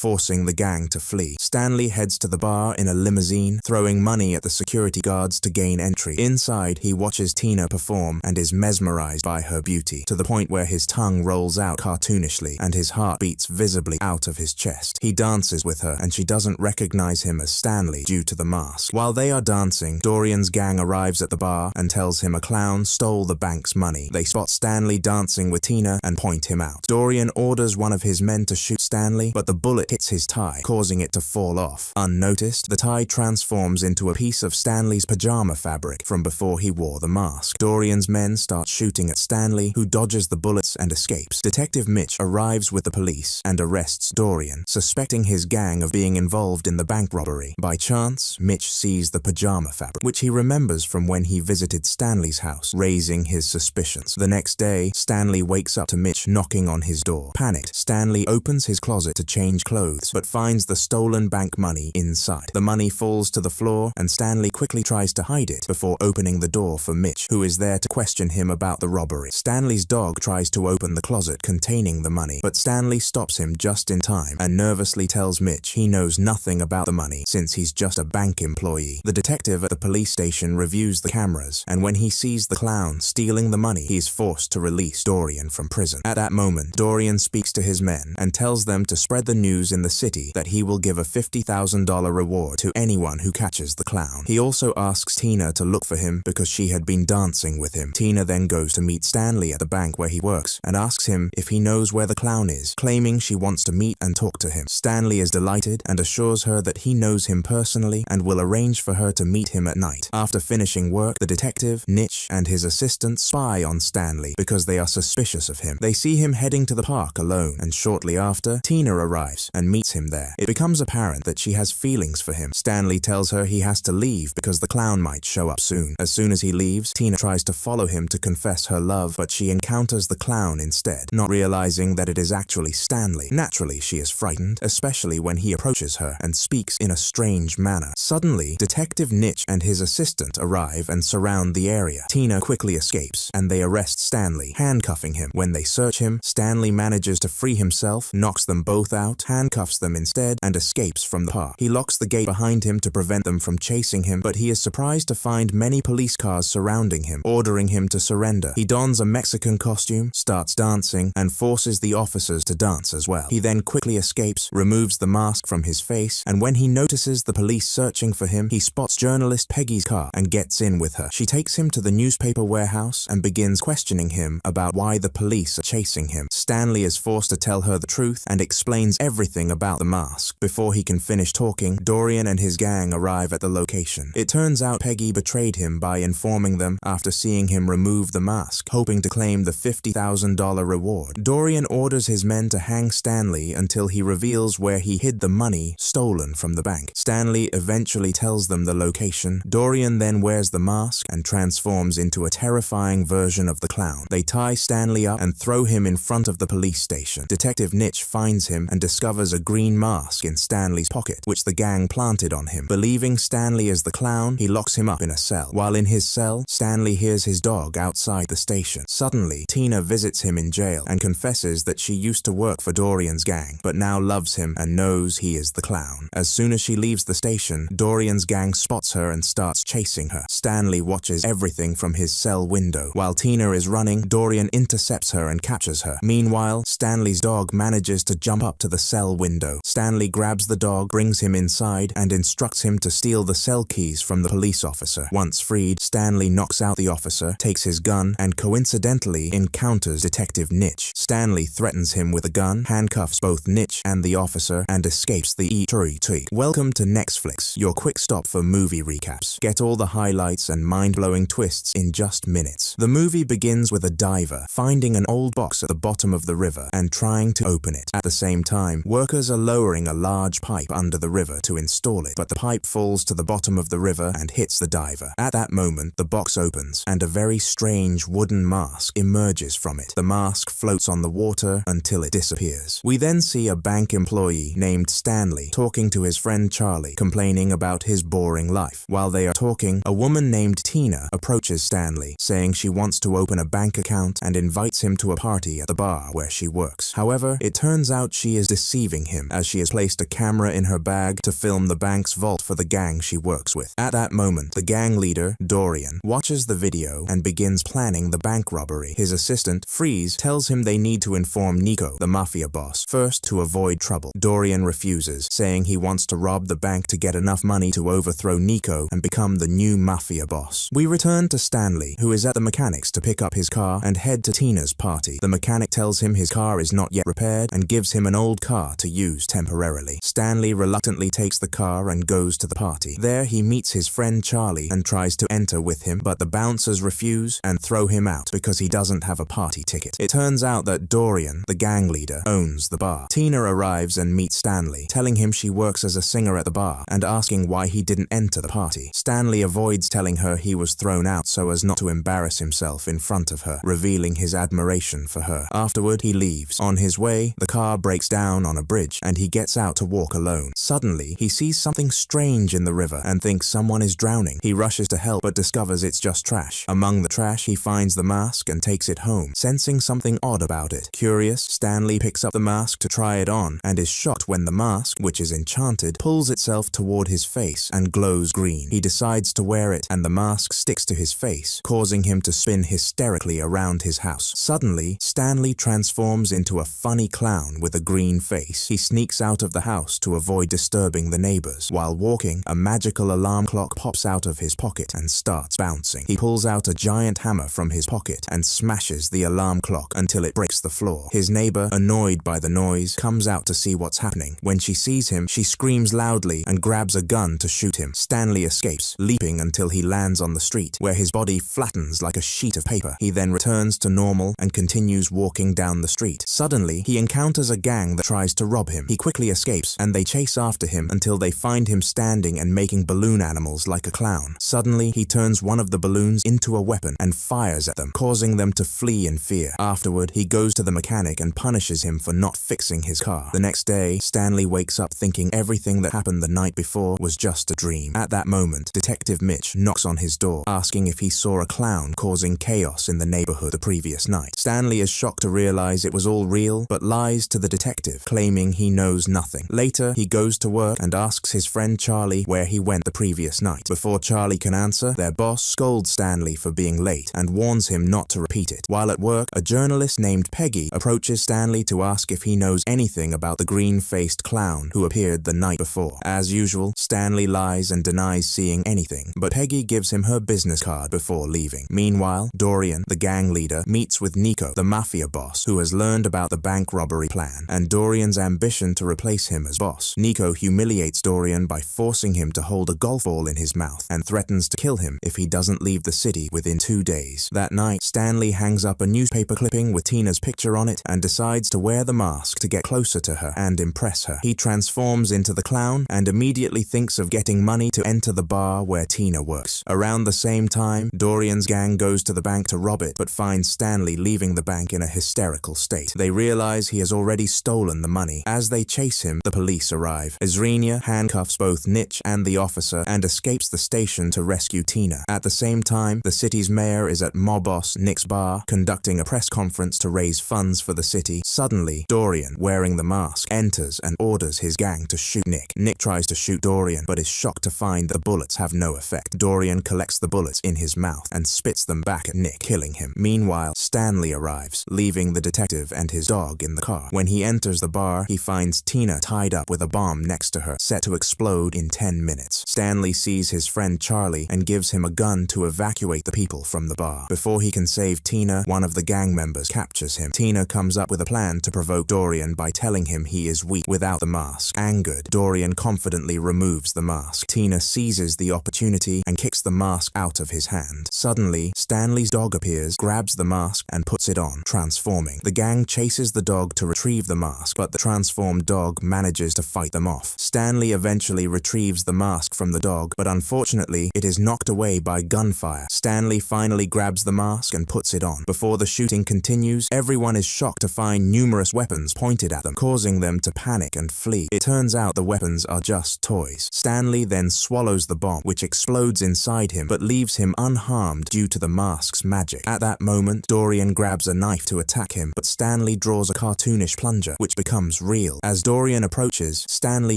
forcing the gang to flee. Stanley heads to the bar in a limousine, throwing money at the security guards to gain entry. Inside, he watches Tina perform and is mesmerized by her beauty, to the point where his tongue rolls out cartoonishly and his heart beats visibly out of his chest. He dances with her and she doesn't recognize him as Stanley due to the mask. While they are dancing, Dorian's gang arrives at the bar and tells him a clown stole the bank's money. They spot Stanley dancing with Tina and point him out. Dorian orders one of his men to shoot Stanley, but the bullet hits his tie, causing it to fall off. Unnoticed, the tie transforms into a piece of Stanley's pajama fabric from before he wore the mask. Dorian's men start shooting at Stanley, who dodges the bullets and escapes. Detective Mitch arrives with the police and arrests Dorian, suspecting his gang of being involved in the bank robbery. By chance, Mitch sees the pajama fabric, which he remembers from when he visited Stanley's house, raising his suspicions. The next day, Stanley wakes up to Mitch knocking on his door. Panicked, Stanley opens his closet to change clothes, but finds the stolen bank money inside. The money falls to the floor, and Stanley quickly tries to hide it before opening the door for Mitch, who is there to question him about the robbery. Stanley's dog tries to open the closet containing the money, but Stanley stops him just in time and nervously tells Mitch he knows nothing about the money since he's just a bank employee. The detective at the police station reviews the cameras, and when he sees the clown stealing the money, he is forced to release Dorian from prison. At that moment, Dorian speaks to his men and tells them to spread the news in the city that he will give a $50,000 reward to anyone who catches the clown. He also asks Tina to look for him because she had been dancing with him. Tina then goes to meet Stanley at the bank where he works and asks him if he knows where the clown is, claiming she wants to meet and talk to him. Stanley is delighted and assures her that he knows him personally and will arrange for her to meet him at night. After finishing work, the detective, Mitch, and his assistant spy on Stanley because they are suspicious of him. They see him heading to the park alone, and shortly after, Tina arrives and meets him there. It becomes apparent that she has feelings for him. Stanley tells her he has to leave because the clown might show up soon. As soon as he leaves, Tina tries to follow him to confess her love, but she encounters the clown instead, not realizing that it is actually Stanley. Naturally, she is frightened, especially when he approaches her and speaks in a strange manner. Suddenly, Detective Mitch and his assistant arrive and surround the area. Tina quickly escapes, and they arrest Stanley, handcuffing him. When they search him, Stanley manages to free himself, knocks them both out, handcuffs them instead, and escapes from the park. He locks the gate behind him to prevent them from chasing him, but he is surprised to find many police cars surrounding him, ordering him to surrender. He dons a Mexican costume, starts dancing, and forces the officers to dance as well. He then quickly escapes, removes the mask from his face, and when he notices the police searching for him, he spots journalist Peggy's car and gets in with her. She takes him to the newspaper warehouse and begins questioning him about why the police are chasing him. Stanley is forced to tell her the truth and explains everything about the mask. Before he can finish talking, Dorian and his gang arrive at the location. It turns out Peggy betrayed him by informing them after seeing him remove the mask, hoping to claim the $50,000 reward. Dorian orders his men to hang Stanley until he reveals where he hid the money stolen from the bank. Stanley eventually tells them the location. Dorian then wears the mask and transforms into a terrifying version of the clown. They tie Stanley up and throw him in front of the police station. Detective Mitch finds him and discovers a green mask in Stanley's pocket, which the gang planted on him. Believing Stanley is the clown, he locks him up in a cell. While in his cell, Stanley hears his dog outside the station. Suddenly, Tina visits him in jail and confesses that she used to work for Dorian's gang, but now loves him and knows he is the clown. As soon as she leaves the station, Dorian's gang spots her and starts chasing her. Stanley watches everything from his cell window. While Tina is running, Dorian intercepts her and captures her. Meanwhile, Stanley's dog manages to jump up to the cell window. Stanley grabs the dog, brings him inside, and instructs him to steal the cell keys from the police officer. Once freed, Stanley knocks out the officer, takes his gun, and coincidentally encounters Detective Mitch. Stanley threatens him with a gun, handcuffs both Mitch and the officer, and escapes the E-Tree. Welcome to Netflix, your quick stop for movie recaps. Get all the highlights and mind-blowing twists in just minutes. The movie begins with a diver finding an old box at the bottom of the river and trying to open it. At the same time, workers are lowering a large pipe under the river to install it, but the pipe falls to the bottom of the river and hits the diver. At that moment, the box opens and a very strange wooden mask emerges from it. The mask floats on the water until it disappears. We then see a bank employee named Stanley talking to his friend Charlie, complaining about his boring life. While they are talking, a woman named Tina approaches Stanley, saying she wants to open a bank account and invites him to a party at the bar where she works. However, it turns out she is deceiving leaving him, as she has placed a camera in her bag to film the bank's vault for the gang she works with. At that moment, the gang leader, Dorian, watches the video and begins planning the bank robbery. His assistant, Freeze, tells him they need to inform Nico, the mafia boss, first to avoid trouble. Dorian refuses, saying he wants to rob the bank to get enough money to overthrow Nico and become the new mafia boss. We return to Stanley, who is at the mechanic's to pick up his car and head to Tina's party. The mechanic tells him his car is not yet repaired and gives him an old car to use temporarily. Stanley reluctantly takes the car and goes to the party. There he meets his friend Charlie and tries to enter with him, but the bouncers refuse and throw him out because he doesn't have a party ticket. It turns out that Dorian, the gang leader, owns the bar. Tina arrives and meets Stanley, telling him she works as a singer at the bar and asking why he didn't enter the party. Stanley avoids telling her he was thrown out so as not to embarrass himself in front of her, revealing his admiration for her. Afterward, he leaves. On his way, the car breaks down on a bridge and he gets out to walk alone. Suddenly, he sees something strange in the river and thinks someone is drowning. He rushes to help but discovers it's just trash. Among the trash, he finds the mask and takes it home, sensing something odd about it. Curious, Stanley picks up the mask to try it on and is shocked when the mask, which is enchanted, pulls itself toward his face and glows green. He decides to wear it and the mask sticks to his face, causing him to spin hysterically around his house. Suddenly, Stanley transforms into a funny clown with a green face. He sneaks out of the house to avoid disturbing the neighbors. While walking, a magical alarm clock pops out of his pocket and starts bouncing. He pulls out a giant hammer from his pocket and smashes the alarm clock until it breaks the floor. His neighbor, annoyed by the noise, comes out to see what's happening. When she sees him, she screams loudly and grabs a gun to shoot him. Stanley escapes, leaping until he lands on the street, where his body flattens like a sheet of paper. He then returns to normal and continues walking down the street. Suddenly, he encounters a gang that tries to rob him. He quickly escapes, and they chase after him until they find him standing and making balloon animals like a clown. Suddenly, he turns one of the balloons into a weapon and fires at them, causing them to flee in fear. Afterward, he goes to the mechanic and punishes him for not fixing his car. The next day, Stanley wakes up thinking everything that happened the night before was just a dream. At that moment, Detective Mitch knocks on his door, asking if he saw a clown causing chaos in the neighborhood the previous night. Stanley is shocked to realize it was all real, but lies to the detective, claiming he knows nothing. Later, he goes to work and asks his friend Charlie where he went the previous night. Before Charlie can answer, their boss scolds Stanley for being late and warns him not to repeat it. While at work, a journalist named Peggy approaches Stanley to ask if he knows anything about the green-faced clown who appeared the night before. As usual, Stanley lies and denies seeing anything, but Peggy gives him her business card before leaving. Meanwhile, Dorian, the gang leader, meets with Nico, the mafia boss, who has learned about the bank robbery plan and Dorian's ambition to replace him as boss. Nico humiliates Dorian by forcing him to hold a golf ball in his mouth and threatens to kill him if he doesn't leave the city within 2 days. That night, Stanley hangs up a newspaper clipping with Tina's picture on it and decides to wear the mask to get closer to her and impress her. He transforms into the clown and immediately thinks of getting money to enter the bar where Tina works. Around the same time, Dorian's gang goes to the bank to rob it, but finds Stanley leaving the bank in a hysterical state. They realize he has already stolen the money. As they chase him, the police arrive. Izrina handcuffs both Nitch and the officer and escapes the station to rescue Tina. At the same time, the city's mayor is at mob boss Nick's bar, conducting a press conference to raise funds for the city. Suddenly, Dorian, wearing the mask, enters and orders his gang to shoot Nick. Nick tries to shoot Dorian, but is shocked to find that the bullets have no effect. Dorian collects the bullets in his mouth and spits them back at Nick, killing him. Meanwhile, Stanley arrives, leaving the detective and his dog in the car. When he enters the bar, he finds Tina tied up with a bomb next to her, set to explode in 10 minutes. Stanley sees his friend Charlie and gives him a gun to evacuate the people from the bar. Before he can save Tina, one of the gang members captures him. Tina comes up with a plan to provoke Dorian by telling him he is weak without the mask. Angered, Dorian confidently removes the mask. Tina seizes the opportunity and kicks the mask out of his hand. Suddenly, Stanley's dog appears, grabs the mask, and puts it on, transforming. The gang chases the dog to retrieve the mask, but the transformed dog manages to fight them off. Stanley eventually retrieves the mask from the dog, but unfortunately, it is knocked away by gunfire. Stanley finally grabs the mask and puts it on. Before the shooting continues, everyone is shocked to find numerous weapons pointed at them, causing them to panic and flee. It turns out the weapons are just toys. Stanley then swallows the bomb, which explodes inside him, but leaves him unharmed due to the mask's magic. At that moment, Dorian grabs a knife to attack him, but Stanley draws a cartoonish plunger, which becomes becomes real. As Dorian approaches, Stanley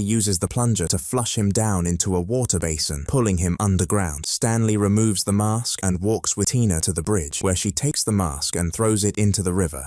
uses the plunger to flush him down into a water basin, pulling him underground. Stanley removes the mask and walks with Tina to the bridge, where she takes the mask and throws it into the river.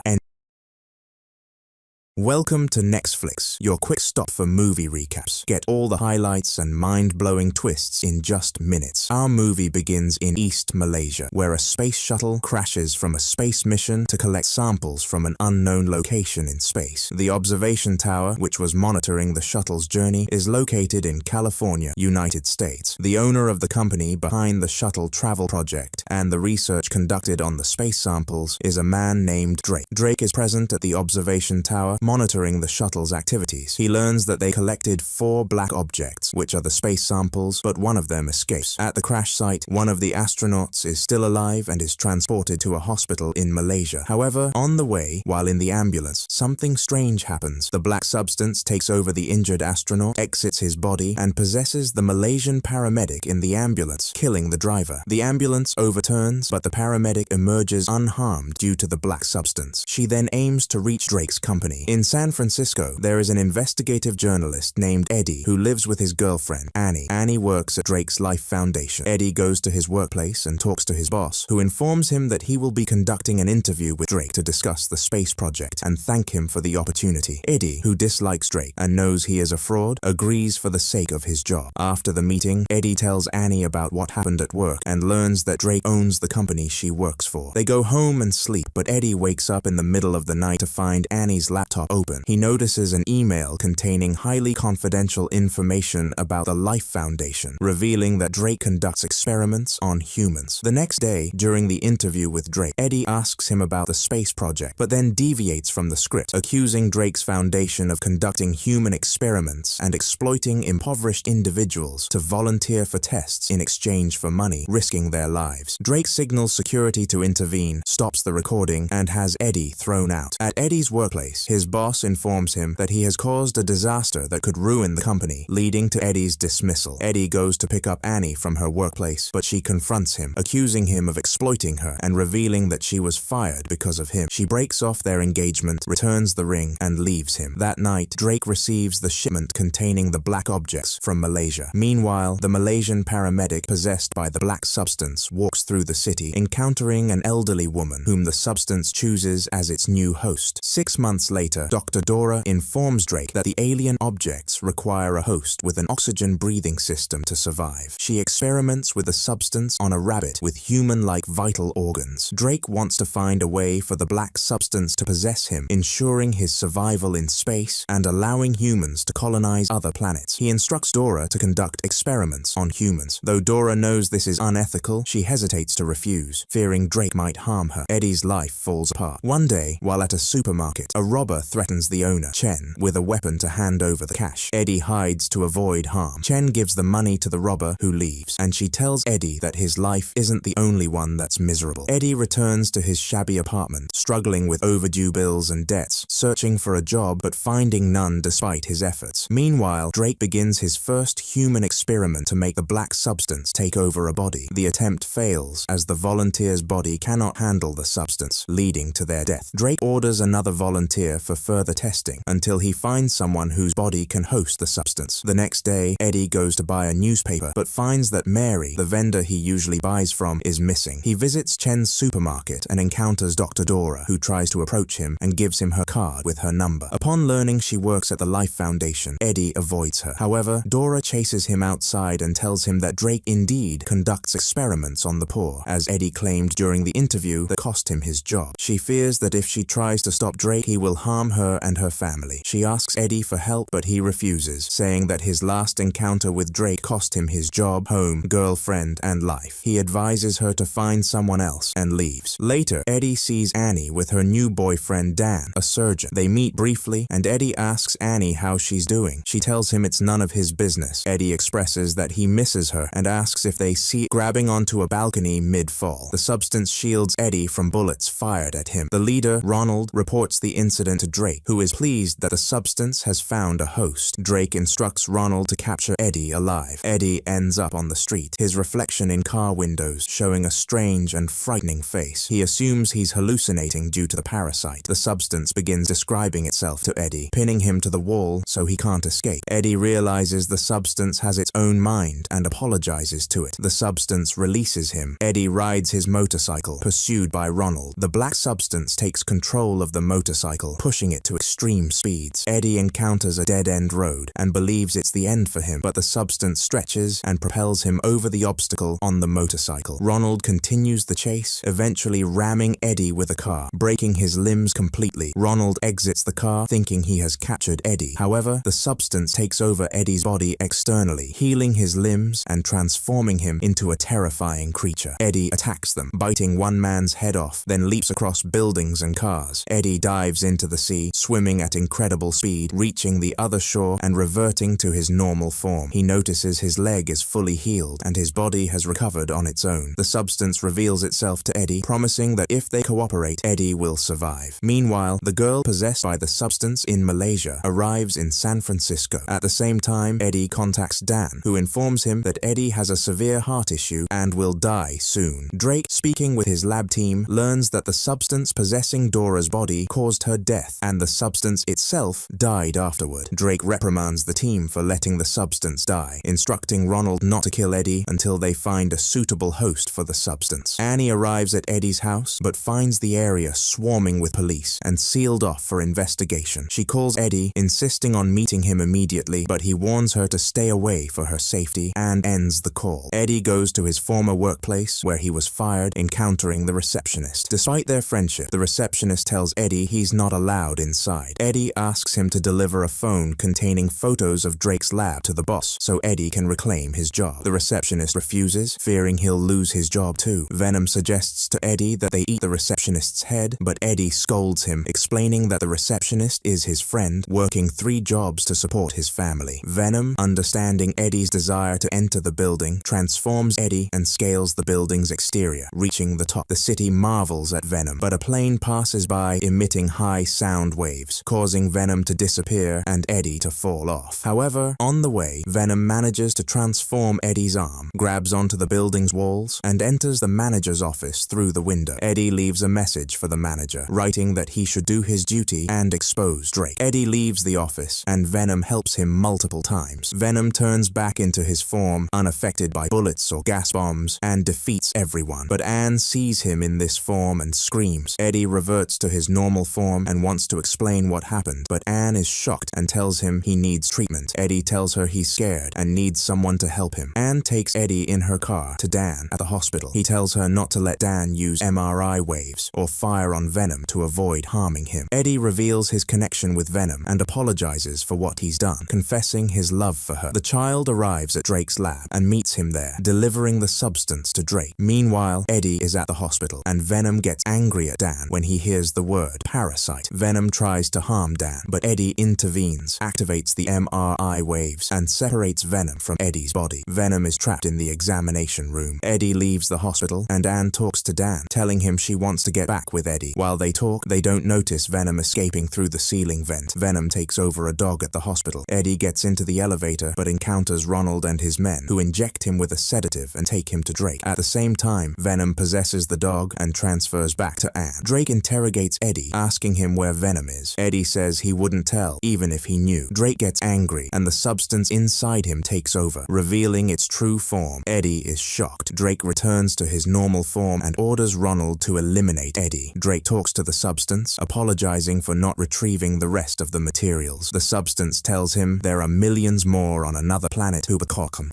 Welcome to Nextflix, your quick stop for movie recaps. Get all the highlights and mind-blowing twists in just minutes. Our movie begins in East Malaysia, where a space shuttle crashes from a space mission to collect samples from an unknown location in space. The observation tower, which was monitoring the shuttle's journey, is located in California, United States. The owner of the company behind the shuttle travel project and the research conducted on the space samples is a man named Drake. Drake is present at the observation tower, monitoring the shuttle's activities. He learns that they collected 4 black objects, which are the space samples, but one of them escapes. At the crash site, one of the astronauts is still alive and is transported to a hospital in Malaysia. However, on the way, while in the ambulance, something strange happens. The black substance takes over the injured astronaut, exits his body, and possesses the Malaysian paramedic in the ambulance, killing the driver. The ambulance overturns, but the paramedic emerges unharmed due to the black substance. She then aims to reach Drake's company. In San Francisco, there is an investigative journalist named Eddie who lives with his girlfriend, Annie. Annie works at Drake's Life Foundation. Eddie goes to his workplace and talks to his boss, who informs him that he will be conducting an interview with Drake to discuss the space project and thank him for the opportunity. Eddie, who dislikes Drake and knows he is a fraud, agrees for the sake of his job. After the meeting, Eddie tells Annie about what happened at work and learns that Drake owns the company she works for. They go home and sleep, but Eddie wakes up in the middle of the night to find Annie's laptop open. He notices an email containing highly confidential information about the Life Foundation, revealing that Drake conducts experiments on humans. The next day, during the interview with Drake, Eddie asks him about the space project, but then deviates from the script, accusing Drake's foundation of conducting human experiments and exploiting impoverished individuals to volunteer for tests in exchange for money, risking their lives. Drake signals security to intervene, stops the recording, and has Eddie thrown out. At Eddie's workplace, his boss informs him that he has caused a disaster that could ruin the company, leading to Eddie's dismissal. Eddie goes to pick up Annie from her workplace, but she confronts him, accusing him of exploiting her and revealing that she was fired because of him. She breaks off their engagement, returns the ring, and leaves him. That night, Drake receives the shipment containing the black objects from Malaysia. Meanwhile, the Malaysian paramedic possessed by the black substance walks through the city, encountering an elderly woman whom the substance chooses as its new host. 6 months later, Dr. Dora informs Drake that the alien objects require a host with an oxygen-breathing system to survive. She experiments with the substance on a rabbit with human-like vital organs. Drake wants to find a way for the black substance to possess him, ensuring his survival in space and allowing humans to colonize other planets. He instructs Dora to conduct experiments on humans. Though Dora knows this is unethical, she hesitates to refuse, fearing Drake might harm her. Eddie's life falls apart. One day, while at a supermarket, a robber threatens the owner, Chen, with a weapon to hand over the cash. Eddie hides to avoid harm. Chen gives the money to the robber, who leaves, and she tells Eddie that his life isn't the only one that's miserable. Eddie returns to his shabby apartment, struggling with overdue bills and debts, searching for a job but finding none despite his efforts. Meanwhile, Drake begins his first human experiment to make the black substance take over a body. The attempt fails, as the volunteer's body cannot handle the substance, leading to their death. Drake orders another volunteer for further testing, until he finds someone whose body can host the substance. The next day, Eddie goes to buy a newspaper, but finds that Mary, the vendor he usually buys from, is missing. He visits Chen's supermarket and encounters Dr. Dora, who tries to approach him and gives him her card with her number. Upon learning she works at the Life Foundation, Eddie avoids her. However, Dora chases him outside and tells him that Drake indeed conducts experiments on the poor, as Eddie claimed during the interview that cost him his job. She fears that if she tries to stop Drake, he will harm her and her family. She asks Eddie for help, but he refuses, saying that his last encounter with Drake cost him his job, home, girlfriend, and life. He advises her to find someone else and leaves. Later, Eddie sees Annie with her new boyfriend Dan, a surgeon. They meet briefly, and Eddie asks Annie how she's doing. She tells him it's none of his business. Eddie expresses that he misses her and asks if they see grabbing onto a balcony mid-fall. The substance shields Eddie from bullets fired at him. The leader, Ronald, reports the incident to Drake, who is pleased that the substance has found a host. Drake instructs Ronald to capture Eddie alive. Eddie ends up on the street, his reflection in car windows showing a strange and frightening face. He assumes he's hallucinating due to the parasite. The substance begins describing itself to Eddie, pinning him to the wall so he can't escape. Eddie realizes the substance has its own mind and apologizes to it. The substance releases him. Eddie rides his motorcycle, pursued by Ronald. The black substance takes control of the motorcycle, pushing it to extreme speeds. Eddie encounters a dead-end road and believes it's the end for him, but the substance stretches and propels him over the obstacle on the motorcycle. Ronald continues the chase, eventually ramming Eddie with a car, breaking his limbs completely. Ronald exits the car, thinking he has captured Eddie. However, the substance takes over Eddie's body externally, healing his limbs and transforming him into a terrifying creature. Eddie attacks them, biting one man's head off, then leaps across buildings and cars. Eddie dives into the sea, swimming at incredible speed, reaching the other shore and reverting to his normal form. He notices his leg is fully healed and his body has recovered on its own. The substance reveals itself to Eddie, promising that if they cooperate, Eddie will survive. Meanwhile, the girl possessed by the substance in Malaysia arrives in San Francisco. At the same time, Eddie contacts Dan, who informs him that Eddie has a severe heart issue and will die soon. Drake, speaking with his lab team, learns that the substance possessing Dora's body caused her death, and the substance itself died afterward. Drake reprimands the team for letting the substance die, instructing Ronald not to kill Eddie until they find a suitable host for the substance. Annie arrives at Eddie's house, but finds the area swarming with police and sealed off for investigation. She calls Eddie, insisting on meeting him immediately, but he warns her to stay away for her safety and ends the call. Eddie goes to his former workplace, where he was fired, encountering the receptionist. Despite their friendship, the receptionist tells Eddie he's not allowed inside. Eddie asks him to deliver a phone containing photos of Drake's lab to the boss, so Eddie can reclaim his job. The receptionist refuses, fearing he'll lose his job too. Venom suggests to Eddie that they eat the receptionist's head, but Eddie scolds him, explaining that the receptionist is his friend, working 3 jobs to support his family. Venom, understanding Eddie's desire to enter the building, transforms Eddie and scales the building's exterior. Reaching the top, the city marvels at Venom, but a plane passes by emitting high sound waves, causing Venom to disappear and Eddie to fall off. However, on the way, Venom manages to transform Eddie's arm, grabs onto the building's walls, and enters the manager's office through the window. Eddie leaves a message for the manager, writing that he should do his duty and expose Drake. Eddie leaves the office, and Venom helps him multiple times. Venom turns back into his form, unaffected by bullets or gas bombs, and defeats everyone. But Anne sees him in this form and screams. Eddie reverts to his normal form and wants to explain what happened, but Anne is shocked and tells him he needs treatment. Eddie tells her he's scared and needs someone to help him. Anne takes Eddie in her car to Dan at the hospital. He tells her not to let Dan use MRI waves or fire on Venom to avoid harming him. Eddie reveals his connection with Venom and apologizes for what he's done, confessing his love for her. The child arrives at Drake's lab and meets him there, delivering the substance to Drake. Meanwhile, Eddie is at the hospital, and Venom gets angry at Dan when he hears the word parasite. Venom tries to harm Dan, but Eddie intervenes, activates the MRI waves, and separates Venom from Eddie's body. Venom is trapped in the examination room. Eddie leaves the hospital, and Anne talks to Dan, telling him she wants to get back with Eddie. While they talk, they don't notice Venom escaping through the ceiling vent. Venom takes over a dog at the hospital. Eddie gets into the elevator, but encounters Ronald and his men, who inject him with a sedative and take him to Drake. At the same time, Venom possesses the dog and transfers back to Anne. Drake interrogates Eddie, asking him where Venom is. Eddie says he wouldn't tell, even if he knew. Drake gets angry, and the substance inside him takes over, revealing its true form. Eddie is shocked. Drake returns to his normal form and orders Ronald to eliminate Eddie. Drake talks to the substance, apologizing for not retrieving the rest of the materials. The substance tells him there are millions more on another planet who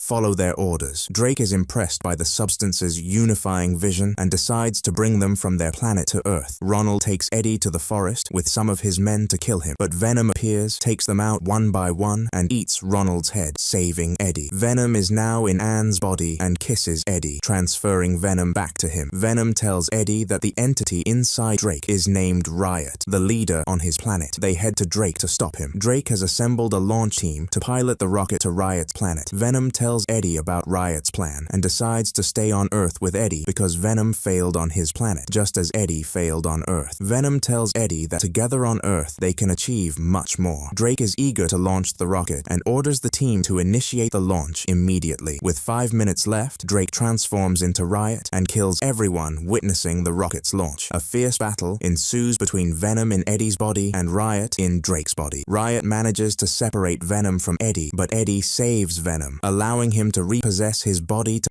follow their orders. Drake is impressed by the substance's unifying vision and decides to bring them from their planet to Earth. Ronald takes Eddie to the forest with some of his men to kill him, but Venom appears, takes them out one by one, and eats Ronald's head, saving Eddie. Venom is now in Anne's body and kisses Eddie, transferring Venom back to him. Venom tells Eddie that the entity inside Drake is named Riot, the leader on his planet. They head to Drake to stop him. Drake has assembled a launch team to pilot the rocket to Riot's planet. Venom tells Eddie about Riot's plan and decides to stay on Earth with Eddie because Venom failed on his planet, just as Eddie failed on Earth. Venom tells Eddie that together together on Earth, they can achieve much more. Drake is eager to launch the rocket and orders the team to initiate the launch immediately. With 5 minutes left, Drake transforms into Riot and kills everyone witnessing the rocket's launch. A fierce battle ensues between Venom in Eddie's body and Riot in Drake's body. Riot manages to separate Venom from Eddie, but Eddie saves Venom, allowing him to repossess his body to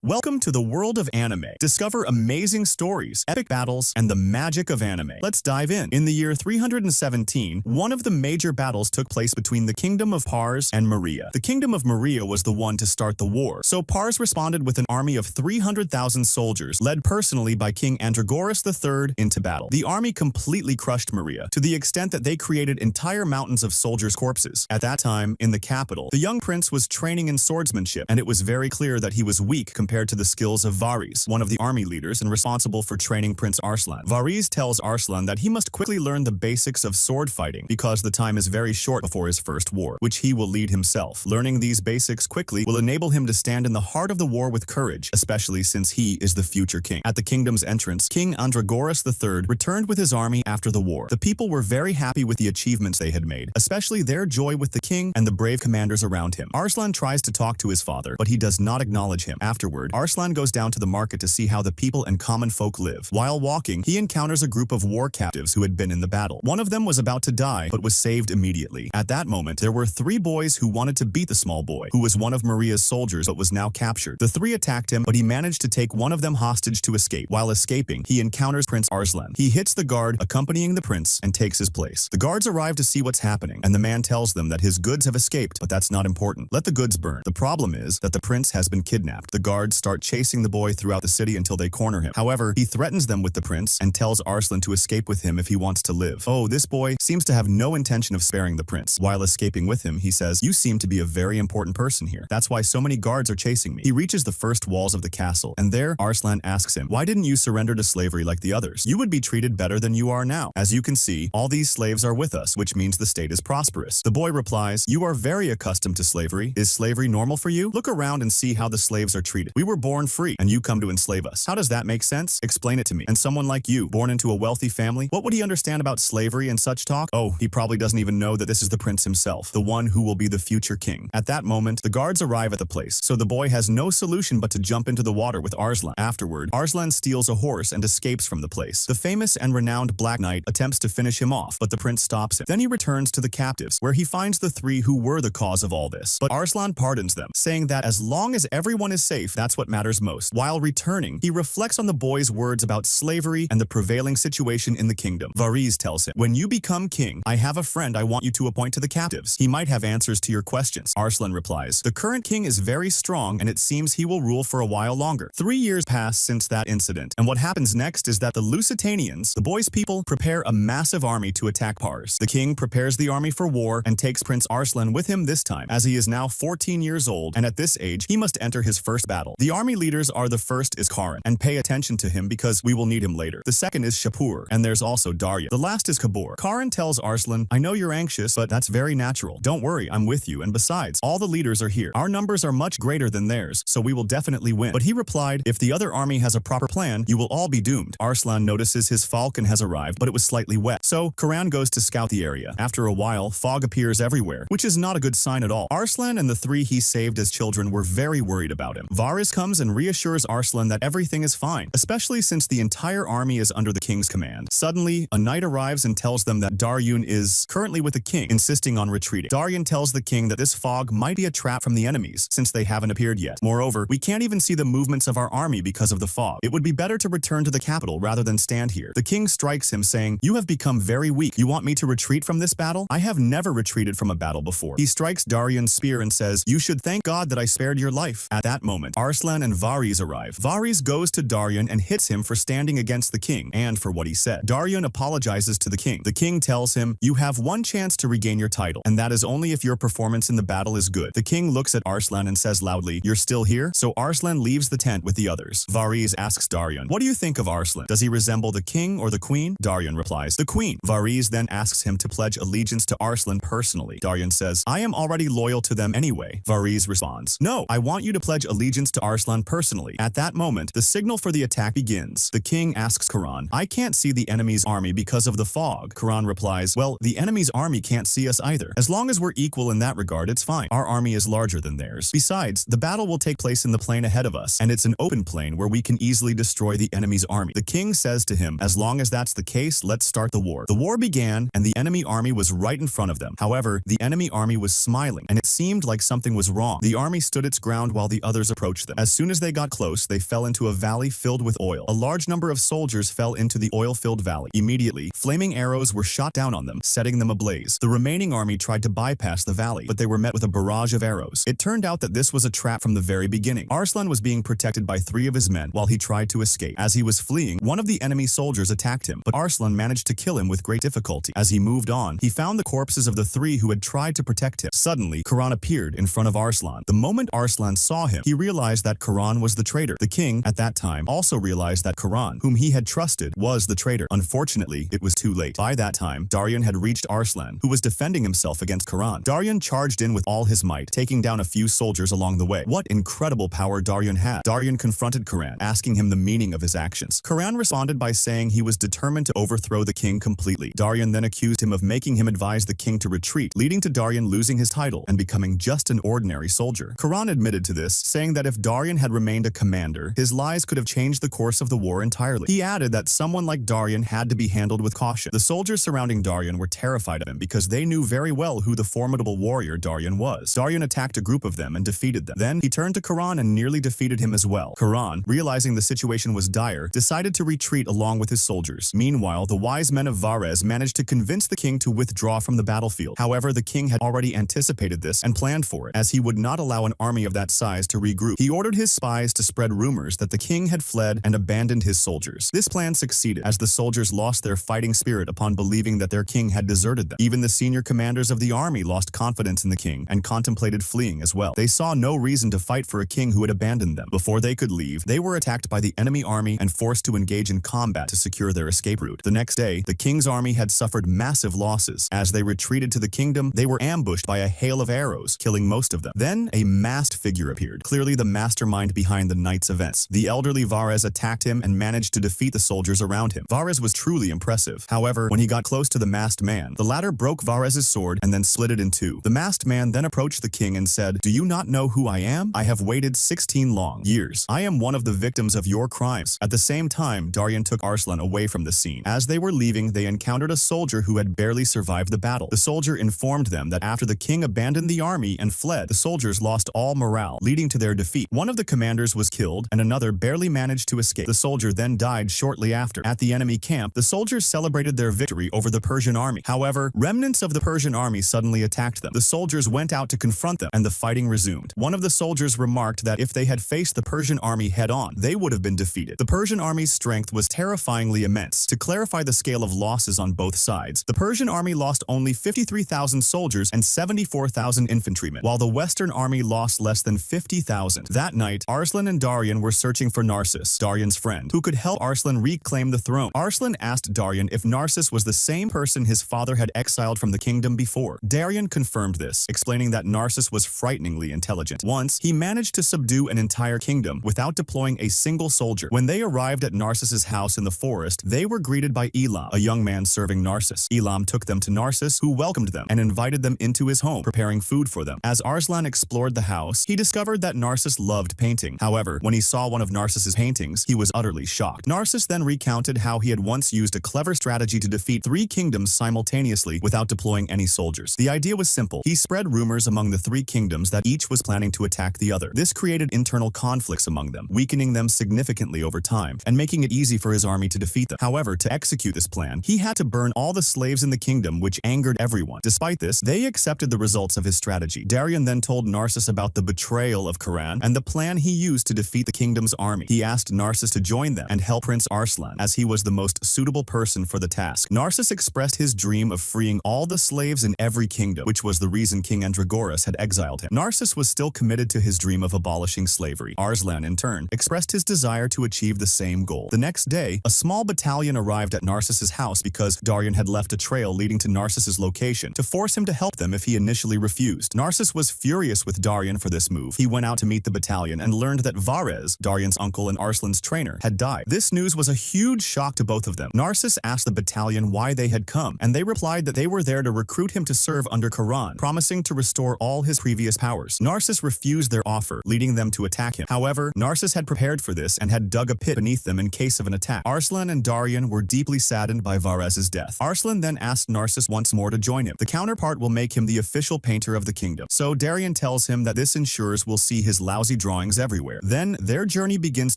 Welcome to the world of anime. Discover amazing stories, epic battles, and the magic of anime. Let's dive in. In the year 317, one of the major battles took place between the Kingdom of Pars and Maria. The Kingdom of Maria was the one to start the war, so Pars responded with an army of 300,000 soldiers, led personally by King Andragoras III, into battle. The army completely crushed Maria, to the extent that they created entire mountains of soldiers' corpses. At that time, in the capital, the young prince was training in swordsmanship, and it was very clear that he was weak compared to the skills of Varys, one of the army leaders and responsible for training Prince Arslan. Varys tells Arslan that he must quickly learn the basics of sword fighting because the time is very short before his first war, which he will lead himself. Learning these basics quickly will enable him to stand in the heart of the war with courage, especially since he is the future king. At the kingdom's entrance, King Andragoras III returned with his army after the war. The people were very happy with the achievements they had made, especially their joy with the king and the brave commanders around him. Arslan tries to talk to his father, but he does not acknowledge him. Afterward, Arslan goes down to the market to see how the people and common folk live. While walking, he encounters a group of war captives who had been in the battle. One of them was about to die, but was saved immediately. At that moment, there were 3 boys who wanted to beat the small boy, who was one of Maria's soldiers but was now captured. The 3 attacked him, but he managed to take one of them hostage to escape. While escaping, he encounters Prince Arslan. He hits the guard accompanying the prince and takes his place. The guards arrive to see what's happening, and the man tells them that his goods have escaped, but that's not important. Let the goods burn. The problem is that the prince has been kidnapped. The guards start chasing the boy throughout the city until they corner him. However, he threatens them with the prince and tells Arslan to escape with him if he wants to live. Oh, this boy seems to have no intention of sparing the prince. While escaping with him, he says, "You seem to be a very important person here. That's why so many guards are chasing me." He reaches the first walls of the castle, and there Arslan asks him, "Why didn't you surrender to slavery like the others? You would be treated better than you are now. As you can see, all these slaves are with us, which means the state is prosperous." The boy replies, "You are very accustomed to slavery. Is slavery normal for you? Look around and see how the slaves are treated. We were born free, and you come to enslave us. How does that make sense? Explain it to me. And someone like you, born into a wealthy family, what would he understand about slavery and such talk? Oh, he probably doesn't even know that this is the prince himself, the one who will be the future king." At that moment, the guards arrive at the place, so the boy has no solution but to jump into the water with Arslan. Afterward, Arslan steals a horse and escapes from the place. The famous and renowned Black Knight attempts to finish him off, but the prince stops him. Then he returns to the captives, where he finds the 3 who were the cause of all this. But Arslan pardons them, saying that as long as everyone is safe, that's what matters most. While returning, he reflects on the boy's words about slavery and the prevailing situation in the kingdom. Varys tells him, "When you become king, I have a friend I want you to appoint to the captives. He might have answers to your questions." Arslan replies, "The current king is very strong and it seems he will rule for a while longer." 3 years pass since that incident, and what happens next is that the Lusitanians, the boy's people, prepare a massive army to attack Pars. The king prepares the army for war and takes Prince Arslan with him this time, as he is now 14 years old, and at this age, he must enter his first battle. The army leaders are: the first is Karin, and pay attention to him because we will need him later. The second is Shapur, and there's also Darya. The last is Kabur. Karin tells Arslan, "I know you're anxious, but that's very natural. Don't worry, I'm with you, and besides, all the leaders are here. Our numbers are much greater than theirs, so we will definitely win." But he replied, "If the other army has a proper plan, you will all be doomed." Arslan notices his falcon has arrived, but it was slightly wet, so Karan goes to scout the area. After a while, fog appears everywhere, which is not a good sign at all. Arslan and the 3 he saved as children were very worried about him. Varys comes and reassures Arslan that everything is fine, especially since the entire army is under the king's command. Suddenly, a knight arrives and tells them that Daryun is currently with the king, insisting on retreating. Daryun tells the king that this fog might be a trap from the enemies, since they haven't appeared yet. Moreover, we can't even see the movements of our army because of the fog. It would be better to return to the capital rather than stand here. The king strikes him, saying, "You have become very weak. You want me to retreat from this battle? I have never retreated from a battle before." He strikes Daryun's spear and says, "You should thank God that I spared your life." At that moment, Arslan and Varys arrive. Varys goes to Daryun and hits him for standing against the king and for what he said. Daryun apologizes to the king. The king tells him, "You have one chance to regain your title, and that is only if your performance in the battle is good." The king looks at Arslan and says loudly, "You're still here?" So Arslan leaves the tent with the others. Varys asks Daryun, "What do you think of Arslan? Does he resemble the king or the queen?" Daryun replies, "The queen." Varys then asks him to pledge allegiance to Arslan personally. Daryun says, "I am already loyal to them anyway." Varys responds, "No, I want you to pledge allegiance to Arslan personally. At that moment, the signal for the attack begins. The king asks Karan, "I can't see the enemy's army because of the fog." Karan replies, "Well, the enemy's army can't see us either. As long as we're equal in that regard, it's fine. Our army is larger than theirs. Besides, the battle will take place in the plain ahead of us, and it's an open plain where we can easily destroy the enemy's army." The king says to him, "As long as that's the case, let's start the war." The war began, and the enemy army was right in front of them. However, the enemy army was smiling, and it seemed like something was wrong. The army stood its ground while the others approached them. As soon as they got close, they fell into a valley filled with oil. A large number of soldiers fell into the oil-filled valley. Immediately, flaming arrows were shot down on them, setting them ablaze. The remaining army tried to bypass the valley, but they were met with a barrage of arrows. It turned out that this was a trap from the very beginning. Arslan was being protected by 3 of his men while he tried to escape. As he was fleeing, one of the enemy soldiers attacked him, but Arslan managed to kill him with great difficulty. As he moved on, he found the corpses of the 3 who had tried to protect him. Suddenly, Karan appeared in front of Arslan. The moment Arslan saw him, he realized that Karan was the traitor. The king, at that time, also realized that Karan, whom he had trusted, was the traitor. Unfortunately, it was too late. By that time, Daryan had reached Arslan, who was defending himself against Karan. Daryan charged in with all his might, taking down a few soldiers along the way. What incredible power Daryan had. Daryan confronted Karan, asking him the meaning of his actions. Karan responded by saying he was determined to overthrow the king completely. Daryan then accused him of making him advise the king to retreat, leading to Daryan losing his title and becoming just an ordinary soldier. Karan admitted to this, saying that if Daryan had remained a commander, his lies could have changed the course of the war entirely. He added that someone like Daryan had to be handled with caution. The soldiers surrounding Daryan were terrified of him because they knew very well who the formidable warrior Daryan was. Daryan attacked a group of them and defeated them. Then he turned to Karan and nearly defeated him as well. Karan, realizing the situation was dire, decided to retreat along with his soldiers. Meanwhile, the wise men of Varez managed to convince the king to withdraw from the battlefield. However, the king had already anticipated this and planned for it, as he would not allow an army of that size to regroup. He ordered his spies to spread rumors that the king had fled and abandoned his soldiers. This plan succeeded, as the soldiers lost their fighting spirit upon believing that their king had deserted them. Even the senior commanders of the army lost confidence in the king and contemplated fleeing as well. They saw no reason to fight for a king who had abandoned them. Before they could leave, they were attacked by the enemy army and forced to engage in combat to secure their escape route. The next day, the king's army had suffered massive losses. As they retreated to the kingdom, they were ambushed by a hail of arrows, killing most of them. Then, a masked figure appeared, clearly the mastermind behind the night's events. The elderly Varez attacked him and managed to defeat the soldiers around him. Varez was truly impressive. However, when he got close to the masked man, the latter broke Varez's sword and then split it in two. The masked man then approached the king and said, "Do you not know who I am? I have waited 16 long years. I am one of the victims of your crimes." At the same time, Daryan took Arslan away from the scene. As they were leaving, they encountered a soldier who had barely survived the battle. The soldier informed them that after the king abandoned the army and fled, the soldiers lost all morale, leading to their defeat. One of the commanders was killed, and another barely managed to escape. The soldier then died shortly after. At the enemy camp, the soldiers celebrated their victory over the Persian army. However, remnants of the Persian army suddenly attacked them. The soldiers went out to confront them, and the fighting resumed. One of the soldiers remarked that if they had faced the Persian army head-on, they would have been defeated. The Persian army's strength was terrifyingly immense. To clarify the scale of losses on both sides, the Persian army lost only 53,000 soldiers and 74,000 infantrymen, while the Western army lost less than 50,000. That night, Arslan and Daryan were searching for Narses, Daryan's friend, who could help Arslan reclaim the throne. Arslan asked Daryan if Narses was the same person his father had exiled from the kingdom before. Daryan confirmed this, explaining that Narses was frighteningly intelligent. Once, he managed to subdue an entire kingdom without deploying a single soldier. When they arrived at Narses's house in the forest, they were greeted by Elam, a young man serving Narses. Elam took them to Narses, who welcomed them and invited them into his home, preparing food for them. As Arslan explored the house, he discovered that Narses loved painting. However, when he saw one of Narses's paintings, he was utterly shocked. Narses then recounted how he had once used a clever strategy to defeat 3 kingdoms simultaneously without deploying any soldiers. The idea was simple. He spread rumors among the 3 kingdoms that each was planning to attack the other. This created internal conflicts among them, weakening them significantly over time and making it easy for his army to defeat them. However, to execute this plan, he had to burn all the slaves in the kingdom, which angered everyone. Despite this, they accepted the results of his strategy. Daryan then told Narses about the betrayal of Karan and the plan he used to defeat the kingdom's army. He asked Narses to join them and help Prince Arslan, as he was the most suitable person for the task. Narses expressed his dream of freeing all the slaves in every kingdom, which was the reason King Andragoras had exiled him. Narses was still committed to his dream of abolishing slavery. Arslan, in turn, expressed his desire to achieve the same goal. The next day, a small battalion arrived at Narses's house because Daryan had left a trail leading to Narses's location to force him to help them if he initially refused. Narses was furious with Daryan for this move. He went out to meet the battalion battalion and learned that Varez, Darian's uncle and Arslan's trainer, had died. This news was a huge shock to both of them. Narcissus asked the battalion why they had come, and they replied that they were there to recruit him to serve under Karan, promising to restore all his previous powers. Narcissus refused their offer, leading them to attack him. However, Narcissus had prepared for this and had dug a pit beneath them in case of an attack. Arslan and Darian were deeply saddened by Varez's death. Arslan then asked Narcissus once more to join him. The counterpart will make him the official painter of the kingdom. So Darian tells him that this ensures we'll see his lousy drawings everywhere. Then their journey begins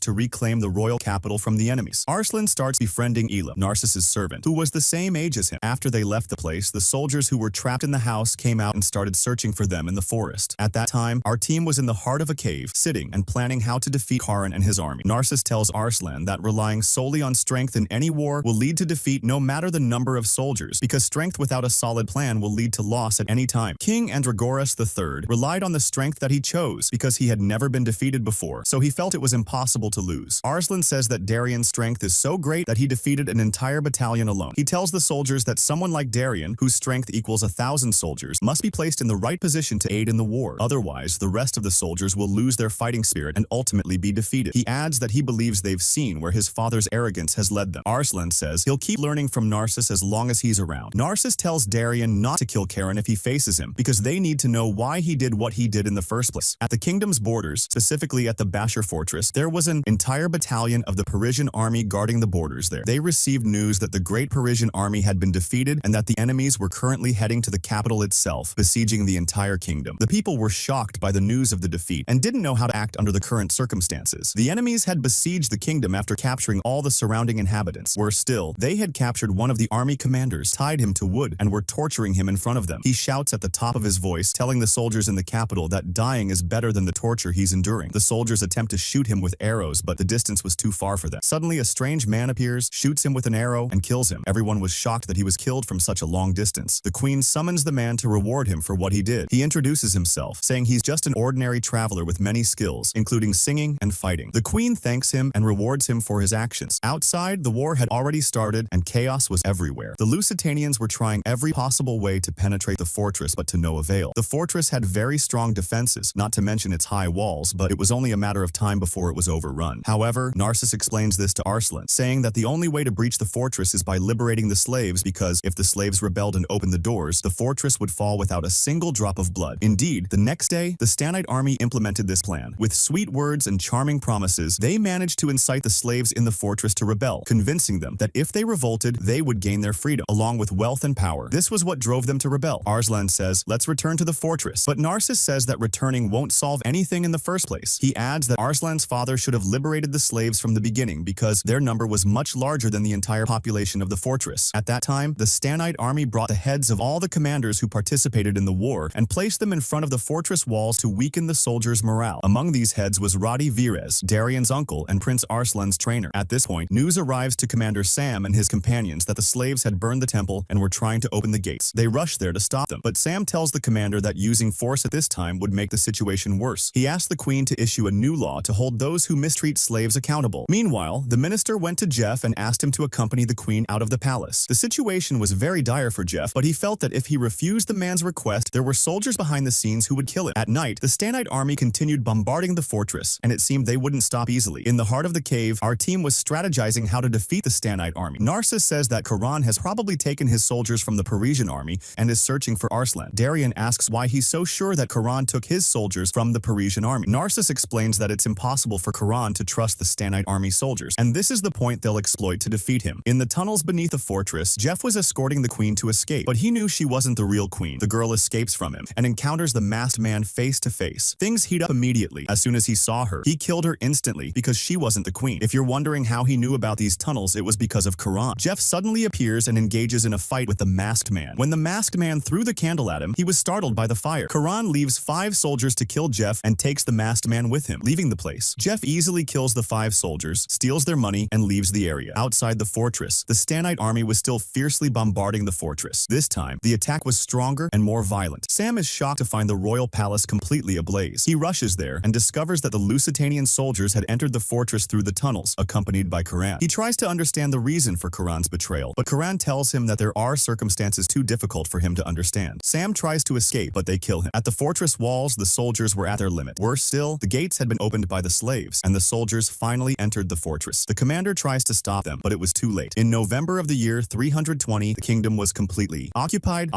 to reclaim the royal capital from the enemies. Arslan starts befriending Elam, Narcissus' servant, who was the same age as him. After they left the place, the soldiers who were trapped in the house came out and started searching for them in the forest. At that time, our team was in the heart of a cave, sitting and planning how to defeat Karan and his army. Narcissus tells Arslan that relying solely on strength in any war will lead to defeat no matter the number of soldiers, because strength without a solid plan will lead to loss at any time. King Andragoras III relied on the strength that he chose because he had never been defeated before, so he felt it was impossible to lose. Arslan says that Darian's strength is so great that he defeated an entire battalion alone. He tells the soldiers that someone like Darian, whose strength equals 1,000 soldiers, must be placed in the right position to aid in the war. Otherwise, the rest of the soldiers will lose their fighting spirit and ultimately be defeated. He adds that he believes they've seen where his father's arrogance has led them. Arslan says he'll keep learning from Narcissus as long as he's around. Narcissus tells Darian not to kill Karan if he faces him, because they need to know why he did what he did in the first place. At the kingdom's borders, specifically at the Bashar fortress, there was an entire battalion of the Parisian army guarding the borders there. They received news that the great Parisian army had been defeated and that the enemies were currently heading to the capital itself, besieging the entire kingdom. The people were shocked by the news of the defeat and didn't know how to act under the current circumstances. The enemies had besieged the kingdom after capturing all the surrounding inhabitants. Worse still, they had captured one of the army commanders, tied him to wood, and were torturing him in front of them. He shouts at the top of his voice, telling the soldiers in the capital that dying is better than the torture he's enduring. The soldiers attempt to shoot him with arrows, but the distance was too far for them. Suddenly, a strange man appears, shoots him with an arrow, and kills him. Everyone was shocked that he was killed from such a long distance. The queen summons the man to reward him for what he did. He introduces himself, saying he's just an ordinary traveler with many skills, including singing and fighting. The queen thanks him and rewards him for his actions. Outside, the war had already started and chaos was everywhere. The Lusitanians were trying every possible way to penetrate the fortress, but to no avail. The fortress had very strong defenses, not to mention its high walls, but it was only a matter of time before it was overrun. However, Narcissus explains this to Arslan, saying that the only way to breach the fortress is by liberating the slaves, because if the slaves rebelled and opened the doors, the fortress would fall without a single drop of blood. Indeed, the next day, the Stanite army implemented this plan. With sweet words and charming promises, they managed to incite the slaves in the fortress to rebel, convincing them that if they revolted, they would gain their freedom, along with wealth and power. This was what drove them to rebel. Arslan says, let's return to the fortress. But Narcissus says that returning won't solve anything in the first place. He adds that Arslan's father should have liberated the slaves from the beginning because their number was much larger than the entire population of the fortress. At that time, the Stanite army brought the heads of all the commanders who participated in the war and placed them in front of the fortress walls to weaken the soldiers' morale. Among these heads was Radi Virez, Darian's uncle and Prince Arslan's trainer. At this point, news arrives to Commander Sam and his companions that the slaves had burned the temple and were trying to open the gates. They rush there to stop them, but Sam tells the commander that using force at this time would make the situation worse. He asked the queen to issue a new law to hold those who mistreat slaves accountable. Meanwhile, the minister went to Jeff and asked him to accompany the queen out of the palace. The situation was very dire for Jeff, but he felt that if he refused the man's request, there were soldiers behind the scenes who would kill him. At night, the Stanite army continued bombarding the fortress, and it seemed they wouldn't stop easily. In the heart of the cave, our team was strategizing how to defeat the Stanite army. Narcissus says that Karan has probably taken his soldiers from the Parisian army and is searching for Arslan. Darian asks why he's so sure that Karan took his soldiers from the Parisian army. Narcissus explains that it's impossible for Karan to trust the Stanite army soldiers, and this is the point they'll exploit to defeat him. In the tunnels beneath the fortress, Jeff was escorting the queen to escape, but he knew she wasn't the real queen. The girl escapes from him and encounters the masked man face to face. Things heat up immediately. As soon as he saw her, he killed her instantly because she wasn't the queen. If you're wondering how he knew about these tunnels, it was because of Karan. Jeff suddenly appears and engages in a fight with the masked man. When the masked man threw the candle at him, he was startled by the fire. Karan leaves 5 soldiers to kill Jeff and takes the masked man with him, leaving the place. Jeff easily kills the 5 soldiers, steals their money, and leaves the area. Outside the fortress, the Stanite army was still fiercely bombarding the fortress. This time, the attack was stronger and more violent. Sam is shocked to find the royal palace completely ablaze. He rushes there and discovers that the Lusitanian soldiers had entered the fortress through the tunnels, accompanied by Karan. He tries to understand the reason for Karan's betrayal, but Karan tells him that there are circumstances too difficult for him to understand. Sam tries to escape, but they kill him. At the fortress walls, the soldiers were at their limit. Worse Worse still, the gates had been opened by the slaves, and the soldiers finally entered the fortress. The commander tries to stop them, but it was too late. In November of the year 320, the kingdom was completely occupied,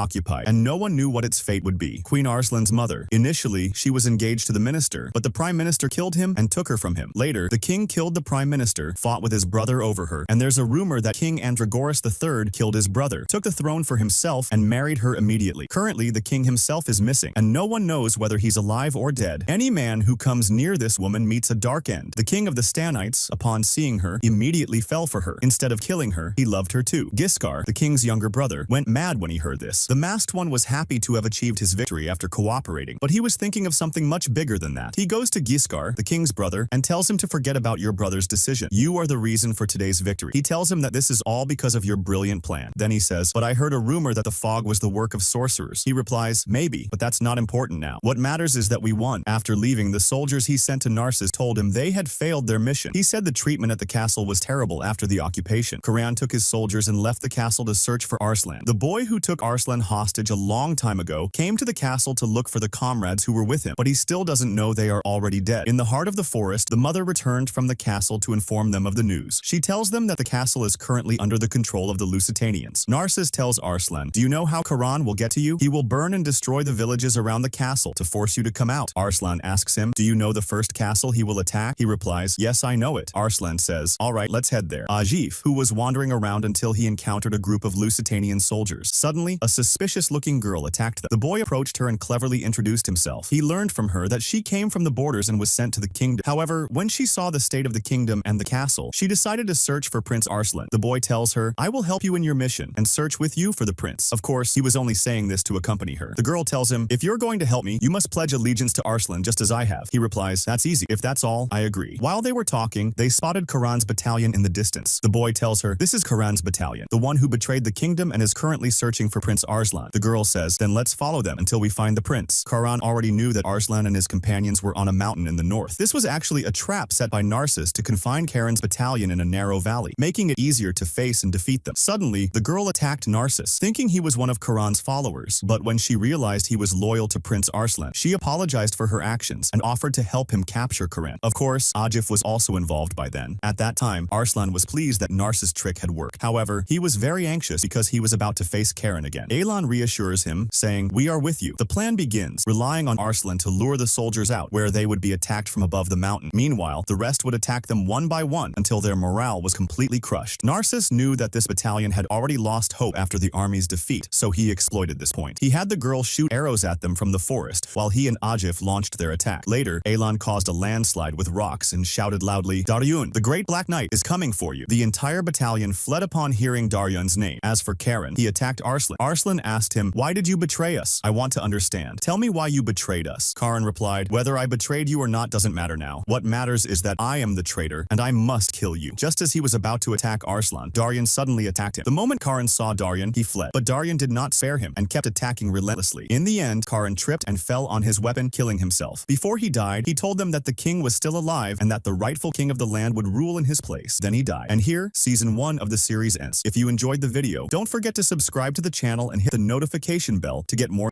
and no one knew what its fate would be. Queen Arslan's mother. Initially, she was engaged to the minister, but the prime minister killed him and took her from him. Later, the king killed the prime minister, fought with his brother over her, and there's a rumor that King Andragoras III killed his brother, took the throne for himself, and married her immediately. Currently, the king himself is missing, and no one knows whether he's alive or dead. Any man who comes near this woman meets a dark end. The king of the Stanites, upon seeing her, immediately fell for her. Instead of killing her, he loved her too. Giscard, the king's younger brother, went mad when he heard this. The masked one was happy to have achieved his victory after cooperating, but he was thinking of something much bigger than that. He goes to Giscard, the king's brother, and tells him to forget about your brother's decision. You are the reason for today's victory. He tells him that this is all because of your brilliant plan. Then he says, but I heard a rumor that the fog was the work of sorcerers. He replies, maybe, but that's not important now. What matters is that we won. After leaving, the soldiers he sent to Narses told him they had failed their mission. He said the treatment at the castle was terrible after the occupation. Karan took his soldiers and left the castle to search for Arslan. The boy who took Arslan hostage a long time ago came to the castle to look for the comrades who were with him, but he still doesn't know they are already dead. In the heart of the forest, the mother returned from the castle to inform them of the news. She tells them that the castle is currently under the control of the Lusitanians. Narses tells Arslan, do you know how Karan will get to you? He will burn and destroy the villages around the castle to force you to come out. Arslan asks him, do you know the first castle he will attack? He replies, yes, I know it. Arslan says, all right, let's head there. Ajif, who was wandering around until he encountered a group of Lusitanian soldiers. Suddenly, a suspicious-looking girl attacked them. The boy approached her and cleverly introduced himself. He learned from her that she came from the borders and was sent to the kingdom. However, when she saw the state of the kingdom and the castle, she decided to search for Prince Arslan. The boy tells her, I will help you in your mission and search with you for the prince. Of course, he was only saying this to accompany her. The girl tells him, if you're going to help me, you must pledge allegiance to Arslan just as I have. He replies, that's easy. If that's all, I agree. While they were talking, they spotted Karan's battalion in the distance. The boy tells her, this is Karan's battalion, the one who betrayed the kingdom and is currently searching for Prince Arslan. The girl says, then let's follow them until we find the prince. Karan already knew that Arslan and his companions were on a mountain in the north. This was actually a trap set by Narses to confine Karan's battalion in a narrow valley, making it easier to face and defeat them. Suddenly, the girl attacked Narses, thinking he was one of Karan's followers, but when she realized he was loyal to Prince Arslan, she apologized for her actions and offered to help him capture Karan. Of course, Ajif was also involved by then. At that time, Arslan was pleased that Narses' trick had worked. However, he was very anxious because he was about to face Karan again. Alan reassures him, saying, we are with you. The plan begins, relying on Arslan to lure the soldiers out, where they would be attacked from above the mountain. Meanwhile, the rest would attack them one by one until their morale was completely crushed. Narses knew that this battalion had already lost hope after the army's defeat, so he exploited this point. He had the girl shoot arrows at them from the forest, while he and Ajif launched their attack. Later, Alan caused a landslide with rocks and shouted loudly, Daryun, the Great Black Knight, is coming for you. The entire battalion fled upon hearing Daryun's name. As for Karan, he attacked Arslan. Arslan asked him, why did you betray us? I want to understand. Tell me why you betrayed us. Karan replied, whether I betrayed you or not doesn't matter now. What matters is that I am the traitor, and I must kill you. Just as he was about to attack Arslan, Daryun suddenly attacked him. The moment Karan saw Daryun, he fled, but Daryun did not spare him and kept attacking relentlessly. In the end, Karan tripped and fell on his weapon, killing himself. Before he died, he told them that the king was still alive and that the rightful king of the land would rule in his place. Then he died. And here, season 1 of the series ends. If you enjoyed the video, don't forget to subscribe to the channel and hit the notification bell to get more.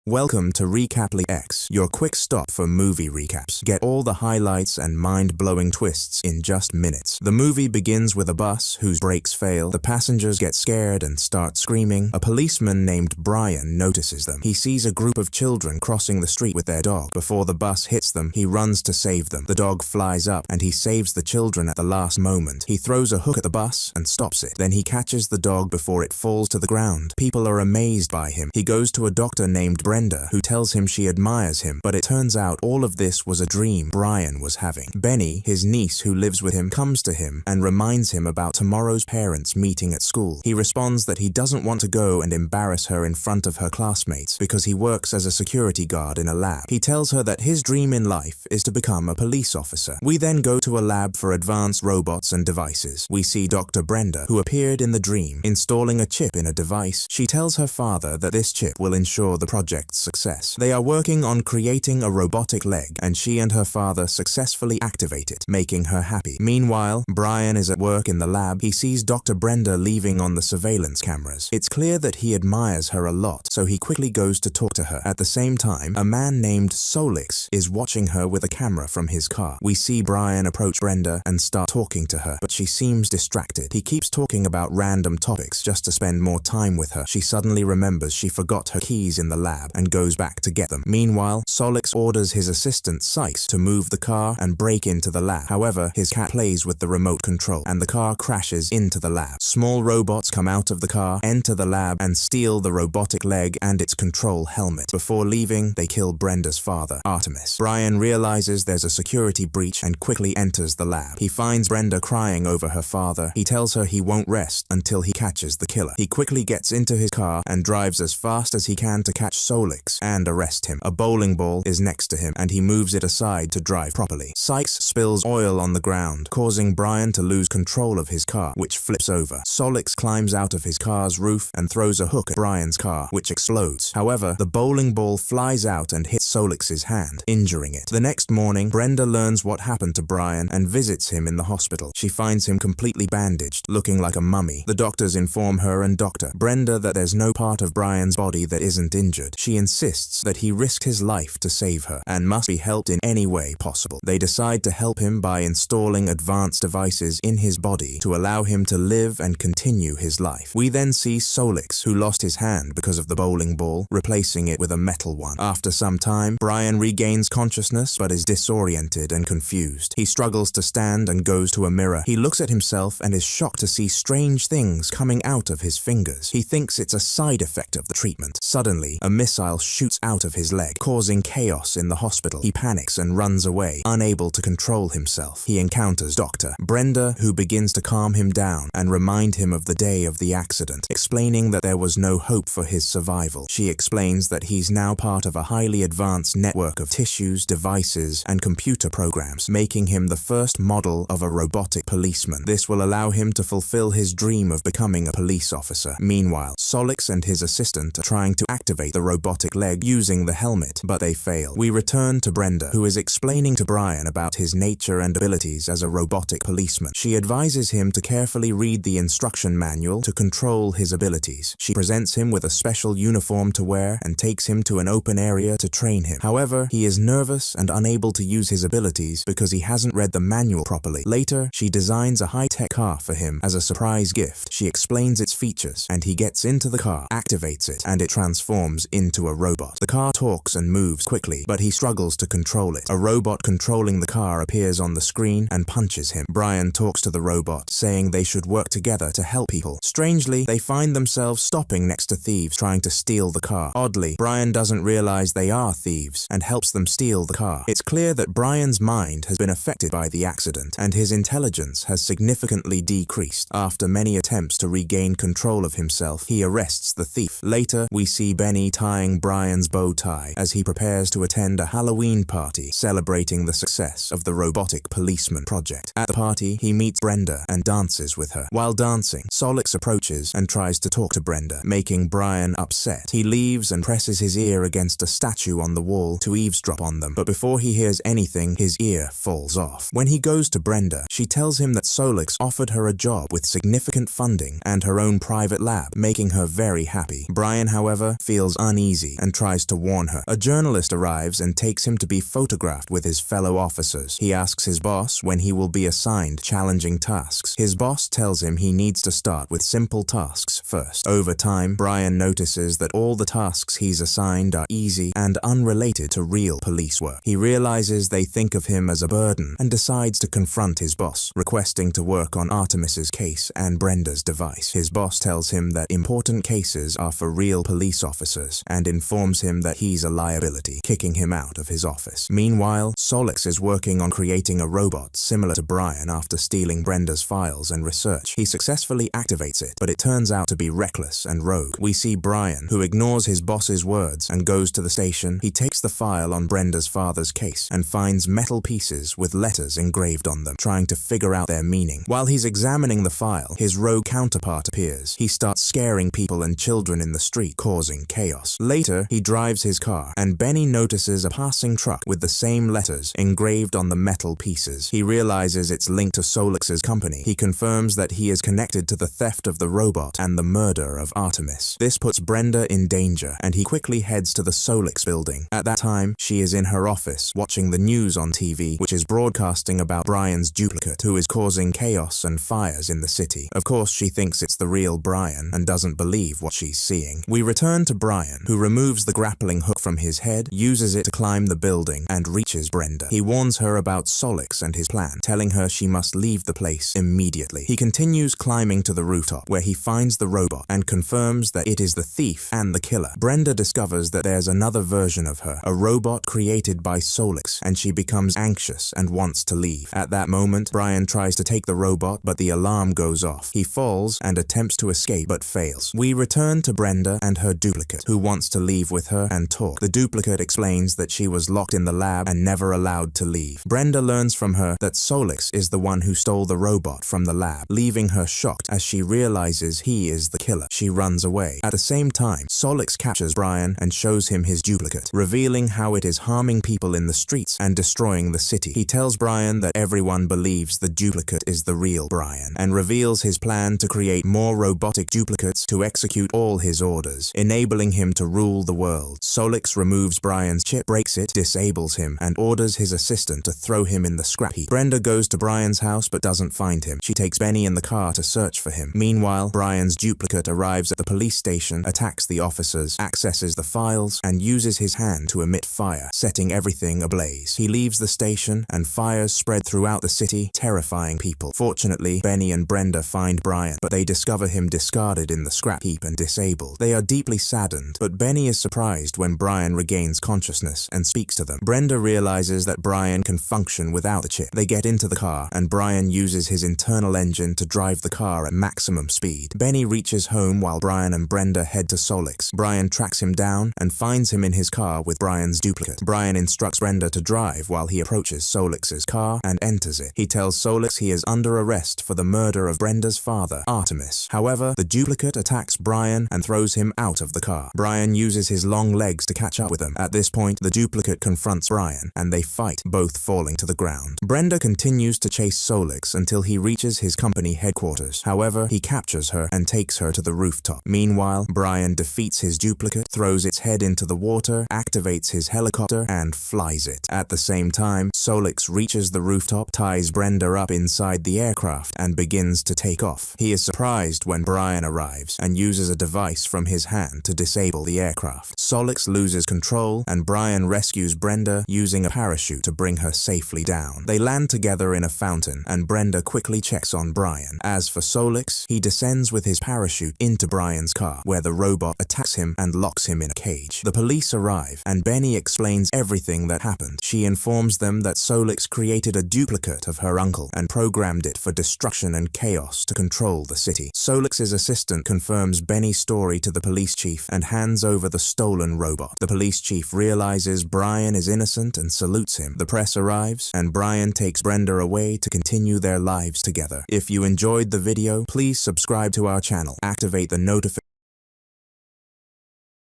Welcome to Recaply X, your quick stop for movie recaps. Get all the highlights and mind-blowing twists in just minutes. The movie begins with a bus whose brakes fail. The passengers get scared and start screaming. A policeman named Brian notices them. He sees a group of children crossing the street with their dog. Before the bus hits them, he runs to save them. The dog flies up and he saves the children at the last moment. He throws a hook at the bus and stops it. Then he catches the dog before it falls to the ground. People are amazed by him. He goes to a doctor named Brenda, who tells him she admires him, but it turns out all of this was a dream Brian was having. Benny, his niece who lives with him, comes to him and reminds him about tomorrow's parents meeting at school. He responds that he doesn't want to go and embarrass her in front of her classmates because he works as a security guard in a lab. He tells her that his dream in life is to become a police officer. We then go to a lab for advanced robots and devices. We see Dr. Brenda, who appeared in the dream, installing a chip in a device. She tells her father that this chip will ensure the project project's success. They are working on creating a robotic leg, and she and her father successfully activate it, making her happy. Meanwhile, Brian is at work in the lab. He sees Dr. Brenda leaving on the surveillance cameras. It's clear that he admires her a lot, so he quickly goes to talk to her. At the same time, a man named Solix is watching her with a camera from his car. We see Brian approach Brenda and start talking to her, but she seems distracted. He keeps talking about random topics just to spend more time with her. She suddenly remembers she forgot her keys in the lab and goes back to get them. Meanwhile, Solix orders his assistant Sykes to move the car and break into the lab. However, his cat plays with the remote control and the car crashes into the lab. Small robots come out of the car, enter the lab, and steal the robotic leg and its control helmet. Before leaving, they kill Brenda's father, Artemis. Brian realizes there's a security breach and quickly enters the lab. He finds Brenda crying over her father. He tells her he won't rest until he catches the killer. He quickly gets into his car and drives as fast as he can to catch Solix and arrest him. A bowling ball is next to him and he moves it aside to drive properly. Sykes spills oil on the ground, causing Brian to lose control of his car, which flips over. Solix climbs out of his car's roof and throws a hook at Brian's car, which explodes. However, the bowling ball flies out and hits Solix's hand, injuring it. The next morning, Brenda learns what happened to Brian and visits him in the hospital. She finds him completely bandaged, looking like a mummy. The doctors inform her and Dr. Brenda that there's no part of Brian's body that isn't injured. She insists that he risked his life to save her and must be helped in any way possible. They decide to help him by installing advanced devices in his body to allow him to live and continue his life. We then see Solix, who lost his hand because of the bowling ball, replacing it with a metal one. After some time, Brian regains consciousness but is disoriented and confused. He struggles to stand and goes to a mirror. He looks at himself and is shocked to see strange things coming out of his fingers. He thinks it's a side effect of the treatment. Suddenly, a missile shoots out of his leg, causing chaos in the hospital. He panics and runs away, unable to control himself. He encounters Dr. Brenda, who begins to calm him down and remind him of the day of the accident, explaining that there was no hope for his survival. She explains that he's now part of a highly advanced network of tissues, devices, and computer programs, making him the first model of a robotic policeman. This will allow him to fulfill his dream of becoming a police officer. Meanwhile, Solix and his assistant are trying to activate the robotic leg using the helmet, but they fail. We return to Brenda, who is explaining to Brian about his nature and abilities as a robotic policeman. She advises him to carefully read the instruction manual to control his abilities. She presents him with a special uniform to wear and takes him to an open area to train him. However, he is nervous and unable to use his abilities because he hasn't read the manual properly. Later, she designs a high-tech car for him as a surprise gift. She explains its features, and he gets into the car, activates it, and it transforms into a robot. The car talks and moves quickly, but he struggles to control it. A robot controlling the car appears on the screen and punches him. Brian talks to the robot, saying they should work together to help people. Strangely, they find themselves stopping next to thieves trying to steal the car. Oddly, Brian doesn't realize they are thieves and helps them steal the car. It's clear that Brian's mind has been affected by the accident, and his intelligence has significantly decreased. After many attempts to regain control of himself, he arrests the thief. Later, we see Benny tying Brian's bow tie as he prepares to attend a Halloween party celebrating the success of the robotic policeman project. At the party, he meets Brenda and dances with her. While dancing, Solix approaches and tries to talk to Brenda, making Brian upset. He leaves and presses his ear against a statue on the wall to eavesdrop on them, but before he hears anything, his ear falls off. When he goes to Brenda, she tells him that Solix offered her a job with significant funding and her own private lab, making her very happy. Brian, however, feels uneasy and tries to warn her. A journalist arrives and takes him to be photographed with his fellow officers. He asks his boss when he will be assigned challenging tasks. His boss tells him he needs to start with simple tasks first. Over time, Brian notices that all the tasks he's assigned are easy and unrelated to real police work. He realizes they think of him as a burden and decides to confront his boss, requesting to work on Artemis's case and Brenda's device. His boss tells him that important cases are for real police officers and informs him that he's a liability, kicking him out of his office. Meanwhile, Solix is working on creating a robot similar to Brian after stealing Brenda's files and research. He successfully activates it, but it turns out to be reckless and rogue. We see Brian, who ignores his boss's words and goes to the station. He takes the file on Brenda's father's case and finds metal pieces with letters engraved on them, trying to figure out their meaning. While he's examining the file, his rogue counterpart appears. He starts scaring people and children in the street, causing chaos. Later, he drives his car, and Benny notices a passing truck with the same letters engraved on the metal pieces. He realizes it's linked to Solix's company. He confirms that he is connected to the theft of the robot and the murder of Artemis. This puts Brenda in danger, and he quickly heads to the Solix building. At that time, she is in her office, watching the news on TV, which is broadcasting about Brian's duplicate, who is causing chaos and fires in the city. Of course, she thinks it's the real Brian and doesn't believe what she's seeing. We return to Brian, who removes the grappling hook from his head, uses it to climb the building, and reaches Brenda. He warns her about Solix and his plan, telling her she must leave the place immediately. He continues climbing to the rooftop, where he finds the robot and confirms that it is the thief and the killer. Brenda discovers that there's another version of her, a robot created by Solix, and she becomes anxious and wants to leave. At that moment, Brian tries to take the robot, but the alarm goes off. He falls and attempts to escape, but fails. We return to Brenda and her duplicate, who wants to leave with her and talk. The duplicate explains that she was locked in the lab and never allowed to leave. Brenda learns from her that Solix is the one who stole the robot from the lab, leaving her shocked as she realizes he is the killer. She runs away. At the same time, Solix captures Brian and shows him his duplicate, revealing how it is harming people in the streets and destroying the city. He tells Brian that everyone believes the duplicate is the real Brian, and reveals his plan to create more robotic duplicates to execute all his orders, enabling him to rule the world. Solix removes Brian's chip, breaks it, disables him, and orders his assistant to throw him in the scrap heap. Brenda goes to Brian's house but doesn't find him. She takes Benny in the car to search for him. Meanwhile, Brian's duplicate arrives at the police station, attacks the officers, accesses the files, and uses his hand to emit fire, setting everything ablaze. He leaves the station, and fires spread throughout the city, terrifying people. Fortunately, Benny and Brenda find Brian, but they discover him discarded in the scrap heap and disabled. They are deeply saddened, but Benny is surprised when Brian regains consciousness and speaks to them. Brenda realizes that Brian can function without the chip. They get into the car, and Brian uses his internal engine to drive the car at maximum speed. Benny reaches home while Brian and Brenda head to Solix. Brian tracks him down and finds him in his car with Brian's duplicate. Brian instructs Brenda to drive while he approaches Solix's car and enters it. He tells Solix he is under arrest for the murder of Brenda's father, Artemis. However, the duplicate attacks Brian and throws him out of the car. Brian uses his long legs to catch up with him. At this point, the duplicate confronts Brian, and they fight, both falling to the ground. Brenda continues to chase Solix until he reaches his company headquarters. However, he captures her and takes her to the rooftop. Meanwhile, Brian defeats his duplicate, throws its head into the water, activates his helicopter, and flies it. At the same time, Solix reaches the rooftop, ties Brenda up inside the aircraft, and begins to take off. He is surprised when Brian arrives and uses a device from his hand to disable the aircraft. Solix loses control, and Brian rescues Brenda using a parachute to bring her safely down. They land together in a fountain, and Brenda quickly checks on Brian. As for Solix, he descends with his parachute into Brian's car, where the robot attacks him and locks him in a cage. The police arrive, and Benny explains everything that happened. She informs them that Solix created a duplicate of her uncle and programmed it for destruction and chaos to control the city. Solix's assistant confirms Benny's story to the police chief and hands over the stolen robot. The police chief realizes Brian is innocent and salutes him. The press arrives, and Brian takes Brenda away to continue their lives together. If you enjoyed the video, please subscribe to our channel, activate the notification.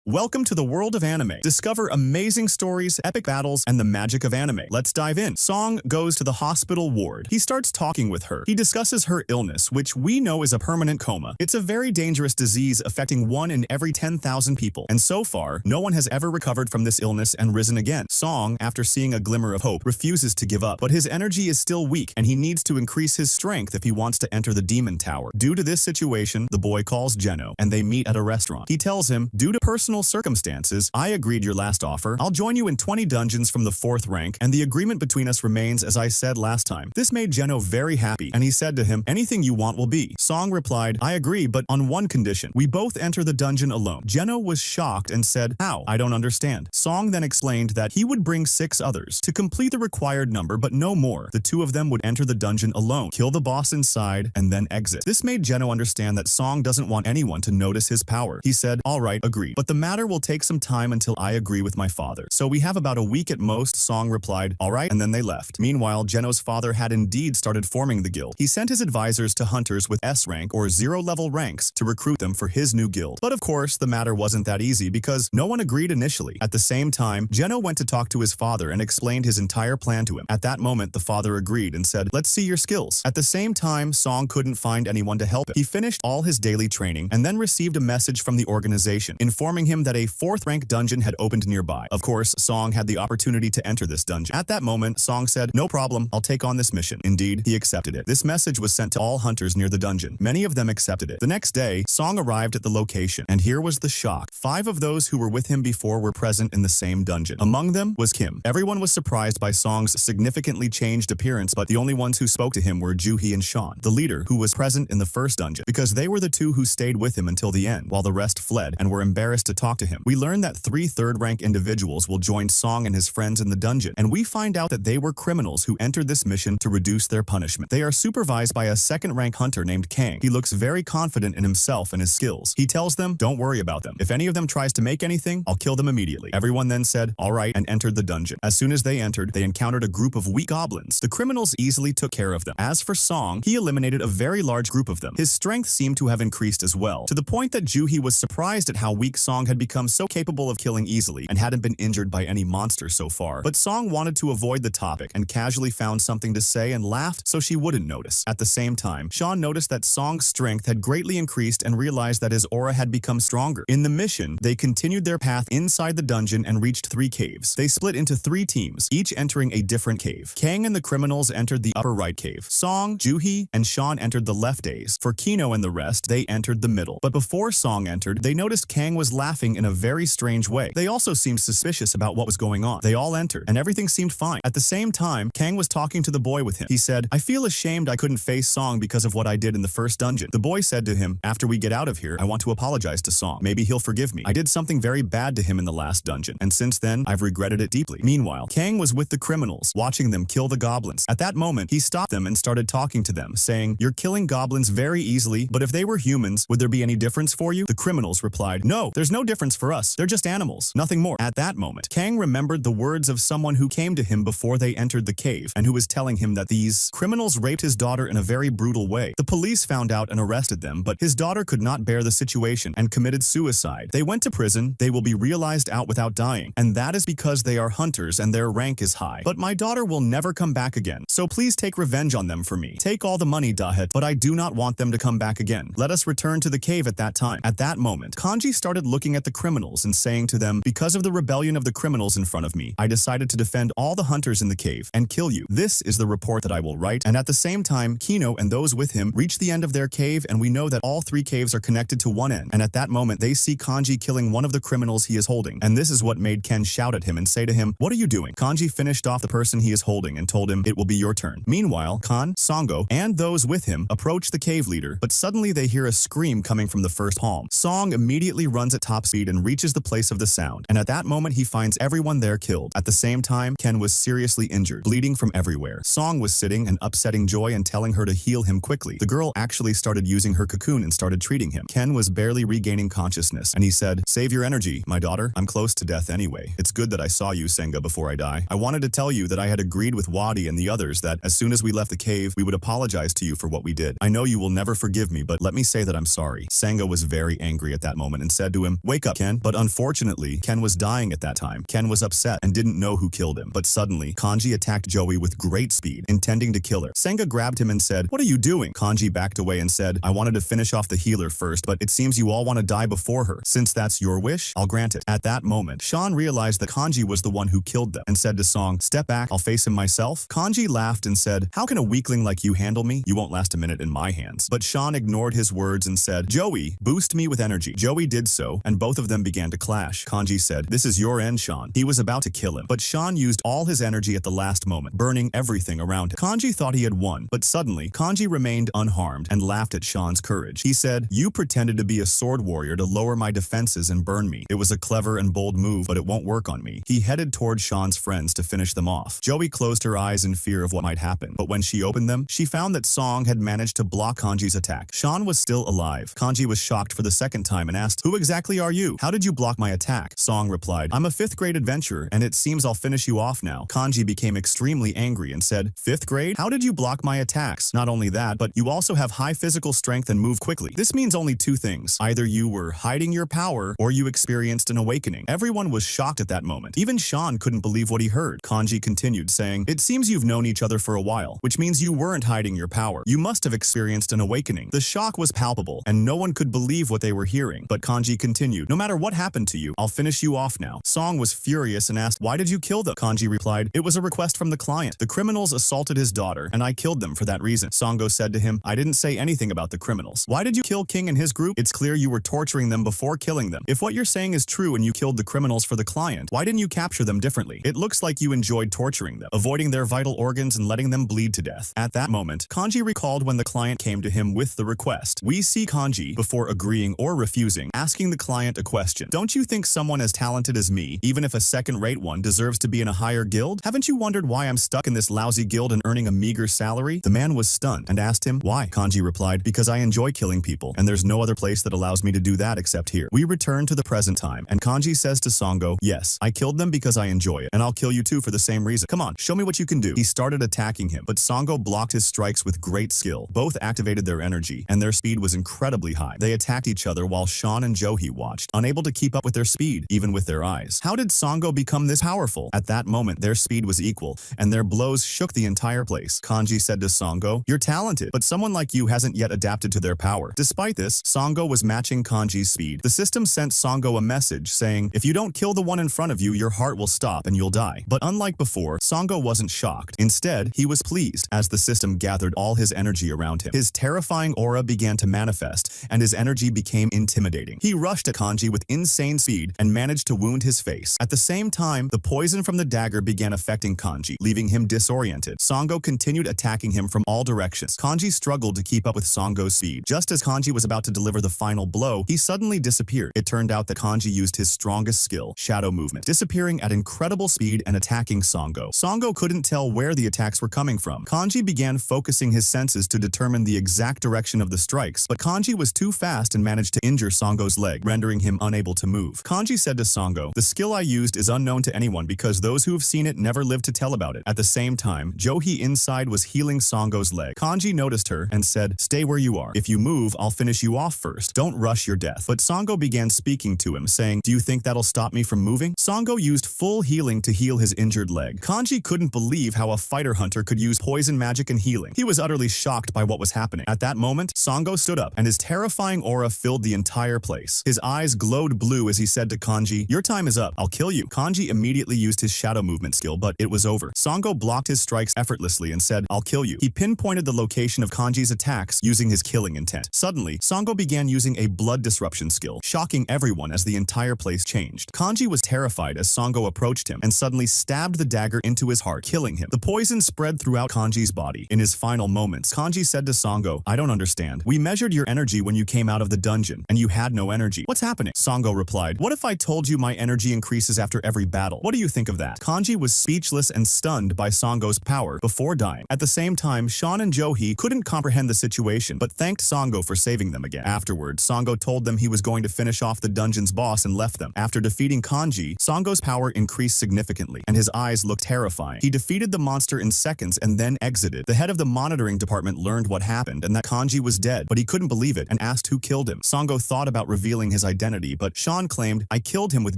Welcome to the world of anime. Discover amazing stories, epic battles, and the magic of anime. Let's dive in. Song goes to the hospital ward. He starts talking with her. He discusses her illness, which we know is a permanent coma. It's a very dangerous disease affecting 1 in every 10,000 people. And so far, no one has ever recovered from this illness and risen again. Song, after seeing a glimmer of hope, refuses to give up. But his energy is still weak, and he needs to increase his strength if he wants to enter the demon tower. Due to this situation, the boy calls Geno, and they meet at a restaurant. He tells him, due to personal circumstances, I agreed your last offer. I'll join you in 20 dungeons from the 4th rank, and the agreement between us remains as I said last time. This made Geno very happy, and he said to him, anything you want will be. Song replied, I agree, but on one condition. We both enter the dungeon alone. Geno was shocked and said, how? I don't understand. Song then explained that he would bring 6 others to complete the required number, but no more. The 2 of them would enter the dungeon alone, kill the boss inside, and then exit. This made Geno understand that Song doesn't want anyone to notice his power. He said, all right, agreed. But the matter will take some time until I agree with my father. So we have about a week at most, Song replied. All right, and then they left. Meanwhile, Geno's father had indeed started forming the guild. He sent his advisors to hunters with S rank or 0-level ranks to recruit them for his new guild. But of course, the matter wasn't that easy because no one agreed initially. At the same time, Geno went to talk to his father and explained his entire plan to him. At that moment, the father agreed and said, let's see your skills. At the same time, Song couldn't find anyone to help him. He finished all his daily training and then received a message from the organization informing him that a 4th rank dungeon had opened nearby. Of course, Song had the opportunity to enter this dungeon. At that moment, Song said, no problem, I'll take on this mission. Indeed, he accepted it. This message was sent to all hunters near the dungeon. Many of them accepted it. The next day, Song arrived at the location, and here was the shock. 5 of those who were with him before were present in the same dungeon. Among them was Kim. Everyone was surprised by Song's significantly changed appearance, but the only ones who spoke to him were Juhi and Sean, the leader who was present in the first dungeon, because they were the 2 who stayed with him until the end, while the rest fled and were embarrassed to talk to him. We learned that 3 third-rank individuals will join Song and his friends in the dungeon, and we find out that they were criminals who entered this mission to reduce their punishment. They are supervised by a 2nd-rank hunter named Kang. He looks very confident in himself and his skills. He tells them, don't worry about them. If any of them tries to make anything, I'll kill them immediately. Everyone then said, all right, and entered the dungeon. As soon as they entered, they encountered a group of weak goblins. The criminals easily took care of them. As for Song, he eliminated a very large group of them. His strength seemed to have increased as well, to the point that Juhi was surprised at how weak Song had become so capable of killing easily and hadn't been injured by any monster so far. But Song wanted to avoid the topic and casually found something to say and laughed so she wouldn't notice. At the same time, Sean noticed that Song's strength had greatly increased and realized that his aura had become stronger. In the mission, they continued their path inside the dungeon and reached 3 caves. They split into 3 teams, each entering a different cave. Kang and the criminals entered the upper right cave. Song, Juhi, and Sean entered the left days. For Kino and the rest, they entered the middle. But before Song entered, they noticed Kang was laughing in a very strange way. They also seemed suspicious about what was going on. They all entered, and everything seemed fine. At the same time, Kang was talking to the boy with him. He said, I feel ashamed I couldn't face Song because of what I did in the first dungeon. The boy said to him, after we get out of here, I want to apologize to Song. Maybe he'll forgive me. I did something very bad to him in the last dungeon, and since then, I've regretted it deeply. Meanwhile, Kang was with the criminals, watching them kill the goblins. At that moment, he stopped them and started talking to them, saying, you're killing goblins very easily, but if they were humans, would there be any difference for you? The criminals replied, no, there's no difference for us. They're just animals, nothing more. At that moment, Kang remembered the words of someone who came to him before they entered the cave, and who was telling him that these criminals raped his daughter in a very brutal way. The police found out and arrested them, but his daughter could not bear the situation and committed suicide. They went to prison. They will be realized out without dying, and that is because they are hunters and their rank is high. But my daughter will never come back again, so please take revenge on them for me. Take all the money, Dahet, but I do not want them to come back again. Let us return to the cave at that time. At that moment, Kanji started looking at the criminals and saying to them, because of the rebellion of the criminals in front of me, I decided to defend all the hunters in the cave and kill you. This is the report that I will write. And at the same time, Kino and those with him reach the end of their cave, and we know that all 3 caves are connected to one end. And at that moment, they see Kanji killing one of the criminals he is holding. And this is what made Ken shout at him and say to him, what are you doing? Kanji finished off the person he is holding and told him, it will be your turn. Meanwhile, Kan, Songo, and those with him approach the cave leader, but suddenly they hear a scream coming from the first palm. Song immediately runs at top speed and reaches the place of the sound. And at that moment, he finds everyone there killed. At the same time, Ken was seriously injured, bleeding from everywhere. Song was sitting and upsetting Joy and telling her to heal him quickly. The girl actually started using her cocoon and started treating him. Ken was barely regaining consciousness, and he said, save your energy, my daughter. I'm close to death anyway. It's good that I saw you, Senga, before I die. I wanted to tell you that I had agreed with Wadi and the others that as soon as we left the cave, we would apologize to you for what we did. I know you will never forgive me, but let me say that I'm sorry. Senga was very angry at that moment and said to him, wake up, Ken. But unfortunately, Ken was dying at that time. Ken was upset and didn't know who killed him. But suddenly, Kanji attacked Joey with great speed, intending to kill her. Senga grabbed him and said, what are you doing? Kanji backed away and said, I wanted to finish off the healer first, but it seems you all want to die before her. Since that's your wish, I'll grant it. At that moment, Sean realized that Kanji was the one who killed them and said to Song, step back, I'll face him myself. Kanji laughed and said, how can a weakling like you handle me? You won't last a minute in my hands. But Sean ignored his words and said, Joey, boost me with energy. Joey did so, and both of them began to clash. Kanji said, this is your end, Sean. He was about to kill him, but Sean used all his energy at the last moment, burning everything around him. Kanji thought he had won, but suddenly, Kanji remained unharmed and laughed at Sean's courage. He said, you pretended to be a sword warrior to lower my defenses and burn me. It was a clever and bold move, but it won't work on me. He headed toward Sean's friends to finish them off. Joey closed her eyes in fear of what might happen, but when she opened them, she found that Song had managed to block Kanji's attack. Sean was still alive. Kanji was shocked for the second time and asked, who exactly are you? How did you block my attack? Song replied, I'm a 5th grade adventurer, and it seems I'll finish you off now. Kanji became extremely angry and said, 5th grade? How did you block my attacks? Not only that, but you also have high physical strength and move quickly. This means only 2 things. Either you were hiding your power, or you experienced an awakening. Everyone was shocked at that moment. Even Sean couldn't believe what he heard. Kanji continued, saying, it seems you've known each other for a while, which means you weren't hiding your power. You must have experienced an awakening. The shock was palpable, and no one could believe what they were hearing. But Kanji continued, no matter what happened to you, I'll finish you off now. Song was furious and asked, why did you kill them? Kanji replied, it was a request from the client. The criminals assaulted his daughter, and I killed them for that reason. Songo said to him, I didn't say anything about the criminals. Why did you kill King and his group? It's clear you were torturing them before killing them. If what you're saying is true and you killed the criminals for the client, why didn't you capture them differently? It looks like you enjoyed torturing them, avoiding their vital organs and letting them bleed to death. At that moment, Kanji recalled when the client came to him with the request. We see Kanji, before agreeing or refusing, asking the client a question. Don't you think someone as talented as me, even if a second-rate one, deserves to be in a higher guild? Haven't you wondered why I'm stuck in this lousy guild and earning a meager salary? The man was stunned and asked him, why? Kanji replied, because I enjoy killing people, and there's no other place that allows me to do that except here. We return to the present time, and Kanji says to Songo, yes, I killed them because I enjoy it, and I'll kill you too for the same reason. Come on, show me what you can do. He started attacking him, but Songo blocked his strikes with great skill. Both activated their energy, and their speed was incredibly high. They attacked each other while Sean and Johi watched, unable to keep up with their speed, even with their eyes. How did Songo become this powerful? At that moment, their speed was equal, and their blows shook the entire place. Kanji said to Songo, you're talented, but someone like you hasn't yet adapted to their power. Despite this, Songo was matching Kanji's speed. The system sent Songo a message saying, if you don't kill the one in front of you, your heart will stop and you'll die. But unlike before, Songo wasn't shocked. Instead, he was pleased as the system gathered all his energy around him. His terrifying aura began to manifest, and his energy became intimidating. He rushed at Kanji with insane speed and managed to wound his face. At the same time, the poison from the dagger began affecting Kanji, leaving him disoriented. Songo continued attacking him from all directions. Kanji struggled to keep up with Songo's speed. Just as Kanji was about to deliver the final blow, he suddenly disappeared. It turned out that Kanji used his strongest skill, shadow movement, disappearing at incredible speed and attacking Songo. Songo couldn't tell where the attacks were coming from. Kanji began focusing his senses to determine the exact direction of the strikes, but Kanji was too fast and managed to injure Songo's leg, rendering him unable to move. Kanji said to Songo, the skill I used is unknown to anyone because those who have seen it never lived to tell about it. At the same time, Johi inside was healing Songo's leg. Kanji noticed her and said, stay where you are. If you move, I'll finish you off first. Don't rush your death. But Songo began speaking to him, saying, do you think that'll stop me from moving? Songo used full healing to heal his injured leg. Kanji couldn't believe how a fighter hunter could use poison magic and healing. He was utterly shocked by what was happening. At that moment, Songo stood up, and his terrifying aura filled the entire place. His eyes glowed blue as he said to Kanji, your time is up. I'll kill you. Kanji immediately used his shadow movement skill, but it was over. Songo blocked his strikes effortlessly and said, I'll kill you. He pinpointed the location of Kanji's attacks using his killing intent. Suddenly, Songo began using a blood disruption skill, shocking everyone as the entire place changed. Kanji was terrified as Songo approached him and suddenly stabbed the dagger into his heart, killing him. The poison spread throughout Kanji's body. In his final moments, Kanji said to Songo, I don't understand. We measured your energy when you came out of the dungeon, and you had no energy. What's happening? Songo replied, what if I told you my energy increases after every battle? What do you think of that? Kanji was speechless and stunned by Songo's power before dying. At the same time, Sean and Johi couldn't comprehend the situation, but thanked Songo for saving them again. Afterward, Songo told them he was going to finish off the dungeon's boss and left them. After defeating Kanji, Songo's power increased significantly, and his eyes looked terrifying. He defeated the monster in seconds and then exited. The head of the monitoring department learned what happened and that Kanji was dead, but he couldn't believe it and asked who killed him. Songo thought about revealing his identity, but Sean claimed, I killed him with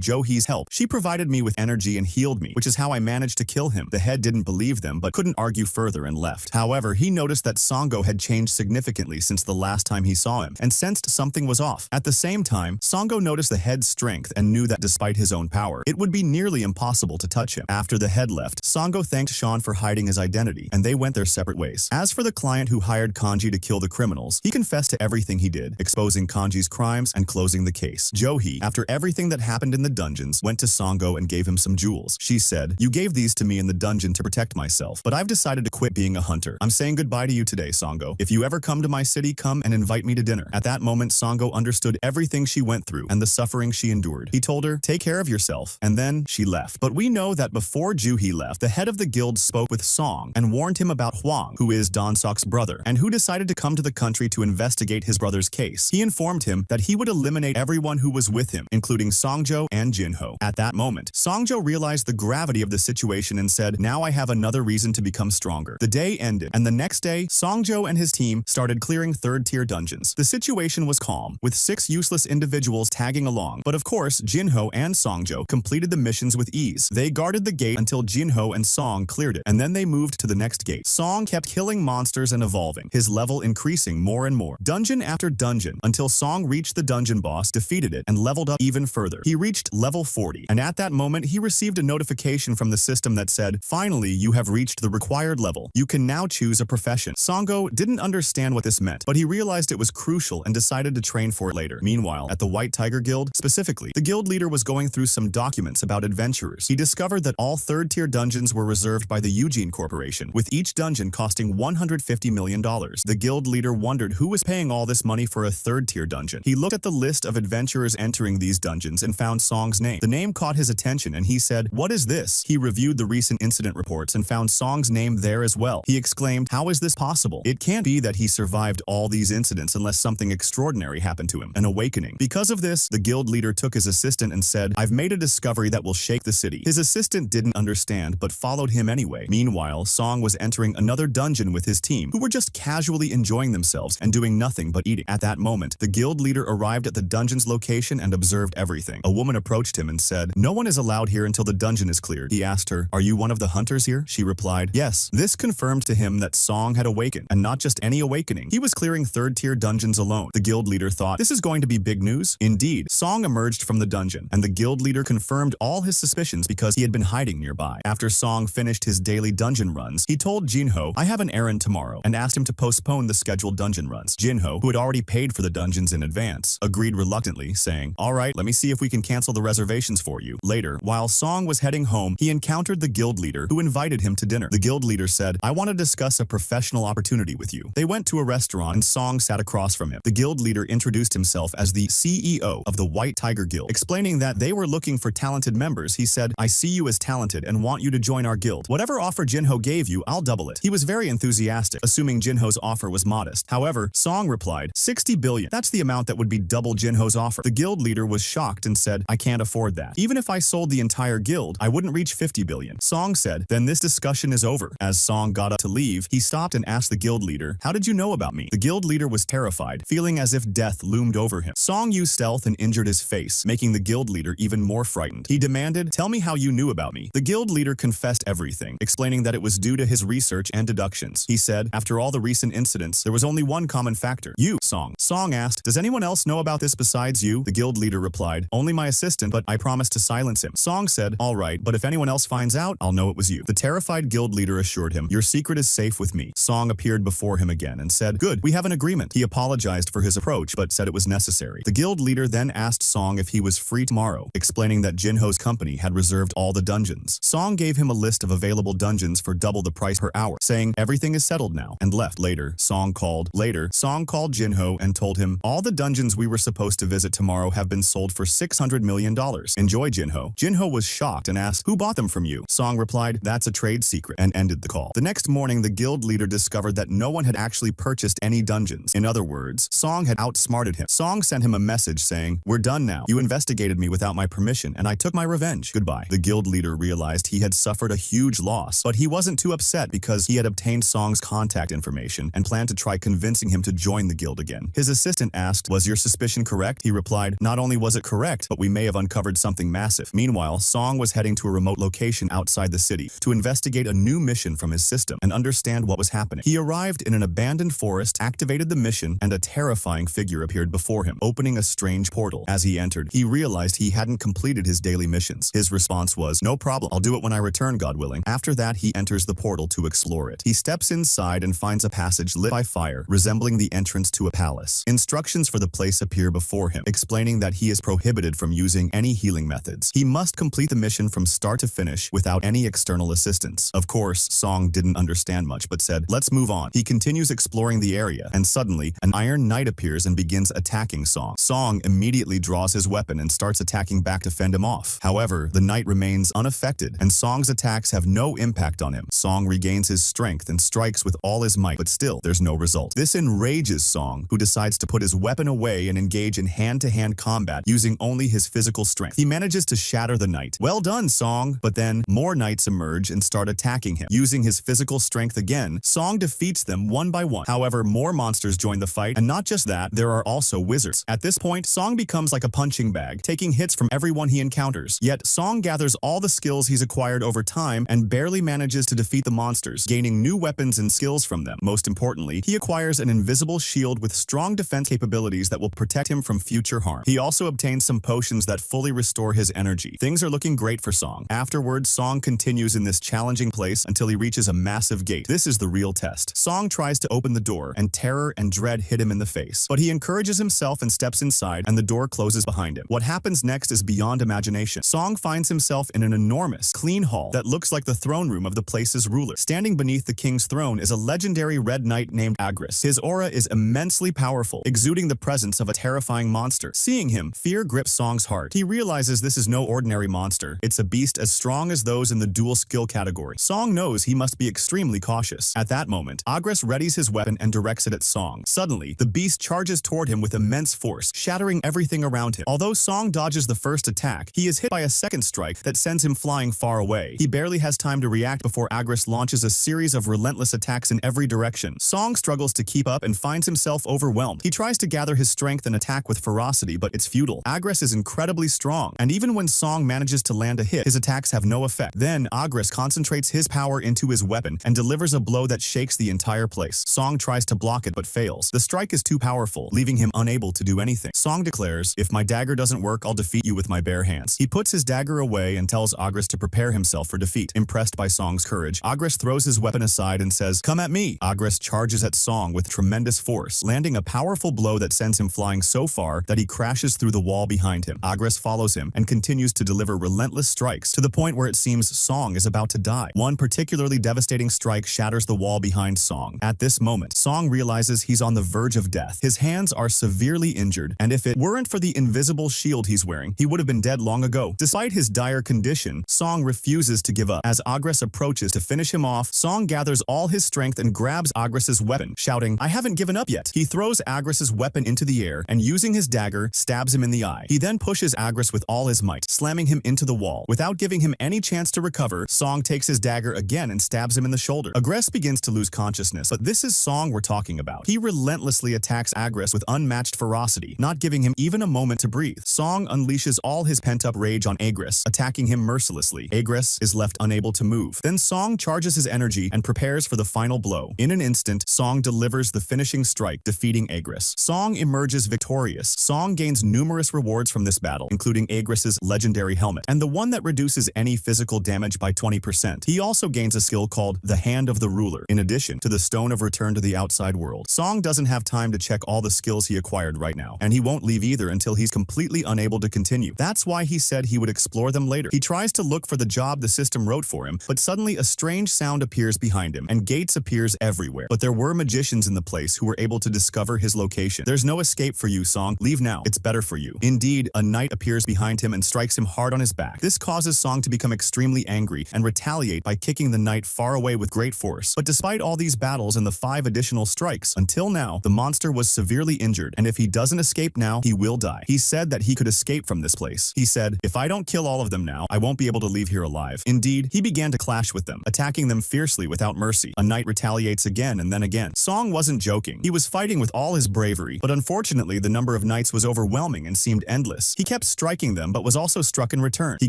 Johi's help. She provided me with energy and healed me, which is how I managed to kill him. The head didn't believe them, but couldn't argue further and left. However, he noticed that Songo had changed significantly since the last time he saw him, and sensed something was off. At the same time, Songo noticed the head's strength and knew that despite his own power, it would be nearly impossible to touch him. After the head left, Songo thanked Sean for hiding his identity, and they went their separate ways. As for the client who hired Kanji to kill the criminals, he confessed to everything he did, exposing Kanji's crimes and closing the case. Johi, after everything that happened in the dungeons, went to Songo and gave him some jewels. She said, you gave these to me in the dungeon to protect myself, but I've decided to quit being a hunter. I'm saying goodbye to you today, Songo. If you ever come to my city, come and invite me to dinner. At that moment, Songo understood everything she went through and the suffering she endured. He told her, take care of yourself, and then she left. But we know that before Johi left, the head of the guild spoke with Song and warned him about Huang, who is Donsok's brother, and who decided to come to the country to investigate his brother's case. He informed him that he would eliminate everyone everyone who was with him, including Songjo and Jinho. At that moment, Songjo realized the gravity of the situation and said, now I have another reason to become stronger. The day ended, and the next day, Songjo and his team started clearing third-tier dungeons. The situation was calm, with 6 useless individuals tagging along, but of course, Jinho and Songjo completed the missions with ease. They guarded the gate until Jinho and Song cleared it, and then they moved to the next gate. Song kept killing monsters and evolving, his level increasing more and more, dungeon after dungeon, until Song reached the dungeon boss, defeated it, and leveled up even further. He reached level 40, and at that moment, he received a notification from the system that said, finally, you have reached the required level. You can now choose a profession. Songo didn't understand what this meant, but he realized it was crucial and decided to train for it later. Meanwhile, at the White Tiger Guild, specifically, the guild leader was going through some documents about adventurers. He discovered that all third-tier dungeons were reserved by the Eugene Corporation, with each dungeon costing $150 million. The guild leader wondered who was paying all this money for a third-tier dungeon. He looked at the list of adventurers entering these dungeons and found Song's name. The name caught his attention and he said, "What is this?" He reviewed the recent incident reports and found Song's name there as well. He exclaimed, "How is this possible? It can't be that he survived all these incidents unless something extraordinary happened to him, an awakening." Because of this, the guild leader took his assistant and said, "I've made a discovery that will shake the city." His assistant didn't understand but followed him anyway. Meanwhile, Song was entering another dungeon with his team, who were just casually enjoying themselves and doing nothing but eating. At that moment, the guild leader arrived at the dungeon's location and observed everything. A woman approached him and said, "No one is allowed here until the dungeon is cleared." He asked her, "Are you one of the hunters here?" She replied, "Yes." This confirmed to him that Song had awakened, and not just any awakening. He was clearing third-tier dungeons alone. The guild leader thought, this is going to be big news. Indeed, Song emerged from the dungeon, and the guild leader confirmed all his suspicions because he had been hiding nearby. After Song finished his daily dungeon runs, he told Jinho, "I have an errand tomorrow," and asked him to postpone the scheduled dungeon runs. Jinho, who had already paid for the dungeons in advance, agreed reluctantly, saying, "All right, let me see if we can cancel the reservations for you." Later, while Song was heading home, he encountered the guild leader, who invited him to dinner. The guild leader said, "I want to discuss a professional opportunity with you." They went to a restaurant and Song sat across from him. The guild leader introduced himself as the CEO of the White Tiger Guild. Explaining that they were looking for talented members, he said, "I see you as talented and want you to join our guild. Whatever offer Jinho gave you, I'll double it." He was very enthusiastic, assuming Jinho's offer was modest. However, Song replied, 60 billion. That's the amount that would be double Jinho's offer. The guild leader was shocked and said, "I can't afford that. Even if I sold the entire guild, I wouldn't reach 50 billion. Song said, "Then this discussion is over." As Song got up to leave, he stopped and asked the guild leader, "How did you know about me?" The guild leader was terrified, feeling as if death loomed over him. Song used stealth and injured his face, making the guild leader even more frightened. He demanded, "Tell me how you knew about me." The guild leader confessed everything, explaining that it was due to his research and deductions. He said, "After all the recent incidents, there was only one common factor. You, Song." Song asked, "Does anyone else know about this besides you?" The guild leader replied, "Only my assistant, but I promised to silence him." Song said, "All right, but if anyone else finds out, I'll know it was you." The terrified guild leader assured him, "Your secret is safe with me." Song appeared before him again and said, "Good, we have an agreement." He apologized for his approach, but said it was necessary. The guild leader then asked Song if he was free tomorrow, explaining that Jinho's company had reserved all the dungeons. Song gave him a list of available dungeons for double the price per hour, saying, "Everything is settled now," and left. Later, Song called Jinho and told him, "All the dungeons we were supposed to visit tomorrow have been sold for $600 million. Enjoy, Jinho." Jinho was shocked and asked, "Who bought them from you?" Song replied, "That's a trade secret," and ended the call. The next morning, the guild leader discovered that no one had actually purchased any dungeons. In other words, Song had outsmarted him. Song sent him a message saying, "We're done now. You investigated me without my permission, and I took my revenge. Goodbye." The guild leader realized he had suffered a huge loss, but he wasn't too upset because he had obtained Song's contact information and planned to try convincing him to join the guild again. His assistant asked, "Was your suspicion correct?" He replied, "Not only was it correct, but we may have uncovered something massive." Meanwhile, Song was heading to a remote location outside the city to investigate a new mission from his system and understand what was happening. He arrived in an abandoned forest, activated the mission, and a terrifying figure appeared before him, opening a strange portal. As he entered, he realized he hadn't completed his daily missions. His response was, "No problem, I'll do it when I return, God willing." After that, he enters the portal to explore it. He steps inside and finds a passage lit by fire, resembling the entrance to a palace. Instructions for the place appear before him, explaining that he is prohibited from using any healing methods. He must complete the mission from start to finish without any external assistance. Of course, Song didn't understand much, but said, "Let's move on." He continues exploring the area, and suddenly, an Iron Knight appears and begins attacking Song. Song immediately draws his weapon and starts attacking back to fend him off. However, the knight remains unaffected, and Song's attacks have no impact on him. Song regains his strength and strikes with all his might, but still, there's no result. This enrages Song, who decides to put his weapon away and engage in hand-to-hand combat using only his physical strength. He manages to shatter the knight. Well done, Song! But then, more knights emerge and start attacking him. Using his physical strength again, Song defeats them one by one. However, more monsters join the fight, and not just that, there are also wizards. At this point, Song becomes like a punching bag, taking hits from everyone he encounters. Yet, Song gathers all the skills he's acquired over time and barely manages to defeat the monsters, gaining new weapons and skills from them. Most importantly, he acquires an invisible shield with strong defense capabilities that will protect him from future harm. He also obtains some potions that fully restore his energy. Things are looking great for Song. Afterwards, Song continues in this challenging place until he reaches a massive gate. This is the real test. Song tries to open the door, and terror and dread hit him in the face. But he encourages himself and steps inside, and the door closes behind him. What happens next is beyond imagination. Song finds himself in an enormous, clean hall that looks like the throne room of the place's ruler. Standing beneath the king's throne is a legendary red knight named Agris. His aura is immensely powerful, exuding the presence of a terrifying monster. Seeing him, fear grips Song's heart. He realizes this is no ordinary monster. It's a beast as strong as those in the dual skill category. Song knows he must be extremely cautious. At that moment, Agris readies his weapon and directs it at Song. Suddenly, the beast charges toward him with immense force, shattering everything around him. Although Song dodges the first attack, he is hit by a second strike that sends him flying far away. He barely has time to react before Agris launches a series of relentless attacks in every direction. Song struggles to keep up and finds himself overwhelmed. He tries to gather his strength and attack with ferocity, but it's futile. Agris is incredibly strong, and even when Song manages to land a hit, his attacks have no effect. Then, Agris concentrates his power into his weapon and delivers a blow that shakes the entire place. Song tries to block it but fails. The strike is too powerful, leaving him unable to do anything. Song declares, "If my dagger doesn't work, I'll defeat you with my bare hands." He puts his dagger away and tells Agris to prepare himself for defeat. Impressed by Song's courage, Agris throws his weapon aside and says, "Come at me." Agris charges at Song with tremendous force, landing a powerful blow that sends him flying so far that he crashes through the wall behind him. Agris follows him and continues to deliver relentless strikes to the point where it seems Song is about to die. One particularly devastating strike shatters the wall behind Song. At this moment, Song realizes he's on the verge of death. His hands are severely injured, and if it weren't for the invisible shield he's wearing, he would have been dead long ago. Despite his dire condition, Song refuses to give up. As Agris approaches to finish him off, Song gathers all his strength and grabs Agris's weapon, shouting, "I haven't given up yet." He throws Agris's weapon into the air and, using his dagger, stabs him in the eye. He then pushes Agris with all his might, slamming him into the wall. Without giving him any chance to recover, Song takes his dagger again and stabs him in the shoulder. Agris begins to lose consciousness, but this is Song we're talking about. He relentlessly attacks Agris with unmatched ferocity, not giving him even a moment to breathe. Song unleashes all his pent-up rage on Agris, attacking him mercilessly. Agris is left unable to move. Then Song charges his energy and prepares for the final blow. In an instant, Song delivers the finishing strike, defeating Agris. Song emerges victorious. Song gains numerous rewards from this battle, including Agris's legendary helmet, and the one that reduces any physical damage by 20%. He also gains a skill called the Hand of the Ruler, in addition to the Stone of Return to the Outside World. Song doesn't have time to check all the skills he acquired right now, and he won't leave either until he's completely unable to continue. That's why he said he would explore them later. He tries to look for the job the system wrote for him, but suddenly a strange sound appears behind him, and Gates appears everywhere. But there were magicians in the place who were able to discover his location. "There's no escape for you, Song. Leave now. It's better for you." Indeed, a knight appears behind him and strikes him hard on his back. This causes Song to become extremely angry and retaliate by kicking the knight far away with great force. But despite all these battles and the 5 additional strikes, until now, the monster was severely injured, and if he doesn't escape now, he will die. He said that he could escape from this place. He said, "If I don't kill all of them now, I won't be able to leave here alive." Indeed, he began to clash with them, attacking them fiercely without mercy. A knight retaliates again and then again. Song wasn't joking. He was fighting with all his bravery, but unfortunately, the number of knights was overwhelming and seemed endless. He kept striking them, but was also struck in return. He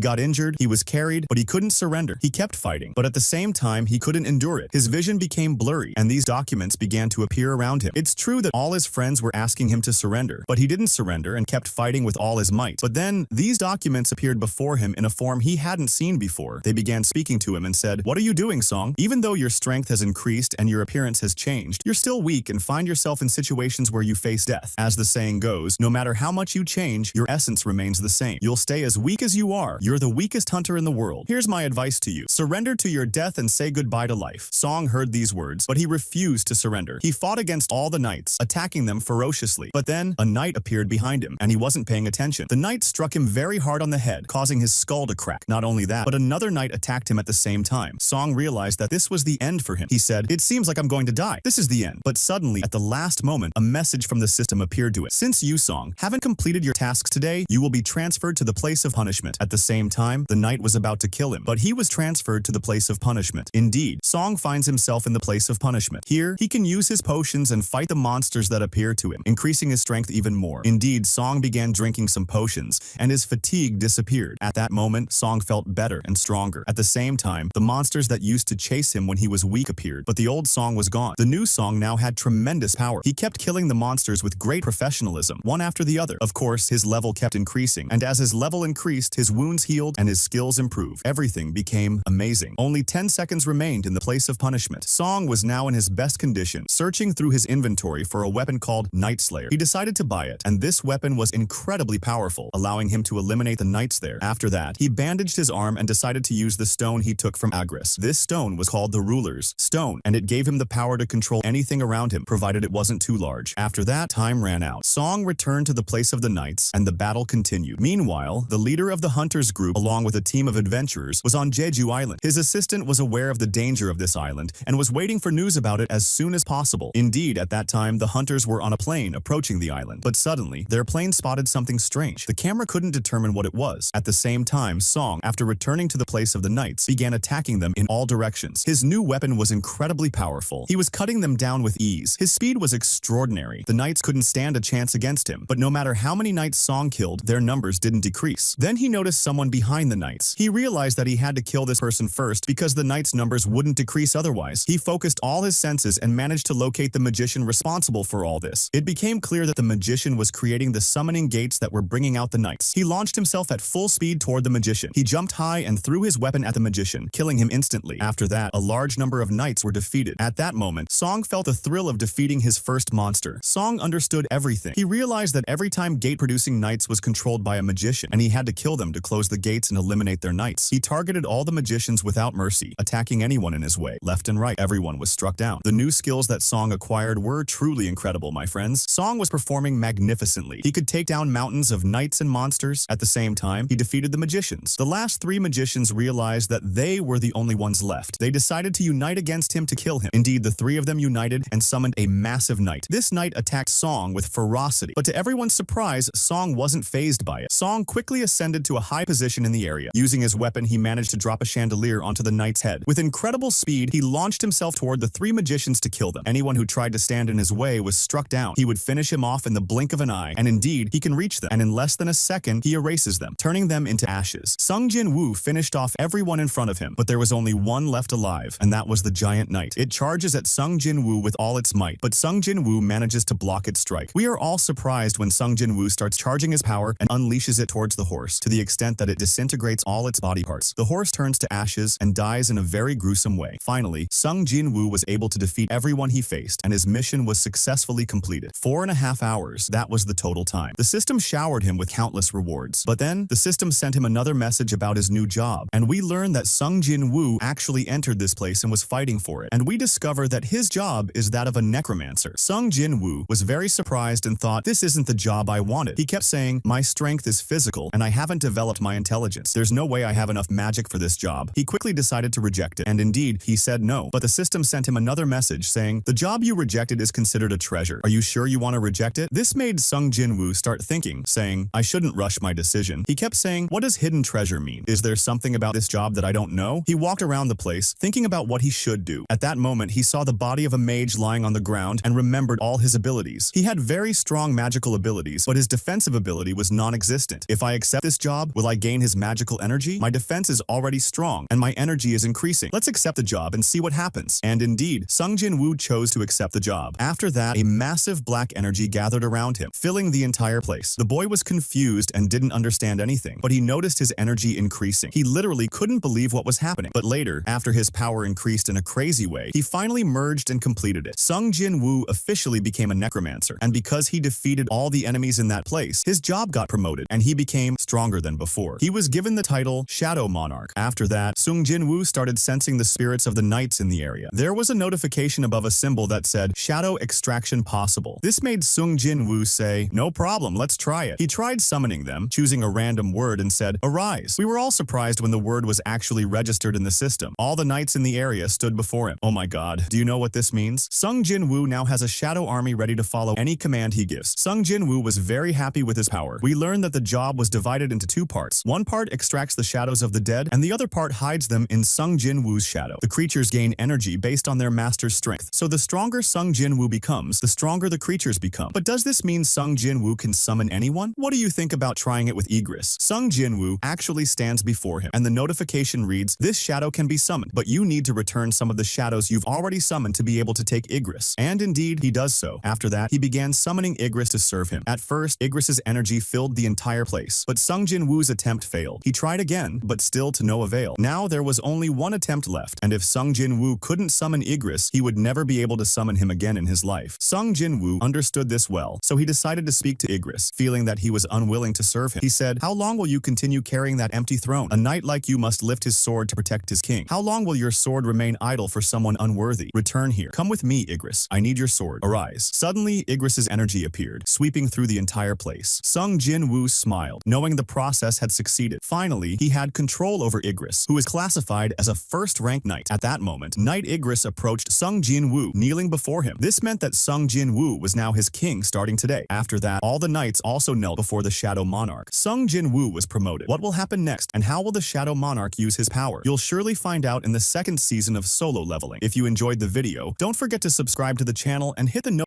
got injured, he was carried, but he couldn't surrender. He kept fighting, but at the same time, he couldn't endure it. His vision became blurry, and these documents began to appear around him. It's true that all his friends were asking him to surrender, but he didn't surrender and kept fighting with all his might. But then, these documents appeared before him in a form he hadn't seen before. They began speaking to him and said, "What are you doing, Song? Even though your strength has increased and your appearance has changed, you're still weak and find yourself in situations where you face death. As the saying goes, no matter how much you change, your essence remains the same. You'll stay as weak as you are. You're the weakest hunter in the world. Here's my advice to you. Surrender to your death and say goodbye to life." Song heard these words, but he refused to surrender. He fought against all the knights, attacking them ferociously. But then, a knight appeared behind him, and he wasn't paying attention. The knight struck him very hard on the head, causing his skull to crack. Not only that, but another knight attacked him at the same time. Song realized that this was the end for him. He said, "It seems like I'm going to die. This is the end." But suddenly, at the last moment, a message from the system appeared to it. "Since you Song. Haven't completed your tasks today? You will be transferred to the place of punishment. At the same time, the knight was about to kill him, but he was transferred to the place of punishment. Indeed, Song finds himself in the place of punishment. Here, he can use his potions and fight the monsters that appear to him, increasing his strength even more. Indeed, Song began drinking some potions, and his fatigue disappeared. At that moment, Song felt better and stronger. At the same time, the monsters that used to chase him when he was weak appeared, but the old Song was gone. The new Song now had tremendous power. He kept killing the monsters with great professionalism, one after the other. Of course, his level kept increasing, and as his level increased, his wounds healed and his skills improved. Everything became amazing. Only 10 seconds remained in the place of punishment. Song was now in his best condition, searching through his inventory for a weapon called Night Slayer. He decided to buy it, and this weapon was incredibly powerful, allowing him to eliminate the knights there. After that, he bandaged his arm and decided to use the stone he took from Agris. This stone was called the Ruler's Stone, and it gave him the power to control anything around him, provided it wasn't too large. After that, time ran out. Song returned to the place of the knights, and the battle continued. Meanwhile, the leader of the hunters group, along with a team of adventurers, was on Jeju Island. His assistant was aware of the danger of this island and was waiting for news about it as soon as possible. Indeed, at that time, the hunters were on a plane approaching the island, but suddenly, their plane spotted something strange. The camera couldn't determine what it was. At the same time, Song, after returning to the place of the knights, began attacking them in all directions. His new weapon was incredibly powerful. He was cutting them down with ease. His speed was extraordinary. The knights couldn't stand a chance against him, but no matter how many knights Song killed, their numbers didn't decrease. Then he noticed someone behind the knights. He realized that he had to kill this person first because the knights' numbers wouldn't decrease otherwise. He focused all his senses and managed to locate the magician responsible for all this. It became clear that the magician was creating the summoning gates that were bringing out the knights. He launched himself at full speed toward the magician. He jumped high and threw his weapon at the magician, killing him instantly. After that, a large number of knights were defeated. At that moment, Song felt the thrill of defeating his first monster. Song understood everything. He realized that every time gate-producing knights was controlled by a magician, and he had to kill them to close the gates and eliminate their knights. He targeted all the magicians without mercy, attacking anyone in his way. Left and right, everyone was struck down. The new skills that Song acquired were truly incredible, my friends. Song was performing magnificently. He could take down mountains of knights and monsters. At the same time, he defeated the magicians. The last three magicians realized that they were the only ones left. They decided to unite against him to kill him. Indeed, the three of them united and summoned a massive knight. This knight attacked Song with ferocity, but to everyone's surprise, Song wasn't fazed by it. Song quickly ascended to a high position in the area. Using his weapon, he managed to drop a chandelier onto the knight's head. With incredible speed, he launched himself toward the three magicians to kill them. Anyone who tried to stand in his way was struck down. He would finish him off in the blink of an eye, and indeed, he can reach them, and in less than a second, he erases them, turning them into ashes. Sung Jin Woo finished off everyone in front of him, but there was only one left alive, and that was the giant knight. It charges at Sung Jin Woo with all its might, but Sung Jin Woo manages to block its strike. We are all surprised when Sung Jin Woo starts charging his power and unleashes it towards the horse, to the extent that it disintegrates all its body parts. The horse turns to ashes and dies in a very gruesome way. Finally, Sung Jin Woo was able to defeat everyone he faced, and his mission was successfully completed. 4.5 hours, that was the total time. The system showered him with countless rewards, but then the system sent him another message about his new job, and we learned that Sung Jin Woo actually entered this place and was fighting for it, and we discover that his job is that of a necromancer. Sung Jin Woo was very surprised and thought, this isn't the job I wanted. He kept saying, my strength is physical, and I haven't developed my intelligence. There's no way I have enough magic for this job. He quickly decided to reject it, and indeed, he said no, but the system sent him another message saying, the job you rejected is considered a treasure. Are you sure you want to reject it? This made Sung Jin Woo start thinking, saying, I shouldn't rush my decision. He kept saying, what does hidden treasure mean? Is there something about this job that I don't know? He walked around the place, thinking about what he should do. At that moment, he saw the body of a mage lying on the ground and remembered all his abilities. He had very strong magical abilities, but his defensive ability was non-existent. If I accept this job, will I gain his magical energy? My defense is already strong, and my energy is increasing. Let's accept the job and see what happens. And indeed, Sung Jin Woo chose to accept the job. After that, a massive black energy gathered around him, filling the entire place. The boy was confused and didn't understand anything, but he noticed his energy increasing. He literally couldn't believe what was happening. But later, after his power increased in a crazy way, he finally merged and completed it. Sung Jin Woo officially became a necromancer, and because he defeated all the enemies in that place, his job got promoted, and he became stronger than before. He was given the title Shadow Monarch. After that, Sung Jin Woo started sensing the spirits of the knights in the area. There was a notification above a symbol that said, Shadow Extraction Possible. This made Sung Jin Woo say, no problem, let's try it. He tried summoning them, choosing a random word and said, arise. We were all surprised when the word was actually registered in the system. All the knights in the area stood before him. Oh my god, do you know what this means? Sung Jin Woo now has a shadow army ready to follow any command he gives. Sung Sung Jin-woo was very happy with his power. We learned that the job was divided into two parts. One part extracts the shadows of the dead, and the other part hides them in Sung Jin-woo's shadow. The creatures gain energy based on their master's strength, so the stronger Sung Jin-woo becomes, the stronger the creatures become. But does this mean Sung Jin-woo can summon anyone? What do you think about trying it with Igris? Sung Jin-woo actually stands before him, and the notification reads, "This shadow can be summoned, but you need to return some of the shadows you've already summoned to be able to take Igris." And indeed, he does so. After that, he began summoning Igris to serve him. At first, Igris's energy filled the entire place, but Sung Jin-woo's attempt failed. He tried again, but still to no avail. Now there was only one attempt left, and if Sung Jin-woo couldn't summon Igris, he would never be able to summon him again in his life. Sung Jin-woo understood this well, so he decided to speak to Igris, feeling that he was unwilling to serve him. He said, "How long will you continue carrying that empty throne? A knight like you must lift his sword to protect his king. How long will your sword remain idle for someone unworthy? Return here. Come with me, Igris. I need your sword. Arise." Suddenly, Igris's energy appeared, sweeping through the entire place. Sung Jin-woo smiled, knowing the process had succeeded. Finally, he had control over Igris, who was classified as a first-rank knight. At that moment, Knight Igris approached Sung Jin-woo, kneeling before him. This meant that Sung Jin-woo was now his king starting today. After that, all the knights also knelt before the Shadow Monarch. Sung Jin-woo was promoted. What will happen next, and how will the Shadow Monarch use his power? You'll surely find out in the second season of Solo Leveling. If you enjoyed the video, don't forget to subscribe to the channel and hit the notification.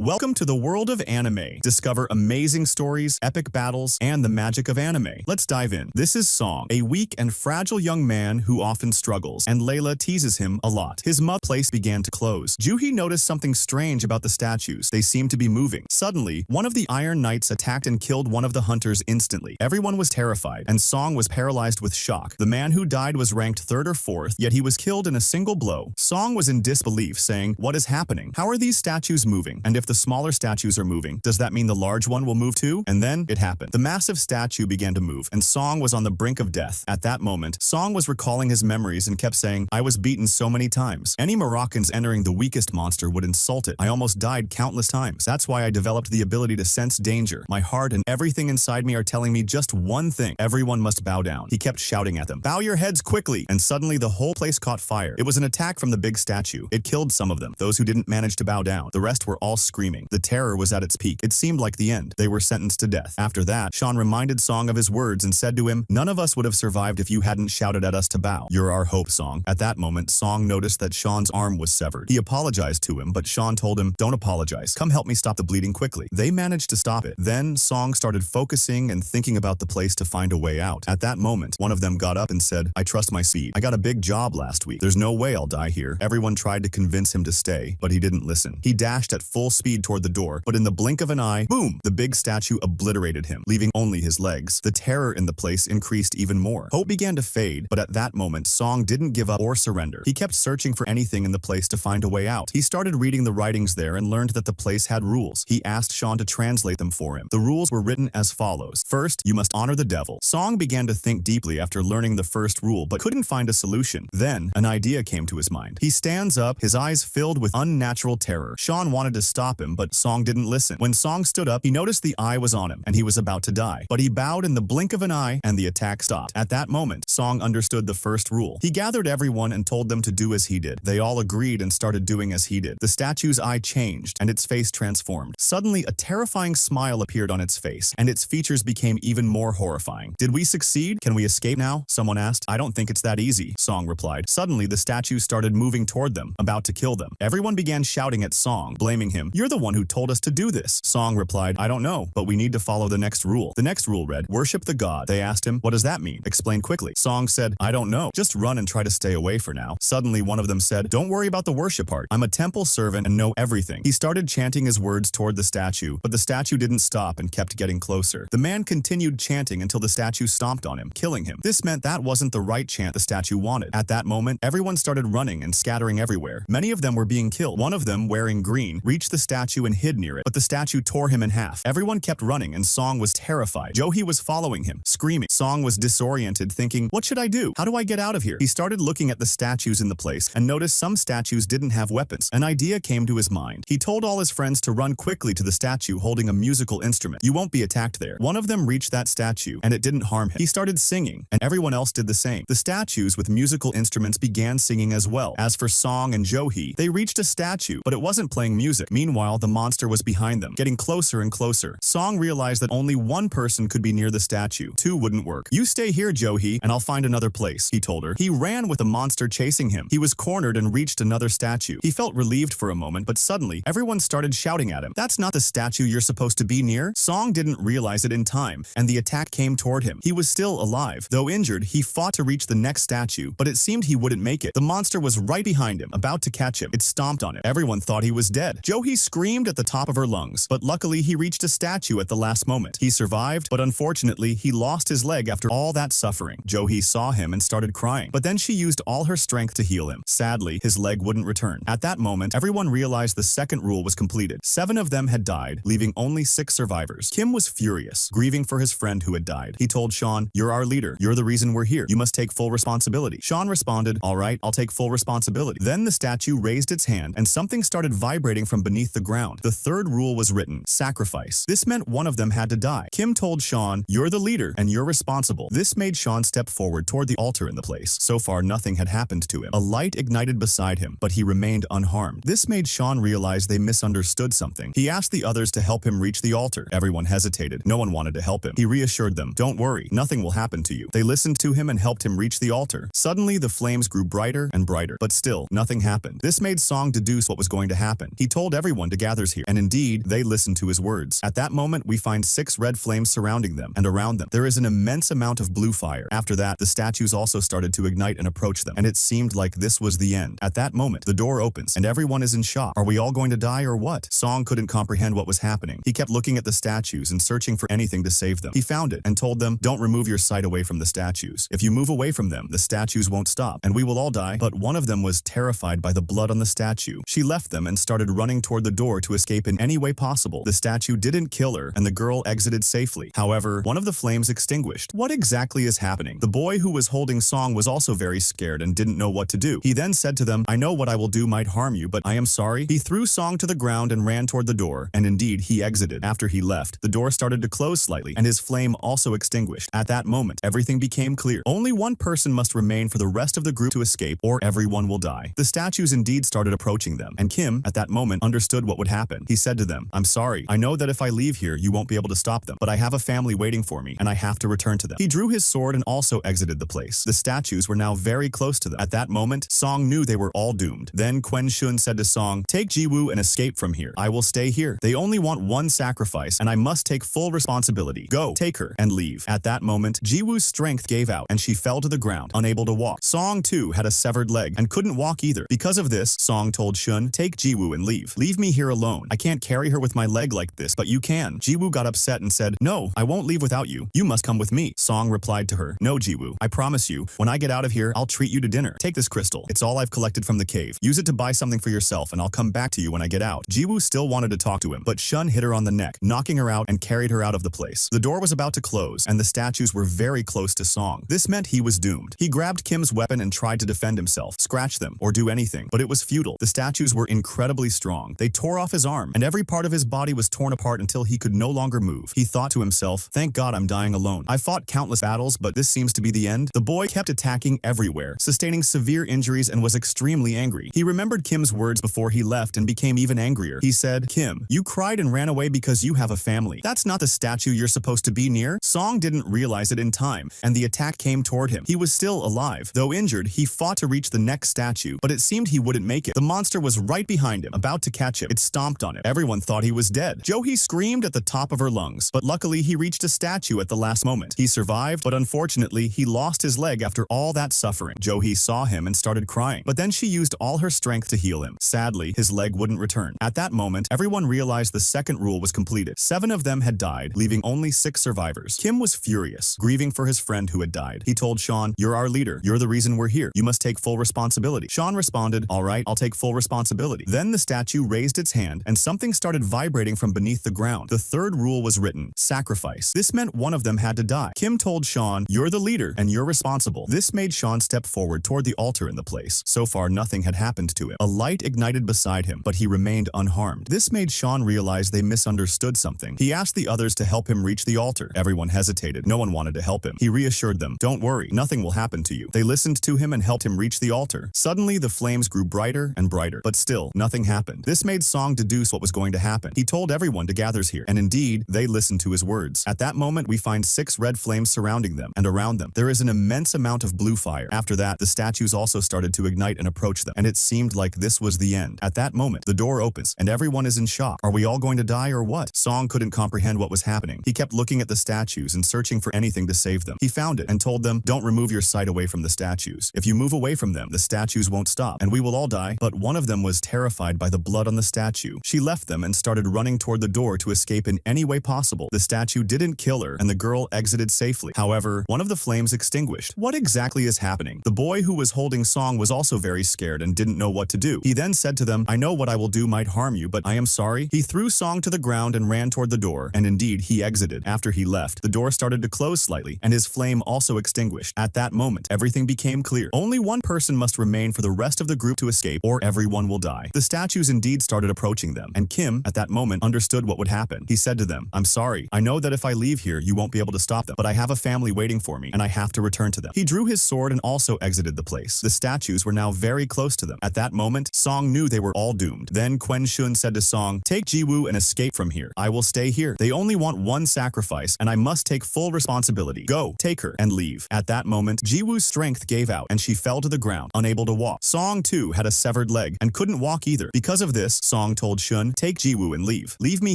Welcome to the world of anime. Discover amazing stories, epic battles, and the magic of anime. Let's dive in. This is Song, a weak and fragile young man who often struggles, and Layla teases him a lot. His mother's place began to close. Juhi noticed something strange about the statues. They seemed to be moving. Suddenly, one of the Iron Knights attacked and killed one of the hunters instantly. Everyone was terrified, and Song was paralyzed with shock. The man who died was ranked 3rd or 4th, yet he was killed in a single blow. Song was in disbelief, saying, "What is happening? How are these statues moving? And if the smaller statues are moving, does that mean the large one will move too?" And then it happened. The massive statue began to move, and Song was on the brink of death. At that moment, Song was recalling his memories and kept saying, "I was beaten so many times. Any Moroccans entering the weakest monster would insult it. I almost died countless times. That's why I developed the ability to sense danger. My heart and everything inside me are telling me just one thing. Everyone must bow down." He kept shouting at them, "Bow your heads quickly!" And suddenly the whole place caught fire. It was an attack from the big statue. It killed some of them, those who didn't manage to bow down. The rest were all screaming. The terror was at its peak. It seemed like the end. They were sentenced to death. After that, Sean reminded Song of his words and said to him, "None of us would have survived if you hadn't shouted at us to bow. You're our hope, Song." At that moment, Song noticed that Sean's arm was severed. He apologized to him, but Sean told him, "Don't apologize. Come help me stop the bleeding quickly." They managed to stop it. Then Song started focusing and thinking about the place to find a way out. At that moment, one of them got up and said, "I trust my speed. I got a big job last week. There's no way I'll die here." Everyone tried to convince him to stay, but he didn't listen. He dashed at full speed toward the door, but in the blink of an eye, boom! The big statue obliterated him, leaving only his legs. The terror in the place increased even more. Hope began to fade, but at that moment, Song didn't give up or surrender. He kept searching for anything in the place to find a way out. He started reading the writings there and learned that the place had rules. He asked Sean to translate them for him. The rules were written as follows. First, you must honor the devil. Song began to think deeply after learning the first rule, but couldn't find a solution. Then, an idea came to his mind. He stands up, his eyes filled with unnatural terror. Sean wanted to stop him, but Song didn't listen. When Song stood up, he noticed the eye was on him, and he was about to die. But he bowed in the blink of an eye, and the attack stopped. At that moment, Song understood the first rule. He gathered everyone and told them to do as he did. They all agreed and started doing as he did. The statue's eye changed, and its face transformed. Suddenly, a terrifying smile appeared on its face, and its features became even more horrifying. "Did we succeed? Can we escape now?" someone asked. "I don't think it's that easy," Song replied. Suddenly, the statue started moving toward them, about to kill them. Everyone began shouting at Song, blaming him. "You're the one who told us to do this." Song replied, "I don't know, but we need to follow the next rule." The next rule read, "Worship the god." They asked him, "What does that mean? Explain quickly." Song said, "I don't know. Just run and try to stay away for now." Suddenly, one of them said, "Don't worry about the worship part. I'm a temple servant and know everything." He started chanting his words toward the statue, but the statue didn't stop and kept getting closer. The man continued chanting until the statue stomped on him, killing him. This meant that wasn't the right chant the statue wanted. At that moment, everyone started running and scattering everywhere. Many of them were being killed. One of them, wearing green, reached the statue and hid near it, but the statue tore him in half. Everyone kept running and Song was terrified. Joe-hee was following him, screaming. Song was disoriented, thinking, what should I do? How do I get out of here? He started looking at the statues in the place and noticed some statues didn't have weapons. An idea came to his mind. He told all his friends to run quickly to the statue holding a musical instrument. You won't be attacked there. One of them reached that statue and it didn't harm him. He started singing and everyone else did the same. The statues with musical instruments began singing as well. As for Song and Joe-hee, they reached a statue, but it wasn't playing music. Meanwhile, the monster was behind them, getting closer and closer. Song realized that only one person could be near the statue. Two wouldn't work. You stay here, Joe-hee, and I'll find another place, he told her. He ran with the monster chasing him. He was cornered and reached another statue. He felt relieved for a moment, but suddenly, everyone started shouting at him. That's not the statue you're supposed to be near. Song didn't realize it in time, and the attack came toward him. He was still alive. Though injured, he fought to reach the next statue, but it seemed he wouldn't make it. The monster was right behind him, about to catch him. It stomped on it. Everyone thought he was dead. Joe-hee screamed at the top of her lungs, but luckily he reached a statue at the last moment. He survived, but unfortunately, he lost his leg after all that suffering. Joe-hee saw him and started crying, but then she used all her strength to heal him. Sadly, his leg wouldn't return. At that moment, everyone realized the second rule was completed. 7 of them had died, leaving only 6 survivors. Kim was furious, grieving for his friend who had died. He told Sean, you're our leader. You're the reason we're here. You must take full responsibility. Sean responded, all right, I'll take full responsibility. Then the statue raised its hand and something started vibrating from beneath the ground. The third rule was written, sacrifice. This meant one of them had to die. Kim told Sean, you're the leader and you're responsible. This made Sean step forward toward the altar in the place. So far, nothing had happened to him. A light ignited beside him, but he remained unharmed. This made Sean realize they misunderstood something. He asked the others to help him reach the altar. Everyone hesitated. No one wanted to help him. He reassured them, don't worry, nothing will happen to you. They listened to him and helped him reach the altar. Suddenly, the flames grew brighter and brighter, but still, nothing happened. This made Song deduce what was going to happen. He told everyone to gather here, and indeed, they listened to his words. At that moment, we find 6 red flames surrounding them, and around them, there is an immense amount of blue fire. After that, the statues also started to ignite and approach them, and it seemed like this was the end. At that moment, the door opens, and everyone is in shock. Are we all going to die or what? Song couldn't comprehend what was happening. He kept looking at the statues and searching for anything to save them. He found it and told them, don't remove your sight away from the statues. If you move away from them, the statues won't stop, and we will all die. But one of them was terrified by the blood on the statue. She left them and started running toward the door to escape in any way possible. The statue didn't kill her, and the girl exited safely. However, one of the flames extinguished. What exactly is happening? The boy who was holding Song was also very scared and didn't know what to do. He then said to them, I know what I will do might harm you, but I am sorry. He threw Song to the ground and ran toward the door, and indeed, he exited. After he left, the door started to close slightly, and his flame also extinguished. At that moment, everything became clear. Only one person must remain for the rest of the group to escape, or everyone will die. The statues indeed started approaching them, and Kim, at that moment, understood what would happen. He said to them, I'm sorry. I know that if I leave here, you won't be able to stop them, but I have a family waiting for me, and I have to return to them. He drew his sword and also exited the place. The statues were now very close to them. At that moment, Song knew they were all doomed. Then Quen Shun said to Song, take Jiwoo and escape from here. I will stay here. They only want one sacrifice, and I must take full responsibility. Go, take her, and leave. At that moment, Jiwoo's strength gave out, and she fell to the ground, unable to walk. Song, too, had a severed leg, and couldn't walk either. Because of this, Song told Shun, take Jiwoo and leave. Leave me here alone. I can't carry her with my leg like this, but you can. Jiwoo got upset and said, no, I won't leave without you. You must come with me. Song replied to her, no, Jiwoo. I promise you, when I get out of here, I'll treat you to dinner. Take this crystal. It's all I've collected from the cave. Use it to buy something for yourself, and I'll come back to you when I get out. Jiwoo still wanted to talk to him, but Shun hit her on the neck, knocking her out and carried her out of the place. The door was about to close, and the statues were very close to Song. This meant he was doomed. He grabbed Kim's weapon and tried to defend himself, scratch them, or do anything, but it was futile. The statues were incredibly strong. They tore off his arm, and every part of his body was torn apart until he could no longer move. He thought to himself, thank God I'm dying alone. I fought countless battles, but this seems to be the end. The boy kept attacking everywhere, sustaining severe injuries and was extremely angry. He remembered Kim's words before he left and became even angrier. He said, Kim, you cried and ran away because you have a family. That's not the statue you're supposed to be near. Song didn't realize it in time, and the attack came toward him. He was still alive. Though injured, he fought to reach the next statue, but it seemed he wouldn't make it. The monster was right behind him, about to catch him. It stomped on him. Everyone thought he was dead. Joe-hee screamed at the top of her lungs, but luckily he reached a statue at the last moment. He survived, but unfortunately, he lost his leg after all that suffering. Joe-hee saw him and started crying, but then she used all her strength to heal him. Sadly, his leg wouldn't return. At that moment, everyone realized the second rule was completed. 7 of them had died, leaving only 6 survivors. Kim was furious, grieving for his friend who had died. He told Sean, you're our leader. You're the reason we're here. You must take full responsibility. Sean responded, all right, I'll take full responsibility. Then the statue raised raised its hand, and something started vibrating from beneath the ground. The third rule was written: sacrifice. This meant one of them had to die. Kim told Sean, "You're the leader, and you're responsible." This made Sean step forward toward the altar in the place. So far, nothing had happened to him. A light ignited beside him, but he remained unharmed. This made Sean realize they misunderstood something. He asked the others to help him reach the altar. Everyone hesitated. No one wanted to help him. He reassured them, "Don't worry, nothing will happen to you." They listened to him and helped him reach the altar. Suddenly, the flames grew brighter and brighter, but still, nothing happened. This made Song deduce what was going to happen. He told everyone to gather here, and indeed, they listened to his words. At that moment, we find 6 red flames surrounding them, and around them, there is an immense amount of blue fire. After that, the statues also started to ignite and approach them, and it seemed like this was the end. At that moment, the door opens, and everyone is in shock. Are we all going to die or what? Song couldn't comprehend what was happening. He kept looking at the statues and searching for anything to save them. He found it and told them, "Don't remove your sight away from the statues. If you move away from them, the statues won't stop, and we will all die." But one of them was terrified by the blood on the statue. She left them and started running toward the door to escape in any way possible. The statue didn't kill her, and the girl exited safely. However, one of the flames extinguished. What exactly is happening? The boy who was holding Song was also very scared and didn't know what to do. He then said to them, "I know what I will do might harm you, but I am sorry." He threw Song to the ground and ran toward the door, and indeed, he exited. After he left, the door started to close slightly, and his flame also extinguished. At that moment, everything became clear. Only one person must remain for the rest of the group to escape, or everyone will die. The statues indeed started approaching them, and Kim, at that moment, understood what would happen. He said to them, "I'm sorry. I know that if I leave here, you won't be able to stop them, but I have a family waiting for me, and I have to return to them." He drew his sword and also exited the place. The statues were now very close to them. At that moment, Song knew they were all doomed. Then Quen Shun said to Song, "Take Jiwoo and escape from here. I will stay here. They only want one sacrifice, and I must take full responsibility. Go, take her, and leave." At that moment, Jiwoo's strength gave out, and she fell to the ground, unable to walk. Song, too, had a severed leg, and couldn't walk either. Because of this, Song told Shun, "Take Jiwoo and leave. Leave me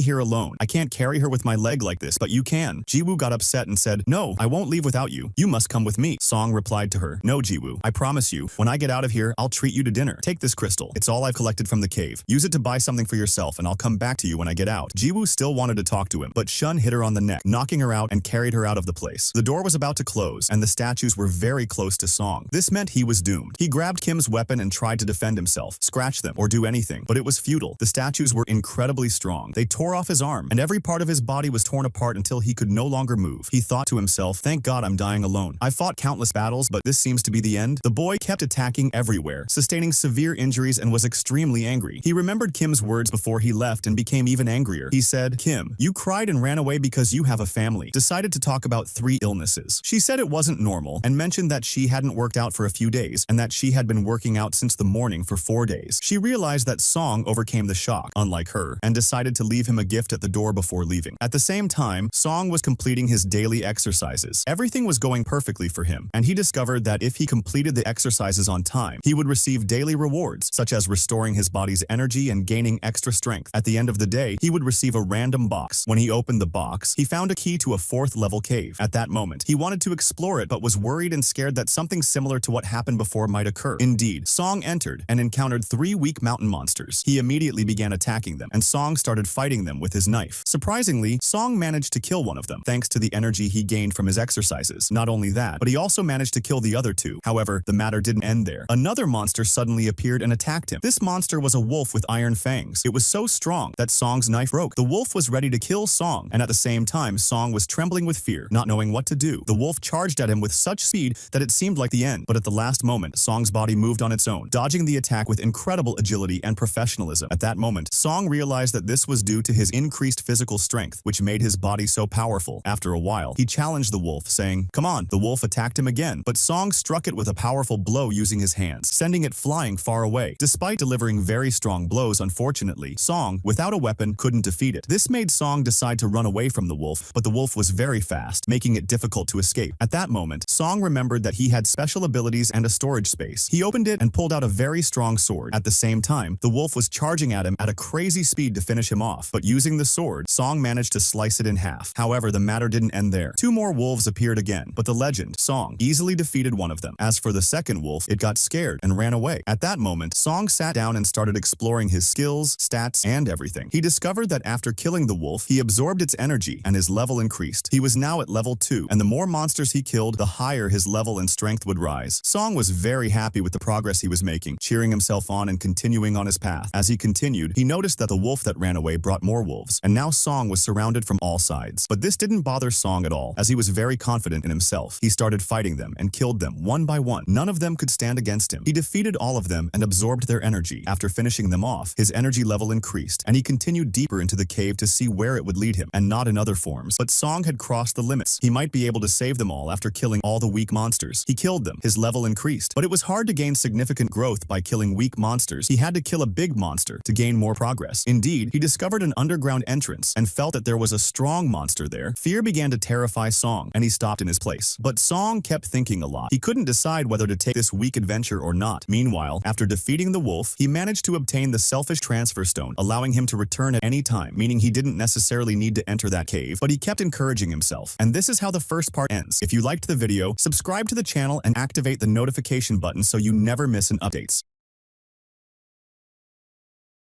here alone. I can't carry her with my leg like this, but you can." Jiwoo got upset and said, "No, I won't leave without you. You must come with me." Song replied to her, "No, Jiwoo. I promise you, when I get out of here, I'll treat you to dinner. Take this crystal. It's all I've collected from the cave. Use it to buy something for yourself, and I'll come back to you when I get out." Jiwoo still wanted to talk to him, but Shun hit her on the neck, knocking her out and carried her out of the place. The door was about to close, and the statues were very close to Song. This meant he was doomed. He grabbed Kim's weapon and tried to defend himself, scratch them, or do anything, but it was futile. The statues were incredibly strong. They tore off his arm, and every part of his body was torn apart until he could no longer move. He thought to himself, "Thank God I'm dying alone. I fought countless battles, but this seems to be the end." The boy kept attacking everywhere, sustaining severe injuries, and was extremely angry. He remembered Kim's words before he left and became even angrier. He said, "Kim, you cried and ran away because you have a family." Decided to talk about 3 illnesses. She said it wasn't normal and mentioned that she hadn't worked out for a few days and that she had been working out since the morning for 4 days. She realized that Song overcame the shock, unlike her, and decided to leave him a gift at the door before leaving. At the same time, Song was completing his daily exercises. Everything was going perfectly for him, and he discovered that if he completed the exercises on time, he would receive daily rewards, such as restoring his body's energy and gaining extra strength. At the end of the day, he would receive a random box. When he opened the box, he found a key to a 4th-level cave. At that moment, he wanted to explore it but was worried and scared that something similar to what happened before might occur. Indeed, Song entered and encountered 3 weak mountain monsters. He immediately began attacking them, and Song started fighting them with his knife. Surprisingly, Song managed to kill one of them, thanks to the energy he gained from his exercises. Not only that, but he also managed to kill the other 2. However, the matter didn't end there. Another monster suddenly appeared and attacked him. This monster was a wolf with iron fangs. It was so strong that Song's knife broke. The wolf was ready to kill Song, and at the same time, Song was trembling with fear, not knowing what to do. The wolf charged at him with such speed that it seemed like the end, but at the last moment, Song's body moved on its own, dodging the attack with incredible agility and professionalism. At that moment, Song realized that this was due to his increased physical strength, which made his body so powerful. After a while, he challenged the wolf, saying, "Come on." The wolf attacked him again, but Song struck it with a powerful blow using his hands, sending it flying far away. Despite delivering very strong blows, unfortunately, Song, without a weapon, couldn't defeat it. This made Song decide to run away from the wolf, but the wolf was very fast, making it difficult to escape. At that moment, Song remembered that he had special abilities and a storage space. He opened it and pulled out a very strong sword. At the same time, the wolf was charging at him at a crazy speed to finish him off, but using the sword, Song managed to slice it in half. However, the matter didn't end there. 2 more wolves appeared again, but the legend, Song, easily defeated one of them. As for the second wolf, it got scared and ran away. At that moment, Song sat down and started exploring his skills, stats, and everything. He discovered that after killing the wolf, he absorbed its energy and his level increased. He was now at level 2, and the more monsters he killed, the higher his level and strength would rise. Song was very happy with the progress he was making, cheering himself on and continuing on his path. As he continued continued, he noticed that the wolf that ran away brought more wolves, and now Song was surrounded from all sides. But this didn't bother Song at all, as he was very confident in himself. He started fighting them and killed them one by one. None of them could stand against him. He defeated all of them and absorbed their energy. After finishing them off, his energy level increased, and he continued deeper into the cave to see where it would lead him, and not in other forms. But Song had crossed the limits. He might be able to save them all after killing all the weak monsters. He killed them. His level increased, but it was hard to gain significant growth by killing weak monsters. He had to kill a big monster to gain more progress. Indeed, he discovered an underground entrance and felt that there was a strong monster there. Fear began to terrify Song, and he stopped in his place. But Song kept thinking a lot. He couldn't decide whether to take this weak adventure or not. Meanwhile, after defeating the wolf, he managed to obtain the Selfish Transfer Stone, allowing him to return at any time, meaning he didn't necessarily need to enter that cave, but he kept encouraging himself. And this is how the first part ends. If you liked the video, subscribe to the channel and activate the notification button so you never miss an updates.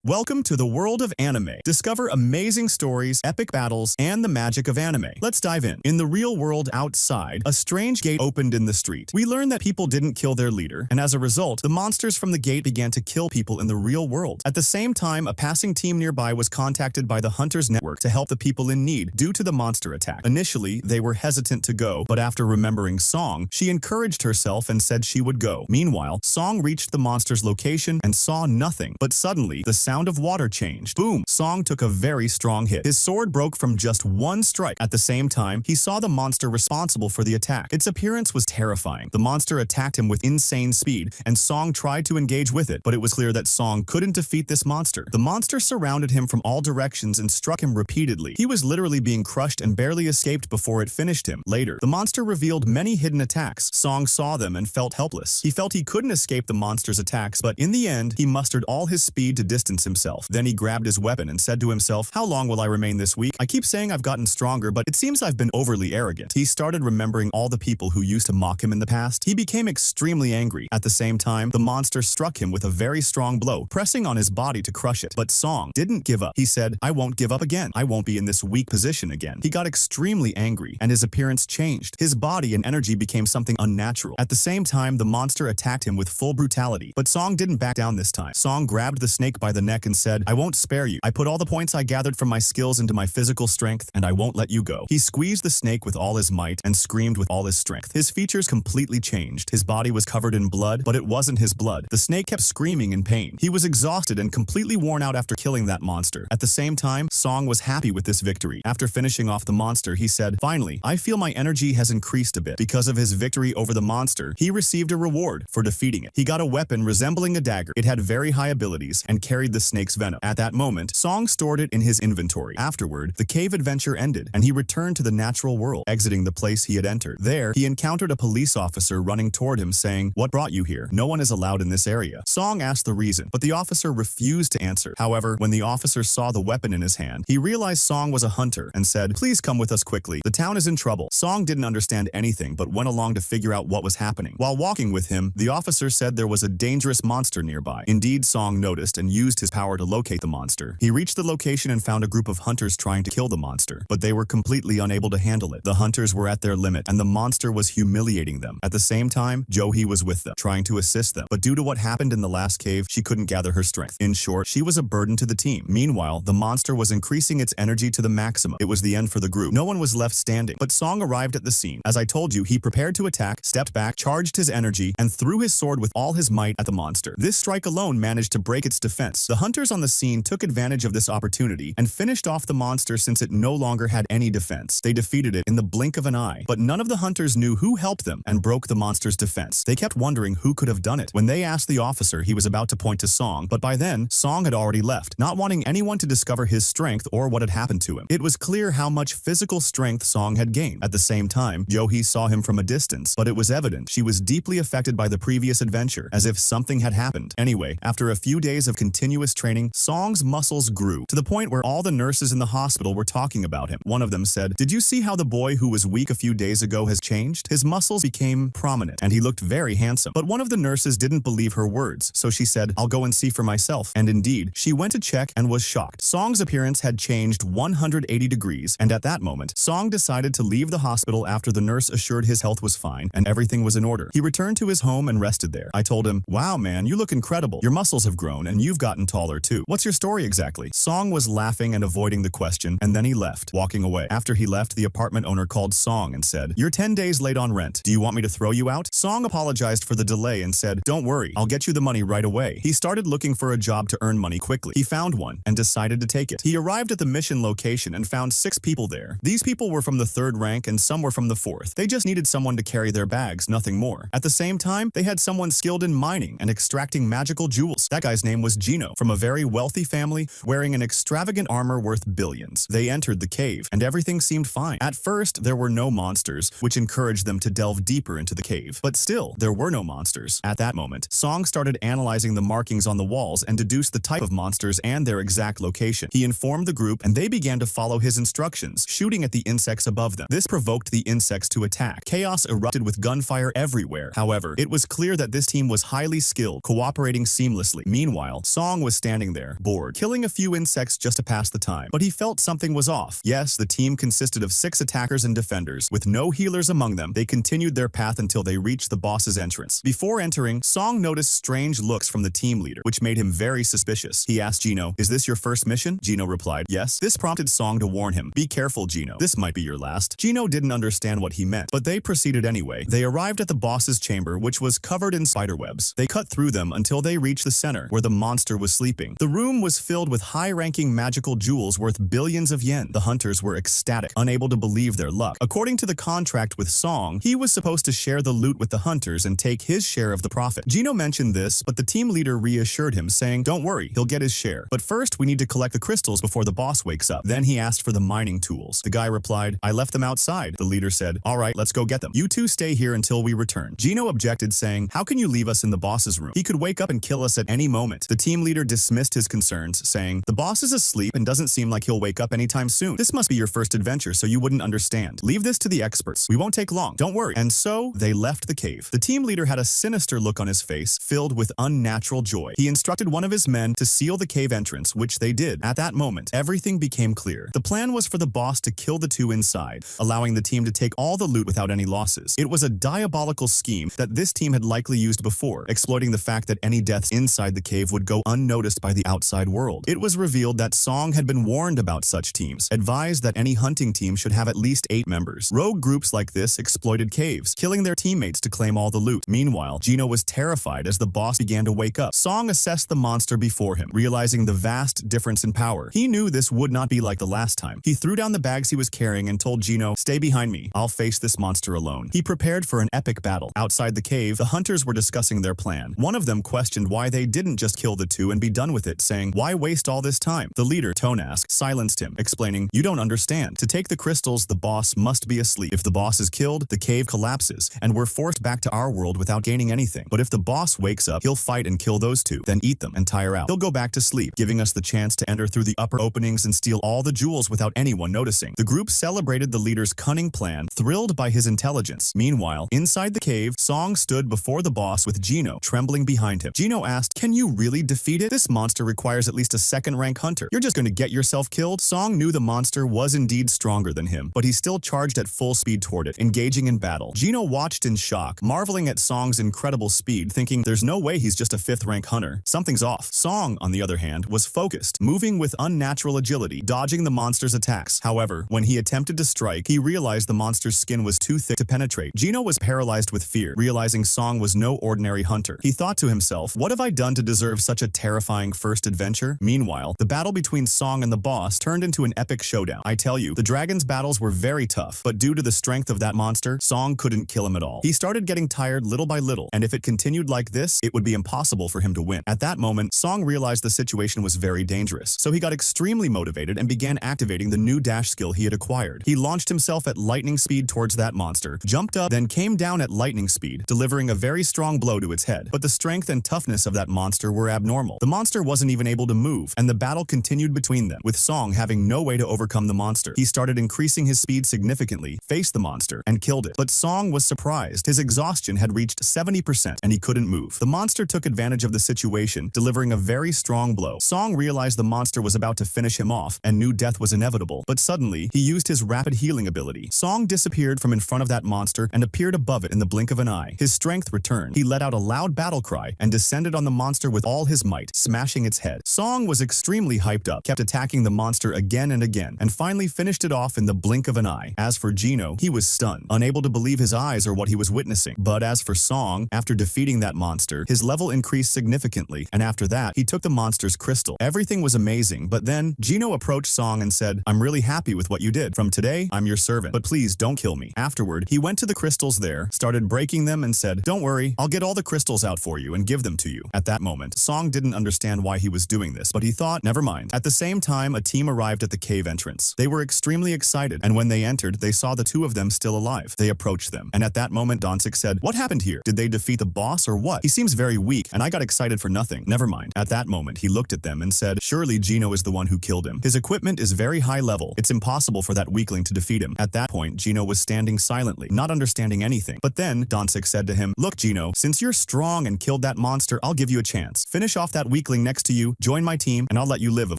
Welcome to the world of anime. Discover amazing stories, epic battles, and the magic of anime. Let's dive in. In the real world outside, a strange gate opened in the street. We learned that people didn't kill their leader, and as a result, the monsters from the gate began to kill people in the real world. At the same time, a passing team nearby was contacted by the Hunters Network to help the people in need due to the monster attack. Initially, they were hesitant to go, but after remembering Song, she encouraged herself and said she would go. Meanwhile, Song reached the monster's location and saw nothing, but suddenly, the sound of water changed. Boom! Song took a very strong hit. His sword broke from just one strike. At the same time, he saw the monster responsible for the attack. Its appearance was terrifying. The monster attacked him with insane speed, and Song tried to engage with it, but it was clear that Song couldn't defeat this monster. The monster surrounded him from all directions and struck him repeatedly. He was literally being crushed and barely escaped before it finished him. Later, the monster revealed many hidden attacks. Song saw them and felt helpless. He felt he couldn't escape the monster's attacks, but in the end, he mustered all his speed to distance himself. Then he grabbed his weapon and said to himself, "How long will I remain this weak? I keep saying I've gotten stronger, but it seems I've been overly arrogant." He started remembering all the people who used to mock him in the past. He became extremely angry. At the same time, the monster struck him with a very strong blow, pressing on his body to crush it. But Song didn't give up. He said, "I won't give up again. I won't be in this weak position again." He got extremely angry, and his appearance changed. His body and energy became something unnatural. At the same time, the monster attacked him with full brutality. But Song didn't back down this time. Song grabbed the snake by the neck and said, "I won't spare you. I put all the points I gathered from my skills into my physical strength, and I won't let you go." He squeezed the snake with all his might and screamed with all his strength. His features completely changed. His body was covered in blood, but it wasn't his blood. The snake kept screaming in pain. He was exhausted and completely worn out after killing that monster. At the same time, Song was happy with this victory. After finishing off the monster, he said, "Finally, I feel my energy has increased a bit." Because of his victory over the monster, he received a reward for defeating it. He got a weapon resembling a dagger. It had very high abilities and carried the snake's venom. At that moment, Song stored it in his inventory. Afterward, the cave adventure ended, and he returned to the natural world, exiting the place he had entered. There, he encountered a police officer running toward him saying, "What brought you here? No one is allowed in this area." Song asked the reason, but the officer refused to answer. However, when the officer saw the weapon in his hand, he realized Song was a hunter and said, "Please come with us quickly. The town is in trouble." Song didn't understand anything, but went along to figure out what was happening. While walking with him, the officer said there was a dangerous monster nearby. Indeed, Song noticed and used his power to locate the monster. He reached the location and found a group of hunters trying to kill the monster, but they were completely unable to handle it. The hunters were at their limit, and the monster was humiliating them. At the same time, Johi was with them, trying to assist them, but due to what happened in the last cave, she couldn't gather her strength. In short, she was a burden to the team. Meanwhile, the monster was increasing its energy to the maximum. It was the end for the group. No one was left standing, but Song arrived at the scene. As I told you, he prepared to attack, stepped back, charged his energy, and threw his sword with all his might at the monster. This strike alone managed to break its defense. The hunters on the scene took advantage of this opportunity and finished off the monster since it no longer had any defense. They defeated it in the blink of an eye, but none of the hunters knew who helped them and broke the monster's defense. They kept wondering who could have done it. When they asked the officer, he was about to point to Song, but by then, Song had already left, not wanting anyone to discover his strength or what had happened to him. It was clear how much physical strength Song had gained. At the same time, Johi saw him from a distance, but it was evident she was deeply affected by the previous adventure, as if something had happened. Anyway, after a few days of continuous training, Song's muscles grew to the point where all the nurses in the hospital were talking about him. One of them said, "Did you see how the boy who was weak a few days ago has changed? His muscles became prominent, and he looked very handsome." But one of the nurses didn't believe her words, so she said, "I'll go and see for myself." And indeed, she went to check and was shocked. Song's appearance had changed 180 degrees, and at that moment, Song decided to leave the hospital after the nurse assured his health was fine and everything was in order. He returned to his home and rested there. I told him, "Wow, man, you look incredible. Your muscles have grown and you've gotten taller too. What's your story exactly? Song was laughing and avoiding the question, and then he left, walking away. After he left, the apartment owner called Song and said, "You're 10 days late on rent. Do you want me to throw you out?" Song apologized for the delay and said, "Don't worry, I'll get you the money right away." He started looking for a job to earn money quickly. He found one and decided to take it. He arrived at the mission location and found 6 people there. These people were from the 3rd rank and some were from the 4th. They just needed someone to carry their bags, nothing more. At the same time, they had someone skilled in mining and extracting magical jewels. That guy's name was Gino, from a very wealthy family, wearing an extravagant armor worth billions. They entered the cave, and everything seemed fine. At first, there were no monsters, which encouraged them to delve deeper into the cave. But still, there were no monsters. At that moment, Song started analyzing the markings on the walls and deduced the type of monsters and their exact location. He informed the group, and they began to follow his instructions, shooting at the insects above them. This provoked the insects to attack. Chaos erupted with gunfire everywhere. However, it was clear that this team was highly skilled, cooperating seamlessly. Meanwhile, Song was standing there, bored, killing a few insects just to pass the time. But he felt something was off. Yes, the team consisted of 6 attackers and defenders. With no healers among them, they continued their path until they reached the boss's entrance. Before entering, Song noticed strange looks from the team leader, which made him very suspicious. He asked Gino, "Is this your first mission?" Gino replied, "Yes." This prompted Song to warn him, "Be careful, Gino. This might be your last." Gino didn't understand what he meant, but they proceeded anyway. They arrived at the boss's chamber, which was covered in spiderwebs. They cut through them until they reached the center, where the monster was sleeping. The room was filled with high-ranking magical jewels worth billions of yen. The hunters were ecstatic, unable to believe their luck. According to the contract with Song, he was supposed to share the loot with the hunters and take his share of the profit. Gino mentioned this, but the team leader reassured him, saying, "Don't worry, he'll get his share. But first, we need to collect the crystals before the boss wakes up." Then he asked for the mining tools. The guy replied, "I left them outside." The leader said, "All right, let's go get them. You two stay here until we return." Gino objected, saying, "How can you leave us in the boss's room? He could wake up and kill us at any moment." The team leader dismissed his concerns, saying, "The boss is asleep and doesn't seem like he'll wake up anytime soon. This must be your first adventure, so you wouldn't understand. Leave this to the experts. We won't take long. Don't worry." And so, they left the cave. The team leader had a sinister look on his face, filled with unnatural joy. He instructed one of his men to seal the cave entrance, which they did. At that moment, everything became clear. The plan was for the boss to kill the 2 inside, allowing the team to take all the loot without any losses. It was a diabolical scheme that this team had likely used before, exploiting the fact that any deaths inside the cave would go unnoticed by the outside world. It was revealed that Song had been warned about such teams, advised that any hunting team should have at least 8 members. Rogue groups like this exploited caves, killing their teammates to claim all the loot. Meanwhile, Gino was terrified as the boss began to wake up. Song assessed the monster before him, realizing the vast difference in power. He knew this would not be like the last time. He threw down the bags he was carrying and told Gino, "Stay behind me. I'll face this monster alone." He prepared for an epic battle. Outside the cave, the hunters were discussing their plan. One of them questioned why they didn't just kill the 2 and be done with it, saying, "Why waste all this time?" The leader, Tonask, silenced him, explaining, "You don't understand. To take the crystals, the boss must be asleep. If the boss is killed, the cave collapses, and we're forced back to our world without gaining anything. But if the boss wakes up, he'll fight and kill those 2, then eat them and tire out. He'll go back to sleep, giving us the chance to enter through the upper openings and steal all the jewels without anyone noticing." The group celebrated the leader's cunning plan, thrilled by his intelligence. Meanwhile, inside the cave, Song stood before the boss with Gino trembling behind him. Gino asked, "Can you really defeat it? This monster requires at least a 2nd-rank hunter. You're just going to get yourself killed?" Song knew the monster was indeed stronger than him, but he still charged at full speed toward it, engaging in battle. Gino watched in shock, marveling at Song's incredible speed, thinking there's no way he's just a 5th-rank hunter. Something's off. Song, on the other hand, was focused, moving with unnatural agility, dodging the monster's attacks. However, when he attempted to strike, he realized the monster's skin was too thick to penetrate. Gino was paralyzed with fear, realizing Song was no ordinary hunter. He thought to himself, "What have I done to deserve such a terrifying first adventure?" Meanwhile, the battle between Song and the boss turned into an epic showdown. I tell you, the dragon's battles were very tough, but due to the strength of that monster, Song couldn't kill him at all. He started getting tired little by little, and if it continued like this, it would be impossible for him to win. At that moment, Song realized the situation was very dangerous, so he got extremely motivated and began activating the new dash skill he had acquired. He launched himself at lightning speed towards that monster, jumped up, then came down at lightning speed, delivering a very strong blow to its head. But the strength and toughness of that monster were abnormal. The monster wasn't even able to move, and the battle continued between them, with Song having no way to overcome the monster. He started increasing his speed significantly, faced the monster, and killed it. But Song was surprised. His exhaustion had reached 70%, and he couldn't move. The monster took advantage of the situation, delivering a very strong blow. Song realized the monster was about to finish him off, and knew death was inevitable. But suddenly, he used his rapid healing ability. Song disappeared from in front of that monster and appeared above it in the blink of an eye. His strength returned. He let out a loud battle cry and descended on the monster with all his might, smashing its head. Song was extremely hyped up, kept attacking the monster again and again, and finally finished it off in the blink of an eye. As for Gino, he was stunned, unable to believe his eyes or what he was witnessing. But as for Song, after defeating that monster, his level increased significantly, and after that, he took the monster's crystal. Everything was amazing, but then Gino approached Song and said, "I'm really happy with what you did. From today, I'm your servant, but please don't kill me." Afterward, he went to the crystals there, started breaking them and said, "Don't worry, I'll get all the crystals out for you and give them to you." At that moment, Song didn't understand why he was doing this, but he thought, never mind. At the same time, a team arrived at the cave entrance. They were extremely excited, and when they entered, they saw the two of them still alive. They approached them, and at that moment, Donsik said, "What happened here? Did they defeat the boss or what? He seems very weak, and I got excited for nothing." Never mind. At that moment, he looked at them and said, "Surely Gino is the one who killed him. His equipment is very high level. It's impossible for that weakling to defeat him." At that point, Gino was standing silently, not understanding anything. But then, Donsik said to him, "Look, Gino, since you're strong and killed that monster, I'll give you a chance. Finish off that weakling next to you, join my team, and I'll let you live, of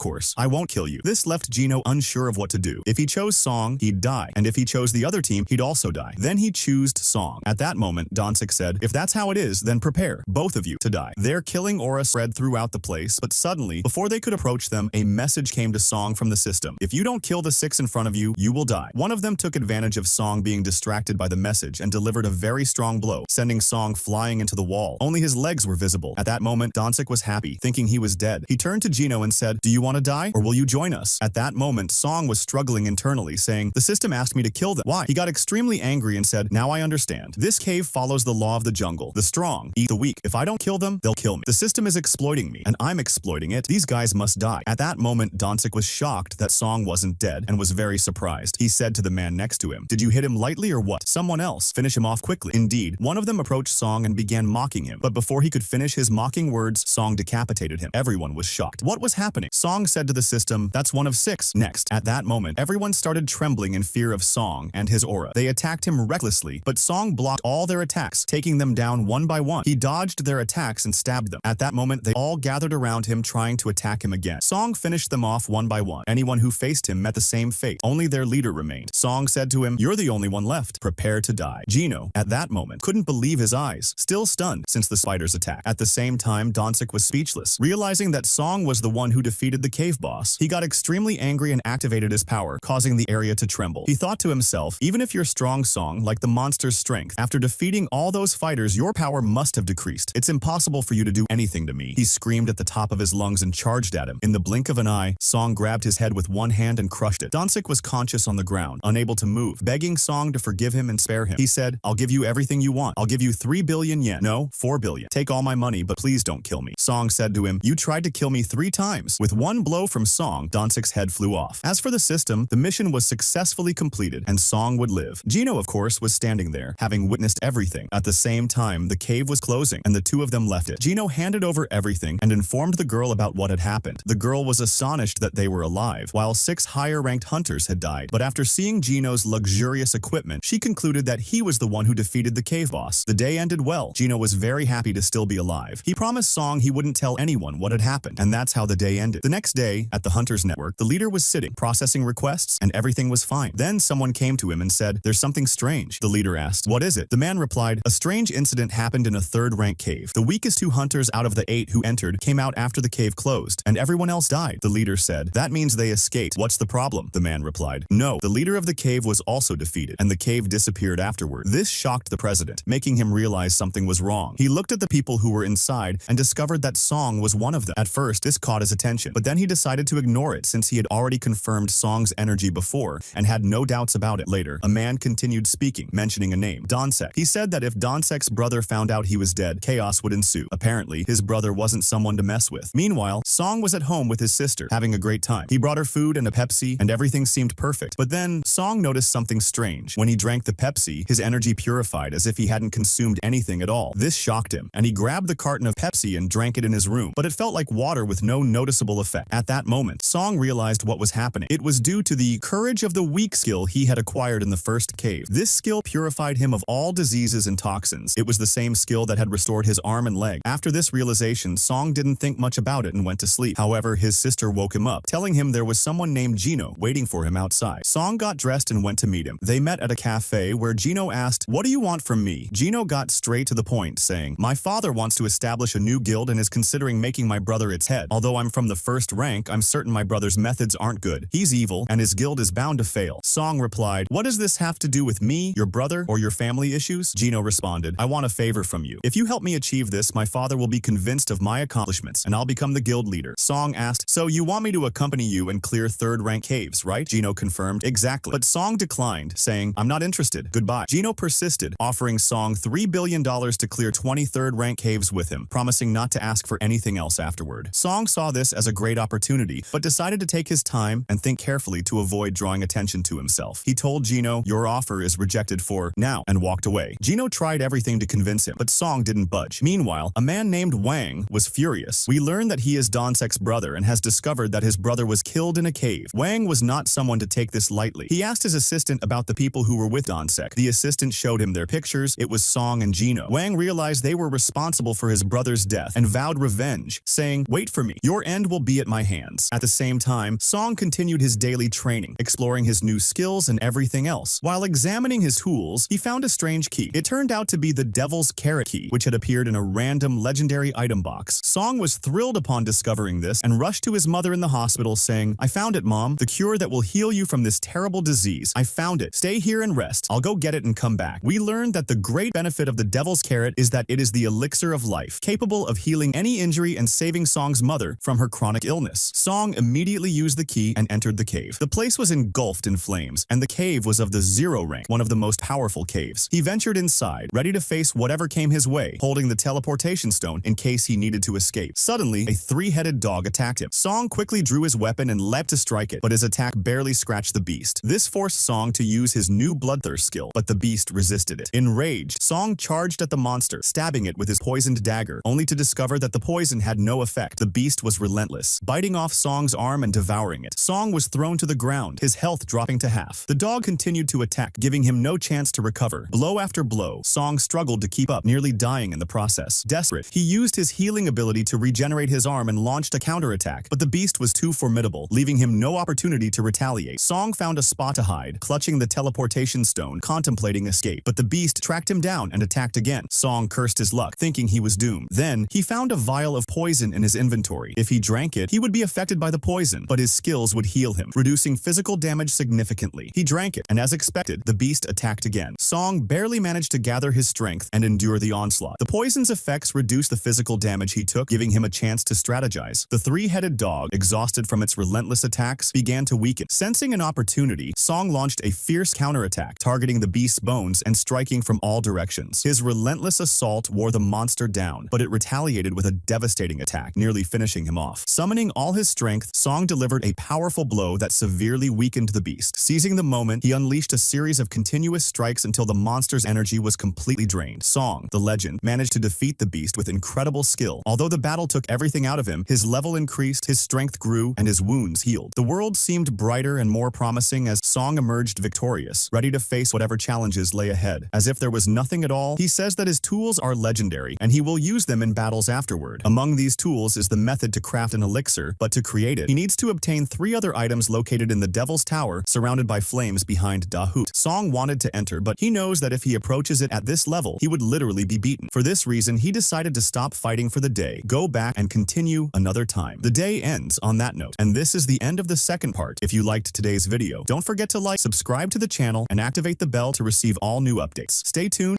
course. I won't kill you." This left Gino unsure of what to do. If he chose Song, he'd die, and if he chose the other team, he'd also die. Then he chose Song. At that moment, Donsik said, "If that's how it is, then prepare, both of you, to die." Their killing aura spread throughout the place, but suddenly, before they could approach them, a message came to Song from the system. "If you don't kill the 6 in front of you, you will die." One of them took advantage of Song being distracted by the message and delivered a very strong blow, sending Song flying into the wall. Only his legs were visible. At that moment, Donsik was happy, thinking he was dead. He turned to Gino and said, "Do you want to die, or will you join us?" At that moment, Song was struggling internally, saying, "The system asked me to kill them. Why?" He got extremely angry and said, "Now I understand. This cave follows the law of the jungle. The strong eat the weak. If I don't kill them, they'll kill me. The system is exploiting me, and I'm exploiting it. These guys must die." At that moment, Donsik was shocked that Song wasn't dead and was very surprised. He said to the man next to him, "Did you hit him lightly or what? Someone else. Finish him off quickly." Indeed, one of them approached Song and began mocking him, but before he could finish his mocking words, Song decapitated him. Everyone was shocked. What was happening? Song said to the system, "That's one of 6. Next." At that moment, everyone started trembling in fear of Song and his aura. They attacked him recklessly, but Song blocked all their attacks, taking them down one by one. He dodged their attacks and stabbed them. At that moment, they all gathered around him trying to attack him again. Song finished them off one by one. Anyone who faced him met the same fate. Only their leader remained. Song said to him, "You're the only one left. Prepare to die." Gino, at that moment, couldn't believe his eyes, still stunned since the spider's attack. At the same time, Donsik was speechless. Realizing that Song was the one who defeated the cave boss, he got extremely angry and activated his power, causing the area to tremble. He thought to himself, even if you're strong, Song, like the monster's strength, after defeating all those fighters, your power must have decreased. It's impossible for you to do anything to me. He screamed at the top of his lungs and charged at him. In the blink of an eye, Song grabbed his head with one hand and crushed it. Donsik was conscious on the ground, unable to move, begging Song to forgive him and spare him. He said, "I'll give you everything you want. I'll give you 3 billion yen. No, 4 billion. Take all my money, but please don't kill me." Song said to him, "You tried to kill me 3 times. With one blow from Song, Donsik's head flew off. As for the system, the mission was successfully completed, and Song would live. Gino, of course, was standing there, having witnessed everything. At the same time, the cave was closing, and the two of them left it. Gino handed over everything and informed the girl about what had happened. The girl was astonished that they were alive, while 6 higher-ranked hunters had died. But after seeing Gino's luxurious equipment, she concluded that he was the one who defeated the cave boss. The day ended well. Gino was very happy to still be alive. He promised Song he wouldn't tell anyone what had happened, and that's how the day ended. The next day, at the Hunters Network, the leader was sitting, processing requests, and everything was fine. Then someone came to him and said, "There's something strange." The leader asked, "What is it?" The man replied, "A strange incident happened in a 3rd-rank cave. The weakest 2 hunters out of the 8 who entered came out after the cave closed, and everyone else died." The leader said, "That means they escaped. What's the problem?" The man replied, "No, the leader of the cave was also defeated, and the cave disappeared afterward." This shocked the president, making him realize something was wrong. He looked at the people who were inside and discovered that Song was one of them. At first, this caught his attention, but then he decided to ignore it since he had already confirmed Song's energy before and had no doubts about it. Later, a man continued speaking, mentioning a name, Donsek. He said that if Donsek's brother found out he was dead, chaos would ensue. Apparently, his brother wasn't someone to mess with. Meanwhile, Song was at home with his sister, having a great time. He brought her food and a Pepsi, and everything seemed perfect. But then, Song noticed something strange. When he drank the Pepsi, his energy purified as if he hadn't consumed anything at all. This shocked him, and he grabbed the carton of Pepsi and drank it in his room, but it felt like water with no noticeable effect. At that moment, Song realized what was happening. It was due to the courage of the weak skill he had acquired in the first cave. This skill purified him of all diseases and toxins. It was the same skill that had restored his arm and leg. After this realization, Song didn't think much about it and went to sleep. However, his sister woke him up, telling him there was someone named Gino waiting for him outside. Song got dressed and went to meet him. They met at a cafe where Gino asked, "What do you want from me?" Gino got straight to the point, saying, "My father wants to establish a new guild and is considering considering making my brother its head. Although I'm from the first rank, I'm certain my brother's methods aren't good. He's evil, and his guild is bound to fail. Song replied, what does this have to do with me, your brother, or your family issues? Gino responded, I want a favor from you. If you help me achieve this, my father will be convinced of my accomplishments, and I'll become the guild leader. Song asked, so you want me to accompany you and clear third-rank caves, right? Gino confirmed, exactly. But Song declined, saying, I'm not interested. Goodbye. Gino persisted, offering Song $3 billion to clear 23rd-rank caves with him, promising not to ask for anything else afterward. Song saw this as a great opportunity, but decided to take his time and think carefully to avoid drawing attention to himself. He told Gino, your offer is rejected for now, and walked away. Gino tried everything to convince him, but Song didn't budge. Meanwhile, a man named Wang was furious. We learn that he is Donsek's brother and has discovered that his brother was killed in a cave. Wang was not someone to take this lightly. He asked his assistant about the people who were with Donsek. The assistant showed him their pictures. It was Song and Gino. Wang realized they were responsible for his brother's death and vowed revenge, saying, wait for me. Your end will be at my hands. At the same time, Song continued his daily training, exploring his new skills and everything else. While examining his tools, he found a strange key. It turned out to be the Devil's Carrot key, which had appeared in a random legendary item box. Song was thrilled upon discovering this and rushed to his mother in the hospital saying, I found it, Mom. The cure that will heal you from this terrible disease. I found it. Stay here and rest. I'll go get it and come back. We learned that the great benefit of the Devil's Carrot is that it is the elixir of life, capable of healing any injury and saving Song's mother from her chronic illness. Song immediately used the key and entered the cave. The place was engulfed in flames, and the cave was of the 0 rank, one of the most powerful caves. He ventured inside, ready to face whatever came his way, holding the teleportation stone in case he needed to escape. Suddenly, a 3-headed dog attacked him. Song quickly drew his weapon and leapt to strike it, but his attack barely scratched the beast. This forced Song to use his new bloodthirst skill, but the beast resisted it. Enraged, Song charged at the monster, stabbing it with his poisoned dagger, only to discover that the poison had no effect. The beast was relentless, biting off Song's arm and devouring it. Song was thrown to the ground, his health dropping to half. The dog continued to attack, giving him no chance to recover. Blow after blow, Song struggled to keep up, nearly dying in the process. Desperate, he used his healing ability to regenerate his arm and launched a counterattack, but the beast was too formidable, leaving him no opportunity to retaliate. Song found a spot to hide, clutching the teleportation stone, contemplating escape, but the beast tracked him down and attacked again. Song cursed his luck, thinking he was doomed. Then, he found a vial of poison in his inventory. If he drank it, he would be affected by the poison, but his skills would heal him, reducing physical damage significantly. He drank it, and as expected, the beast attacked again. Song barely managed to gather his strength and endure the onslaught. The poison's effects reduced the physical damage he took, giving him a chance to strategize. The 3-headed dog, exhausted from its relentless attacks, began to weaken. Sensing an opportunity, Song launched a fierce counterattack, targeting the beast's bones and striking from all directions. His relentless assault wore the monster down, but it retaliated with a devastating attack, nearly finishing him off. Summoning all his strength, Song delivered a powerful blow that severely weakened the beast. Seizing the moment, he unleashed a series of continuous strikes until the monster's energy was completely drained. Song, the legend, managed to defeat the beast with incredible skill. Although the battle took everything out of him, his level increased, his strength grew, and his wounds healed. The world seemed brighter and more promising as Song emerged victorious, ready to face whatever challenges lay ahead. As if there was nothing at all, he says that his tools are legendary, and he will use them in battles afterward. Among these tools is the method to craft an elixir, but to create it, he needs to obtain 3 other items located in the Devil's Tower, surrounded by flames behind Dahut. Song wanted to enter, but he knows that if he approaches it at this level, he would literally be beaten. For this reason, he decided to stop fighting for the day, go back and continue another time. The day ends on that note, and this is the end of the second part. If you liked today's video, don't forget to like, subscribe to the channel, and activate the bell to receive all new updates. Stay tuned.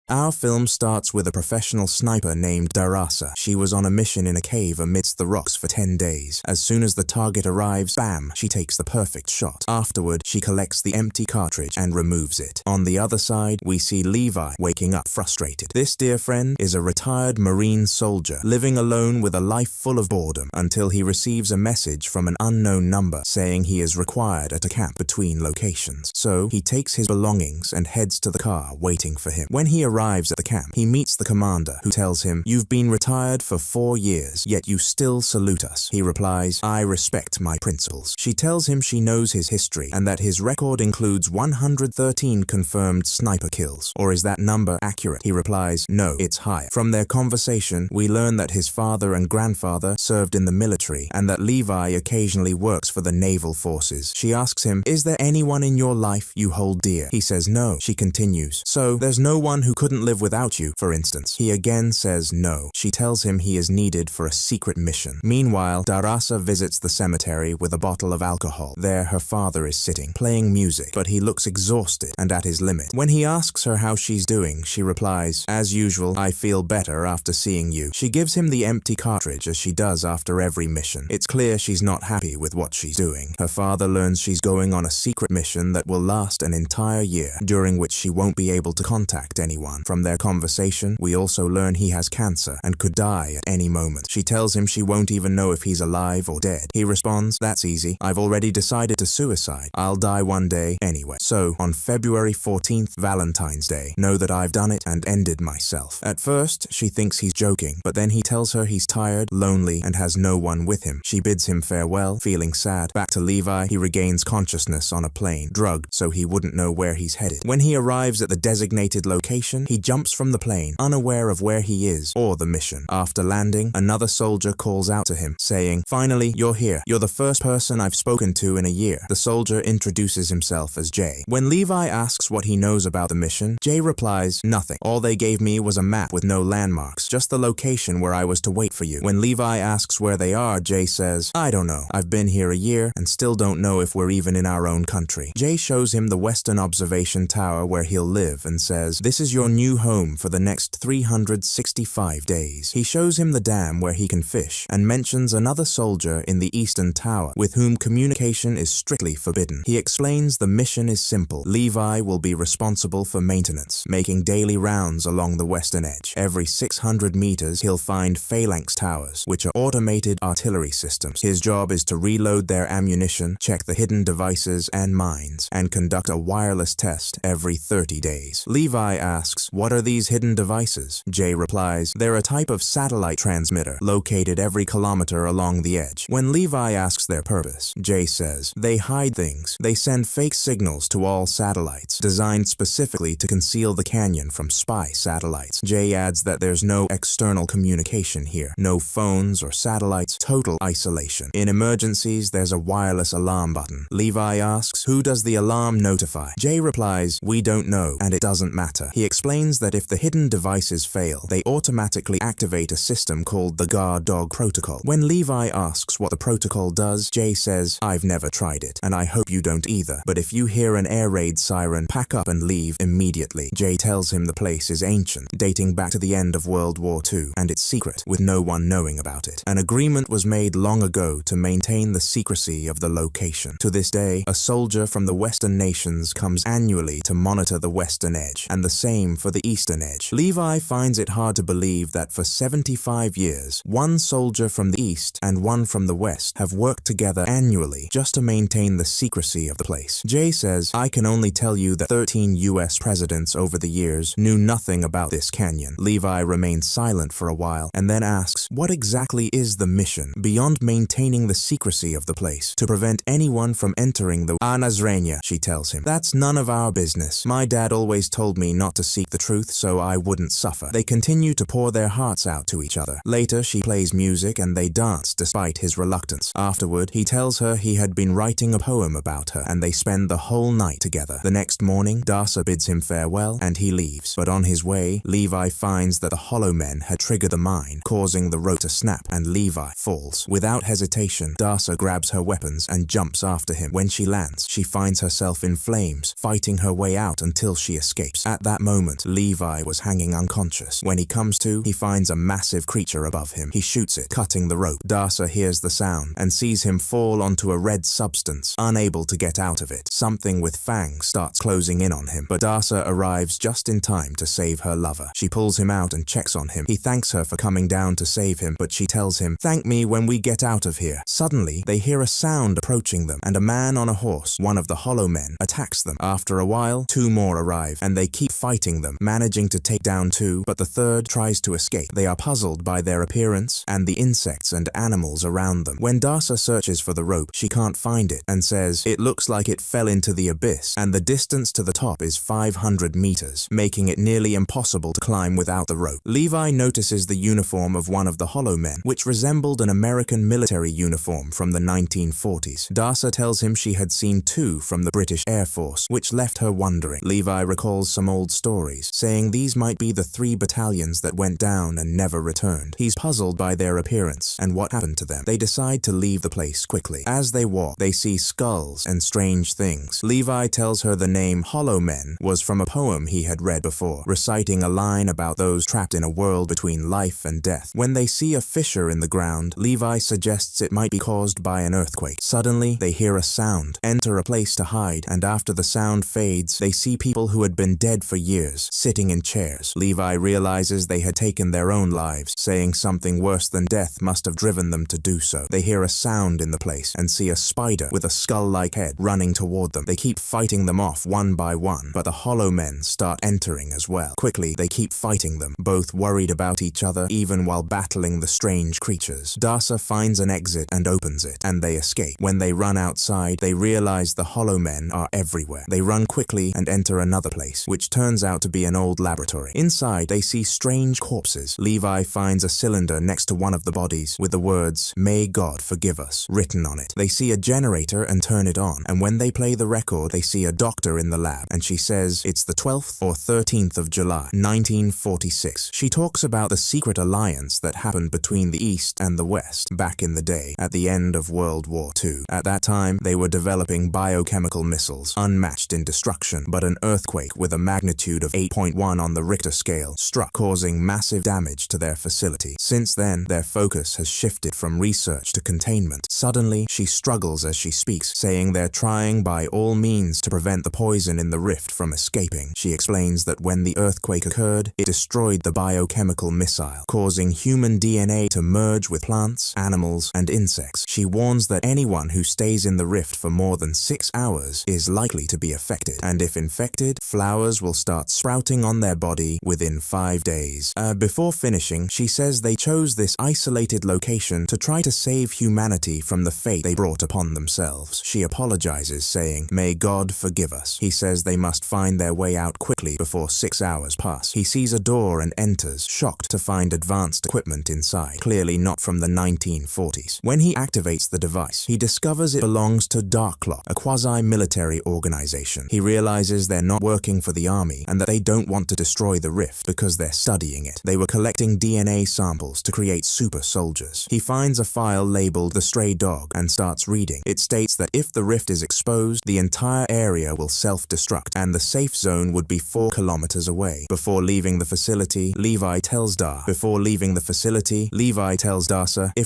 Our film starts with a professional sniper named Darasa. She was on a mission in a cave amidst the rocks for 10 days. As soon as the target arrives, bam, she takes the perfect shot. Afterward, she collects the empty cartridge and removes it. On the other side, we see Levi waking up frustrated. This dear friend is a retired Marine soldier, living alone with a life full of boredom until he receives a message from an unknown number saying he is required at a camp between locations. So, he takes his belongings and heads to the car waiting for him. When he arrives at the camp, he meets the commander, who tells him, "You've been retired for 4 years, yet you still salute us." He replies, "I respect my principles." She tells him she knows his history and that his record includes 113 confirmed sniper kills. Or is that number accurate? He replies, "No, it's higher." From their conversation, we learn that his father and grandfather served in the military and that Levi occasionally works for the naval forces. She asks him, "Is there anyone in your life you hold dear?" He says no. She continues, "So there's no one who could couldn't live without you, for instance. He again says no. She tells him he is needed for a secret mission. Meanwhile, Darasa visits the cemetery with a bottle of alcohol. There, her father is sitting, playing music, but he looks exhausted and at his limit. When he asks her how she's doing, she replies, "As usual, I feel better after seeing you." She gives him the empty cartridge as she does after every mission. It's clear she's not happy with what she's doing. Her father learns she's going on a secret mission that will last an entire year, during which she won't be able to contact anyone. From their conversation, we also learn he has cancer and could die at any moment. She tells him she won't even know if he's alive or dead. He responds, "That's easy. I've already decided to suicide. I'll die one day anyway. So, on February 14th, Valentine's Day, know that I've done it and ended myself." At first, she thinks he's joking, but then he tells her he's tired, lonely, and has no one with him. She bids him farewell, feeling sad. Back to Levi, he regains consciousness on a plane, drugged so he wouldn't know where he's headed. When he arrives at the designated location, he jumps from the plane, unaware of where he is or the mission. After landing, another soldier calls out to him, saying, "Finally, you're here. You're the first person I've spoken to in a year." The soldier introduces himself as Jay. When Levi asks what he knows about the mission, Jay replies, "Nothing. All they gave me was a map with no landmarks, just the location where I was to wait for you." When Levi asks where they are, Jay says, "I don't know. I've been here a year and still don't know if we're even in our own country." Jay shows him the Western Observation Tower where he'll live and says, "This is your new home for the next 365 days. He shows him the dam where he can fish and mentions another soldier in the Eastern Tower with whom communication is strictly forbidden. He explains the mission is simple. Levi will be responsible for maintenance, making daily rounds along the western edge. Every 600 meters, he'll find phalanx towers, which are automated artillery systems. His job is to reload their ammunition, check the hidden devices and mines, and conduct a wireless test every 30 days. Levi asks, "What are these hidden devices?" Jay replies, "They're a type of satellite transmitter located every kilometer along the edge." When Levi asks their purpose, Jay says, "They hide things. They send fake signals to all satellites, designed specifically to conceal the canyon from spy satellites." Jay adds that there's no external communication here, no phones or satellites, total isolation. In emergencies, there's a wireless alarm button. Levi asks, "Who does the alarm notify?" Jay replies, "We don't know, and it doesn't matter." He explains that if the hidden devices fail, they automatically activate a system called the Guard Dog Protocol. When Levi asks what the protocol does, Jay says, "I've never tried it, and I hope you don't either. But if you hear an air raid siren, pack up and leave immediately." Jay tells him the place is ancient, dating back to the end of World War II, and it's secret, with no one knowing about it. An agreement was made long ago to maintain the secrecy of the location. To this day, a soldier from the Western nations comes annually to monitor the Western Edge, and the same for the Eastern Edge. Levi finds it hard to believe that for 75 years, one soldier from the East and one from the West have worked together annually just to maintain the secrecy of the place. Jay says, "I can only tell you that 13 US presidents over the years knew nothing about this canyon." Levi remains silent for a while and then asks, "What exactly is the mission, beyond maintaining the secrecy of the place, to prevent anyone from entering the Nazrania?" She tells him, "That's none of our business. My dad always told me not to seek the truth so I wouldn't suffer." They continue to pour their hearts out to each other. Later, she plays music and they dance despite his reluctance. Afterward, he tells her he had been writing a poem about her, and they spend the whole night together. The next morning, Darsa bids him farewell and he leaves. But on his way, Levi finds that the Hollow Men had triggered the mine, causing the rope to snap, and Levi falls. Without hesitation, Darsa grabs her weapons and jumps after him. When she lands, she finds herself in flames, fighting her way out until she escapes. At that moment, Levi was hanging unconscious. When he comes to, he finds a massive creature above him. He shoots it, cutting the rope. Darsa hears the sound and sees him fall onto a red substance, unable to get out of it. Something with fangs starts closing in on him, but Darsa arrives just in time to save her lover. She pulls him out and checks on him. He thanks her for coming down to save him, but she tells him, "Thank me when we get out of here." Suddenly, they hear a sound approaching them, and a man on a horse, one of the Hollow Men, attacks them. After a while, two more arrive, and they keep fighting them, managing to take down two, but the third tries to escape. They are puzzled by their appearance and the insects and animals around them. When Darsa searches for the rope, she can't find it, and says, "It looks like it fell into the abyss, and the distance to the top is 500 meters, making it nearly impossible to climb without the rope." Levi notices the uniform of one of the Hollow Men, which resembled an American military uniform from the 1940s. Darsa tells him she had seen two from the British Air Force, which left her wondering. Levi recalls some old stories stories, saying these might be the 3 battalions that went down and never returned. He's puzzled by their appearance and what happened to them. They decide to leave the place quickly. As they walk, they see skulls and strange things. Levi tells her the name Hollow Men was from a poem he had read before, reciting a line about those trapped in a world between life and death. When they see a fissure in the ground, Levi suggests it might be caused by an earthquake. Suddenly, they hear a sound, enter a place to hide, and after the sound fades, they see people who had been dead for years, sitting in chairs. Levi realizes they had taken their own lives, saying something worse than death must have driven them to do so. They hear a sound in the place and see a spider with a skull-like head running toward them. They keep fighting them off one by one, but the Hollow Men start entering as well. Quickly, they keep fighting them, both worried about each other even while battling the strange creatures. Darsa finds an exit and opens it, and they escape. When they run outside, they realize the Hollow Men are everywhere. They run quickly and enter another place, which turns out to be an old laboratory. Inside, they see strange corpses. Levi finds a cylinder next to one of the bodies with the words, "May God forgive us," written on it. They see a generator and turn it on, and when they play the record, they see a doctor in the lab, and she says it's the 12th or 13th of July, 1946. She talks about the secret alliance that happened between the East and the West back in the day, at the end of World War II. At that time, they were developing biochemical missiles, unmatched in destruction, but an earthquake with a magnitude of 8.1 on the Richter scale struck, causing massive damage to their facility. Since then, their focus has shifted from research to containment. Suddenly, she struggles as she speaks, saying they're trying by all means to prevent the poison in the rift from escaping. She explains that when the earthquake occurred, it destroyed the biochemical missile, causing human DNA to merge with plants, animals, and insects. She warns that anyone who stays in the rift for more than 6 hours is likely to be affected, and if infected, flowers will start sprouting on their body within 5 days. Before finishing, she says they chose this isolated location to try to save humanity from the fate they brought upon themselves. She apologizes, saying, "May God forgive us." He says they must find their way out quickly before 6 hours pass. He sees a door and enters, shocked to find advanced equipment inside, clearly not from the 1940s. When he activates the device, he discovers it belongs to Darklock, a quasi-military organization. He realizes they're not working for the army and that they don't want to destroy the rift because they're studying it. They were collecting DNA samples to create super soldiers. He finds a file labeled The Stray Dog and starts reading. It states that if the rift is exposed, the entire area will self-destruct and the safe zone would be 4 kilometers away. Before leaving the facility, Levi tells Darsa, "If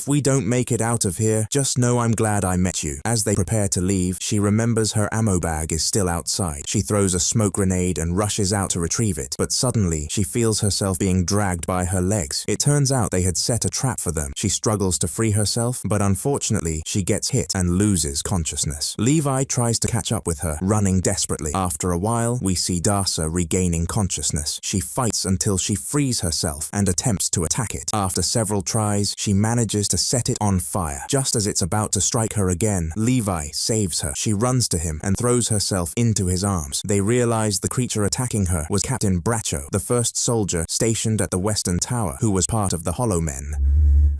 we don't make it out of here, just know I'm glad I met you." As they prepare to leave, she remembers her ammo bag is still outside. She throws a smoke grenade and rushes out to retrieve it, but suddenly she feels herself being dragged by her legs. It turns out they had set a trap for them. She struggles to free herself, but unfortunately, she gets hit and loses consciousness. Levi tries to catch up with her, running desperately. After a while, we see Darsa regaining consciousness. She fights until she frees herself and attempts to attack it. After several tries, she manages to set it on fire. Just as it's about to strike her again, Levi saves her. She runs to him and throws herself into his arms. They realize the creature attacking her was Captain Bracho, the first soldier stationed at the Western Tower, who was part of the Hollow Men.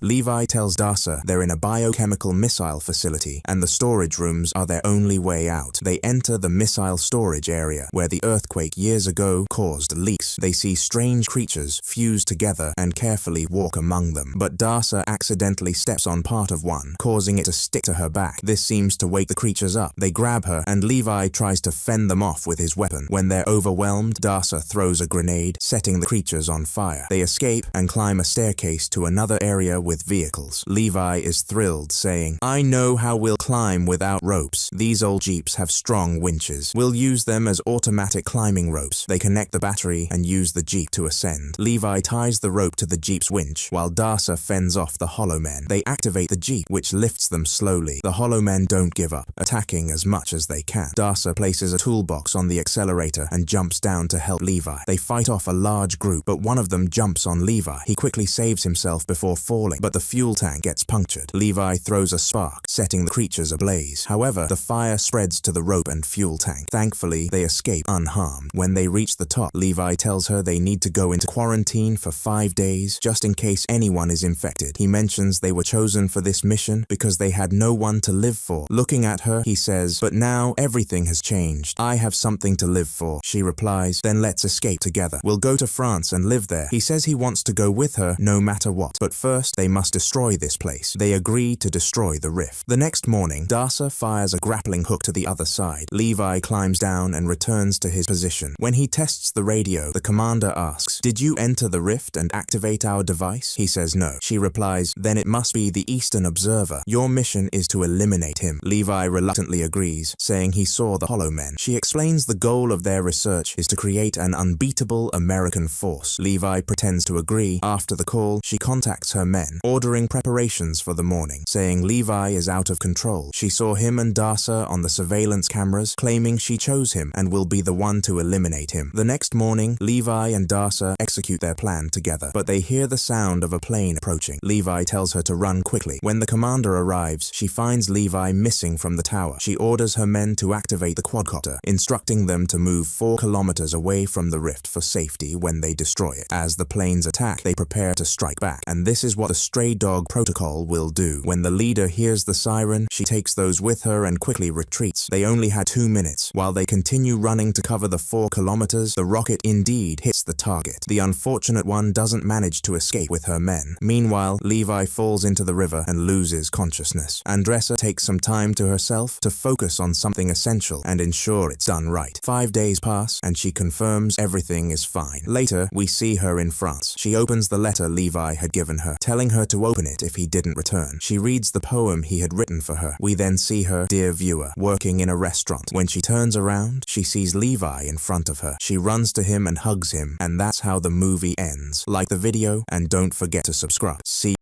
Levi tells Darsa they're in a biochemical missile facility and the storage rooms are their only way out. They enter the missile storage area where the earthquake years ago caused leaks. They see strange creatures fuse together and carefully walk among them, but Darsa accidentally steps on part of one, causing it to stick to her back. This seems to wake the creatures up. They grab her and Levi tries to fend them off with his weapon. When they're overwhelmed, Darsa throws a grenade, setting the creatures on fire. They escape and climb a staircase to another area with vehicles. Levi is thrilled, saying, "I know how we'll climb without ropes. These old jeeps have strong winches. We'll use them as automatic climbing ropes." They connect the battery and use the jeep to ascend. Levi ties the rope to the jeep's winch, while Darsa fends off the Hollow Men. They activate the jeep, which lifts them slowly. The Hollow Men don't give up, attacking as much as they can. Darsa places a toolbox on the accelerator and jumps down to help Levi. They fight off a large group, but one of them jumps on Levi. He quickly saves himself before falling. but the fuel tank gets punctured. Levi throws a spark, setting the creatures ablaze. However, the fire spreads to the rope and fuel tank. Thankfully, they escape unharmed. When they reach the top, Levi tells her they need to go into quarantine for 5 days, just in case anyone is infected. He mentions they were chosen for this mission because they had no one to live for. Looking at her, he says, "But now everything has changed. I have something to live for." She replies, "Then let's escape together. We'll go to France and live there." He says he wants to go with her no matter what, but first they must destroy this place. They agree to destroy the rift. The next morning, Darsa fires a grappling hook to the other side. Levi climbs down and returns to his position. When he tests the radio, the commander asks, "Did you enter the rift and activate our device?" He says no. She replies, "Then it must be the Eastern Observer. Your mission is to eliminate him." Levi reluctantly agrees, saying he saw the Hollow Men. She explains the goal of their research is to create an unbeatable American force. Levi pretends to agree. After the call, she contacts her men, ordering preparations for the morning, saying Levi is out of control. She saw him and Darsa on the surveillance cameras, claiming she chose him and will be the one to eliminate him. The next morning, Levi and Darsa execute their plan together, but they hear the sound of a plane approaching. Levi tells her to run quickly. When the commander arrives, she finds Levi missing from the tower. She orders her men to activate the quadcopter, instructing them to move 4 kilometers away from the rift for safety when they destroy it. As the planes attack, they prepare to strike back, and this is what the Stray Dog Protocol will do. When the leader hears the siren, she takes those with her and quickly retreats. They only had 2 minutes. While they continue running to cover the 4 kilometers, the rocket indeed hits the target. The unfortunate one doesn't manage to escape with her men. Meanwhile, Levi falls into the river and loses consciousness. Andressa takes some time to herself to focus on something essential and ensure it's done right. 5 days pass, and she confirms everything is fine. Later, we see her in France. She opens the letter Levi had given her, telling her to open it if he didn't return. She reads the poem he had written for her. We then see her, dear viewer, working in a restaurant. When she turns around, she sees Levi in front of her. She runs to him and hugs him, and that's how the movie ends. Like the video, and don't forget to subscribe. See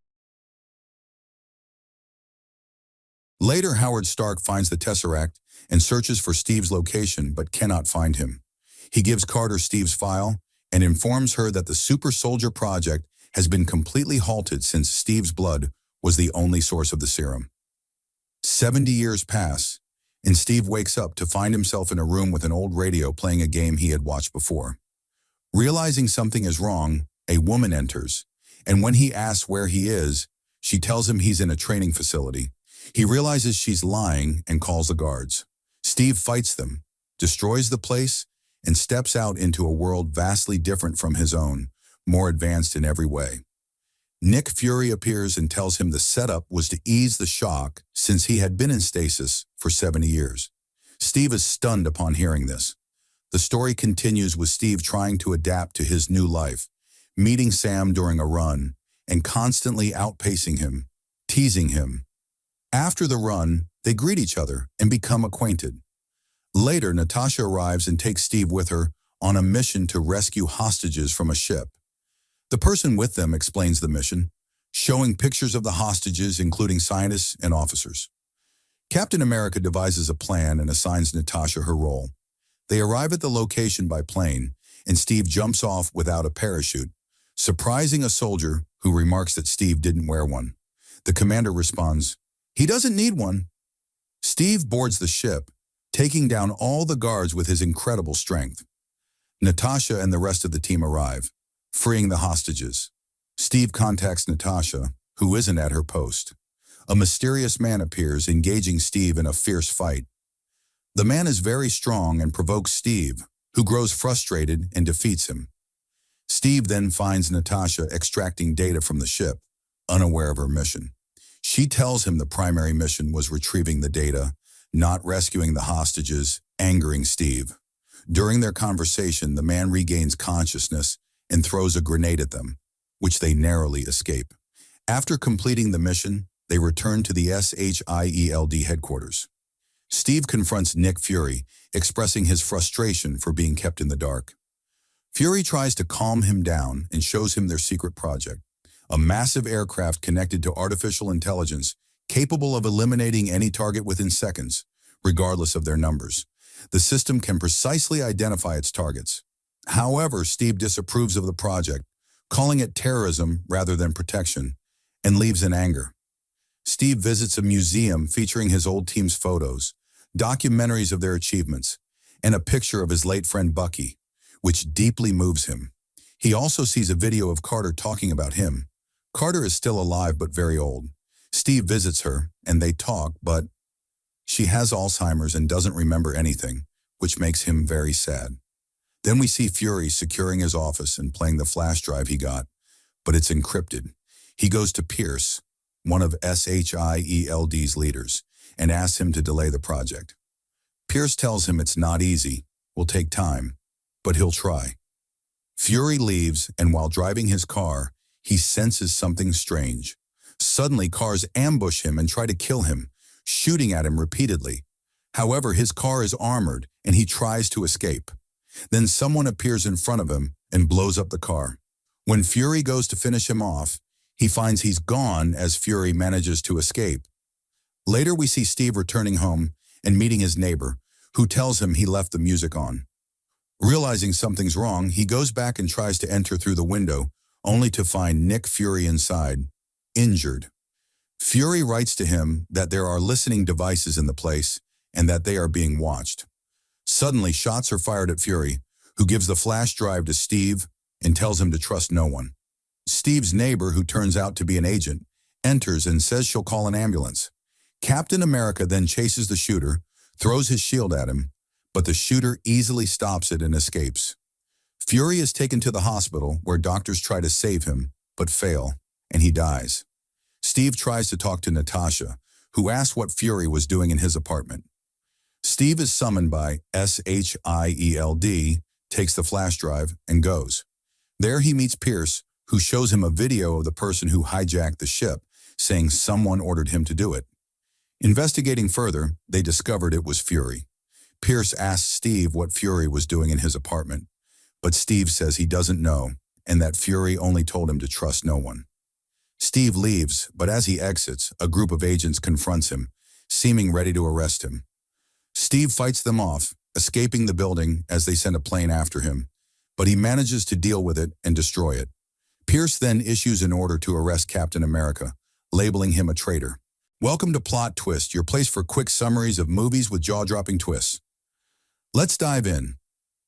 Later, Howard Stark finds the Tesseract and searches for Steve's location but cannot find him. He gives Carter Steve's file and informs her that the Super Soldier Project has been completely halted since Steve's blood was the only source of the serum. 70 years pass, and Steve wakes up to find himself in a room with an old radio playing a game he had watched before. Realizing something is wrong, a woman enters, and when he asks where he is, she tells him he's in a training facility. He realizes she's lying and calls the guards. Steve fights them, destroys the place, and steps out into a world vastly different from his own, more advanced in every way. Nick Fury appears and tells him the setup was to ease the shock since he had been in stasis for 70 years. Steve is stunned upon hearing this. The story continues with Steve trying to adapt to his new life, meeting Sam during a run, and constantly outpacing him, teasing him. After the run, they greet each other and become acquainted. Later, Natasha arrives and takes Steve with her on a mission to rescue hostages from a ship. The person with them explains the mission, showing pictures of the hostages, including scientists and officers. Captain America devises a plan and assigns Natasha her role. They arrive at the location by plane, and Steve jumps off without a parachute, surprising a soldier who remarks that Steve didn't wear one. The commander responds, "He doesn't need one." Steve boards the ship, taking down all the guards with his incredible strength. Natasha and the rest of the team arrive, freeing the hostages. Steve contacts Natasha, who isn't at her post. A mysterious man appears, engaging Steve in a fierce fight. The man is very strong and provokes Steve, who grows frustrated and defeats him. Steve then finds Natasha extracting data from the ship, unaware of her mission. She tells him the primary mission was retrieving the data, not rescuing the hostages, angering Steve. During their conversation, the man regains consciousness and throws a grenade at them, which they narrowly escape. After completing the mission, they return to the SHIELD headquarters. Steve confronts Nick Fury, expressing his frustration for being kept in the dark. Fury tries to calm him down and shows him their secret project, a massive aircraft connected to artificial intelligence capable of eliminating any target within seconds, regardless of their numbers. The system can precisely identify its targets. However, Steve disapproves of the project, calling it terrorism rather than protection, and leaves in anger. Steve visits a museum featuring his old team's photos, documentaries of their achievements, and a picture of his late friend Bucky, which deeply moves him. He also sees a video of Carter talking about him. Carter is still alive but very old. Steve visits her, and they talk, but she has Alzheimer's and doesn't remember anything, which makes him very sad. Then we see Fury securing his office and playing the flash drive he got, but it's encrypted. He goes to Pierce, one of SHIELD's leaders, and asks him to delay the project. Pierce tells him it's not easy, will take time, but he'll try. Fury leaves, and while driving his car, he senses something strange. Suddenly, cars ambush him and try to kill him, shooting at him repeatedly. However, his car is armored, and he tries to escape. Then someone appears in front of him and blows up the car. When Fury goes to finish him off, he finds he's gone as Fury manages to escape. Later, we see Steve returning home and meeting his neighbor, who tells him he left the music on. Realizing something's wrong, he goes back and tries to enter through the window, only to find Nick Fury inside, injured. Fury writes to him that there are listening devices in the place and that they are being watched. Suddenly, shots are fired at Fury, who gives the flash drive to Steve and tells him to trust no one. Steve's neighbor, who turns out to be an agent, enters and says she'll call an ambulance. Captain America then chases the shooter, throws his shield at him, but the shooter easily stops it and escapes. Fury is taken to the hospital where doctors try to save him, but fail, and he dies. Steve tries to talk to Natasha, who asks what Fury was doing in his apartment. Steve is summoned by SHIELD, takes the flash drive, and goes. There he meets Pierce, who shows him a video of the person who hijacked the ship, saying someone ordered him to do it. Investigating further, they discovered it was Fury. Pierce asks Steve what Fury was doing in his apartment, but Steve says he doesn't know and that Fury only told him to trust no one. Steve leaves, but as he exits, a group of agents confronts him, seeming ready to arrest him. Steve fights them off, escaping the building as they send a plane after him, but he manages to deal with it and destroy it. Pierce then issues an order to arrest Captain America, labeling him a traitor. Welcome to Plot Twist, your place for quick summaries of movies with jaw-dropping twists. Let's dive in.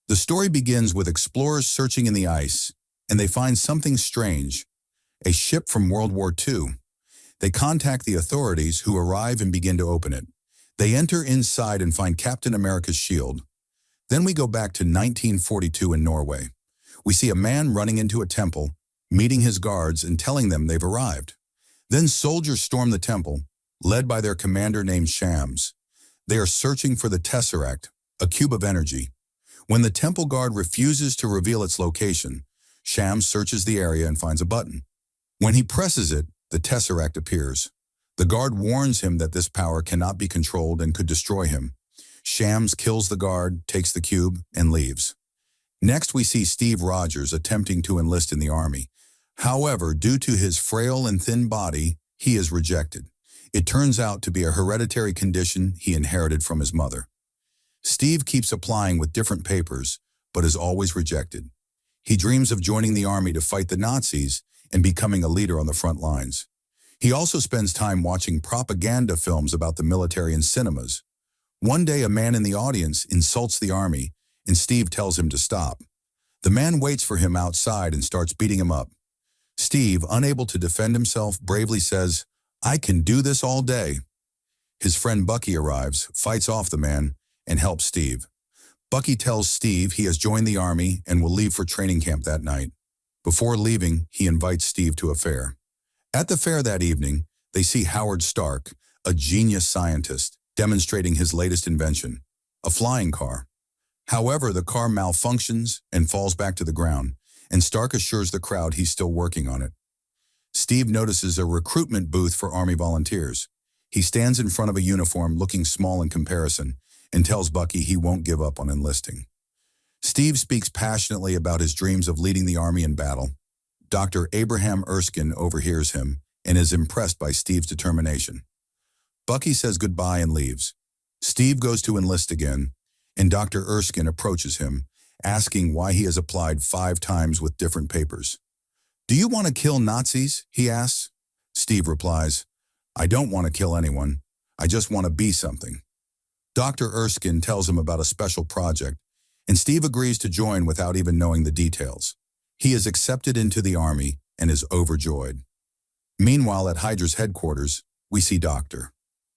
The story begins with explorers searching in the ice, and they find something strange, a ship from World War II. They contact the authorities, who arrive and begin to open it. They enter inside and find Captain America's shield. Then we go back to 1942 in Norway. We see a man running into a temple, meeting his guards and telling them they've arrived. Then soldiers storm the temple, led by their commander named Shams. They are searching for the Tesseract, a cube of energy. When the temple guard refuses to reveal its location, Shams searches the area and finds a button. When he presses it, the Tesseract appears. The guard warns him that this power cannot be controlled and could destroy him. Shams kills the guard, takes the cube, and leaves. Next, we see Steve Rogers attempting to enlist in the army. However, due to his frail and thin body, he is rejected. It turns out to be a hereditary condition he inherited from his mother. Steve keeps applying with different papers, but is always rejected. He dreams of joining the army to fight the Nazis and becoming a leader on the front lines. He also spends time watching propaganda films about the military in cinemas. One day, a man in the audience insults the army, and Steve tells him to stop. The man waits for him outside and starts beating him up. Steve, unable to defend himself, bravely says, "I can do this all day." His friend Bucky arrives, fights off the man, and helps Steve. Bucky tells Steve he has joined the army and will leave for training camp that night. Before leaving, he invites Steve to a fair. At the fair that evening, they see Howard Stark, a genius scientist, demonstrating his latest invention, a flying car. However, the car malfunctions and falls back to the ground, and Stark assures the crowd he's still working on it. Steve notices a recruitment booth for Army volunteers. He stands in front of a uniform looking small in comparison and tells Bucky he won't give up on enlisting. Steve speaks passionately about his dreams of leading the Army in battle. Dr. Abraham Erskine overhears him and is impressed by Steve's determination. Bucky says goodbye and leaves. Steve goes to enlist again, and Dr. Erskine approaches him, asking why he has applied 5 times with different papers. "Do you want to kill Nazis?" he asks. Steve Steve replies, "I don't want to kill anyone. I just want to be something." Dr. Erskine tells him about a special project, and Steve agrees to join without even knowing the details. He is accepted into the army and is overjoyed. Meanwhile, at Hydra's headquarters, we see Dr.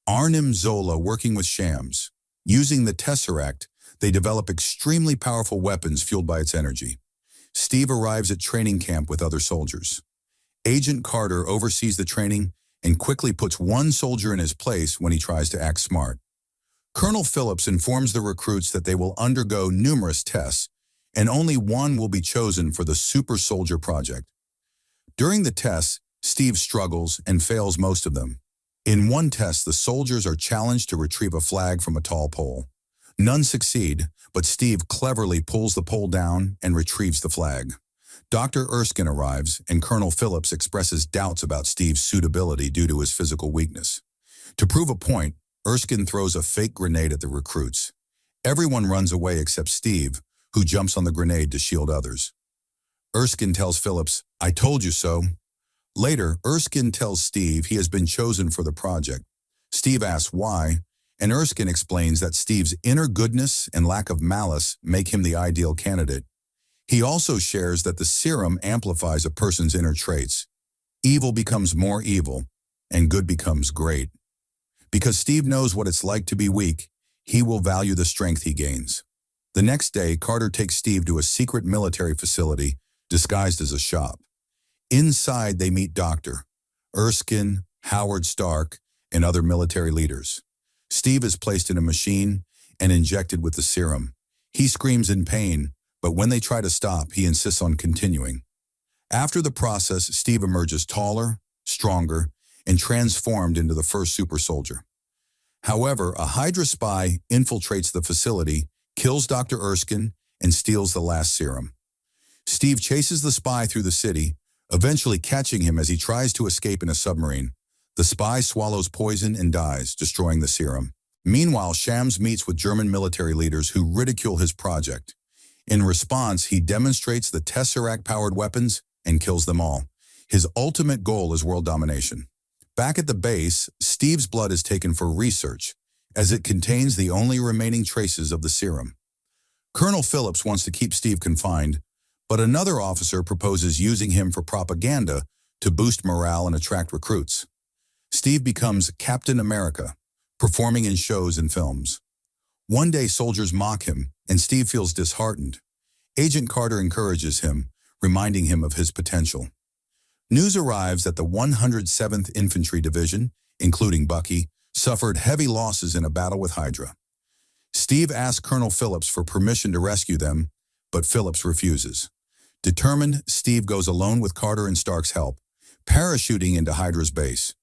Arnim Zola working with Shams. Using the Tesseract, they develop extremely powerful weapons fueled by its energy. Steve arrives at training camp with other soldiers. Agent Carter oversees the training and quickly puts one soldier in his place when he tries to act smart. Colonel Phillips informs the recruits that they will undergo numerous tests, and only one will be chosen for the Super Soldier Project. During the tests, Steve struggles and fails most of them. In one test, the soldiers are challenged to retrieve a flag from a tall pole. None succeed, but Steve cleverly pulls the pole down and retrieves the flag. Dr. Erskine arrives, and Colonel Phillips expresses doubts about Steve's suitability due to his physical weakness. To prove a point, Erskine throws a fake grenade at the recruits. Everyone runs away except Steve, who jumps on the grenade to shield others. Erskine tells Phillips, "I told you so." Later, Erskine tells Steve he has been chosen for the project. Steve asks why, and Erskine explains that Steve's inner goodness and lack of malice make him the ideal candidate. He also shares that the serum amplifies a person's inner traits. Evil becomes more evil, and good becomes great. Because Steve knows what it's like to be weak, he will value the strength he gains. The next day, Carter takes Steve to a secret military facility disguised as a shop. Inside, they meet Dr. Erskine, Howard Stark, and other military leaders. Steve is placed in a machine and injected with the serum. He screams in pain, but when they try to stop, he insists on continuing. After the process, Steve emerges taller, stronger, and transformed into the first super soldier. However, a Hydra spy infiltrates the facility, kills Dr. Erskine, and steals the last serum. Steve chases the spy through the city, eventually catching him as he tries to escape in a submarine. The spy swallows poison and dies, destroying the serum. Meanwhile, Shams meets with German military leaders who ridicule his project. In response, he demonstrates the Tesseract-powered weapons and kills them all. His ultimate goal is world domination. Back at the base, Steve's blood is taken for research, as it contains the only remaining traces of the serum. Colonel Phillips wants to keep Steve confined, but another officer proposes using him for propaganda to boost morale and attract recruits. Steve becomes Captain America, performing in shows and films. One day, soldiers mock him, and Steve feels disheartened. Agent Carter encourages him, reminding him of his potential. News arrives that the 107th Infantry Division, including Bucky, suffered heavy losses in a battle with Hydra. Steve asks Colonel Phillips for permission to rescue them, but Phillips refuses. Determined, Steve goes alone with Carter and Stark's help, parachuting into Hydra's base.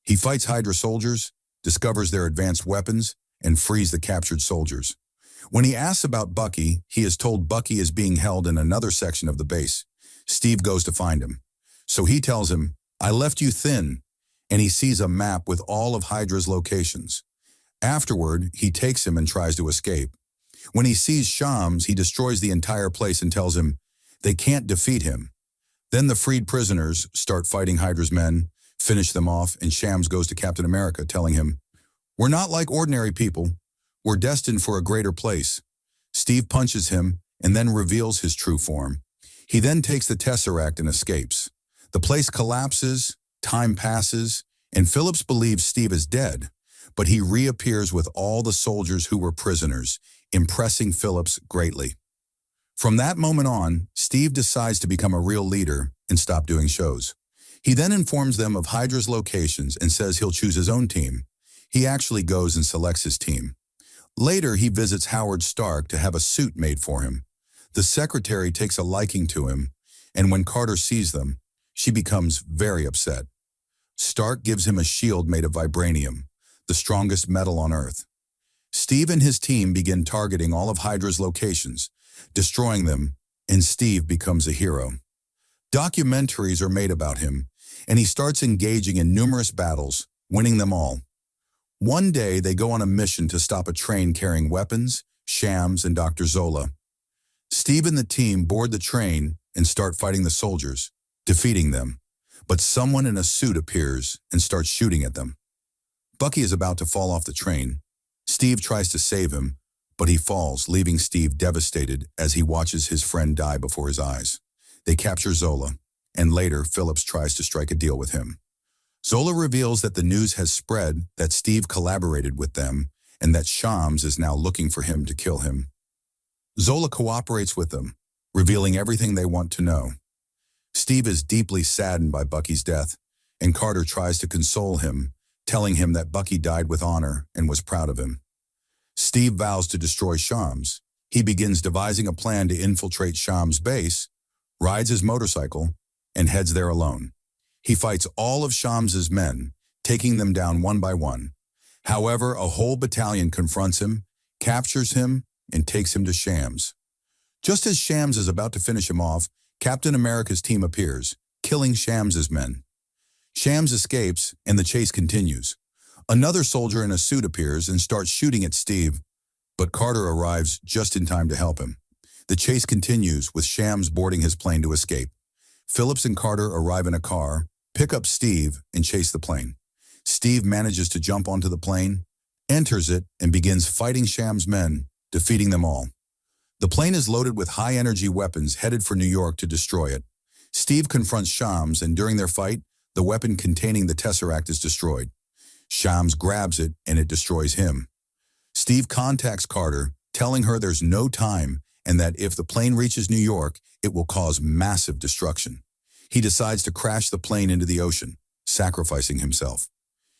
He fights Hydra soldiers, discovers their advanced weapons, and frees the captured soldiers. When he asks about Bucky, he is told Bucky is being held in another section of the base. Steve goes to find him. So he tells him, "I left you thin," and he sees a map with all of Hydra's locations. Afterward, he takes him and tries to escape. When he sees Shams, he destroys the entire place and tells him they can't defeat him. Then the freed prisoners start fighting Hydra's men, finish them off, and Shams goes to Captain America, telling him, "We're not like ordinary people. We're destined for a greater place." Steve punches him and then reveals his true form. He then takes the Tesseract and escapes. The place collapses, time passes, and Phillips believes Steve is dead, but he reappears with all the soldiers who were prisoners, impressing Phillips greatly. From that moment on, Steve decides to become a real leader and stop doing shows. He then informs them of Hydra's locations and says he'll choose his own team. He actually goes and selects his team. Later, he visits Howard Stark to have a suit made for him. The secretary takes a liking to him, and when Carter sees them, she becomes very upset. Stark gives him a shield made of vibranium, the strongest metal on Earth. Steve and his team begin targeting all of Hydra's locations, destroying them, and Steve becomes a hero. Documentaries are made about him, and he starts engaging in numerous battles, winning them all. One day, they go on a mission to stop a train carrying weapons, Shams, and Dr. Zola. Steve and the team board the train and start fighting the soldiers, defeating them. but someone in a suit appears and starts shooting at them. Bucky is about to fall off the train. Steve tries to save him, but he falls, leaving Steve devastated as he watches his friend die before his eyes. They capture Zola, and later Phillips tries to strike a deal with him. Zola reveals that the news has spread that Steve collaborated with them and that Shams is now looking for him to kill him. Zola cooperates with them, revealing everything they want to know. Steve is deeply saddened by Bucky's death, and Carter tries to console him, telling him that Bucky died with honor and was proud of him. Steve vows to destroy Shams. He begins devising a plan to infiltrate Shams' base, rides his motorcycle, and heads there alone. He fights all of Shams' men, taking them down one by one. However, a whole battalion confronts him, captures him, and takes him to Shams. Just as Shams is about to finish him off, Captain America's team appears, killing Shams' men. Shams escapes, and the chase continues. Another soldier in a suit appears and starts shooting at Steve, but Carter arrives just in time to help him. The chase continues, with Shams boarding his plane to escape. Phillips and Carter arrive in a car, pick up Steve, and chase the plane. Steve manages to jump onto the plane, enters it, and begins fighting Shams' men, defeating them all. The plane is loaded with high-energy weapons headed for New York to destroy it. Steve confronts Shams, and during their fight, the weapon containing the Tesseract is destroyed. Shams grabs it, and it destroys him. Steve contacts Carter, telling her there's no time and that if the plane reaches New York, it will cause massive destruction. He decides to crash the plane into the ocean, sacrificing himself.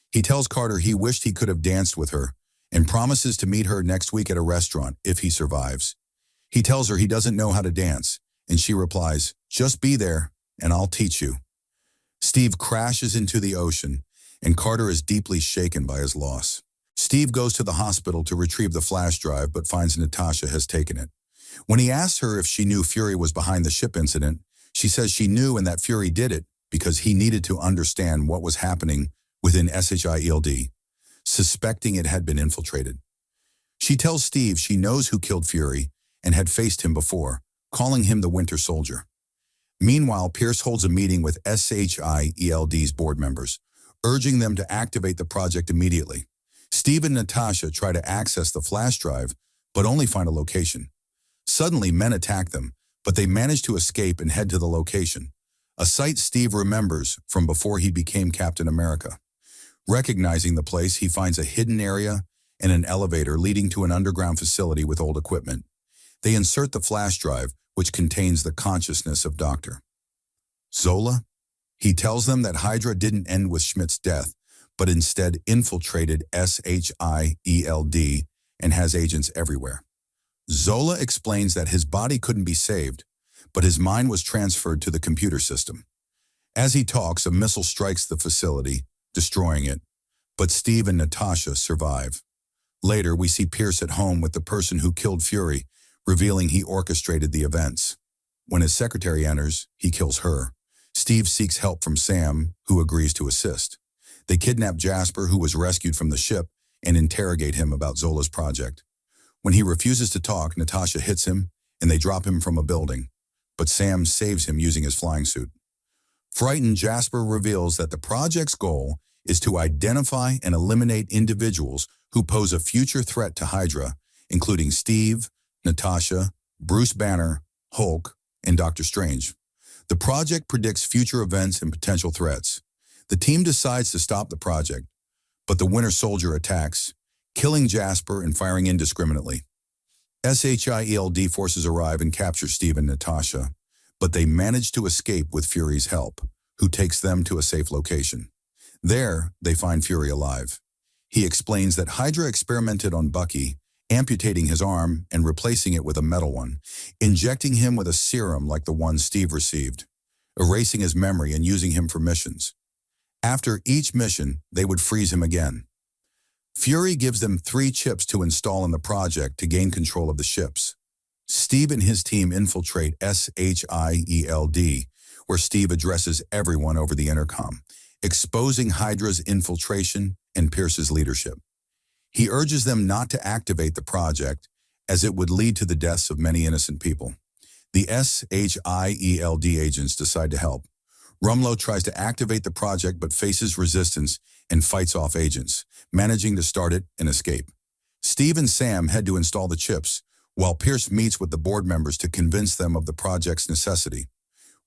He tells Carter he wished he could have danced with her and promises to meet her next week at a restaurant if he survives. He tells her he doesn't know how to dance, and she replies, "Just be there, and I'll teach you." Steve crashes into the ocean, and Carter is deeply shaken by his loss. Steve goes to the hospital to retrieve the flash drive, but finds Natasha has taken it. When he asks her if she knew Fury was behind the ship incident, she says she knew and that Fury did it because he needed to understand what was happening within SHIELD, suspecting it had been infiltrated. She tells Steve she knows who killed Fury and had faced him before, calling him the Winter Soldier. Meanwhile, Pierce holds a meeting with SHIELD's board members, urging them to activate the project immediately. Steve and Natasha try to access the flash drive, but only find a location. Suddenly, men attack them, but they manage to escape and head to the location, a site Steve remembers from before he became Captain America. Recognizing the place, he finds a hidden area and an elevator leading to an underground facility with old equipment. They insert the flash drive, which contains the consciousness of Dr. Zola. He tells them that Hydra didn't end with Schmidt's death, but instead infiltrated SHIELD and has agents everywhere. Zola explains that his body couldn't be saved, but his mind was transferred to the computer system. As he talks, a missile strikes the facility, destroying it, but Steve and Natasha survive. Later, we see Pierce at home with the person who killed Fury, revealing he orchestrated the events. When his secretary enters, he kills her. Steve seeks help from Sam, who agrees to assist. They kidnap Jasper, who was rescued from the ship, and interrogate him about Zola's project. When he refuses to talk, Natasha hits him, and they drop him from a building, but Sam saves him using his flying suit. Frightened, Jasper reveals that the project's goal is to identify and eliminate individuals who pose a future threat to Hydra, including Steve, Natasha, Bruce Banner, Hulk, and Doctor Strange. The project predicts future events and potential threats. The team decides to stop the project, but the Winter Soldier attacks, killing Jasper and firing indiscriminately. SHIELD forces arrive and capture Steve and Natasha, but they manage to escape with Fury's help, who takes them to a safe location. There, they find Fury alive. He explains that Hydra experimented on Bucky, amputating his arm and replacing it with a metal one, injecting him with a serum like the one Steve received, erasing his memory and using him for missions. After each mission, they would freeze him again. Fury gives them 3 chips to install in the project to gain control of the ships. Steve and his team infiltrate SHIELD, where Steve addresses everyone over the intercom, exposing Hydra's infiltration and Pierce's leadership. He urges them not to activate the project, as it would lead to the deaths of many innocent people. The SHIELD agents decide to help, Rumlow tries to activate the project but faces resistance and fights off agents, managing to start it and escape. Steve and Sam head to install the chips, while Pierce meets with the board members to convince them of the project's necessity.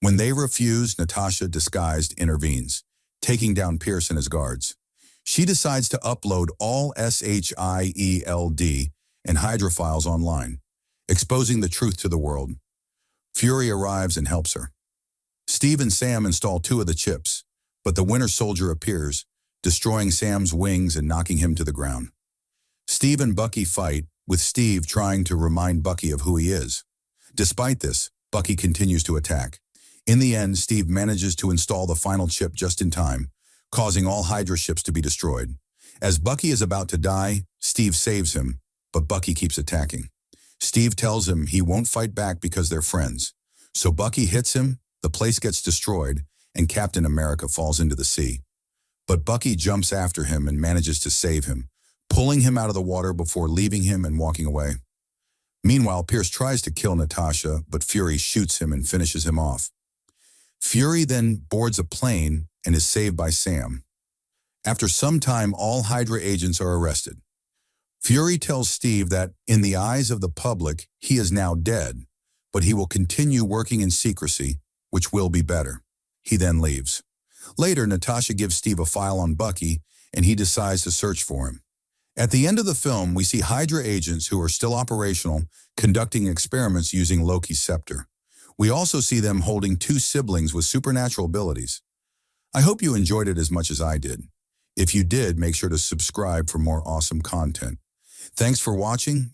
When they refuse, Natasha, disguised, intervenes, taking down Pierce and his guards. She decides to upload all SHIELD and Hydra files online, exposing the truth to the world. Fury arrives and helps her. Steve and Sam install 2 of the chips, but the Winter Soldier appears, destroying Sam's wings and knocking him to the ground. Steve and Bucky fight, with Steve trying to remind Bucky of who he is. Despite this, Bucky continues to attack. In the end, Steve manages to install the final chip just in time, causing all Hydra ships to be destroyed. As Bucky is about to die, Steve saves him, but Bucky keeps attacking. Steve tells him he won't fight back because they're friends. So Bucky hits him, the place gets destroyed, and Captain America falls into the sea. But Bucky jumps after him and manages to save him, pulling him out of the water before leaving him and walking away. Meanwhile, Pierce tries to kill Natasha, but Fury shoots him and finishes him off. Fury then boards a plane and is saved by Sam. After some time, all Hydra agents are arrested. Fury tells Steve that, in the eyes of the public, he is now dead, but he will continue working in secrecy, which will be better. He then leaves. Later, Natasha gives Steve a file on Bucky, and he decides to search for him. At the end of the film, we see Hydra agents who are still operational, conducting experiments using Loki's scepter. We also see them holding 2 siblings with supernatural abilities. I hope you enjoyed it as much as I did. If you did, make sure to subscribe for more awesome content. Thanks for watching.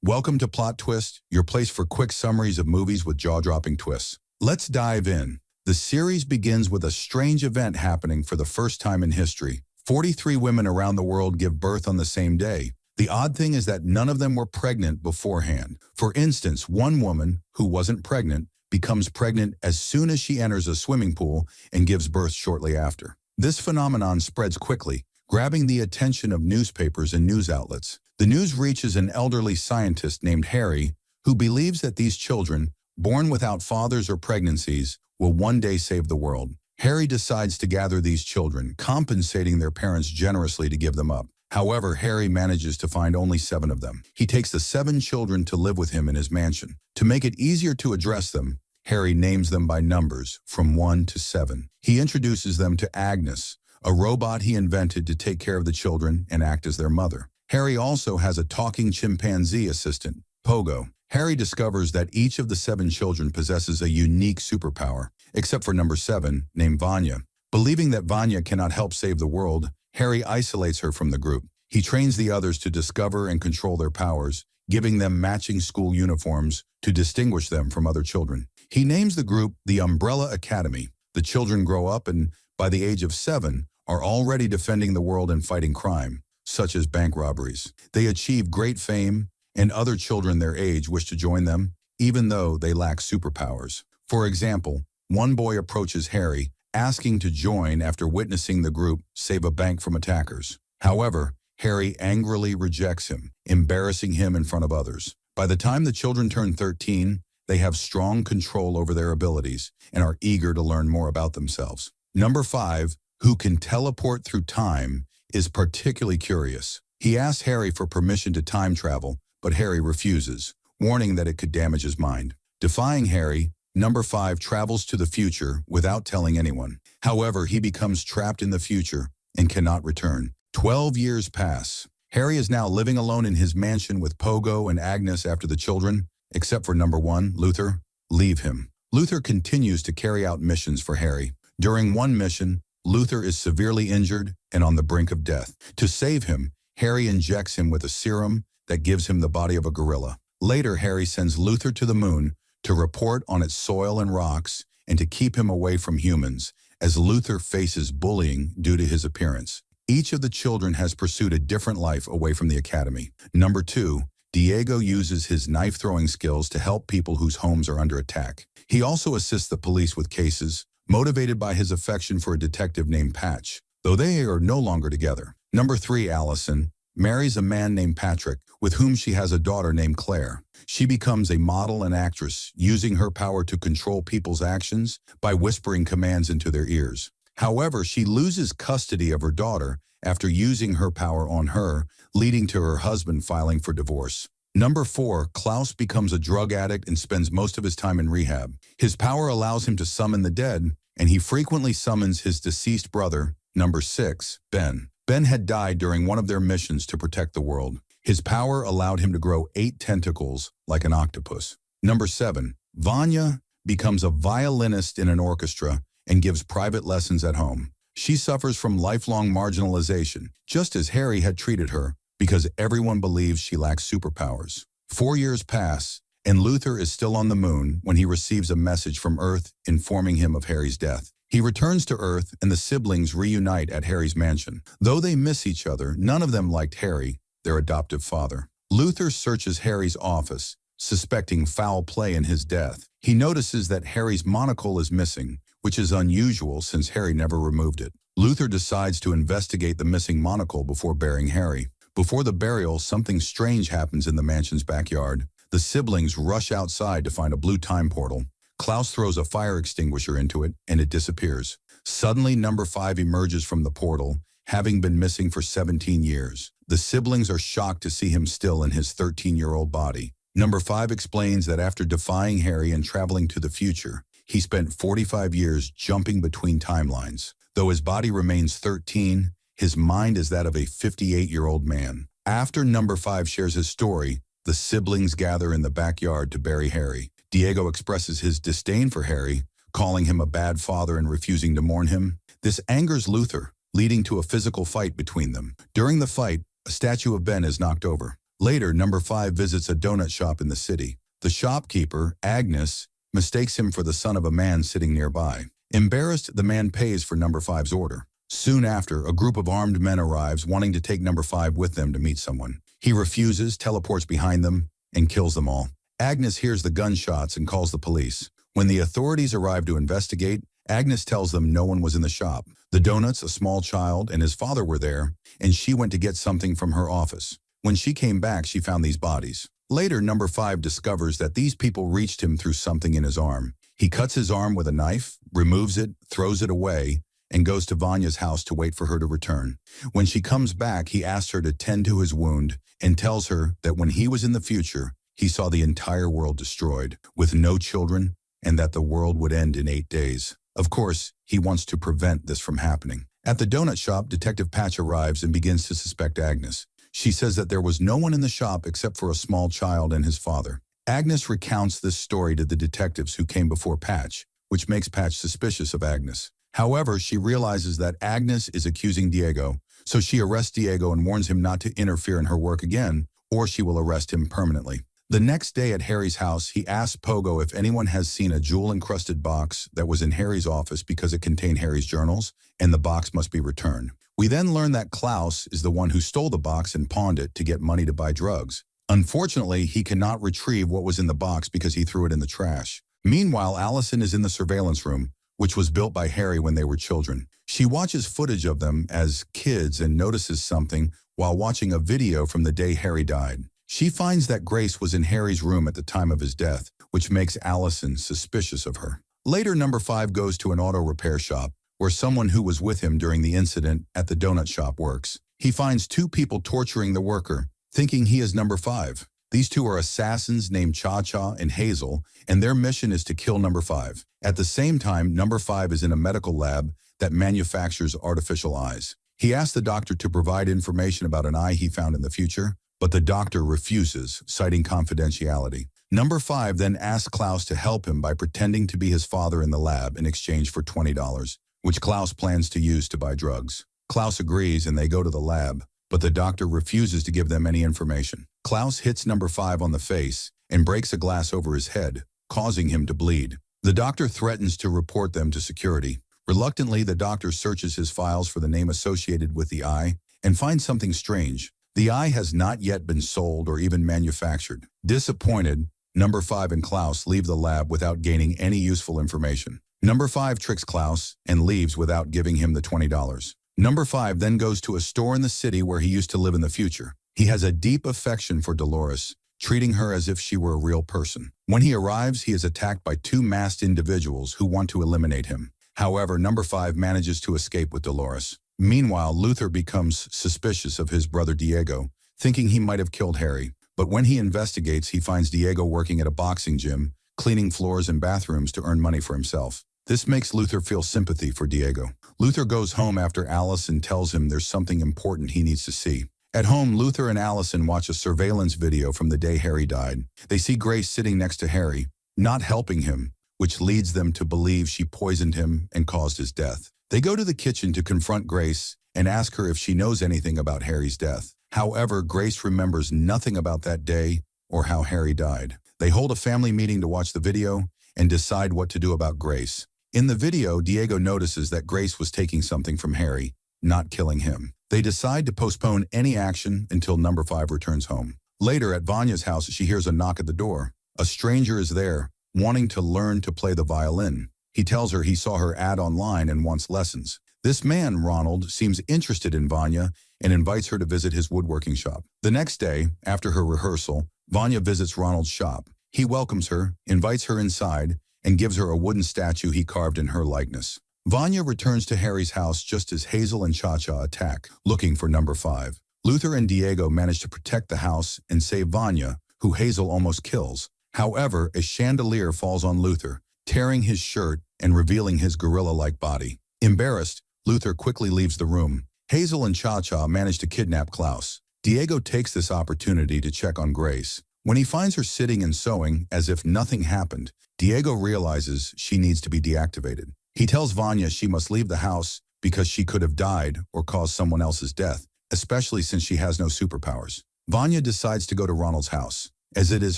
Welcome to Plot Twist, your place for quick summaries of movies with jaw-dropping twists. Let's dive in. The series begins with a strange event happening for the first time in history. 43 women around the world give birth on the same day. The odd thing is that none of them were pregnant beforehand. For instance, one woman, who wasn't pregnant, becomes pregnant as soon as she enters a swimming pool and gives birth shortly after. This phenomenon spreads quickly, grabbing the attention of newspapers and news outlets. The news reaches an elderly scientist named Harry, who believes that these children, born without fathers or pregnancies, will one day save the world. Harry decides to gather these children, compensating their parents generously to give them up. However, Harry manages to find only 7 of them. He takes the 7 children to live with him in his mansion. To make it easier to address them, Harry names them by numbers, from 1 to 7. He introduces them to Agnes, a robot he invented to take care of the children and act as their mother. Harry also has a talking chimpanzee assistant, Pogo. Harry discovers that each of the 7 children possesses a unique superpower, except for number 7, named Vanya. Believing that Vanya cannot help save the world, Harry isolates her from the group. He trains the others to discover and control their powers, giving them matching school uniforms to distinguish them from other children. He names the group the Umbrella Academy. The children grow up and, by the age of 7, are already defending the world and fighting crime, such as bank robberies. They achieve great fame, and other children their age wish to join them, even though they lack superpowers. For example, one boy approaches Harry, asking to join after witnessing the group save a bank from attackers. However, Harry angrily rejects him, embarrassing him in front of others. By the time the children turn 13, they have strong control over their abilities and are eager to learn more about themselves. Number 5, who can teleport through time, is particularly curious. He asks Harry for permission to time travel, but Harry refuses, warning that it could damage his mind. Defying Harry, Number 5 travels to the future without telling anyone. However, he becomes trapped in the future and cannot return. 12 years pass. Harry is now living alone in his mansion with Pogo and Agnes after the children, except for number 1, Luther, leave him. Luther continues to carry out missions for Harry. During one mission, Luther is severely injured and on the brink of death. To save him, Harry injects him with a serum that gives him the body of a gorilla. Later, Harry sends Luther to the moon to report on its soil and rocks and to keep him away from humans, as Luther faces bullying due to his appearance. Each of the children has pursued a different life away from the academy. Number 2, Diego uses his knife-throwing skills to help people whose homes are under attack. He also assists the police with cases, motivated by his affection for a detective named Patch, though they are no longer together. Number 3, Allison marries a man named Patrick. with whom she has a daughter named Claire. She becomes a model and actress, using her power to control people's actions by whispering commands into their ears. However, she loses custody of her daughter after using her power on her, leading to her husband filing for divorce. Number 4, Klaus becomes a drug addict and spends most of his time in rehab. His power allows him to summon the dead, and he frequently summons his deceased brother. Number 6, Ben. Ben had died during one of their missions to protect the world. His power allowed him to grow 8 tentacles like an octopus. Number 7, Vanya becomes a violinist in an orchestra and gives private lessons at home. She suffers from lifelong marginalization, just as Harry had treated her, because everyone believes she lacks superpowers. 4 years pass, and Luther is still on the moon when he receives a message from Earth informing him of Harry's death. He returns to Earth, and the siblings reunite at Harry's mansion. Though they miss each other, none of them liked Harry, their adoptive father. Luther searches Harry's office, suspecting foul play in his death. He notices that Harry's monocle is missing, which is unusual since Harry never removed it. Luther decides to investigate the missing monocle before burying Harry. Before the burial, something strange happens in the mansion's backyard. The siblings rush outside to find a blue time portal. Klaus throws a fire extinguisher into it, and it disappears. Suddenly, number 5 emerges from the portal, having been missing for 17 years. The siblings are shocked to see him still in his 13-year-old body. Number 5 explains that after defying Harry and traveling to the future, he spent 45 years jumping between timelines. Though his body remains 13, his mind is that of a 58-year-old man. After number 5 shares his story, the siblings gather in the backyard to bury Harry. Diego expresses his disdain for Harry, calling him a bad father and refusing to mourn him. This angers Luther, leading to a physical fight between them. During the fight, a statue of Ben is knocked over. Later, number 5 visits a donut shop in the city. The shopkeeper, Agnes, mistakes him for the son of a man sitting nearby. Embarrassed, the man pays for number 5's order. Soon after, a group of armed men arrives wanting to take number 5 with them to meet someone. He refuses, teleports behind them, and kills them all. Agnes hears the gunshots and calls the police. When the authorities arrive to investigate, Agnes tells them no one was in the shop. The donuts, a small child, and his father were there, and she went to get something from her office. When she came back, she found these bodies. Later, number 5 discovers that these people reached him through something in his arm. He cuts his arm with a knife, removes it, throws it away, and goes to Vanya's house to wait for her to return. When she comes back, he asks her to tend to his wound and tells her that when he was in the future, he saw the entire world destroyed, with no children, and that the world would end in 8 days. Of course, he wants to prevent this from happening. At the donut shop, Detective Patch arrives and begins to suspect Agnes. She says that there was no one in the shop except for a small child and his father. Agnes recounts this story to the detectives who came before Patch, which makes Patch suspicious of Agnes. However, she realizes that Agnes is accusing Diego, so she arrests Diego and warns him not to interfere in her work again, or she will arrest him permanently. The next day at Harry's house, he asks Pogo if anyone has seen a jewel-encrusted box that was in Harry's office because it contained Harry's journals, and the box must be returned. We then learn that Klaus is the one who stole the box and pawned it to get money to buy drugs. Unfortunately, he cannot retrieve what was in the box because he threw it in the trash. Meanwhile, Allison is in the surveillance room, which was built by Harry when they were children. She watches footage of them as kids and notices something while watching a video from the day Harry died. She finds that Grace was in Harry's room at the time of his death, which makes Allison suspicious of her. Later, number 5 goes to an auto repair shop, where someone who was with him during the incident at the donut shop works. He finds 2 people torturing the worker, thinking he is number 5. These 2 are assassins named Cha-Cha and Hazel, and their mission is to kill number 5. At the same time, number 5 is in a medical lab that manufactures artificial eyes. He asks the doctor to provide information about an eye he found in the future, but the doctor refuses, citing confidentiality. Number 5 then asks Klaus to help him by pretending to be his father in the lab in exchange for $20, which Klaus plans to use to buy drugs. Klaus agrees and they go to the lab, but the doctor refuses to give them any information. Klaus hits number 5 on the face and breaks a glass over his head, causing him to bleed. The doctor threatens to report them to security. Reluctantly, the doctor searches his files for the name associated with the eye and finds something strange. The eye has not yet been sold or even manufactured. Disappointed, number 5 and Klaus leave the lab without gaining any useful information. Number 5 tricks Klaus and leaves without giving him the $20. Number 5 then goes to a store in the city where he used to live in the future. He has a deep affection for Dolores, treating her as if she were a real person. When he arrives, he is attacked by two masked individuals who want to eliminate him. However, number 5 manages to escape with Dolores. Meanwhile, Luther becomes suspicious of his brother Diego, thinking he might have killed Harry. But when he investigates, he finds Diego working at a boxing gym, cleaning floors and bathrooms to earn money for himself. This makes Luther feel sympathy for Diego. Luther goes home after Allison tells him there's something important he needs to see. At home, Luther and Allison watch a surveillance video from the day Harry died. They see Grace sitting next to Harry, not helping him, which leads them to believe she poisoned him and caused his death. They go to the kitchen to confront Grace and ask her if she knows anything about Harry's death. However, Grace remembers nothing about that day or how Harry died. They hold a family meeting to watch the video and decide what to do about Grace. In the video, Diego notices that Grace was taking something from Harry, not killing him. They decide to postpone any action until number 5 returns home. Later, at Vanya's house, she hears a knock at the door. A stranger is there, wanting to learn to play the violin. He tells her he saw her ad online and wants lessons. This man, Ronald, seems interested in Vanya and invites her to visit his woodworking shop. The next day, after her rehearsal, Vanya visits Ronald's shop. He welcomes her, invites her inside, and gives her a wooden statue he carved in her likeness. Vanya returns to Harry's house just as Hazel and Cha-Cha attack, looking for number 5. Luther and Diego manage to protect the house and save Vanya, who Hazel almost kills. However, a chandelier falls on Luther, tearing his shirt and revealing his gorilla-like body. Embarrassed, Luther quickly leaves the room. Hazel and Cha-Cha manage to kidnap Klaus. Diego takes this opportunity to check on Grace. When he finds her sitting and sewing as if nothing happened, Diego realizes she needs to be deactivated. He tells Vanya she must leave the house because she could have died or caused someone else's death, especially since she has no superpowers. Vanya decides to go to Ronald's house, as it is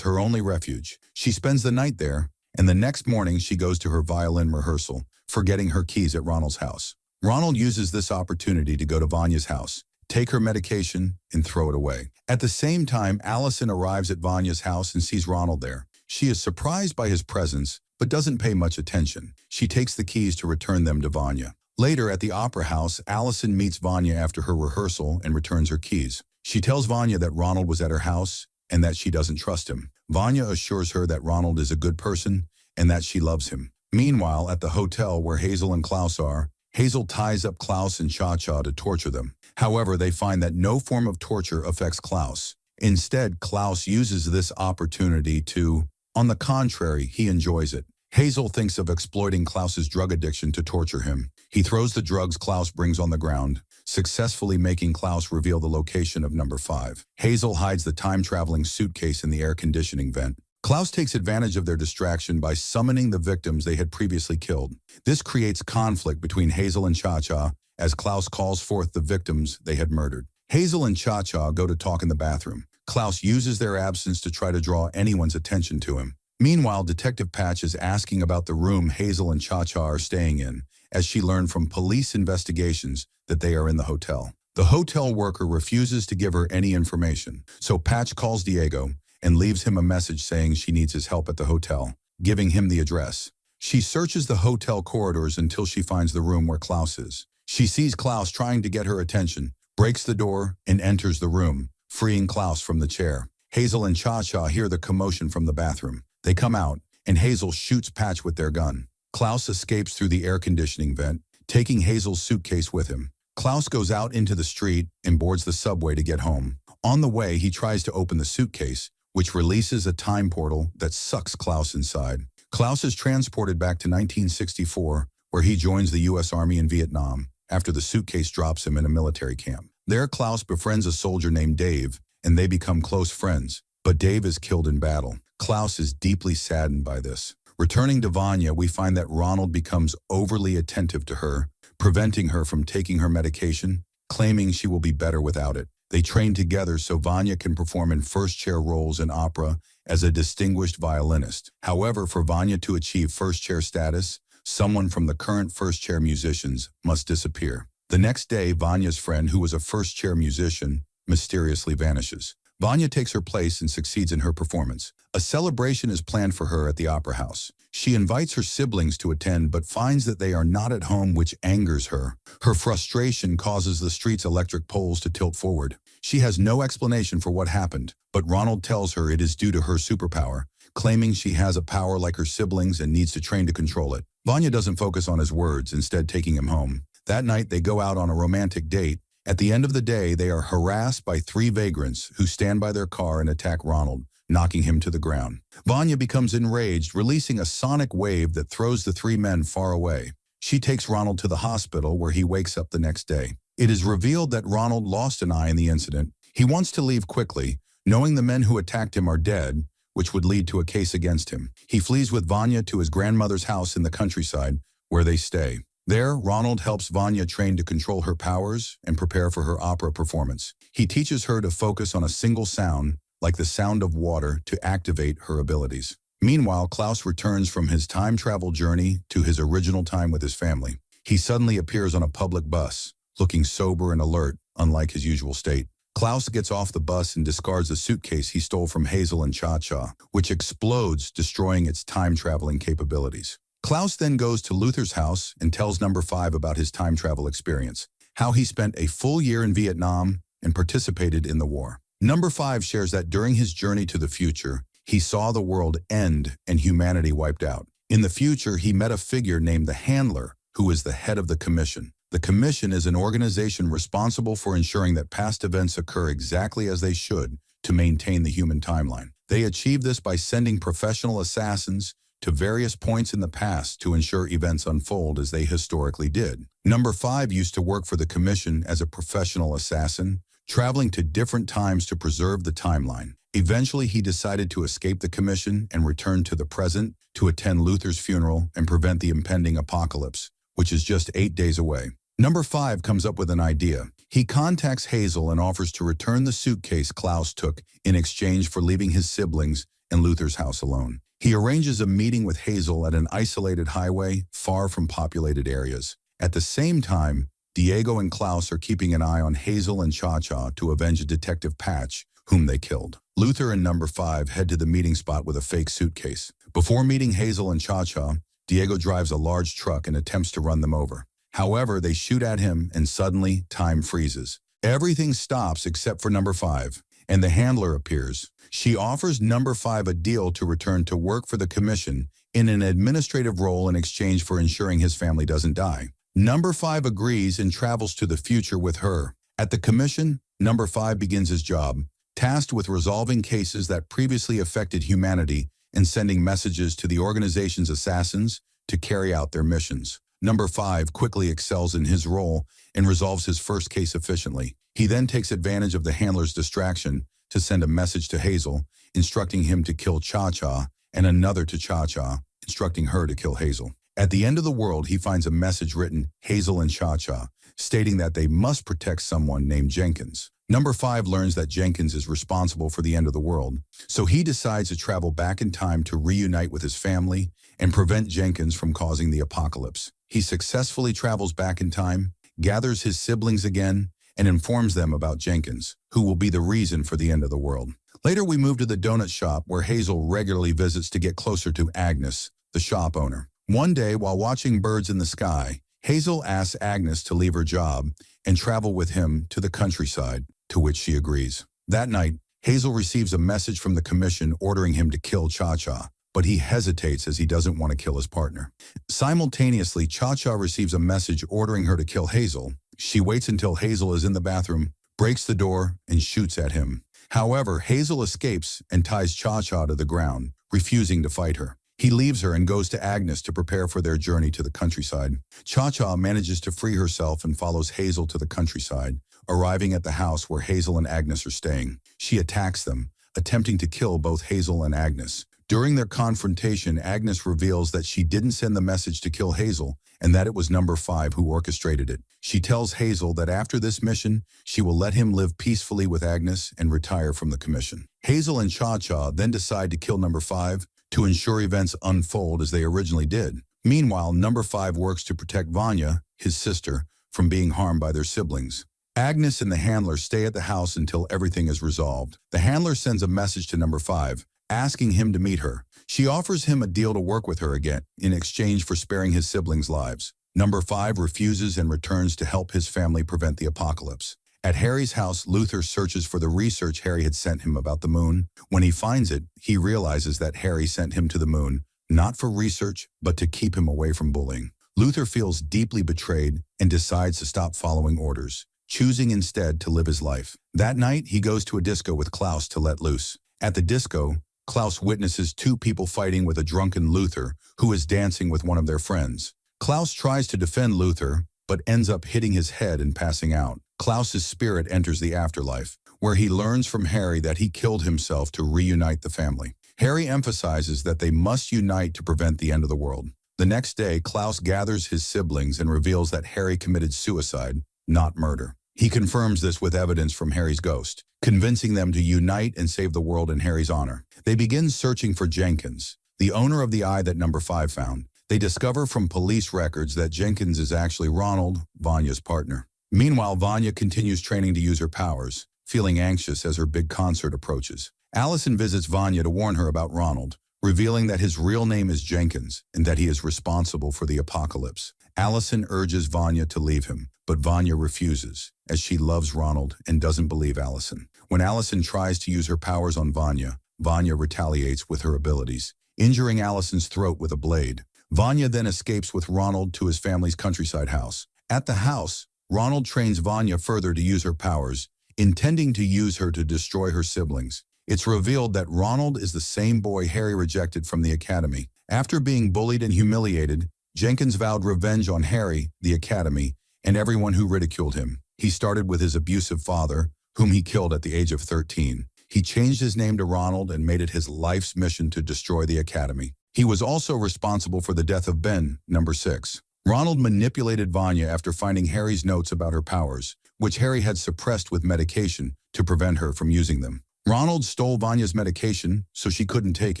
her only refuge. She spends the night there, and the next morning she goes to her violin rehearsal, forgetting her keys at Ronald's house. Ronald uses this opportunity to go to Vanya's house, take her medication, and throw it away. At the same time, Allison arrives at Vanya's house and sees Ronald there. She is surprised by his presence, but doesn't pay much attention. She takes the keys to return them to Vanya. Later, at the opera house, Allison meets Vanya after her rehearsal and returns her keys. She tells Vanya that Ronald was at her house and that she doesn't trust him. Vanya assures her that Ronald is a good person and that she loves him. Meanwhile, at the hotel where Hazel and Klaus are, Hazel ties up Klaus and Cha-Cha to torture them. However, they find that no form of torture affects Klaus. Instead, Klaus uses this opportunity to, on the contrary, he enjoys it. Hazel thinks of exploiting Klaus's drug addiction to torture him. He throws the drugs Klaus brings on the ground, successfully making Klaus reveal the location of number 5. Hazel hides the time-traveling suitcase in the air conditioning vent. Klaus takes advantage of their distraction by summoning the victims they had previously killed. This creates conflict between Hazel and Cha-Cha as Klaus calls forth the victims they had murdered. Hazel and Cha-Cha go to talk in the bathroom. Klaus uses their absence to try to draw anyone's attention to him. Meanwhile, Detective Patch is asking about the room Hazel and Cha-Cha are staying in, as she learned from police investigations that they are in the hotel. The hotel worker refuses to give her any information, so Patch calls Diego and leaves him a message saying she needs his help at the hotel, giving him the address. She searches the hotel corridors until she finds the room where Klaus is. She sees Klaus trying to get her attention, breaks the door, and enters the room, freeing Klaus from the chair. Hazel and Cha-Cha hear the commotion from the bathroom. They come out, and Hazel shoots Patch with their gun. Klaus escapes through the air conditioning vent, taking Hazel's suitcase with him. Klaus goes out into the street and boards the subway to get home. On the way, he tries to open the suitcase, which releases a time portal that sucks Klaus inside. Klaus is transported back to 1964, where he joins the U.S. Army in Vietnam, after the suitcase drops him in a military camp. There, Klaus befriends a soldier named Dave, and they become close friends, but Dave is killed in battle. Klaus is deeply saddened by this. Returning to Vanya, we find that Ronald becomes overly attentive to her, preventing her from taking her medication, claiming she will be better without it. They train together so Vanya can perform in first-chair roles in opera as a distinguished violinist. However, for Vanya to achieve first-chair status, someone from the current first-chair musicians must disappear. The next day, Vanya's friend, who was a first-chair musician, mysteriously vanishes. Vanya takes her place and succeeds in her performance. A celebration is planned for her at the opera house. She invites her siblings to attend but finds that they are not at home, which angers her. Her frustration causes the street's electric poles to tilt forward. She has no explanation for what happened, but Ronald tells her it is due to her superpower, claiming she has a power like her siblings and needs to train to control it. Vanya doesn't focus on his words, instead taking him home. That night, they go out on a romantic date. At the end of the day, they are harassed by 3 vagrants who stand by their car and attack Ronald, knocking him to the ground. Vanya becomes enraged, releasing a sonic wave that throws the 3 men far away. She takes Ronald to the hospital, where he wakes up the next day. It is revealed that Ronald lost an eye in the incident. He wants to leave quickly, knowing the men who attacked him are dead, which would lead to a case against him. He flees with Vanya to his grandmother's house in the countryside, where they stay. There, Ronald helps Vanya train to control her powers and prepare for her opera performance. He teaches her to focus on a single sound, like the sound of water, to activate her abilities. Meanwhile, Klaus returns from his time travel journey to his original time with his family. He suddenly appears on a public bus, looking sober and alert, unlike his usual state. Klaus gets off the bus and discards a suitcase he stole from Hazel and Cha-Cha, which explodes, destroying its time-traveling capabilities. Klaus then goes to Luther's house and tells Number 5 about his time travel experience, how he spent a full year in Vietnam and participated in the war. Number 5 shares that during his journey to the future, he saw the world end and humanity wiped out. In the future, he met a figure named the Handler, who is the head of the Commission. The Commission is an organization responsible for ensuring that past events occur exactly as they should to maintain the human timeline. They achieve this by sending professional assassins to various points in the past to ensure events unfold as they historically did. Number 5 used to work for the Commission as a professional assassin, traveling to different times to preserve the timeline. Eventually, he decided to escape the Commission and return to the present to attend Luther's funeral and prevent the impending apocalypse, which is just 8 days away. Number 5 comes up with an idea. He contacts Hazel and offers to return the suitcase Klaus took in exchange for leaving his siblings in Luther's house alone. He arranges a meeting with Hazel at an isolated highway far from populated areas. At the same time, Diego and Klaus are keeping an eye on Hazel and Cha-Cha to avenge Detective Patch, whom they killed. Luther and Number 5 head to the meeting spot with a fake suitcase. Before meeting Hazel and Cha-Cha, Diego drives a large truck and attempts to run them over. However, they shoot at him and suddenly time freezes. Everything stops except for Number 5, and the Handler appears. She offers Number 5 a deal to return to work for the Commission in an administrative role in exchange for ensuring his family doesn't die. Number 5 agrees and travels to the future with her. At the Commission, Number 5 begins his job, tasked with resolving cases that previously affected humanity and sending messages to the organization's assassins to carry out their missions. Number 5 quickly excels in his role and resolves his first case efficiently. He then takes advantage of the Handler's distraction to send a message to Hazel, instructing him to kill Cha-Cha, and another to Cha-Cha, instructing her to kill Hazel. At the end of the world, he finds a message written, Hazel and Cha-Cha, stating that they must protect someone named Jenkins. Number 5 learns that Jenkins is responsible for the end of the world, so he decides to travel back in time to reunite with his family and prevent Jenkins from causing the apocalypse. He successfully travels back in time, gathers his siblings again, and informs them about Jenkins, who will be the reason for the end of the world. Later, we move to the donut shop where Hazel regularly visits to get closer to Agnes, the shop owner. One day, while watching birds in the sky, Hazel asks Agnes to leave her job and travel with him to the countryside, to which she agrees. That night, Hazel receives a message from the Commission ordering him to kill Cha-Cha, but he hesitates as he doesn't want to kill his partner. Simultaneously, Cha-Cha receives a message ordering her to kill Hazel. She waits until Hazel is in the bathroom, breaks the door, and shoots at him. However, Hazel escapes and ties Cha-Cha to the ground, refusing to fight her. He leaves her and goes to Agnes to prepare for their journey to the countryside. Cha-Cha manages to free herself and follows Hazel to the countryside, arriving at the house where Hazel and Agnes are staying. She attacks them, attempting to kill both Hazel and Agnes. During their confrontation, Agnes reveals that she didn't send the message to kill Hazel and that it was Number 5 who orchestrated it. She tells Hazel that after this mission, she will let him live peacefully with Agnes and retire from the Commission. Hazel and Cha-Cha then decide to kill Number 5 to ensure events unfold as they originally did. Meanwhile, Number 5 works to protect Vanya, his sister, from being harmed by their siblings. Agnes and the Handler stay at the house until everything is resolved. The Handler sends a message to Number 5, asking him to meet her. She offers him a deal to work with her again in exchange for sparing his siblings' lives. Number 5 refuses and returns to help his family prevent the apocalypse. At Harry's house, Luther searches for the research Harry had sent him about the moon. When he finds it, he realizes that Harry sent him to the moon, not for research, but to keep him away from bullying. Luther feels deeply betrayed and decides to stop following orders, choosing instead to live his life. That night, he goes to a disco with Klaus to let loose. At the disco, Klaus witnesses two people fighting with a drunken Luther who is dancing with one of their friends. Klaus tries to defend Luther, but ends up hitting his head and passing out. Klaus's spirit enters the afterlife, where he learns from Harry that he killed himself to reunite the family. Harry emphasizes that they must unite to prevent the end of the world. The next day, Klaus gathers his siblings and reveals that Harry committed suicide, not murder. He confirms this with evidence from Harry's ghost, convincing them to unite and save the world in Harry's honor. They begin searching for Jenkins, the owner of the eye that Number 5 found. They discover from police records that Jenkins is actually Ronald, Vanya's partner. Meanwhile, Vanya continues training to use her powers, feeling anxious as her big concert approaches. Allison visits Vanya to warn her about Ronald, revealing that his real name is Jenkins and that he is responsible for the apocalypse. Allison urges Vanya to leave him, but Vanya refuses, as she loves Ronald and doesn't believe Allison. When Allison tries to use her powers on Vanya, Vanya retaliates with her abilities, injuring Allison's throat with a blade. Vanya then escapes with Ronald to his family's countryside house. At the house, Ronald trains Vanya further to use her powers, intending to use her to destroy her siblings. It's revealed that Ronald is the same boy Harry rejected from the academy. After being bullied and humiliated, Jenkins vowed revenge on Harry, the academy, and everyone who ridiculed him. He started with his abusive father, whom he killed at the age of 13. He changed his name to Ronald and made it his life's mission to destroy the academy. He was also responsible for the death of Ben, Number 6. Ronald manipulated Vanya after finding Harry's notes about her powers, which Harry had suppressed with medication to prevent her from using them. Ronald stole Vanya's medication so she couldn't take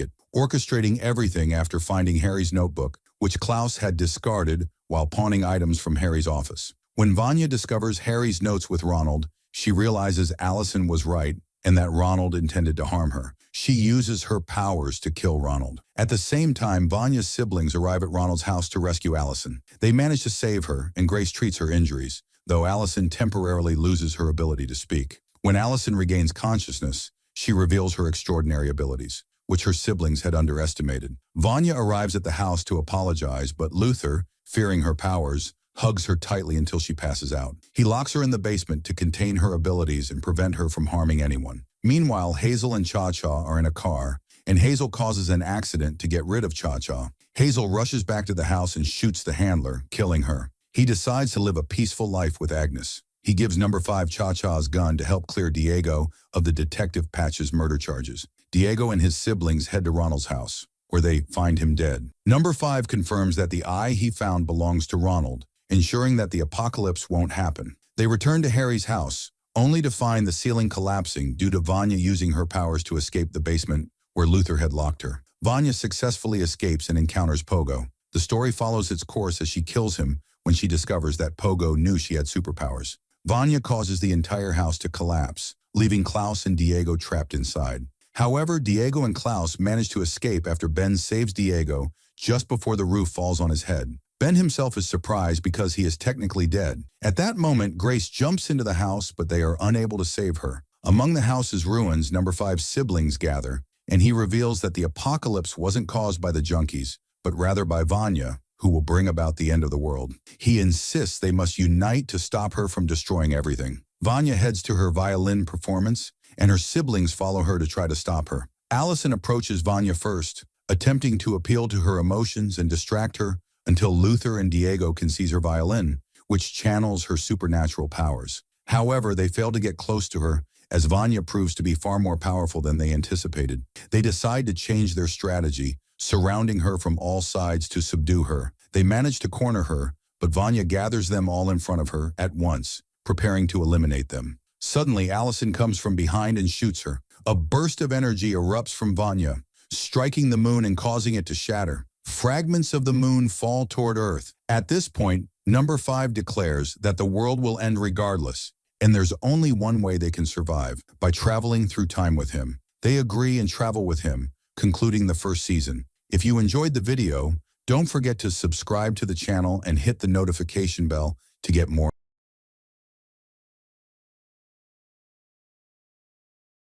it, orchestrating everything after finding Harry's notebook, which Klaus had discarded while pawning items from Harry's office. When Vanya discovers Harry's notes with Ronald, she realizes Allison was right and that Ronald intended to harm her. She uses her powers to kill Ronald. At the same time, Vanya's siblings arrive at Ronald's house to rescue Allison. They manage to save her, and Grace treats her injuries, though Allison temporarily loses her ability to speak. When Allison regains consciousness, she reveals her extraordinary abilities, which her siblings had underestimated. Vanya arrives at the house to apologize, but Luther, fearing her powers, hugs her tightly until she passes out. He locks her in the basement to contain her abilities and prevent her from harming anyone. Meanwhile, Hazel and Cha-Cha are in a car, and Hazel causes an accident to get rid of Cha-Cha. Hazel rushes back to the house and shoots the handler, killing her. He decides to live a peaceful life with Agnes. He gives Number 5 Cha-Cha's gun to help clear Diego of the Detective Patch's murder charges. Diego and his siblings head to Ronald's house, where they find him dead. Number 5 confirms that the eye he found belongs to Ronald, ensuring that the apocalypse won't happen. They return to Harry's house, only to find the ceiling collapsing due to Vanya using her powers to escape the basement where Luther had locked her. Vanya successfully escapes and encounters Pogo. The story follows its course as she kills him when she discovers that Pogo knew she had superpowers. Vanya causes the entire house to collapse, leaving Klaus and Diego trapped inside. However, Diego and Klaus manage to escape after Ben saves Diego just before the roof falls on his head. Ben himself is surprised because he is technically dead. At that moment, Grace jumps into the house, but they are unable to save her. Among the house's ruins, Number 5's siblings gather, and he reveals that the apocalypse wasn't caused by the junkies, but rather by Vanya, who will bring about the end of the world. He insists they must unite to stop her from destroying everything. Vanya heads to her violin performance, and her siblings follow her to try to stop her. Allison approaches Vanya first, attempting to appeal to her emotions and distract her until Luther and Diego can seize her violin, which channels her supernatural powers. However, they fail to get close to her, as Vanya proves to be far more powerful than they anticipated. They decide to change their strategy, surrounding her from all sides to subdue her. They manage to corner her, but Vanya gathers them all in front of her at once, preparing to eliminate them. Suddenly, Allison comes from behind and shoots her. A burst of energy erupts from Vanya, striking the moon and causing it to shatter. Fragments of the moon fall toward Earth. At this point, Number 5 declares that the world will end regardless, and there's only one way they can survive, by traveling through time with him. They agree and travel with him, concluding the first season. If you enjoyed the video, don't forget to subscribe to the channel and hit the notification bell to get more.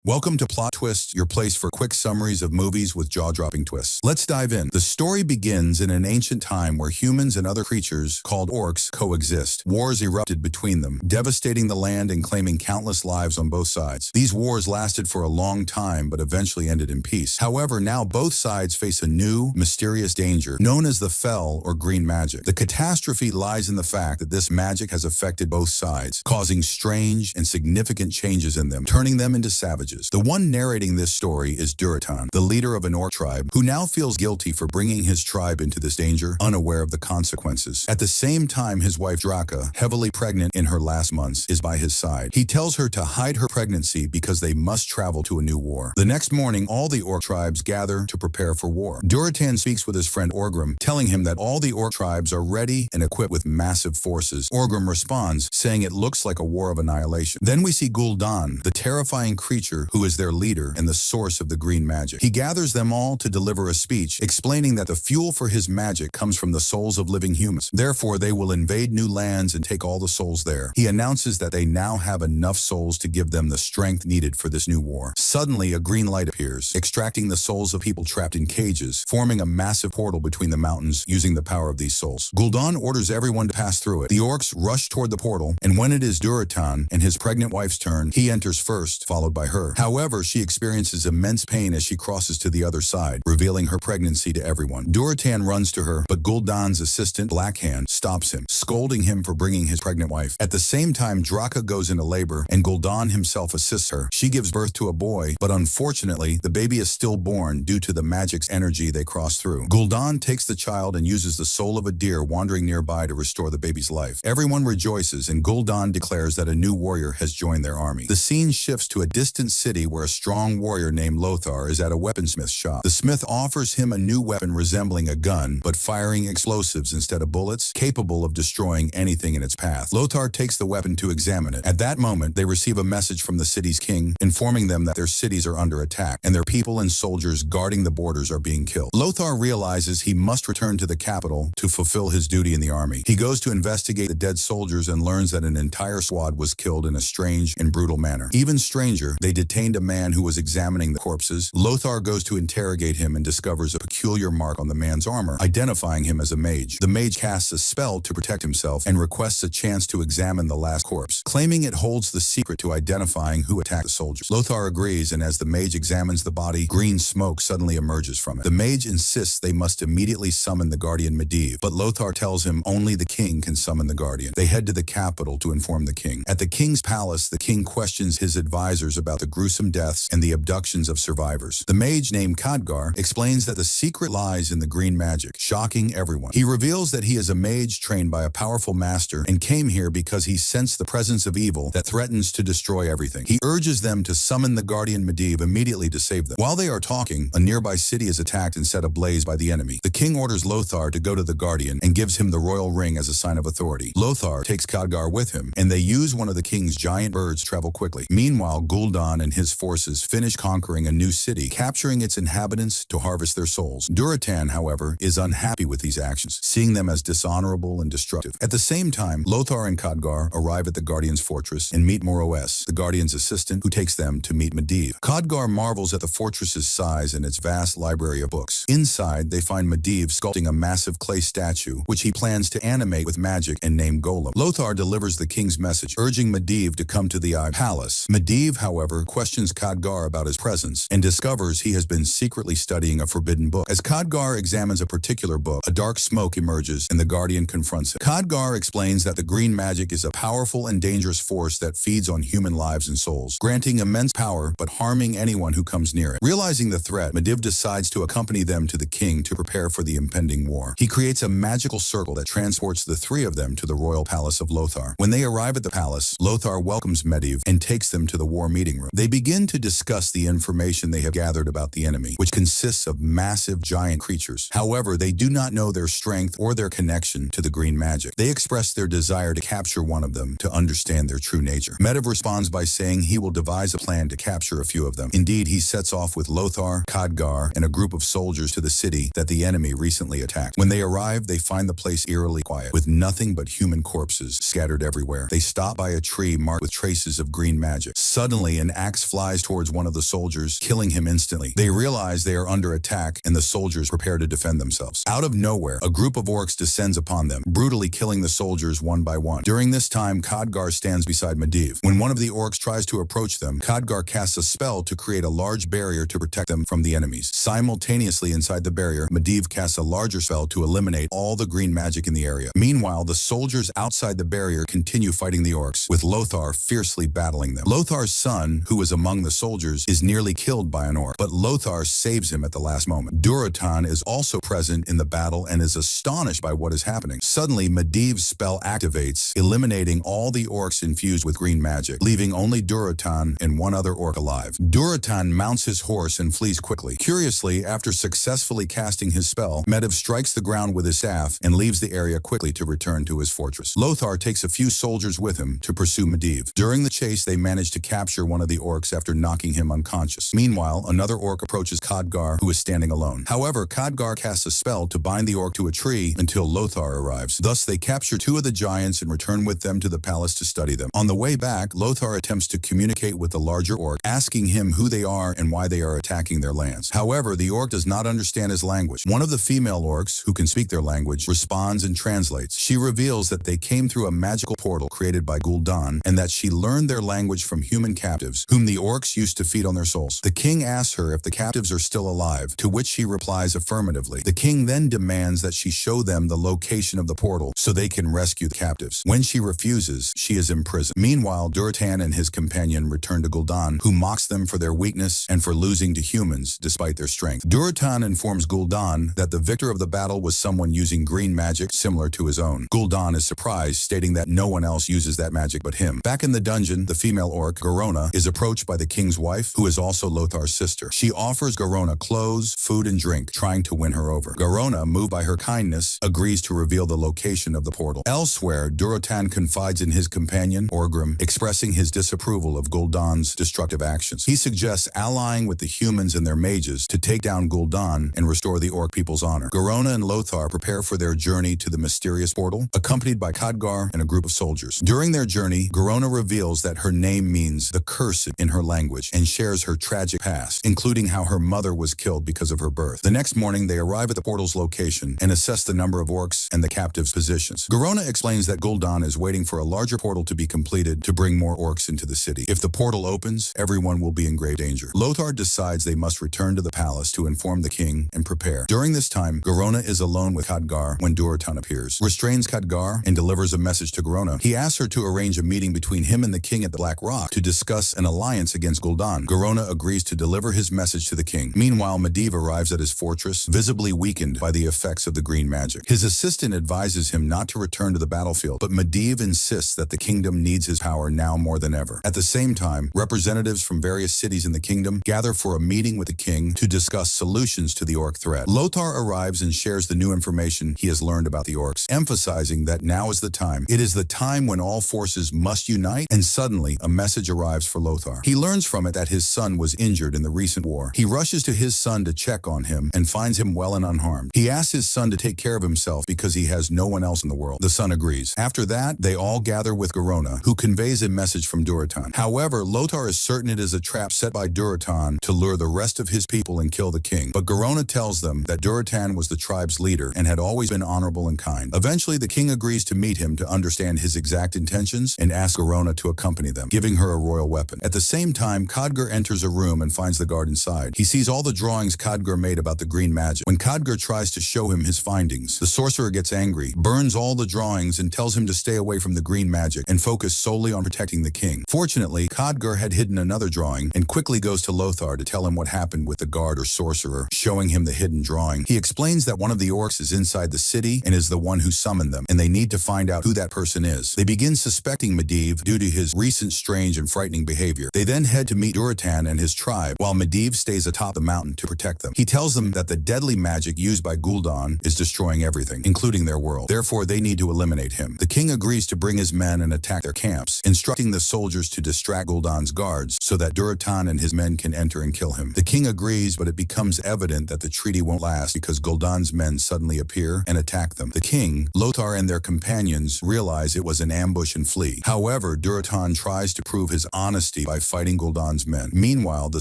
Welcome to Plot Twists, your place for quick summaries of movies with jaw-dropping twists. Let's dive in. The story begins in an ancient time where humans and other creatures, called orcs, coexist. Wars erupted between them, devastating the land and claiming countless lives on both sides. These wars lasted for a long time, but eventually ended in peace. However, now both sides face a new, mysterious danger, known as the Fel, or green magic. The catastrophe lies in the fact that this magic has affected both sides, causing strange and significant changes in them, turning them into savages. The one narrating this story is Durotan, the leader of an orc tribe, who now feels guilty for bringing his tribe into this danger, unaware of the consequences. At the same time, his wife Draka, heavily pregnant in her last months, is by his side. He tells her to hide her pregnancy because they must travel to a new war. The next morning, all the orc tribes gather to prepare for war. Durotan speaks with his friend Orgrim, telling him that all the orc tribes are ready and equipped with massive forces. Orgrim responds, saying it looks like a war of annihilation. Then we see Gul'dan, the terrifying creature who is their leader and the source of the green magic. He gathers them all to deliver a speech, explaining that the fuel for his magic comes from the souls of living humans. Therefore, they will invade new lands and take all the souls there. He announces that they now have enough souls to give them the strength needed for this new war. Suddenly, a green light appears, extracting the souls of people trapped in cages, forming a massive portal between the mountains using the power of these souls. Gul'dan orders everyone to pass through it. The orcs rush toward the portal, and when it is Durotan and his pregnant wife's turn, he enters first, followed by her. However, she experiences immense pain as she crosses to the other side, revealing her pregnancy to everyone. Durotan runs to her, but Gul'dan's assistant, Blackhand, stops him, scolding him for bringing his pregnant wife. At the same time, Draka goes into labor, and Gul'dan himself assists her. She gives birth to a boy, but unfortunately, the baby is still born due to the magic's energy they cross through. Gul'dan takes the child and uses the soul of a deer wandering nearby to restore the baby's life. Everyone rejoices, and Gul'dan declares that a new warrior has joined their army. The scene shifts to a distant city where a strong warrior named Lothar is at a weaponsmith's shop. The smith offers him a new weapon resembling a gun, but firing explosives instead of bullets, capable of destroying anything in its path. Lothar takes the weapon to examine it. At that moment, they receive a message from the city's king, informing them that their cities are under attack, and their people and soldiers guarding the borders are being killed. Lothar realizes he must return to the capital to fulfill his duty in the army. He goes to investigate the dead soldiers and learns that an entire squad was killed in a strange and brutal manner. Even stranger, they detained a man who was examining the corpses. Lothar goes to interrogate him and discovers a peculiar mark on the man's armor, identifying him as a mage. The mage casts a spell to protect himself and requests a chance to examine the last corpse, claiming it holds the secret to identifying who attacked the soldiers. Lothar agrees, and as the mage examines the body, green smoke suddenly emerges from it. The mage insists they must immediately summon the guardian Medivh, but Lothar tells him only the king can summon the guardian. They head to the capital to inform the king. At the king's palace, the king questions his advisors about the gruesome deaths and the abductions of survivors. The mage named Khadgar explains that the secret lies in the green magic, shocking everyone. He reveals that he is a mage trained by a powerful master and came here because he sensed the presence of evil that threatens to destroy everything. He urges them to summon the guardian Medivh immediately to save them. While they are talking, a nearby city is attacked and set ablaze by the enemy. The king orders Lothar to go to the guardian and gives him the royal ring as a sign of authority. Lothar takes Khadgar with him, and they use one of the king's giant birds to travel quickly. Meanwhile, Gul'dan and his forces finish conquering a new city, capturing its inhabitants to harvest their souls. Durotan, however, is unhappy with these actions, seeing them as dishonorable and destructive. At the same time, Lothar and Khadgar arrive at the Guardian's fortress and meet Moroes, the Guardian's assistant, who takes them to meet Medivh. Khadgar marvels at the fortress's size and its vast library of books. Inside, they find Medivh sculpting a massive clay statue, which he plans to animate with magic and name Golem. Lothar delivers the king's message, urging Medivh to come to the palace. Medivh, however, questions Khadgar about his presence and discovers he has been secretly studying a forbidden book. As Khadgar examines a particular book, a dark smoke emerges and the Guardian confronts him. Khadgar explains that the green magic is a powerful and dangerous force that feeds on human lives and souls, granting immense power but harming anyone who comes near it. Realizing the threat, Medivh decides to accompany them to the king to prepare for the impending war. He creates a magical circle that transports the three of them to the royal palace of Lothar. When they arrive at the palace, Lothar welcomes Medivh and takes them to the war meeting room. They begin to discuss the information they have gathered about the enemy, which consists of massive giant creatures. However, they do not know their strength or their connection to the green magic. They express their desire to capture one of them to understand their true nature. Medivh responds by saying he will devise a plan to capture capture a few of them. Indeed, he sets off with Lothar, Khadgar, and a group of soldiers to the city that the enemy recently attacked. When they arrive, they find the place eerily quiet, with nothing but human corpses scattered everywhere. They stop by a tree marked with traces of green magic. Suddenly, an axe flies towards one of the soldiers, killing him instantly. They realize they are under attack, and the soldiers prepare to defend themselves. Out of nowhere, a group of orcs descends upon them, brutally killing the soldiers one by one. During this time, Khadgar stands beside Medivh. When one of the orcs tries to approach them, Khadgar casts a spell to create a large barrier to protect them from the enemies. Simultaneously inside the barrier, Medivh casts a larger spell to eliminate all the green magic in the area. Meanwhile, the soldiers outside the barrier continue fighting the orcs, with Lothar fiercely battling them. Lothar's son, who was among the soldiers, is nearly killed by an orc, but Lothar saves him at the last moment. Durotan is also present in the battle and is astonished by what is happening. Suddenly, Medivh's spell activates, eliminating all the orcs infused with green magic, leaving only Durotan and one other orc alive. Durotan mounts his horse and flees quickly. Curiously, after successfully casting his spell, Medivh strikes the ground with his staff and leaves the area quickly to return to his fortress. Lothar takes a few soldiers with him to pursue Medivh. During the chase, they manage to capture one of the orcs after knocking him unconscious. Meanwhile, another orc approaches Khadgar, who is standing alone. However, Khadgar casts a spell to bind the orc to a tree until Lothar arrives. Thus, they capture two of the giants and return with them to the palace to study them. On the way back, Lothar attempts to communicate with the larger orc, asking him who they are and why they are attacking their lands. However, the orc does not understand his language. One of the female orcs, who can speak their language, responds and translates. She reveals that they came through a magical portal created by Gul'dan, and that she learned their language from human captives, whom the orcs used to feed on their souls. The king asks her if the captives are still alive, to which she replies affirmatively. The king then demands that she show them the location of the portal so they can rescue the captives. When she refuses, she is imprisoned. Meanwhile, Durotan and his companion return to Gul'dan, who mocks them for their weakness and for losing to humans despite their strength. Durotan informs Gul'dan that the victor of the battle was someone using green magic similar to his own. Gul'dan is surprised, stating that no one else uses that magic but him. Back in the dungeon, the female orc, Garona, is approached by the king's wife, who is also Lothar's sister. She offers Garona clothes, food, and drink, trying to win her over. Garona, moved by her kindness, agrees to reveal the location of the portal. Elsewhere, Durotan confides in his companion, Orgrim, expressing his disapproval of Gul'dan's destructive actions. He suggests allying with the humans and their mages to take down Gul'dan and restore the orc people's honor. Garona and Lothar prepare for their journey to the mysterious portal, accompanied by Khadgar and a group of soldiers. During their journey, Garona reveals that her name means the cursed in her language and shares her tragic past, including how her mother was killed because of her birth. The next morning, they arrive at the portal's location and assess the number of orcs and the captives' positions. Garona explains that Gul'dan is waiting for a larger portal to be completed to bring more orcs into the city. If the portal opens, everyone will be in grave danger. Lothar decides they must return to the palace to inform the king and prepare. During this time, Garona is alone with Khadgar when Durotan appears, restrains Khadgar, and delivers a message to Garona. He asks her to arrange a meeting between him and the king at the Black Rock to discuss an alliance against Gul'dan. Garona agrees to deliver his message to the king. Meanwhile, Medivh arrives at his fortress, visibly weakened by the effects of the green magic. His assistant advises him not to return to the battlefield, but Medivh insists that the kingdom needs his power now more than ever. At the same time, representatives from various cities in the kingdom gather for a meeting with the king to discuss solutions to the orc threat. Lothar arrives and shares the new information he has learned about the orcs, emphasizing that now is the time. It is the time when all forces must unite, and suddenly a message arrives for Lothar. He learns from it that his son was injured in the recent war. He rushes to his son to check on him and finds him well and unharmed. He asks his son to take care of himself because he has no one else in the world. The son agrees. After that, they all gather with Garona, who conveys a message from Durotan. However, Lothar is certain it is a trap set by Durotan to lure the rest of his people and kill the king. But Garona tells them that Durotan was the tribe's leader and had always been honorable and kind. Eventually, the king agrees to meet him to understand his exact intentions and asks Garona to accompany them, giving her a royal weapon. At the same time, Khadgar enters a room and finds the guard inside. He sees all the drawings Khadgar made about the green magic. When Khadgar tries to show him his findings, the sorcerer gets angry, burns all the drawings, and tells him to stay away from the green magic and focus solely on protecting the king. Fortunately, Khadgar had hidden another drawing and quickly goes to Lothar to tell him what happened with the guard or sorcerer, showing him the hidden drawing. He explains that one of the orcs is inside the city and is the one who summoned them, and they need to find out who that person is. They begin suspecting Medivh due to his recent strange and frightening behavior. They then head to meet Durotan and his tribe, while Medivh stays atop the mountain to protect them. He tells them that the deadly magic used by Gul'dan is destroying everything, including their world. Therefore, they need to eliminate him. The king agrees to bring his men and attack their camps, instructing the soldiers to distract Gul'dan's guards so that Duratan and his men can enter and kill him. The king agrees, but it becomes evident that the treaty won't last because Gul'dan's men suddenly appear and attack them. The king, Lothar, and their companions realize it was an ambush and flee. However, Duratan tries to prove his honesty by fighting Gul'dan's men. Meanwhile, the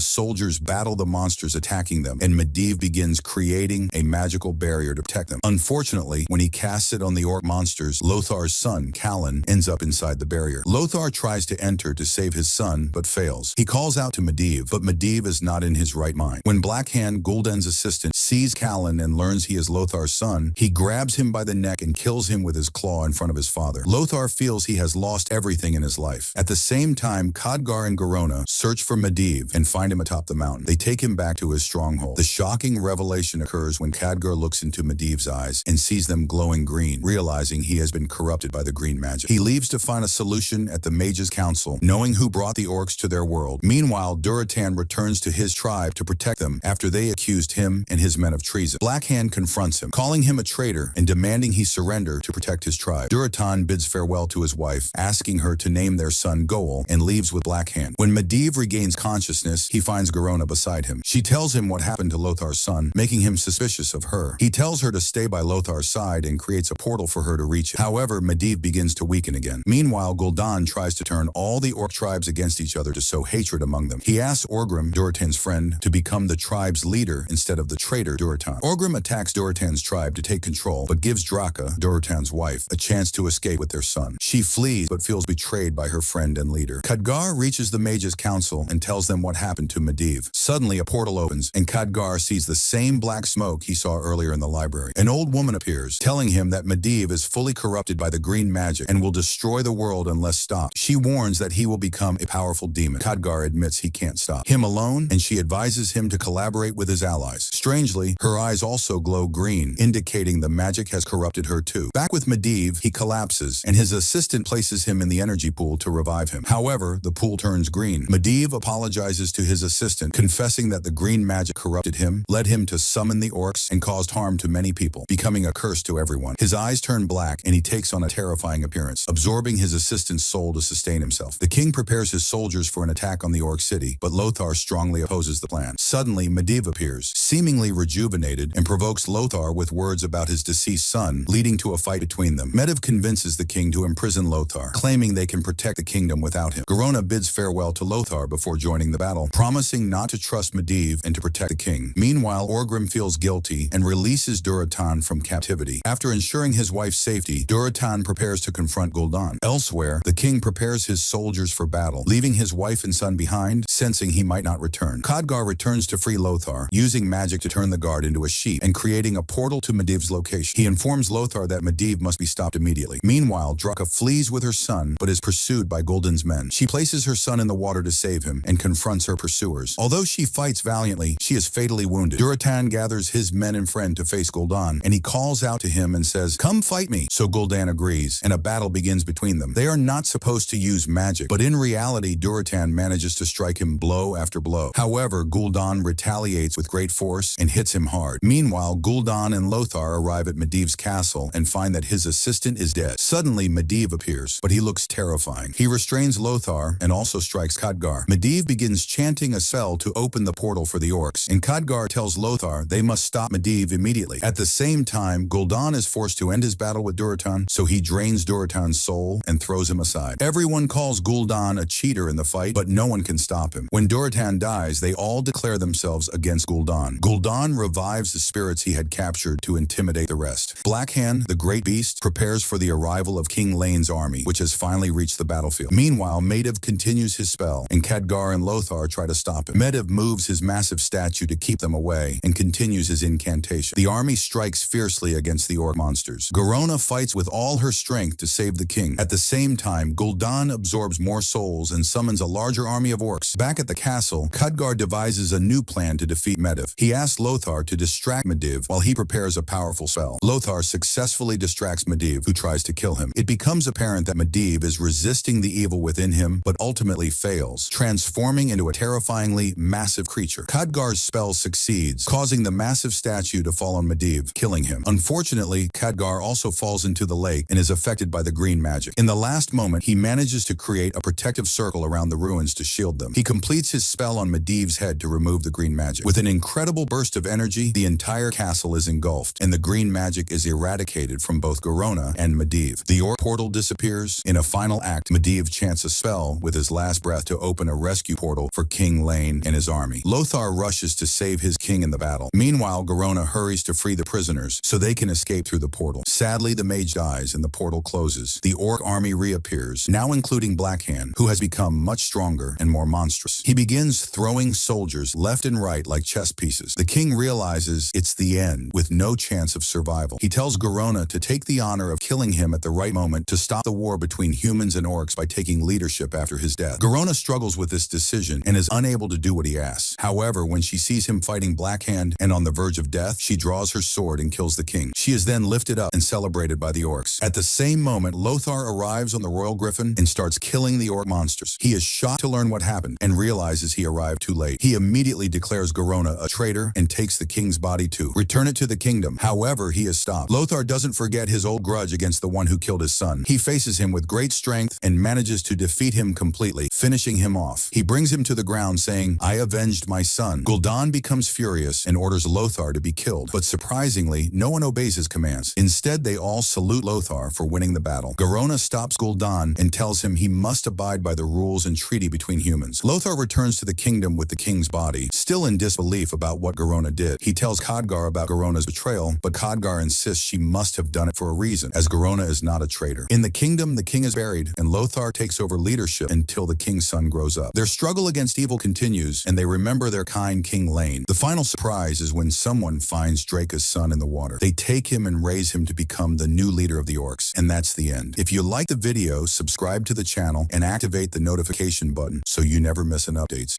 soldiers battle the monsters attacking them, and Medivh begins creating a magical barrier to protect them. Unfortunately, when he casts it on the orc monsters, Lothar's son, Callan, ends up inside the barrier. Lothar tries to enter to save his son, but fails. He calls out to Medivh, but Medivh is not in his right mind. When Blackhand, Gul'dan's assistant, sees Callan and learns he is Lothar's son, he grabs him by the neck and kills him with his claw in front of his father. Lothar feels he has lost everything in his life. At the same time, Khadgar and Garona search for Medivh and find him atop the mountain. They take him back to his stronghold. The shocking revelation occurs when Khadgar looks into Medivh's eyes and sees them glowing green, realizing he has been corrupted by the green magic. He leaves to find a solution at the Mages' Council, knowing who brought the orcs to their world. Meanwhile, Duratan returns to his tribe to protect them after they accused him and his men of treason. Blackhand confronts him, calling him a traitor and demanding he surrender to protect his tribe. Duratan bids farewell to his wife, asking her to name their son Goel, and leaves with Blackhand. When Medivh regains consciousness, he finds Garona beside him. She tells him what happened to Lothar's son, making him suspicious of her. He tells her to stay by Lothar's side and creates a portal for her to reach it. However, Medivh begins to weaken again. Meanwhile, Gul'dan tries to turn all the orc tribes against each other to sow hatred among them. He asks Orgrim, Duratan's friend, to become the tribe's leader instead of the traitor Duratan. Orgrim attacks Duratan's tribe to take control, but gives Draka, Duratan's wife, a chance to escape with their son. She flees, but feels betrayed by her friend and leader. Khadgar reaches the Mages' Council and tells them what happened to Medivh. Suddenly, a portal opens, and Khadgar sees the same black smoke he saw earlier in the library. An old woman appears, telling him that Medivh is fully corrupted by the green magic and will destroy the world unless stopped. She warns that he will become a powerful demon. Khadgar admits he can't stop him alone, and she advises him to collaborate with his allies. Strangely, her eyes also glow green, indicating the magic has corrupted her too. Back with Medivh, he collapses, and his assistant places him in the energy pool to revive him. However, the pool turns green. Medivh apologizes to his assistant, confessing that the green magic corrupted him, led him to summon the orcs, and caused harm to many people, becoming a curse to everyone. His eyes turn black, and he takes on a terrifying appearance, absorbing his assistant's soul to sustain himself. The king prepares his soldiers for an attack on the orc city, but Lothar strongly opposes the plan. Suddenly, Medivh appears, seemingly rejuvenated, and provokes Lothar with words about his deceased son, leading to a fight between them. Medivh convinces the king to imprison Lothar, claiming they can protect the kingdom without him. Garona bids farewell to Lothar before joining the battle, promising not to trust Medivh and to protect the king. Meanwhile, Orgrim feels guilty and releases Duratan from captivity. After ensuring his wife's safety, Duratan prepares to confront Gul'dan. Elsewhere, the king prepares his soldiers for battle, leaving his wife and son behind, sensing he might not return. Khadgar returns to free Lothar, using magic to turn the guard into a sheep and creating a portal to Medivh's location. He informs Lothar that Medivh must be stopped immediately. Meanwhile, Draka flees with her son, but is pursued by Gul'dan's men. She places her son in the water to save him and confronts her pursuers. Although she fights valiantly, she is fatally wounded. Duratan gathers his men and friend to face Gul'dan, and he calls out to him and says, "Come fight me." So Gul'dan agrees, and a battle begins between them. They are not supposed to use magic, but in reality, Duratan manages to strike him blow after blow. However, Gul'dan retaliates with great force and hits him hard. Meanwhile, Gul'dan and Lothar arrive at Medivh's castle and find that his assistant is dead. Suddenly, Medivh appears, but he looks terrifying. He restrains Lothar and also strikes Khadgar. Medivh begins chanting a spell to open the portal for the orcs, and Khadgar tells Lothar they must stop Medivh immediately. At the same time, Gul'dan is forced to end his battle with Duratan, so he drains Duratan's soul and throws him aside. Everyone calls Gul'dan a cheater in the fight, but no one can stop him. When Duratan dies, they all declare themselves against Gul'dan. Gul'dan revives the spirits he had captured to intimidate the rest. Blackhand, the great beast, prepares for the arrival of King Lane's army, which has finally reached the battlefield. Meanwhile, Medivh continues his spell, and Khadgar and Lothar try to stop him. Medivh moves his massive statue to keep them away and continues his incantation. The army strikes fiercely against the orc monsters. Garona fights with all her strength to save the king. At the same time, Gul'dan absorbs more souls and summons a larger army of orcs. Back at the castle, Khadgar devises a new plan to defeat Medivh. He asks Lothar to distract Medivh while he prepares a powerful spell. Lothar successfully distracts Medivh, who tries to kill him. It becomes apparent that Medivh is resisting the evil within him, but ultimately fails, transforming into a terrifyingly massive creature. Khadgar's spell succeeds, causing the massive statue to fall on Medivh, killing him. Unfortunately, Khadgar also falls into the lake and is affected by the green magic. In the last moment, he manages to create a protective circle around the ruins to shield them. He completes his spell on Medivh's head to remove the green magic. With an incredible burst of energy, the entire castle is engulfed, and the green magic is eradicated from both Garona and Medivh. The orc portal disappears. In a final act, Medivh chants a spell with his last breath to open a rescue portal for King Lane and his army. Lothar rushes to save his king in the battle. Meanwhile, Garona hurries to free the prisoners so they can escape through the portal. Sadly, the mage dies and the portal closes. The orc army reappears, now including Blackhand, who has become much stronger and more monstrous. He begins throwing soldiers left and right like chess pieces. The king realizes it's the end, with no chance of survival. He tells Garona to take the honor of killing him at the right moment to stop the war between humans and orcs by taking leadership after his death. Garona struggles with this decision and is unable to do what he asks. However, when she sees him fighting Blackhand and on the verge of death, she draws her sword and kills the king. She is then lifted up and celebrated by the orcs. At the same moment, Lothar arrives on the Royal Griffin and starts killing the orc monsters. He is shocked to learn what happened and realizes he arrived too late. He immediately declares Garona a traitor and takes the king's body to return it to the kingdom. However, he is stopped. Lothar doesn't forget his old grudge against the one who killed his son. He faces him with great strength and manages to defeat him completely, finishing him off. He brings him to the ground saying, "I avenged my son." Gul'dan becomes furious and orders Lothar to be killed, but surprisingly, no one obeys his commands. Instead, they all salute Lothar for winning the battle. Garona stops Gul'dan and tells him he must abide by the rules and treaty between humans. Lothar returns to the kingdom with the king's body, still in disbelief about what Garona did. He tells Khadgar about Garona's betrayal, but Khadgar insists she must have done it for a reason, as Garona is not a traitor. In the kingdom, the king is buried, and Lothar takes over leadership until the king's son grows up. Their struggle against evil continues, and they remember their kind King Lane. The final surprise is when someone finds Draca's son in the water. They take him and raise him to become the new leader of the orcs, and that's the end. If you like the video, subscribe to the channel and activate the notification button so you never miss an update.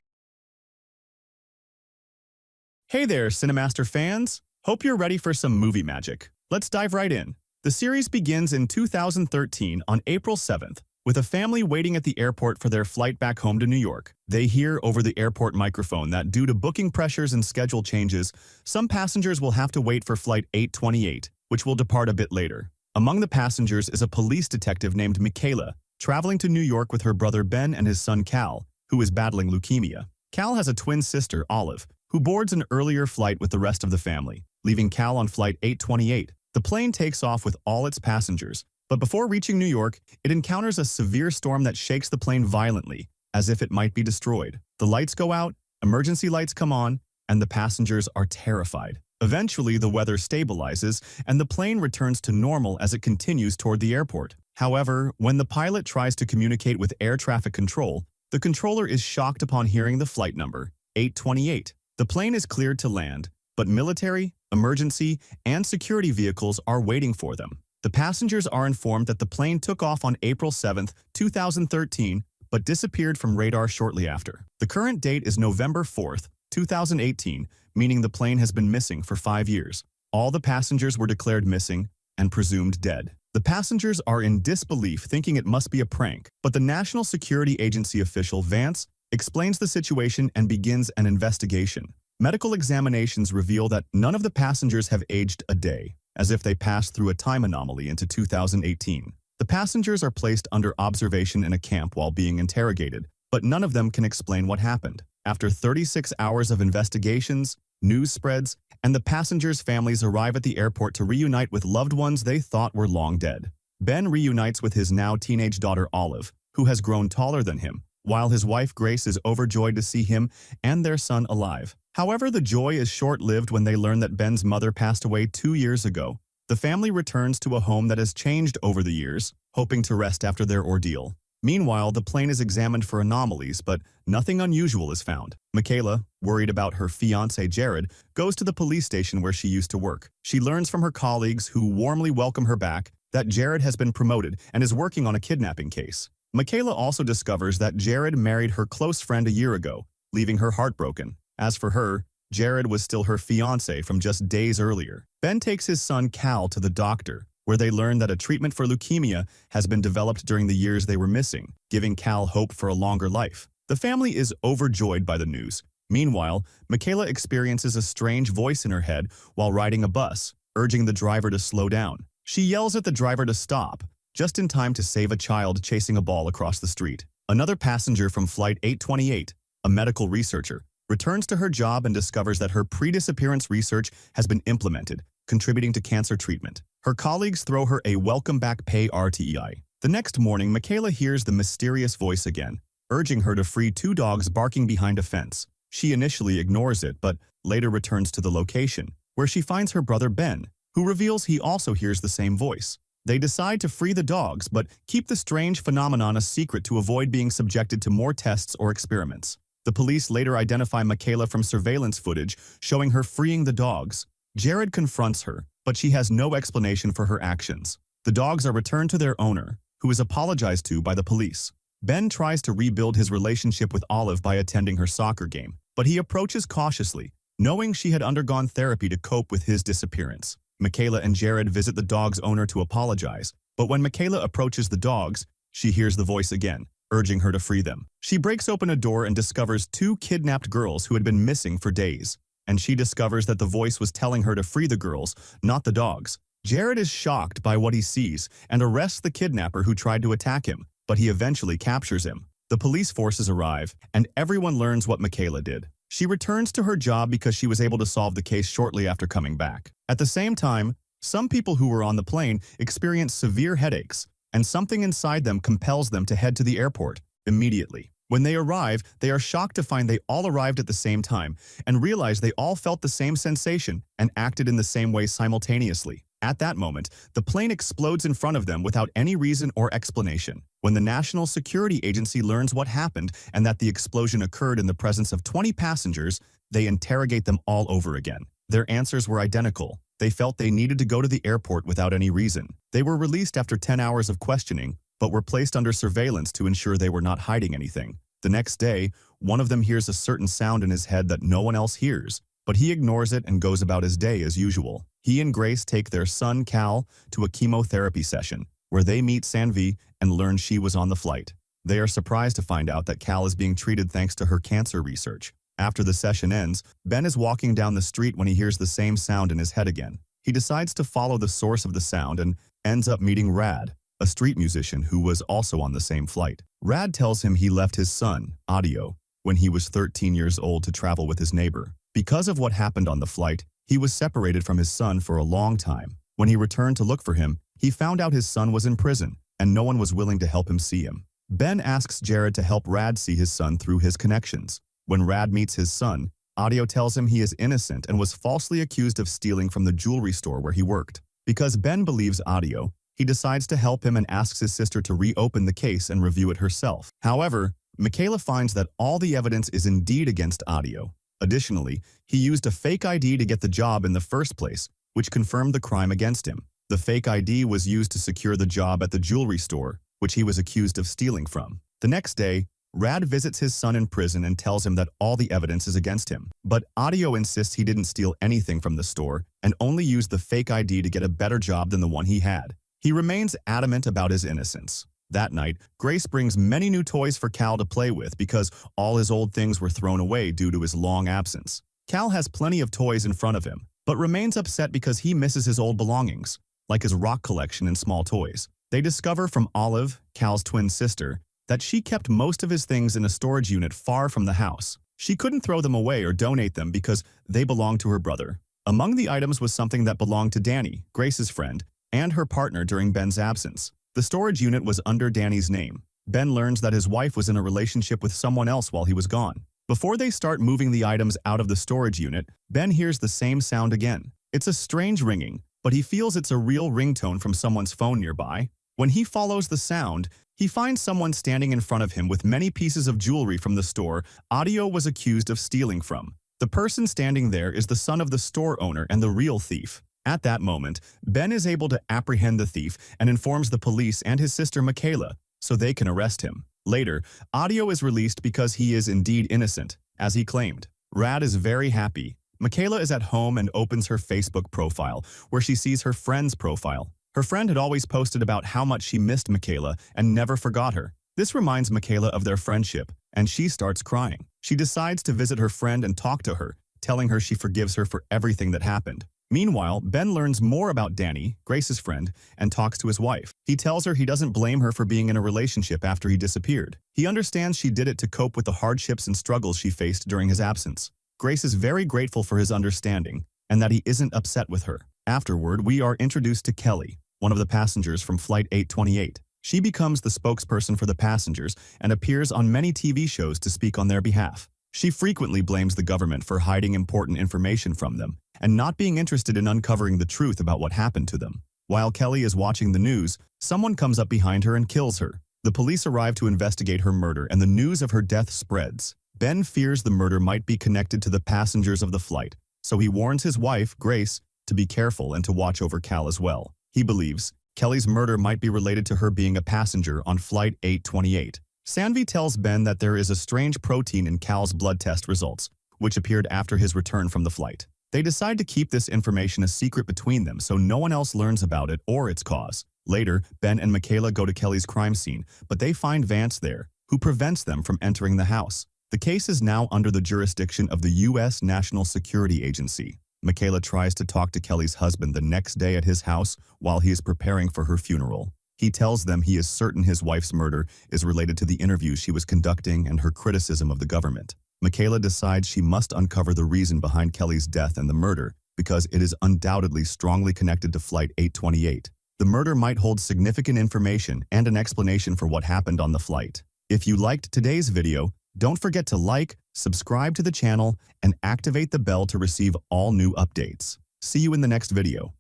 Hey there, Cinemaster fans! Hope you're ready for some movie magic. Let's dive right in. The series begins in 2013 on April 7th, with a family waiting at the airport for their flight back home to New York. They hear over the airport microphone that due to booking pressures and schedule changes, some passengers will have to wait for Flight 828, which will depart a bit later. Among the passengers is a police detective named Michaela, traveling to New York with her brother Ben and his son Cal, who is battling leukemia. Cal has a twin sister, Olive, who boards an earlier flight with the rest of the family, leaving Cal on Flight 828. The plane takes off with all its passengers, but before reaching New York, it encounters a severe storm that shakes the plane violently, as if it might be destroyed. The lights go out, emergency lights come on, and the passengers are terrified. Eventually, the weather stabilizes, and the plane returns to normal as it continues toward the airport. However, when the pilot tries to communicate with air traffic control, the controller is shocked upon hearing the flight number, 828. The plane is cleared to land, but military, emergency, and security vehicles are waiting for them. The passengers are informed that the plane took off on April 7, 2013, but disappeared from radar shortly after. The current date is November 4, 2018, meaning the plane has been missing for 5 years. All the passengers were declared missing and presumed dead. The passengers are in disbelief, thinking it must be a prank, but the National Security Agency official, Vance, explains the situation and begins an investigation. Medical examinations reveal that none of the passengers have aged a day, as if they passed through a time anomaly into 2018. The passengers are placed under observation in a camp while being interrogated, but none of them can explain what happened. After 36 hours of investigations, news spreads, and the passengers' families arrive at the airport to reunite with loved ones they thought were long dead. Ben reunites with his now teenage daughter Olive, who has grown taller than him, while his wife Grace is overjoyed to see him and their son alive. However, the joy is short-lived when they learn that Ben's mother passed away 2 years ago. The family returns to a home that has changed over the years, hoping to rest after their ordeal. Meanwhile, the plane is examined for anomalies, but nothing unusual is found. Michaela, worried about her fiancé Jared, goes to the police station where she used to work. She learns from her colleagues, who warmly welcome her back, that Jared has been promoted and is working on a kidnapping case. Michaela also discovers that Jared married her close friend a year ago, leaving her heartbroken. As for her, Jared was still her fiancé from just days earlier. Ben takes his son Cal to the doctor, where they learn that a treatment for leukemia has been developed during the years they were missing, giving Cal hope for a longer life. The family is overjoyed by the news. Meanwhile, Michaela experiences a strange voice in her head while riding a bus, urging the driver to slow down. She yells at the driver to stop, just in time to save a child chasing a ball across the street. Another passenger from Flight 828, a medical researcher, returns to her job and discovers that her pre-disappearance research has been implemented, contributing to cancer treatment. Her colleagues throw her a welcome back pay RTEI. The next morning, Michaela hears the mysterious voice again, urging her to free two dogs barking behind a fence. She initially ignores it, but later returns to the location, where she finds her brother Ben, who reveals he also hears the same voice. They decide to free the dogs, but keep the strange phenomenon a secret to avoid being subjected to more tests or experiments. The police later identify Michaela from surveillance footage showing her freeing the dogs. Jared confronts her, but she has no explanation for her actions. The dogs are returned to their owner, who is apologized to by the police. Ben tries to rebuild his relationship with Olive by attending her soccer game, but he approaches cautiously, knowing she had undergone therapy to cope with his disappearance. Michaela and Jared visit the dog's owner to apologize, but when Michaela approaches the dogs, she hears the voice again, urging her to free them. She breaks open a door and discovers two kidnapped girls who had been missing for days, and she discovers that the voice was telling her to free the girls, not the dogs. Jared is shocked by what he sees and arrests the kidnapper who tried to attack him, but he eventually captures him. The police forces arrive, and everyone learns what Michaela did. She returns to her job because she was able to solve the case shortly after coming back. At the same time, some people who were on the plane experience severe headaches, and something inside them compels them to head to the airport immediately. When they arrive, they are shocked to find they all arrived at the same time and realize they all felt the same sensation and acted in the same way simultaneously. At that moment, the plane explodes in front of them without any reason or explanation. When the National Security Agency learns what happened and that the explosion occurred in the presence of 20 passengers, they interrogate them all over again. Their answers were identical. They felt they needed to go to the airport without any reason. They were released after 10 hours of questioning, but were placed under surveillance to ensure they were not hiding anything. The next day, one of them hears a certain sound in his head that no one else hears, but he ignores it and goes about his day as usual. He and Grace take their son, Cal, to a chemotherapy session, where they meet Sanvi and learn she was on the flight. They are surprised to find out that Cal is being treated thanks to her cancer research. After the session ends, Ben is walking down the street when he hears the same sound in his head again. He decides to follow the source of the sound and ends up meeting Rad, a street musician who was also on the same flight. Rad tells him he left his son, Audio, when he was 13 years old to travel with his neighbor. Because of what happened on the flight, he was separated from his son for a long time. When he returned to look for him, he found out his son was in prison, and no one was willing to help him see him. Ben asks Jared to help Rad see his son through his connections. When Rad meets his son, Audio tells him he is innocent and was falsely accused of stealing from the jewelry store where he worked. Because Ben believes Audio, he decides to help him and asks his sister to reopen the case and review it herself. However, Michaela finds that all the evidence is indeed against Audio. Additionally, he used a fake ID to get the job in the first place, which confirmed the crime against him. The fake ID was used to secure the job at the jewelry store, which he was accused of stealing from. The next day, Rad visits his son in prison and tells him that all the evidence is against him. But Audio insists he didn't steal anything from the store and only used the fake ID to get a better job than the one he had. He remains adamant about his innocence. That night, Grace brings many new toys for Cal to play with because all his old things were thrown away due to his long absence. Cal has plenty of toys in front of him, but remains upset because he misses his old belongings, like his rock collection and small toys. They discover from Olive, Cal's twin sister, that she kept most of his things in a storage unit far from the house. She couldn't throw them away or donate them because they belonged to her brother. Among the items was something that belonged to Danny, Grace's friend, and her partner during Ben's absence. The storage unit was under Danny's name. Ben learns that his wife was in a relationship with someone else while he was gone. Before they start moving the items out of the storage unit, Ben hears the same sound again. It's a strange ringing, but he feels it's a real ringtone from someone's phone nearby. When he follows the sound, he finds someone standing in front of him with many pieces of jewelry from the store Audio was accused of stealing from. The person standing there is the son of the store owner and the real thief. At that moment, Ben is able to apprehend the thief and informs the police and his sister Michaela so they can arrest him. Later, Audio is released because he is indeed innocent, as he claimed. Rad is very happy. Michaela is at home and opens her Facebook profile, where she sees her friend's profile. Her friend had always posted about how much she missed Michaela and never forgot her. This reminds Michaela of their friendship, and she starts crying. She decides to visit her friend and talk to her, telling her she forgives her for everything that happened. Meanwhile, Ben learns more about Danny, Grace's friend, and talks to his wife. He tells her he doesn't blame her for being in a relationship after he disappeared. He understands she did it to cope with the hardships and struggles she faced during his absence. Grace is very grateful for his understanding and that he isn't upset with her. Afterward, we are introduced to Kelly, one of the passengers from Flight 828. She becomes the spokesperson for the passengers and appears on many TV shows to speak on their behalf. She frequently blames the government for hiding important information from them and not being interested in uncovering the truth about what happened to them. While Kelly is watching the news, someone comes up behind her and kills her. The police arrive to investigate her murder, and the news of her death spreads. Ben fears the murder might be connected to the passengers of the flight, so he warns his wife, Grace, to be careful and to watch over Cal as well. He believes Kelly's murder might be related to her being a passenger on Flight 828. Sanvi tells Ben that there is a strange protein in Cal's blood test results, which appeared after his return from the flight. They decide to keep this information a secret between them so no one else learns about it or its cause. Later, Ben and Michaela go to Kelly's crime scene, but they find Vance there, who prevents them from entering the house. The case is now under the jurisdiction of the U.S. National Security Agency. Michaela tries to talk to Kelly's husband the next day at his house while he is preparing for her funeral. He tells them he is certain his wife's murder is related to the interview she was conducting and her criticism of the government. Michaela decides she must uncover the reason behind Kelly's death and the murder because it is undoubtedly strongly connected to Flight 828. The murder might hold significant information and an explanation for what happened on the flight. If you liked today's video, don't forget to like, subscribe to the channel, and activate the bell to receive all new updates. See you in the next video.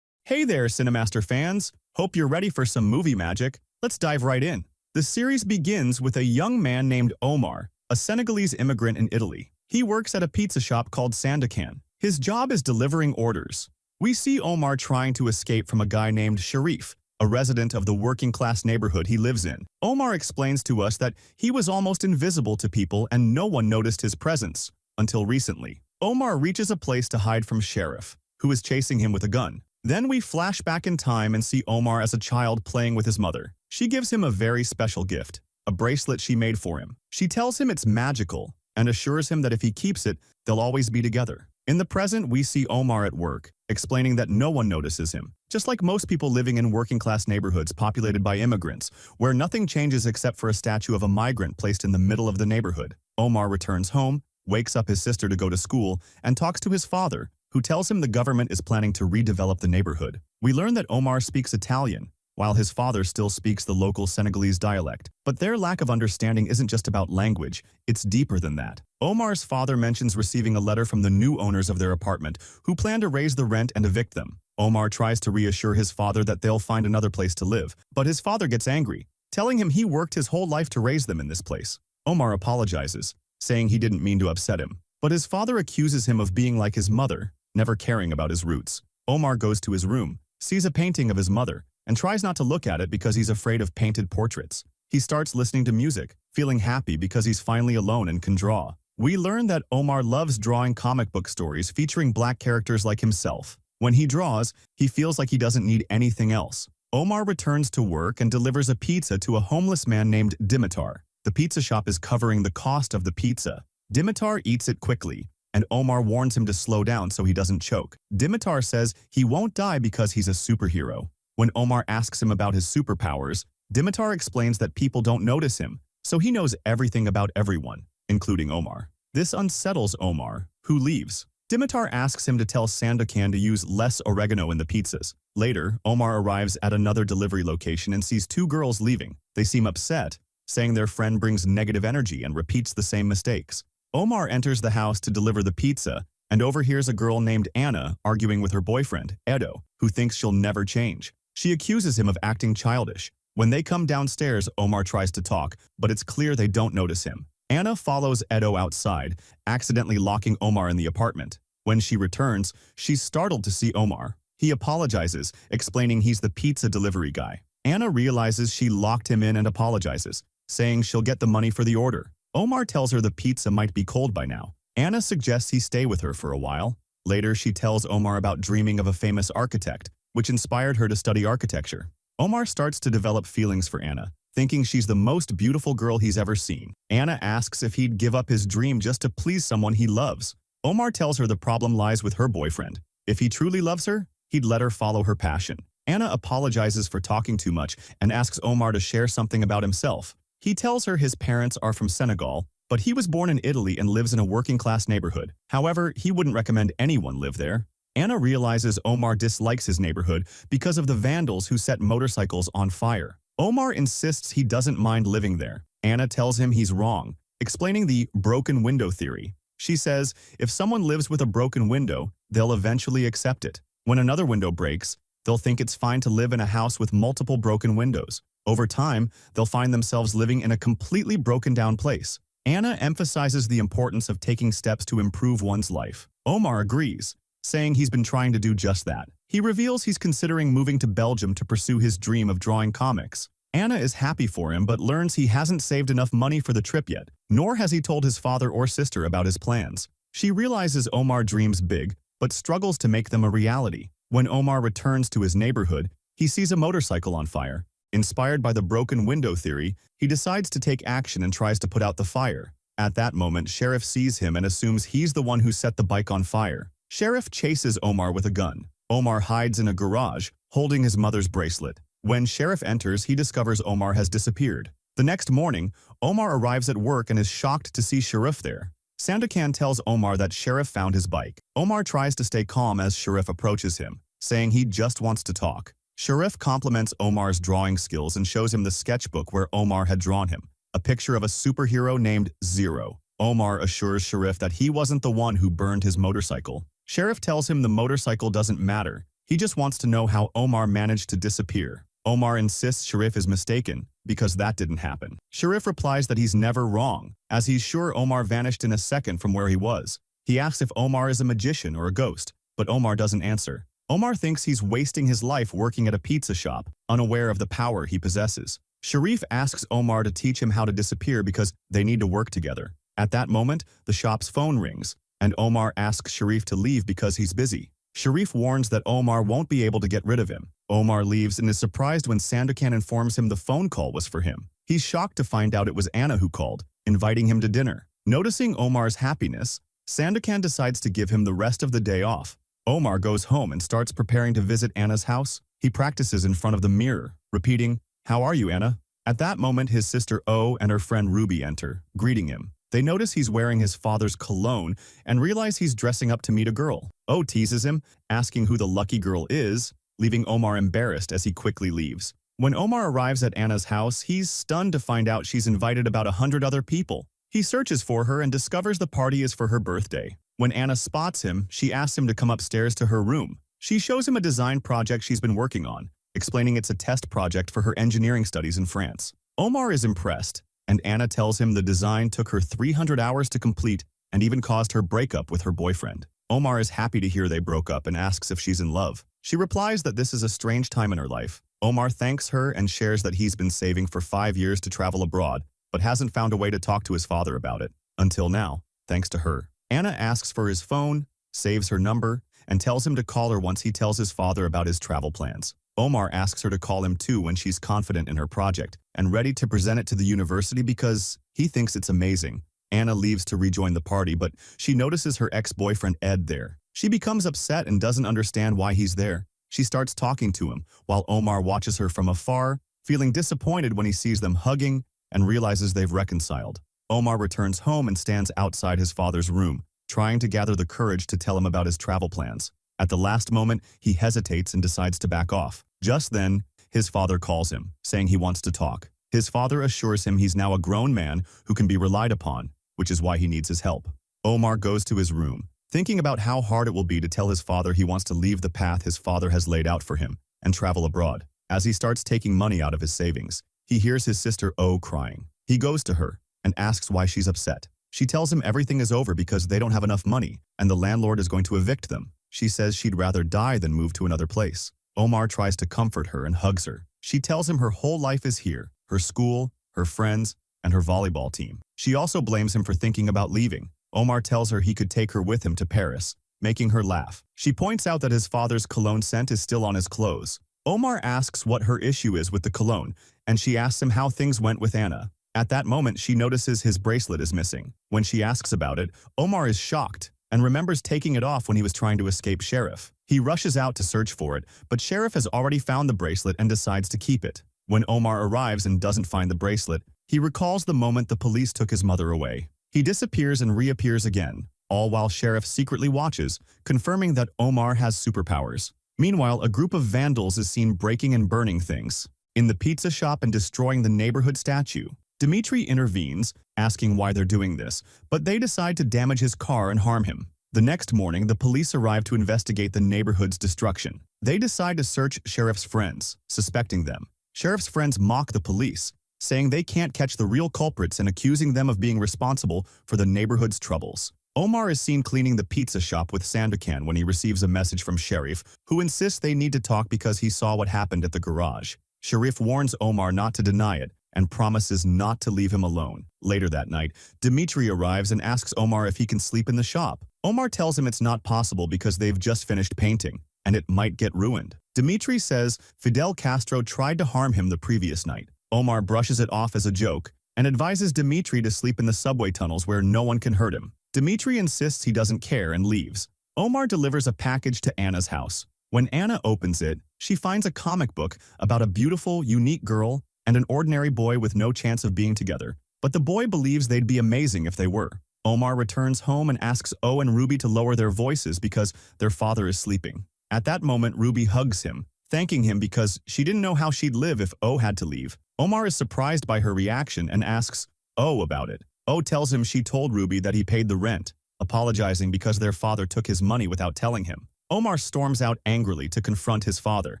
Hey there, Cinemaster fans! Hope you're ready for some movie magic. Let's dive right in. The series begins with a young man named Omar, a Senegalese immigrant in Italy. He works at a pizza shop called Sandakan. His job is delivering orders. We see Omar trying to escape from a guy named Sharif, a resident of the working-class neighborhood he lives in. Omar explains to us that he was almost invisible to people and no one noticed his presence, until recently. Omar reaches a place to hide from Sharif, who is chasing him with a gun. Then we flash back in time and see Omar as a child playing with his mother. She gives him a very special gift, a bracelet she made for him. She tells him it's magical and assures him that if he keeps it, they'll always be together. In the present, we see Omar at work, explaining that no one notices him, just like most people living in working-class neighborhoods populated by immigrants, where nothing changes except for a statue of a migrant placed in the middle of the neighborhood. Omar returns home, wakes up his sister to go to school, and talks to his father, who tells him the government is planning to redevelop the neighborhood. We learn that Omar speaks Italian, while his father still speaks the local Senegalese dialect. But their lack of understanding isn't just about language, it's deeper than that. Omar's father mentions receiving a letter from the new owners of their apartment, who plan to raise the rent and evict them. Omar tries to reassure his father that they'll find another place to live, but his father gets angry, telling him he worked his whole life to raise them in this place. Omar apologizes, saying he didn't mean to upset him, but his father accuses him of being like his mother, never caring about his roots. Omar goes to his room, sees a painting of his mother, and tries not to look at it because he's afraid of painted portraits. He starts listening to music, feeling happy because he's finally alone and can draw. We learn that Omar loves drawing comic book stories featuring black characters like himself. When he draws, he feels like he doesn't need anything else. Omar returns to work and delivers a pizza to a homeless man named Dimitar. The pizza shop is covering the cost of the pizza. Dimitar eats it quickly, and Omar warns him to slow down so he doesn't choke. Dimitar says he won't die because he's a superhero. When Omar asks him about his superpowers, Dimitar explains that people don't notice him, so he knows everything about everyone, including Omar. This unsettles Omar, who leaves. Dimitar asks him to tell Sandakan to use less oregano in the pizzas. Later, Omar arrives at another delivery location and sees two girls leaving. They seem upset, saying their friend brings negative energy and repeats the same mistakes. Omar enters the house to deliver the pizza and overhears a girl named Anna arguing with her boyfriend, Edo, who thinks she'll never change. She accuses him of acting childish. When they come downstairs, Omar tries to talk, but it's clear they don't notice him. Anna follows Edo outside, accidentally locking Omar in the apartment. When she returns, she's startled to see Omar. He apologizes, explaining he's the pizza delivery guy. Anna realizes she locked him in and apologizes. saying she'll get the money for the order. Omar tells her the pizza might be cold by now. Anna suggests he stay with her for a while. Later, she tells Omar about dreaming of a famous architect, which inspired her to study architecture. Omar starts to develop feelings for Anna, thinking she's the most beautiful girl he's ever seen. Anna asks if he'd give up his dream just to please someone he loves. Omar tells her the problem lies with her boyfriend. If he truly loves her, he'd let her follow her passion. Anna apologizes for talking too much and asks Omar to share something about himself. He tells her his parents are from Senegal, but he was born in Italy and lives in a working-class neighborhood. However, he wouldn't recommend anyone live there. Anna realizes Omar dislikes his neighborhood because of the vandals who set motorcycles on fire. Omar insists he doesn't mind living there. Anna tells him he's wrong, explaining the broken window theory. She says if someone lives with a broken window, they'll eventually accept it. When another window breaks, they'll think it's fine to live in a house with multiple broken windows. Over time, they'll find themselves living in a completely broken-down place. Anna emphasizes the importance of taking steps to improve one's life. Omar agrees, saying he's been trying to do just that. He reveals he's considering moving to Belgium to pursue his dream of drawing comics. Anna is happy for him but learns he hasn't saved enough money for the trip yet, nor has he told his father or sister about his plans. She realizes Omar dreams big, but struggles to make them a reality. When Omar returns to his neighborhood, he sees a motorcycle on fire. Inspired by the broken window theory, he decides to take action and tries to put out the fire. At that moment, Sheriff sees him and assumes he's the one who set the bike on fire. Sheriff chases Omar with a gun. Omar hides in a garage, holding his mother's bracelet. When Sheriff enters, he discovers Omar has disappeared. The next morning, Omar arrives at work and is shocked to see Sheriff there. Sandokan tells Omar that Sheriff found his bike. Omar tries to stay calm as Sheriff approaches him, saying he just wants to talk. Sheriff compliments Omar's drawing skills and shows him the sketchbook where Omar had drawn him, a picture of a superhero named Zero. Omar assures Sheriff that he wasn't the one who burned his motorcycle. Sheriff tells him the motorcycle doesn't matter. He just wants to know how Omar managed to disappear. Omar insists Sheriff is mistaken, because that didn't happen. Sheriff replies that he's never wrong, as he's sure Omar vanished in a second from where he was. He asks if Omar is a magician or a ghost, but Omar doesn't answer. Omar thinks he's wasting his life working at a pizza shop, unaware of the power he possesses. Sharif asks Omar to teach him how to disappear because they need to work together. At that moment, the shop's phone rings, and Omar asks Sharif to leave because he's busy. Sharif warns that Omar won't be able to get rid of him. Omar leaves and is surprised when Sandokan informs him the phone call was for him. He's shocked to find out it was Anna who called, inviting him to dinner. Noticing Omar's happiness, Sandokan decides to give him the rest of the day off. Omar goes home and starts preparing to visit Anna's house. He practices in front of the mirror, repeating, "How are you, Anna?" At that moment, his sister O and her friend Ruby enter, greeting him. They notice he's wearing his father's cologne and realize he's dressing up to meet a girl. O teases him, asking who the lucky girl is, leaving Omar embarrassed as he quickly leaves. When Omar arrives at Anna's house, he's stunned to find out she's invited about 100 other people. He searches for her and discovers the party is for her birthday. When Anna spots him, she asks him to come upstairs to her room. She shows him a design project she's been working on, explaining it's a test project for her engineering studies in France. Omar is impressed, and Anna tells him the design took her 300 hours to complete and even caused her breakup with her boyfriend. Omar is happy to hear they broke up and asks if she's in love. She replies that this is a strange time in her life. Omar thanks her and shares that he's been saving for 5 years to travel abroad, but hasn't found a way to talk to his father about it. Until now, thanks to her. Anna asks for his phone, saves her number, and tells him to call her once he tells his father about his travel plans. Omar asks her to call him too when she's confident in her project and ready to present it to the university because he thinks it's amazing. Anna leaves to rejoin the party, but she notices her ex-boyfriend Ed there. She becomes upset and doesn't understand why he's there. She starts talking to him, while Omar watches her from afar, feeling disappointed when he sees them hugging and realizes they've reconciled. Omar returns home and stands outside his father's room, trying to gather the courage to tell him about his travel plans. At the last moment, he hesitates and decides to back off. Just then, his father calls him, saying he wants to talk. His father assures him he's now a grown man who can be relied upon, which is why he needs his help. Omar goes to his room, thinking about how hard it will be to tell his father he wants to leave the path his father has laid out for him and travel abroad. As he starts taking money out of his savings, he hears his sister O crying. He goes to her and asks why she's upset. She tells him everything is over because they don't have enough money and the landlord is going to evict them. She says she'd rather die than move to another place. Omar tries to comfort her and hugs her. She tells him her whole life is here, her school, her friends, and her volleyball team. She also blames him for thinking about leaving. Omar tells her he could take her with him to Paris, making her laugh. She points out that his father's cologne scent is still on his clothes. Omar asks what her issue is with the cologne, and she asks him how things went with Anna. At that moment, she notices his bracelet is missing. When she asks about it, Omar is shocked and remembers taking it off when he was trying to escape Sheriff. He rushes out to search for it, but Sheriff has already found the bracelet and decides to keep it. When Omar arrives and doesn't find the bracelet, he recalls the moment the police took his mother away. He disappears and reappears again, all while Sheriff secretly watches, confirming that Omar has superpowers. Meanwhile, a group of vandals is seen breaking and burning things in the pizza shop and destroying the neighborhood statue. Dimitri intervenes, asking why they're doing this, but they decide to damage his car and harm him. The next morning, the police arrive to investigate the neighborhood's destruction. They decide to search Sheriff's friends, suspecting them. Sheriff's friends mock the police, saying they can't catch the real culprits and accusing them of being responsible for the neighborhood's troubles. Omar is seen cleaning the pizza shop with Sandokan when he receives a message from Sheriff, who insists they need to talk because he saw what happened at the garage. Sheriff warns Omar not to deny it and promises not to leave him alone. Later that night, Dimitri arrives and asks Omar if he can sleep in the shop. Omar tells him it's not possible because they've just finished painting, and it might get ruined. Dimitri says Fidel Castro tried to harm him the previous night. Omar brushes it off as a joke and advises Dimitri to sleep in the subway tunnels where no one can hurt him. Dimitri insists he doesn't care and leaves. Omar delivers a package to Anna's house. When Anna opens it, she finds a comic book about a beautiful, unique girl and an ordinary boy with no chance of being together. But the boy believes they'd be amazing if they were. Omar returns home and asks O and Ruby to lower their voices because their father is sleeping. At that moment, Ruby hugs him, thanking him because she didn't know how she'd live if O had to leave. Omar is surprised by her reaction and asks O about it. O tells him she told Ruby that he paid the rent, apologizing because their father took his money without telling him. Omar storms out angrily to confront his father,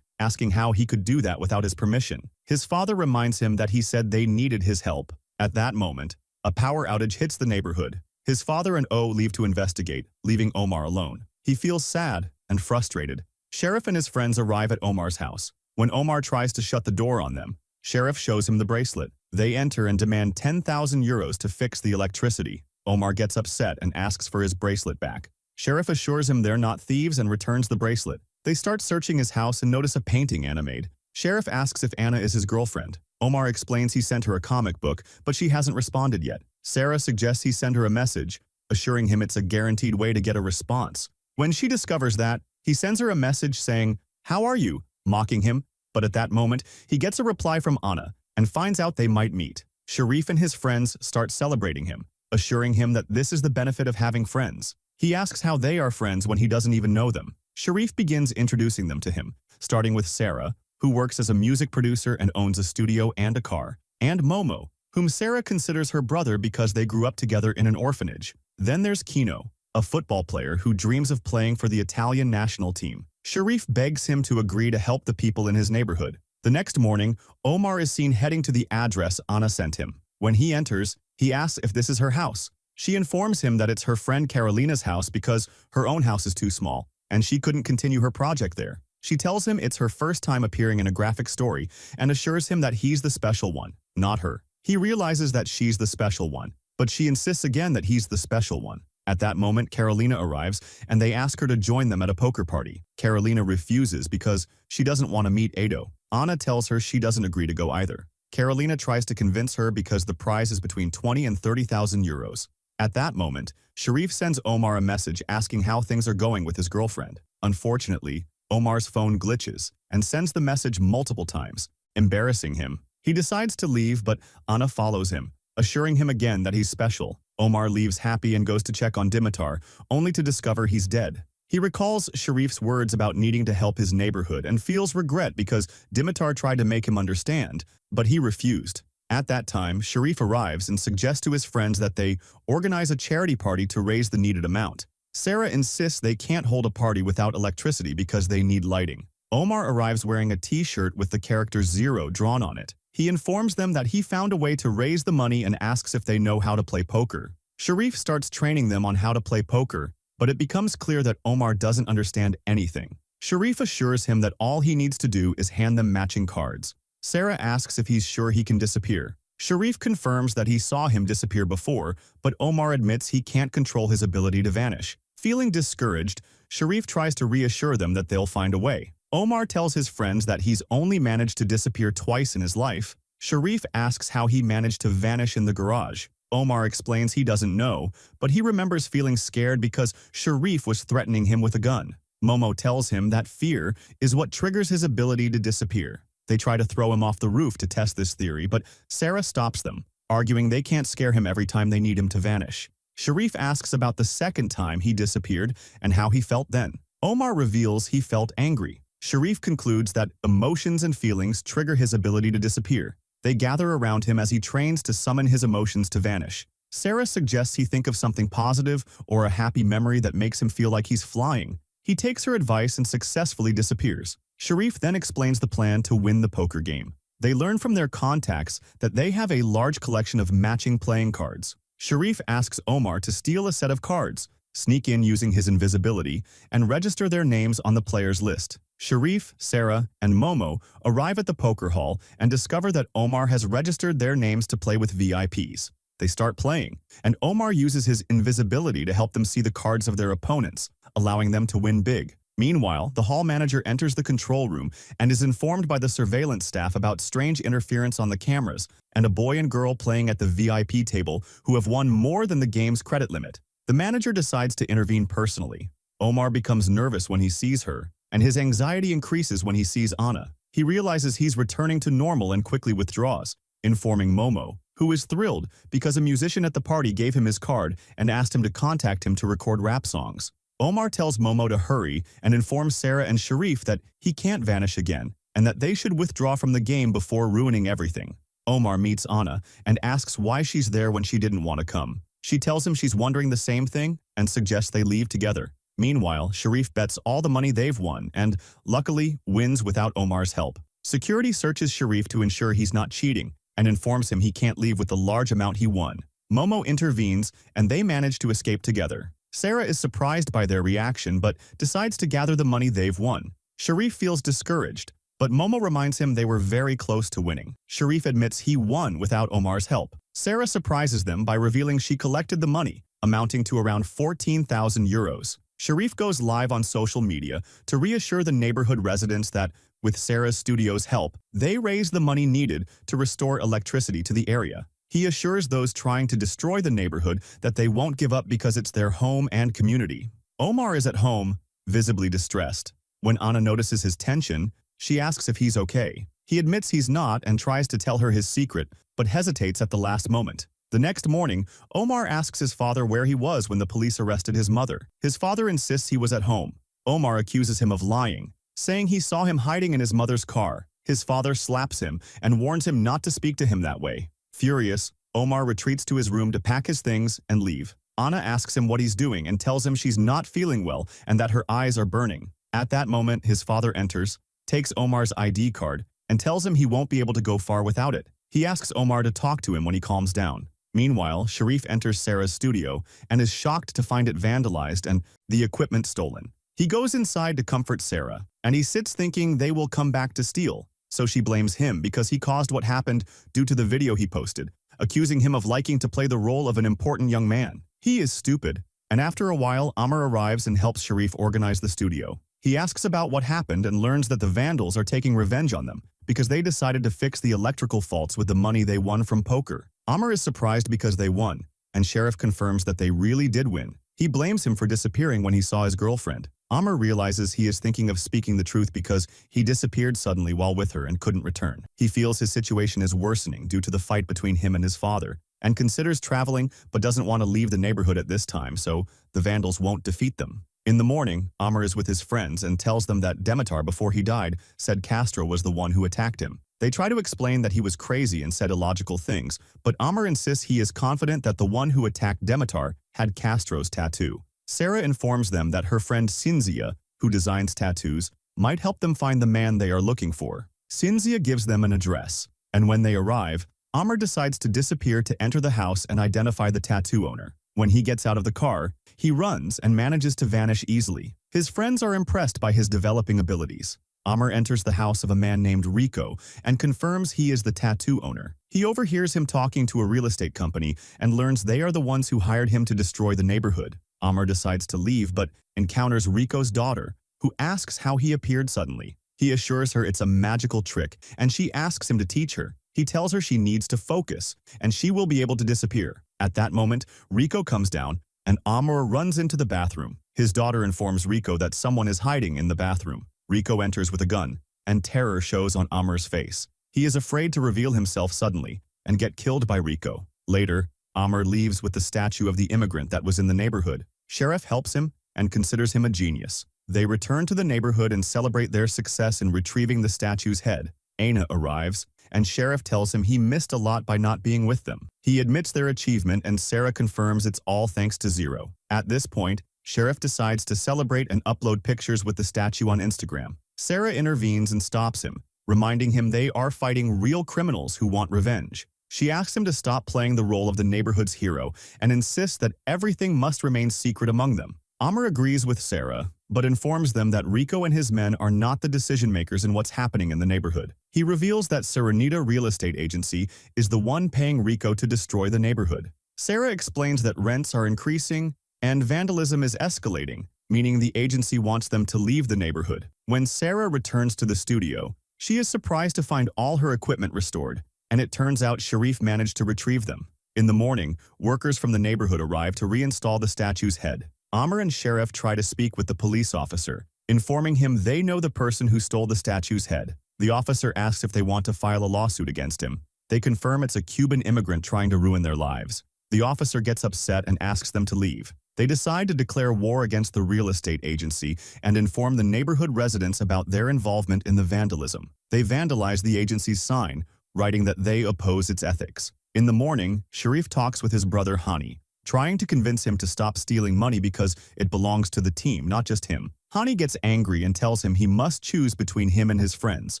asking how he could do that without his permission. His father reminds him that he said they needed his help. At that moment, a power outage hits the neighborhood. His father and O leave to investigate, leaving Omar alone. He feels sad and frustrated. Sheriff and his friends arrive at Omar's house. When Omar tries to shut the door on them, Sheriff shows him the bracelet. They enter and demand 10,000 euros to fix the electricity. Omar gets upset and asks for his bracelet back. Sheriff assures him they're not thieves and returns the bracelet. They start searching his house and notice a painting Anna made. Sheriff asks if Anna is his girlfriend. Omar explains he sent her a comic book, but she hasn't responded yet. Sarah suggests he send her a message, assuring him it's a guaranteed way to get a response. When she discovers that, he sends her a message saying, "How are you?" mocking him. But at that moment, he gets a reply from Anna and finds out they might meet. Sharif and his friends start celebrating him, assuring him that this is the benefit of having friends. He asks how they are friends when he doesn't even know them. Sharif begins introducing them to him, starting with Sarah, who works as a music producer and owns a studio and a car, and Momo, whom Sarah considers her brother because they grew up together in an orphanage. Then there's Kino, a football player who dreams of playing for the Italian national team. Sharif begs him to agree to help the people in his neighborhood. The next morning, Omar is seen heading to the address Anna sent him. When he enters, he asks if this is her house. She informs him that it's her friend Carolina's house because her own house is too small, and she couldn't continue her project there. She tells him it's her first time appearing in a graphic story and assures him that he's the special one, not her. He realizes that she's the special one, but she insists again that he's the special one. At that moment, Carolina arrives, and they ask her to join them at a poker party. Carolina refuses because she doesn't want to meet Ado. Anna tells her she doesn't agree to go either. Carolina tries to convince her because the prize is between 20 and 30,000 euros. At that moment, Sharif sends Omar a message asking how things are going with his girlfriend. Unfortunately, Omar's phone glitches and sends the message multiple times, embarrassing him. He decides to leave, but Anna follows him, assuring him again that he's special. Omar leaves happy and goes to check on Dimitar, only to discover he's dead. He recalls Sharif's words about needing to help his neighborhood and feels regret because Dimitar tried to make him understand, but he refused. At that time, Sharif arrives and suggests to his friends that they organize a charity party to raise the needed amount. Sarah insists they can't hold a party without electricity because they need lighting. Omar arrives wearing a t-shirt with the character Zero drawn on it. He informs them that he found a way to raise the money and asks if they know how to play poker. Sharif starts training them on how to play poker, but it becomes clear that Omar doesn't understand anything. Sharif assures him that all he needs to do is hand them matching cards. Sarah asks if he's sure he can disappear. Sharif confirms that he saw him disappear before, but Omar admits he can't control his ability to vanish. Feeling discouraged, Sharif tries to reassure them that they'll find a way. Omar tells his friends that he's only managed to disappear twice in his life. Sharif asks how he managed to vanish in the garage. Omar explains he doesn't know, but he remembers feeling scared because Sharif was threatening him with a gun. Momo tells him that fear is what triggers his ability to disappear. They try to throw him off the roof to test this theory, but Sarah stops them, arguing they can't scare him every time they need him to vanish. Sharif asks about the second time he disappeared and how he felt then. Omar reveals he felt angry. Sharif concludes that emotions and feelings trigger his ability to disappear. They gather around him as he trains to summon his emotions to vanish. Sarah suggests he think of something positive or a happy memory that makes him feel like he's flying. He takes her advice and successfully disappears. Sharif then explains the plan to win the poker game. They learn from their contacts that they have a large collection of matching playing cards. Sharif asks Omar to steal a set of cards, sneak in using his invisibility, and register their names on the players' list. Sharif, Sarah, and Momo arrive at the poker hall and discover that Omar has registered their names to play with VIPs. They start playing, and Omar uses his invisibility to help them see the cards of their opponents, allowing them to win big. Meanwhile, the hall manager enters the control room and is informed by the surveillance staff about strange interference on the cameras and a boy and girl playing at the VIP table who have won more than the game's credit limit. The manager decides to intervene personally. Omar becomes nervous when he sees her, and his anxiety increases when he sees Anna. He realizes he's returning to normal and quickly withdraws, informing Momo, who is thrilled because a musician at the party gave him his card and asked him to contact him to record rap songs. Omar tells Momo to hurry and informs Sarah and Sharif that he can't vanish again and that they should withdraw from the game before ruining everything. Omar meets Anna and asks why she's there when she didn't want to come. She tells him she's wondering the same thing and suggests they leave together. Meanwhile, Sharif bets all the money they've won and, luckily, wins without Omar's help. Security searches Sharif to ensure he's not cheating and informs him he can't leave with the large amount he won. Momo intervenes and they manage to escape together. Sarah is surprised by their reaction but decides to gather the money they've won. Sharif feels discouraged, but Momo reminds him they were very close to winning. Sharif admits he won without Omar's help. Sarah surprises them by revealing she collected the money, amounting to around 14,000 euros. Sharif goes live on social media to reassure the neighborhood residents that, with Sarah's studio's help, they raised the money needed to restore electricity to the area. He assures those trying to destroy the neighborhood that they won't give up because it's their home and community. Omar is at home, visibly distressed. When Anna notices his tension, she asks if he's okay. He admits he's not and tries to tell her his secret, but hesitates at the last moment. The next morning, Omar asks his father where he was when the police arrested his mother. His father insists he was at home. Omar accuses him of lying, saying he saw him hiding in his mother's car. His father slaps him and warns him not to speak to him that way. Furious, Omar retreats to his room to pack his things and leave. Anna asks him what he's doing and tells him she's not feeling well and that her eyes are burning. At that moment, his father enters, takes Omar's ID card, and tells him he won't be able to go far without it. He asks Omar to talk to him when he calms down. Meanwhile, Sharif enters Sarah's studio and is shocked to find it vandalized and the equipment stolen. He goes inside to comfort Sarah, and he sits thinking they will come back to steal. So she blames him because he caused what happened due to the video he posted, accusing him of liking to play the role of an important young man. He is stupid, and after a while, Amr arrives and helps Sharif organize the studio. He asks about what happened and learns that the vandals are taking revenge on them because they decided to fix the electrical faults with the money they won from poker. Amr is surprised because they won, and Sheriff confirms that they really did win. He blames him for disappearing when he saw his girlfriend. Amr realizes he is thinking of speaking the truth because he disappeared suddenly while with her and couldn't return. He feels his situation is worsening due to the fight between him and his father, and considers traveling but doesn't want to leave the neighborhood at this time, so the vandals won't defeat them. In the morning, Amr is with his friends and tells them that Demetar, before he died, said Castro was the one who attacked him. They try to explain that he was crazy and said illogical things, but Amr insists he is confident that the one who attacked Demetar had Castro's tattoo. Sarah informs them that her friend Cinzia, who designs tattoos, might help them find the man they are looking for. Cinzia gives them an address, and when they arrive, Amr decides to disappear to enter the house and identify the tattoo owner. When he gets out of the car, he runs and manages to vanish easily. His friends are impressed by his developing abilities. Amr enters the house of a man named Rico and confirms he is the tattoo owner. He overhears him talking to a real estate company and learns they are the ones who hired him to destroy the neighborhood. Amr decides to leave but encounters Rico's daughter, who asks how he appeared suddenly. He assures her it's a magical trick, and she asks him to teach her. He tells her she needs to focus, and she will be able to disappear. At that moment, Rico comes down, and Amr runs into the bathroom. His daughter informs Rico that someone is hiding in the bathroom. Rico enters with a gun, and terror shows on Amr's face. He is afraid to reveal himself suddenly and get killed by Rico. Later, Amr leaves with the statue of the immigrant that was in the neighborhood. Sheriff helps him and considers him a genius. They return to the neighborhood and celebrate their success in retrieving the statue's head. Ana arrives, and Sheriff tells him he missed a lot by not being with them. He admits their achievement, and Sarah confirms it's all thanks to Zero. At this point, Sheriff decides to celebrate and upload pictures with the statue on Instagram. Sarah intervenes and stops him, reminding him they are fighting real criminals who want revenge. She asks him to stop playing the role of the neighborhood's hero and insists that everything must remain secret among them. Amr agrees with Sarah, but informs them that Rico and his men are not the decision-makers in what's happening in the neighborhood. He reveals that Serenita Real Estate Agency is the one paying Rico to destroy the neighborhood. Sarah explains that rents are increasing and vandalism is escalating, meaning the agency wants them to leave the neighborhood. When Sarah returns to the studio, she is surprised to find all her equipment restored, and it turns out Sharif managed to retrieve them. In the morning, workers from the neighborhood arrive to reinstall the statue's head. Amr and Sheriff try to speak with the police officer, informing him they know the person who stole the statue's head. The officer asks if they want to file a lawsuit against him. They confirm it's a Cuban immigrant trying to ruin their lives. The officer gets upset and asks them to leave. They decide to declare war against the real estate agency and inform the neighborhood residents about their involvement in the vandalism. They vandalize the agency's sign, writing that they oppose its ethics. In the morning, Sharif talks with his brother Hani, trying to convince him to stop stealing money because it belongs to the team, not just him. Hani gets angry and tells him he must choose between him and his friends,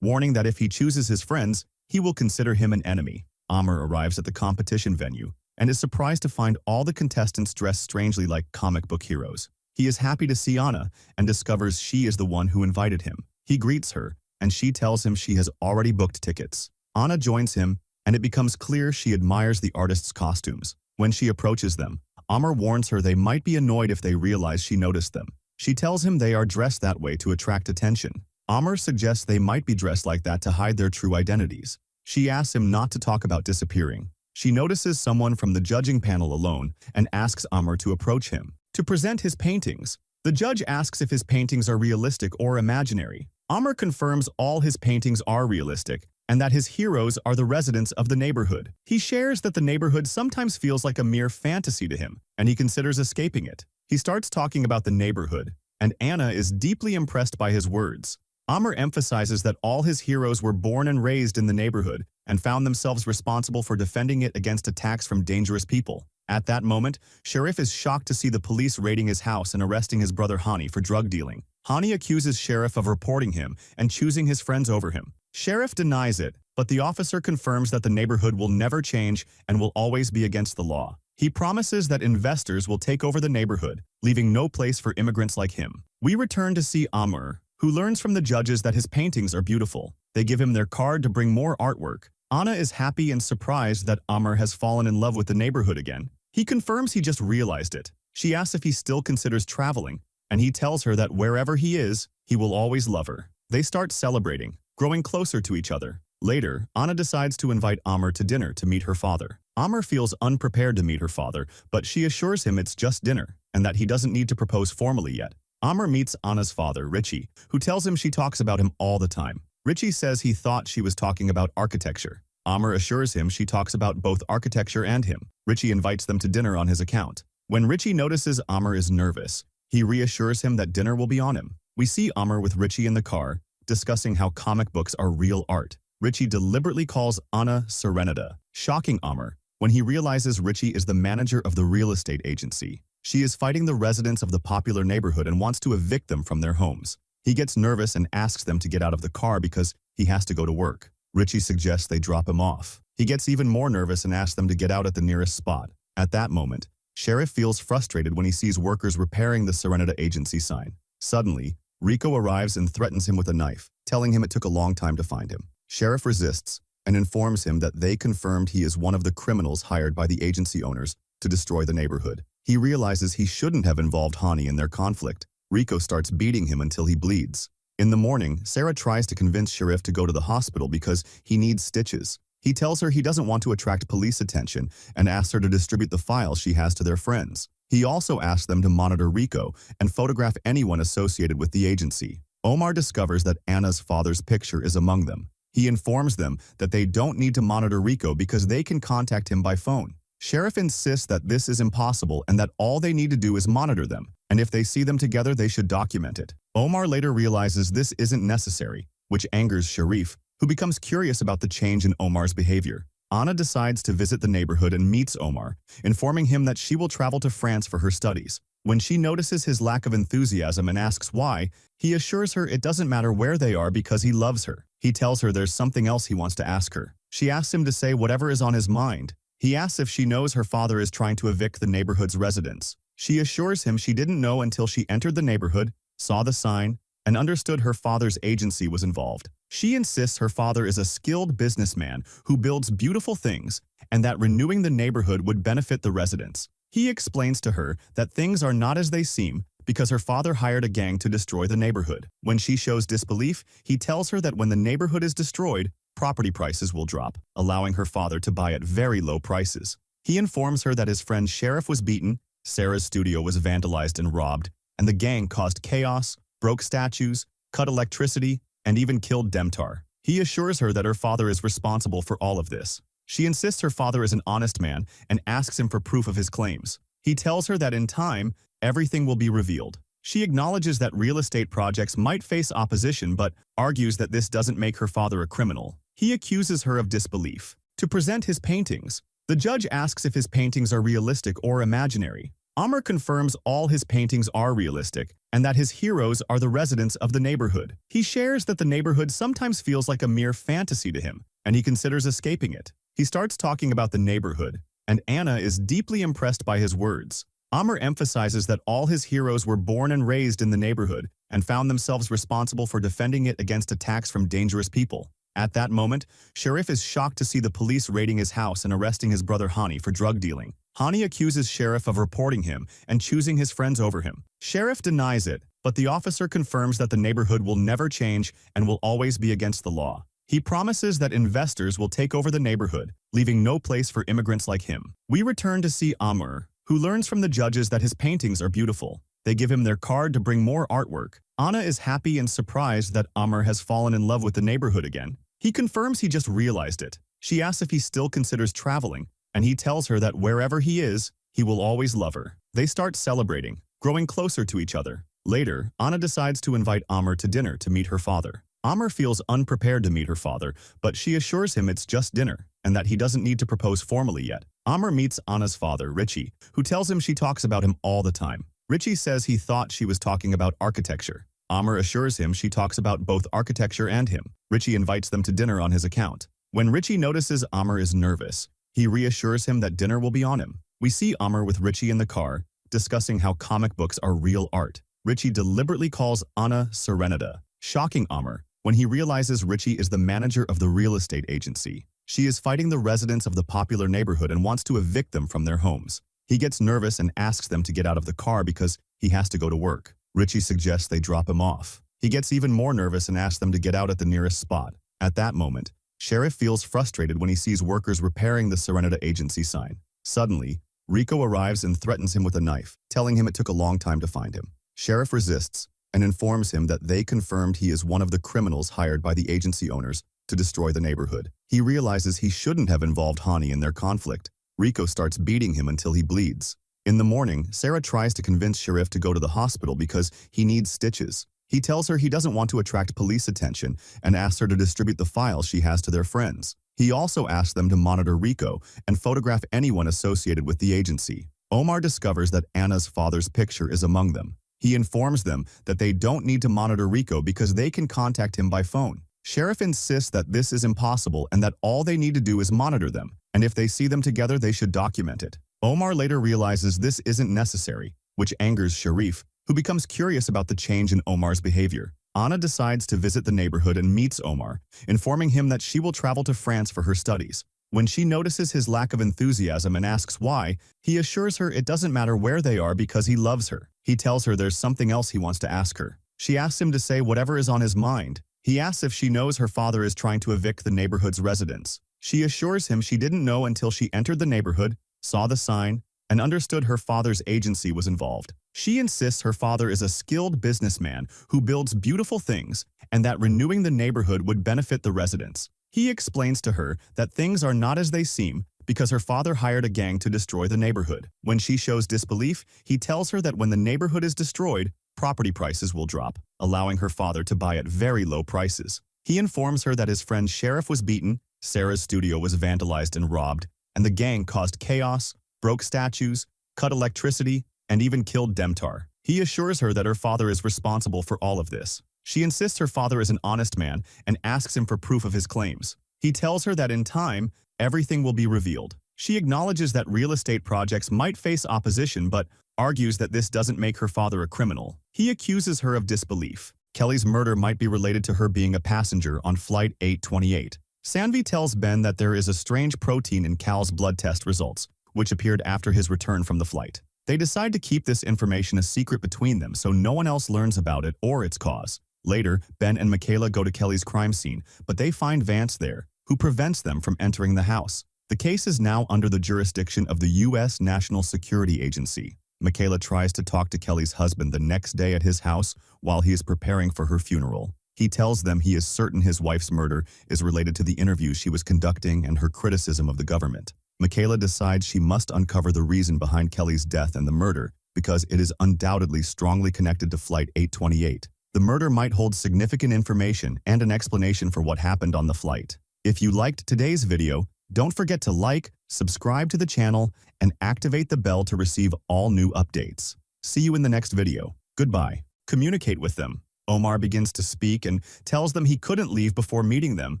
warning that if he chooses his friends, he will consider him an enemy. Amr arrives at the competition venue and is surprised to find all the contestants dressed strangely like comic book heroes. He is happy to see Ana and discovers she is the one who invited him. He greets her, and she tells him she has already booked tickets. Ana joins him, and it becomes clear she admires the artist's costumes. When she approaches them, Amr warns her they might be annoyed if they realize she noticed them. She tells him they are dressed that way to attract attention. Amr suggests they might be dressed like that to hide their true identities. She asks him not to talk about disappearing. She notices someone from the judging panel alone and asks Amr to approach him to present his paintings. The judge asks if his paintings are realistic or imaginary. Amr confirms all his paintings are realistic and that his heroes are the residents of the neighborhood. He shares that the neighborhood sometimes feels like a mere fantasy to him, and he considers escaping it. He starts talking about the neighborhood, and Ana is deeply impressed by his words. Amr emphasizes that all his heroes were born and raised in the neighborhood and found themselves responsible for defending it against attacks from dangerous people. At that moment, Sharif is shocked to see the police raiding his house and arresting his brother Hani for drug dealing. Hani accuses Sharif of reporting him and choosing his friends over him. Sharif denies it, but the officer confirms that the neighborhood will never change and will always be against the law. He promises that investors will take over the neighborhood, leaving no place for immigrants like him. We return to see Amr, who learns from the judges that his paintings are beautiful. They give him their card to bring more artwork. Ana is happy and surprised that Amr has fallen in love with the neighborhood again. He confirms he just realized it. She asks if he still considers traveling, and he tells her that wherever he is, he will always love her. They start celebrating, growing closer to each other. Later, Ana decides to invite Amr to dinner to meet her father. Amr feels unprepared to meet her father, but she assures him it's just dinner and that he doesn't need to propose formally yet. Amr meets Ana's father, Richie, who tells him she talks about him all the time. Richie says he thought she was talking about architecture. Amr assures him she talks about both architecture and him. Richie invites them to dinner on his account. When Richie notices Amr is nervous, he reassures him that dinner will be on him. We see Amr with Richie in the car, discussing how comic books are real art. Richie deliberately calls Ana Serenita, shocking Amr when he realizes Richie is the manager of the real estate agency. She is fighting the residents of the popular neighborhood and wants to evict them from their homes. He gets nervous and asks them to get out of the car because he has to go to work. Richie suggests they drop him off. He gets even more nervous and asks them to get out at the nearest spot. At that moment, Sheriff feels frustrated when he sees workers repairing the Serenita agency sign. Suddenly, Rico arrives and threatens him with a knife, telling him it took a long time to find him. Sheriff resists and informs him that they confirmed he is one of the criminals hired by the agency owners to destroy the neighborhood. He realizes he shouldn't have involved Hani in their conflict. Rico starts beating him until he bleeds. In the morning, Sarah tries to convince Sheriff to go to the hospital because he needs stitches. He tells her he doesn't want to attract police attention and asks her to distribute the files she has to their friends. He also asks them to monitor Rico and photograph anyone associated with the agency. Omar discovers that Anna's father's picture is among them. He informs them that they don't need to monitor Rico because they can contact him by phone. Sheriff insists that this is impossible and that all they need to do is monitor them, and if they see them together, they should document it. Omar later realizes this isn't necessary, which angers Sharif, who becomes curious about the change in Omar's behavior. Anna decides to visit the neighborhood and meets Omar, informing him that she will travel to France for her studies. When she notices his lack of enthusiasm and asks why, he assures her it doesn't matter where they are because he loves her. He tells her there's something else he wants to ask her. She asks him to say whatever is on his mind. He asks if she knows her father is trying to evict the neighborhood's residents. She assures him she didn't know until she entered the neighborhood, saw the sign, and understood her father's agency was involved. She insists her father is a skilled businessman who builds beautiful things and that renewing the neighborhood would benefit the residents. He explains to her that things are not as they seem because her father hired a gang to destroy the neighborhood. When she shows disbelief, he tells her that when the neighborhood is destroyed, property prices will drop, allowing her father to buy at very low prices. He informs her that his friend Sheriff was beaten, Sarah's studio was vandalized and robbed, and the gang caused chaos, broke statues, cut electricity, and even killed Demtar. He assures her that her father is responsible for all of this. She insists her father is an honest man and asks him for proof of his claims. He tells her that in time, everything will be revealed. She acknowledges that real estate projects might face opposition but argues that this doesn't make her father a criminal. He accuses her of disbelief. To present his paintings, the judge asks if his paintings are realistic or imaginary. Amr confirms all his paintings are realistic and that his heroes are the residents of the neighborhood. He shares that the neighborhood sometimes feels like a mere fantasy to him, and he considers escaping it. He starts talking about the neighborhood, and Anna is deeply impressed by his words. Amr emphasizes that all his heroes were born and raised in the neighborhood and found themselves responsible for defending it against attacks from dangerous people. At that moment, Sharif is shocked to see the police raiding his house and arresting his brother Hani for drug dealing. Hani accuses Sharif of reporting him and choosing his friends over him. Sharif denies it, but the officer confirms that the neighborhood will never change and will always be against the law. He promises that investors will take over the neighborhood, leaving no place for immigrants like him. We return to see Amr, who learns from the judges that his paintings are beautiful. They give him their card to bring more artwork. Anna is happy and surprised that Amr has fallen in love with the neighborhood again. He confirms he just realized it. She asks if he still considers traveling, and he tells her that wherever he is, he will always love her. They start celebrating, growing closer to each other. Later, Anna decides to invite Amr to dinner to meet her father. Amr feels unprepared to meet her father, but she assures him it's just dinner and that he doesn't need to propose formally yet. Amr meets Anna's father, Richie, who tells him she talks about him all the time. Richie says he thought she was talking about architecture. Amr assures him she talks about both architecture and him. Richie invites them to dinner on his account. When Richie notices Amr is nervous, he reassures him that dinner will be on him. We see Amr with Richie in the car, discussing how comic books are real art. Richie deliberately calls Anna Serenita, shocking Amr when he realizes Richie is the manager of the real estate agency. She is fighting the residents of the popular neighborhood and wants to evict them from their homes. He gets nervous and asks them to get out of the car because he has to go to work. Richie suggests they drop him off. He gets even more nervous and asks them to get out at the nearest spot. At that moment, Sheriff feels frustrated when he sees workers repairing the Serenita agency sign. Suddenly, Rico arrives and threatens him with a knife, telling him it took a long time to find him. Sheriff resists and informs him that they confirmed he is one of the criminals hired by the agency owners to destroy the neighborhood. He realizes he shouldn't have involved Hani in their conflict. Rico starts beating him until he bleeds. In the morning, Sarah tries to convince Sharif to go to the hospital because he needs stitches. He tells her he doesn't want to attract police attention and asks her to distribute the files she has to their friends. He also asks them to monitor Rico and photograph anyone associated with the agency. Omar discovers that Anna's father's picture is among them. He informs them that they don't need to monitor Rico because they can contact him by phone. Sheriff insists that this is impossible and that all they need to do is monitor them, and if they see them together, they should document it. Omar later realizes this isn't necessary, which angers Sharif, who becomes curious about the change in Omar's behavior. Anna decides to visit the neighborhood and meets Omar, informing him that she will travel to France for her studies. When she notices his lack of enthusiasm and asks why, he assures her it doesn't matter where they are because he loves her. He tells her there's something else he wants to ask her. She asks him to say whatever is on his mind. He asks if she knows her father is trying to evict the neighborhood's residents. She assures him she didn't know until she entered the neighborhood, saw the sign, and understood her father's agency was involved. She insists her father is a skilled businessman who builds beautiful things and that renewing the neighborhood would benefit the residents. He explains to her that things are not as they seem because her father hired a gang to destroy the neighborhood. When she shows disbelief, he tells her that when the neighborhood is destroyed, property prices will drop, allowing her father to buy at very low prices. He informs her that his friend Sheriff was beaten, Sarah's studio was vandalized and robbed, and the gang caused chaos, broke statues, cut electricity, and even killed Demtar. He assures her that her father is responsible for all of this. She insists her father is an honest man and asks him for proof of his claims. He tells her that in time, everything will be revealed. She acknowledges that real estate projects might face opposition but argues that this doesn't make her father a criminal. He accuses her of disbelief. Kelly's murder might be related to her being a passenger on Flight 828. Sanvi tells Ben that there is a strange protein in Cal's blood test results, which appeared after his return from the flight. They decide to keep this information a secret between them so no one else learns about it or its cause. Later, Ben and Michaela go to Kelly's crime scene, but they find Vance there, who prevents them from entering the house. The case is now under the jurisdiction of the U.S. National Security Agency. Michaela tries to talk to Kelly's husband the next day at his house while he is preparing for her funeral. He tells them he is certain his wife's murder is related to the interview she was conducting and her criticism of the government. Michaela decides she must uncover the reason behind Kelly's death and the murder because it is undoubtedly strongly connected to Flight 828. The murder might hold significant information and an explanation for what happened on the flight. If you liked today's video, don't forget to like, subscribe to the channel, and activate the bell to receive all new updates. See you in the next video. Goodbye. Communicate with them. Omar begins to speak and tells them he couldn't leave before meeting them,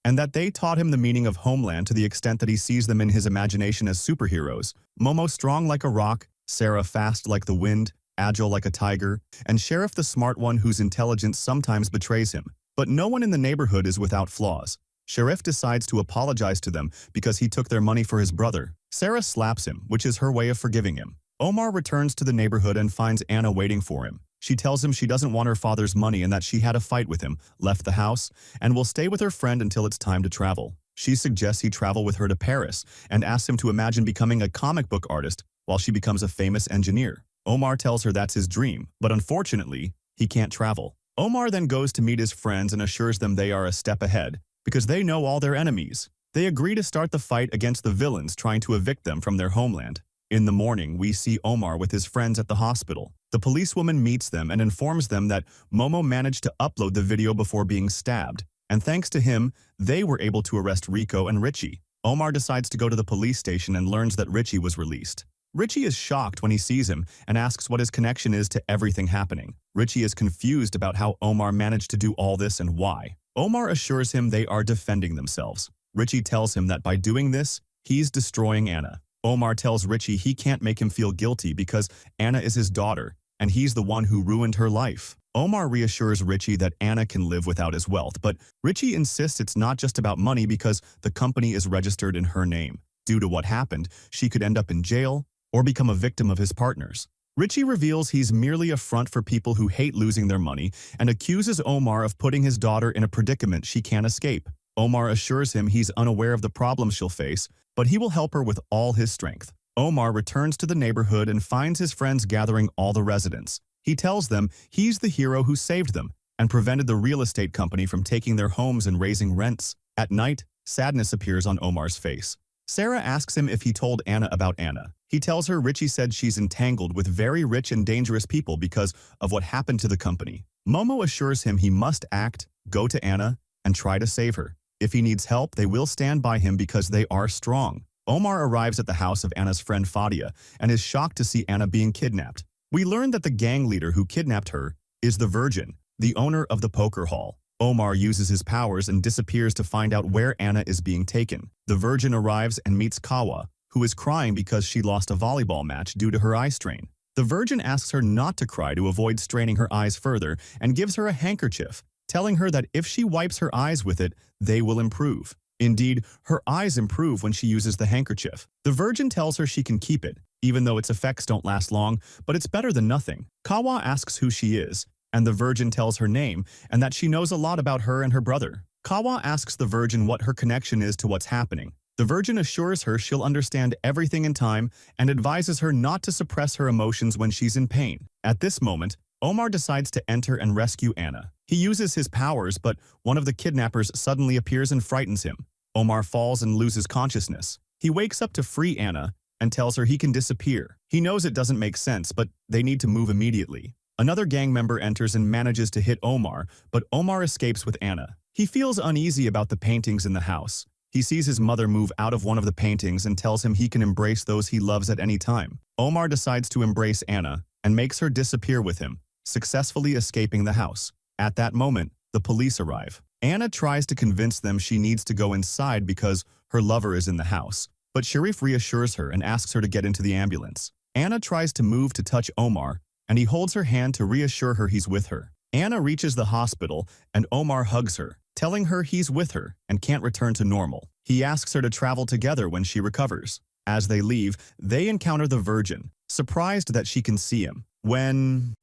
and that they taught him the meaning of homeland to the extent that he sees them in his imagination as superheroes. Momo strong like a rock, Sarah fast like the wind, agile like a tiger, and Sheriff the smart one whose intelligence sometimes betrays him. But no one in the neighborhood is without flaws. Sheriff decides to apologize to them because he took their money for his brother. Sarah slaps him, which is her way of forgiving him. Omar returns to the neighborhood and finds Anna waiting for him. She tells him she doesn't want her father's money and that she had a fight with him, left the house, and will stay with her friend until it's time to travel. She suggests he travel with her to Paris and asks him to imagine becoming a comic book artist while she becomes a famous engineer. Omar tells her that's his dream, but unfortunately, he can't travel. Omar then goes to meet his friends and assures them they are a step ahead, because they know all their enemies. They agree to start the fight against the villains trying to evict them from their homeland. In the morning, we see Omar with his friends at the hospital. The policewoman meets them and informs them that Momo managed to upload the video before being stabbed, and thanks to him, they were able to arrest Rico and Richie. Omar decides to go to the police station and learns that Richie was released. Richie is shocked when he sees him and asks what his connection is to everything happening. Richie is confused about how Omar managed to do all this and why. Omar assures him they are defending themselves. Richie tells him that by doing this, he's destroying Anna. Omar tells Richie he can't make him feel guilty because Anna is his daughter, and he's the one who ruined her life. Omar reassures Richie that Anna can live without his wealth, but Richie insists it's not just about money because the company is registered in her name. Due to what happened, she could end up in jail or become a victim of his partners. Richie reveals he's merely a front for people who hate losing their money and accuses Omar of putting his daughter in a predicament she can't escape. Omar assures him he's unaware of the problems she'll face, but he will help her with all his strength. Omar returns to the neighborhood and finds his friends gathering all the residents. He tells them he's the hero who saved them and prevented the real estate company from taking their homes and raising rents. At night, sadness appears on Omar's face. Sarah asks him if he told Anna about Anna. He tells her Richie said she's entangled with very rich and dangerous people because of what happened to the company. Momo assures him he must act, go to Anna, and try to save her. If he needs help, they will stand by him because they are strong. Omar arrives at the house of Anna's friend Fadia and is shocked to see Anna being kidnapped. We learn that the gang leader who kidnapped her is the Virgin, the owner of the poker hall. Omar uses his powers and disappears to find out where Anna is being taken. The Virgin arrives and meets Kawa, who is crying because she lost a volleyball match due to her eye strain. The Virgin asks her not to cry to avoid straining her eyes further and gives her a handkerchief, telling her that if she wipes her eyes with it, they will improve. Indeed, her eyes improve when she uses the handkerchief. The Virgin tells her she can keep it, even though its effects don't last long, but it's better than nothing. Kawa asks who she is, and the Virgin tells her name and that she knows a lot about her and her brother. Kawa asks the Virgin what her connection is to what's happening. The Virgin assures her she'll understand everything in time and advises her not to suppress her emotions when she's in pain. At this moment, Omar decides to enter and rescue Anna. He uses his powers, but one of the kidnappers suddenly appears and frightens him. Omar falls and loses consciousness. He wakes up to free Anna and tells her he can disappear. He knows it doesn't make sense, but they need to move immediately. Another gang member enters and manages to hit Omar, but Omar escapes with Anna. He feels uneasy about the paintings in the house. He sees his mother move out of one of the paintings and tells him he can embrace those he loves at any time. Omar decides to embrace Anna and makes her disappear with him, successfully escaping the house. At that moment, the police arrive. Anna tries to convince them she needs to go inside because her lover is in the house, but Sharif reassures her and asks her to get into the ambulance. Anna tries to move to touch Omar, and he holds her hand to reassure her he's with her. Anna reaches the hospital, and Omar hugs her, telling her he's with her and can't return to normal. He asks her to travel together when she recovers. As they leave, they encounter the Virgin, surprised that she can see him.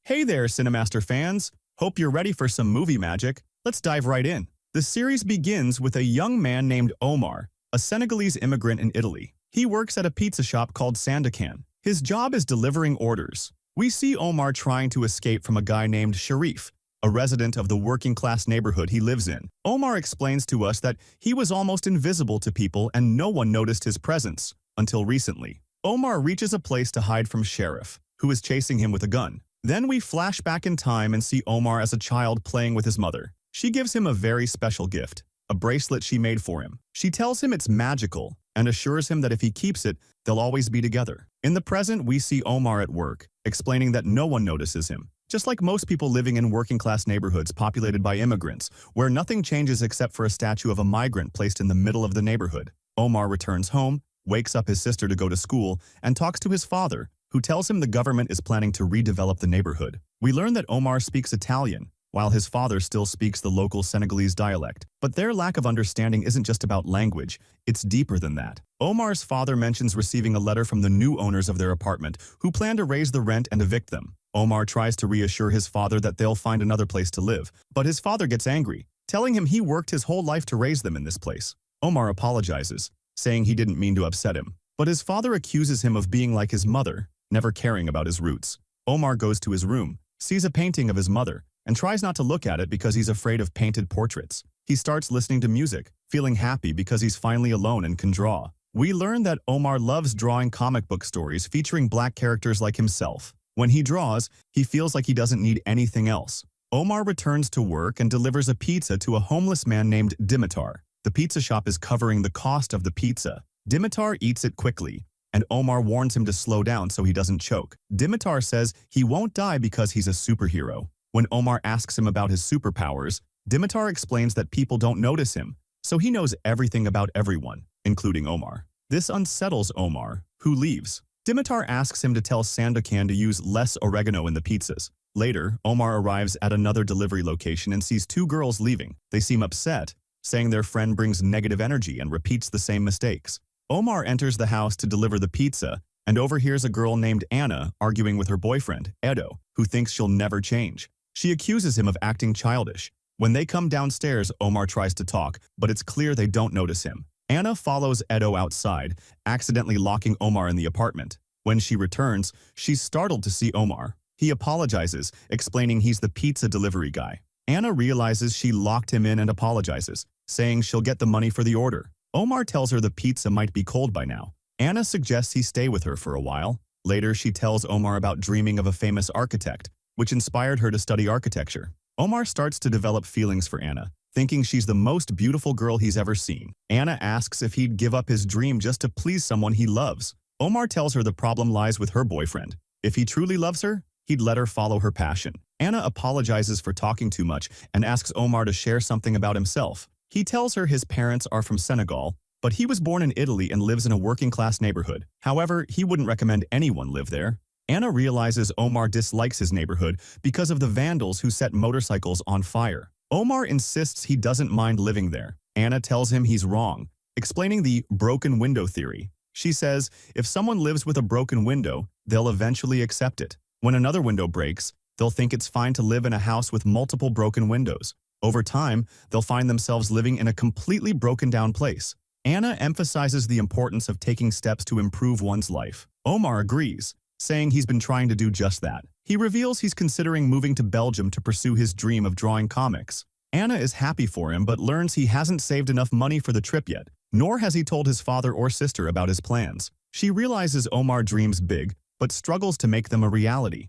Hey there, Cinemaster fans! Hope you're ready for some movie magic. Let's dive right in. The series begins with a young man named Omar, a Senegalese immigrant in Italy. He works at a pizza shop called Sandakan. His job is delivering orders. We see Omar trying to escape from a guy named Sharif, a resident of the working-class neighborhood he lives in. Omar explains to us that he was almost invisible to people and no one noticed his presence, until recently. Omar reaches a place to hide from Sharif, who is chasing him with a gun. Then we flash back in time and see Omar as a child playing with his mother. She gives him a very special gift, a bracelet she made for him. She tells him it's magical and assures him that if he keeps it, they'll always be together. In the present, we see Omar at work, explaining that no one notices him. Just like most people living in working-class neighborhoods populated by immigrants, where nothing changes except for a statue of a migrant placed in the middle of the neighborhood. Omar returns home, wakes up his sister to go to school, and talks to his father, who tells him the government is planning to redevelop the neighborhood. We learn that Omar speaks Italian, while his father still speaks the local Senegalese dialect. But their lack of understanding isn't just about language, it's deeper than that. Omar's father mentions receiving a letter from the new owners of their apartment, who plan to raise the rent and evict them. Omar tries to reassure his father that they'll find another place to live, but his father gets angry, telling him he worked his whole life to raise them in this place. Omar apologizes, saying he didn't mean to upset him, but his father accuses him of being like his mother, never caring about his roots. Omar goes to his room, sees a painting of his mother, and tries not to look at it because he's afraid of painted portraits. He starts listening to music, feeling happy because he's finally alone and can draw. We learn that Omar loves drawing comic book stories featuring black characters like himself. When he draws, he feels like he doesn't need anything else. Omar returns to work and delivers a pizza to a homeless man named Dimitar. The pizza shop is covering the cost of the pizza. Dimitar eats it quickly, and Omar warns him to slow down so he doesn't choke. Dimitar says he won't die because he's a superhero. When Omar asks him about his superpowers, Dimitar explains that people don't notice him, so he knows everything about everyone, including Omar. This unsettles Omar, who leaves. Dimitar asks him to tell Sandakan to use less oregano in the pizzas. Later, Omar arrives at another delivery location and sees two girls leaving. They seem upset, saying their friend brings negative energy and repeats the same mistakes. Omar enters the house to deliver the pizza and overhears a girl named Anna arguing with her boyfriend, Edo, who thinks she'll never change. She accuses him of acting childish. When they come downstairs, Omar tries to talk, but it's clear they don't notice him. Anna follows Edo outside, accidentally locking Omar in the apartment. When she returns, she's startled to see Omar. He apologizes, explaining he's the pizza delivery guy. Anna realizes she locked him in and apologizes, saying she'll get the money for the order. Omar tells her the pizza might be cold by now. Anna suggests he stay with her for a while. Later, she tells Omar about dreaming of a famous architect, which inspired her to study architecture. Omar starts to develop feelings for Anna, thinking she's the most beautiful girl he's ever seen. Anna asks if he'd give up his dream just to please someone he loves. Omar tells her the problem lies with her boyfriend. If he truly loves her, he'd let her follow her passion. Anna apologizes for talking too much and asks Omar to share something about himself. He tells her his parents are from Senegal, but he was born in Italy and lives in a working-class neighborhood. However, he wouldn't recommend anyone live there. Anna realizes Omar dislikes his neighborhood because of the vandals who set motorcycles on fire. Omar insists he doesn't mind living there. Anna tells him he's wrong, explaining the broken window theory. She says if someone lives with a broken window, they'll eventually accept it. When another window breaks, they'll think it's fine to live in a house with multiple broken windows. Over time, they'll find themselves living in a completely broken down place. Anna emphasizes the importance of taking steps to improve one's life. Omar agrees, saying he's been trying to do just that. He reveals he's considering moving to Belgium to pursue his dream of drawing comics. Anna is happy for him but learns he hasn't saved enough money for the trip yet, nor has he told his father or sister about his plans. She realizes Omar dreams big, but struggles to make them a reality.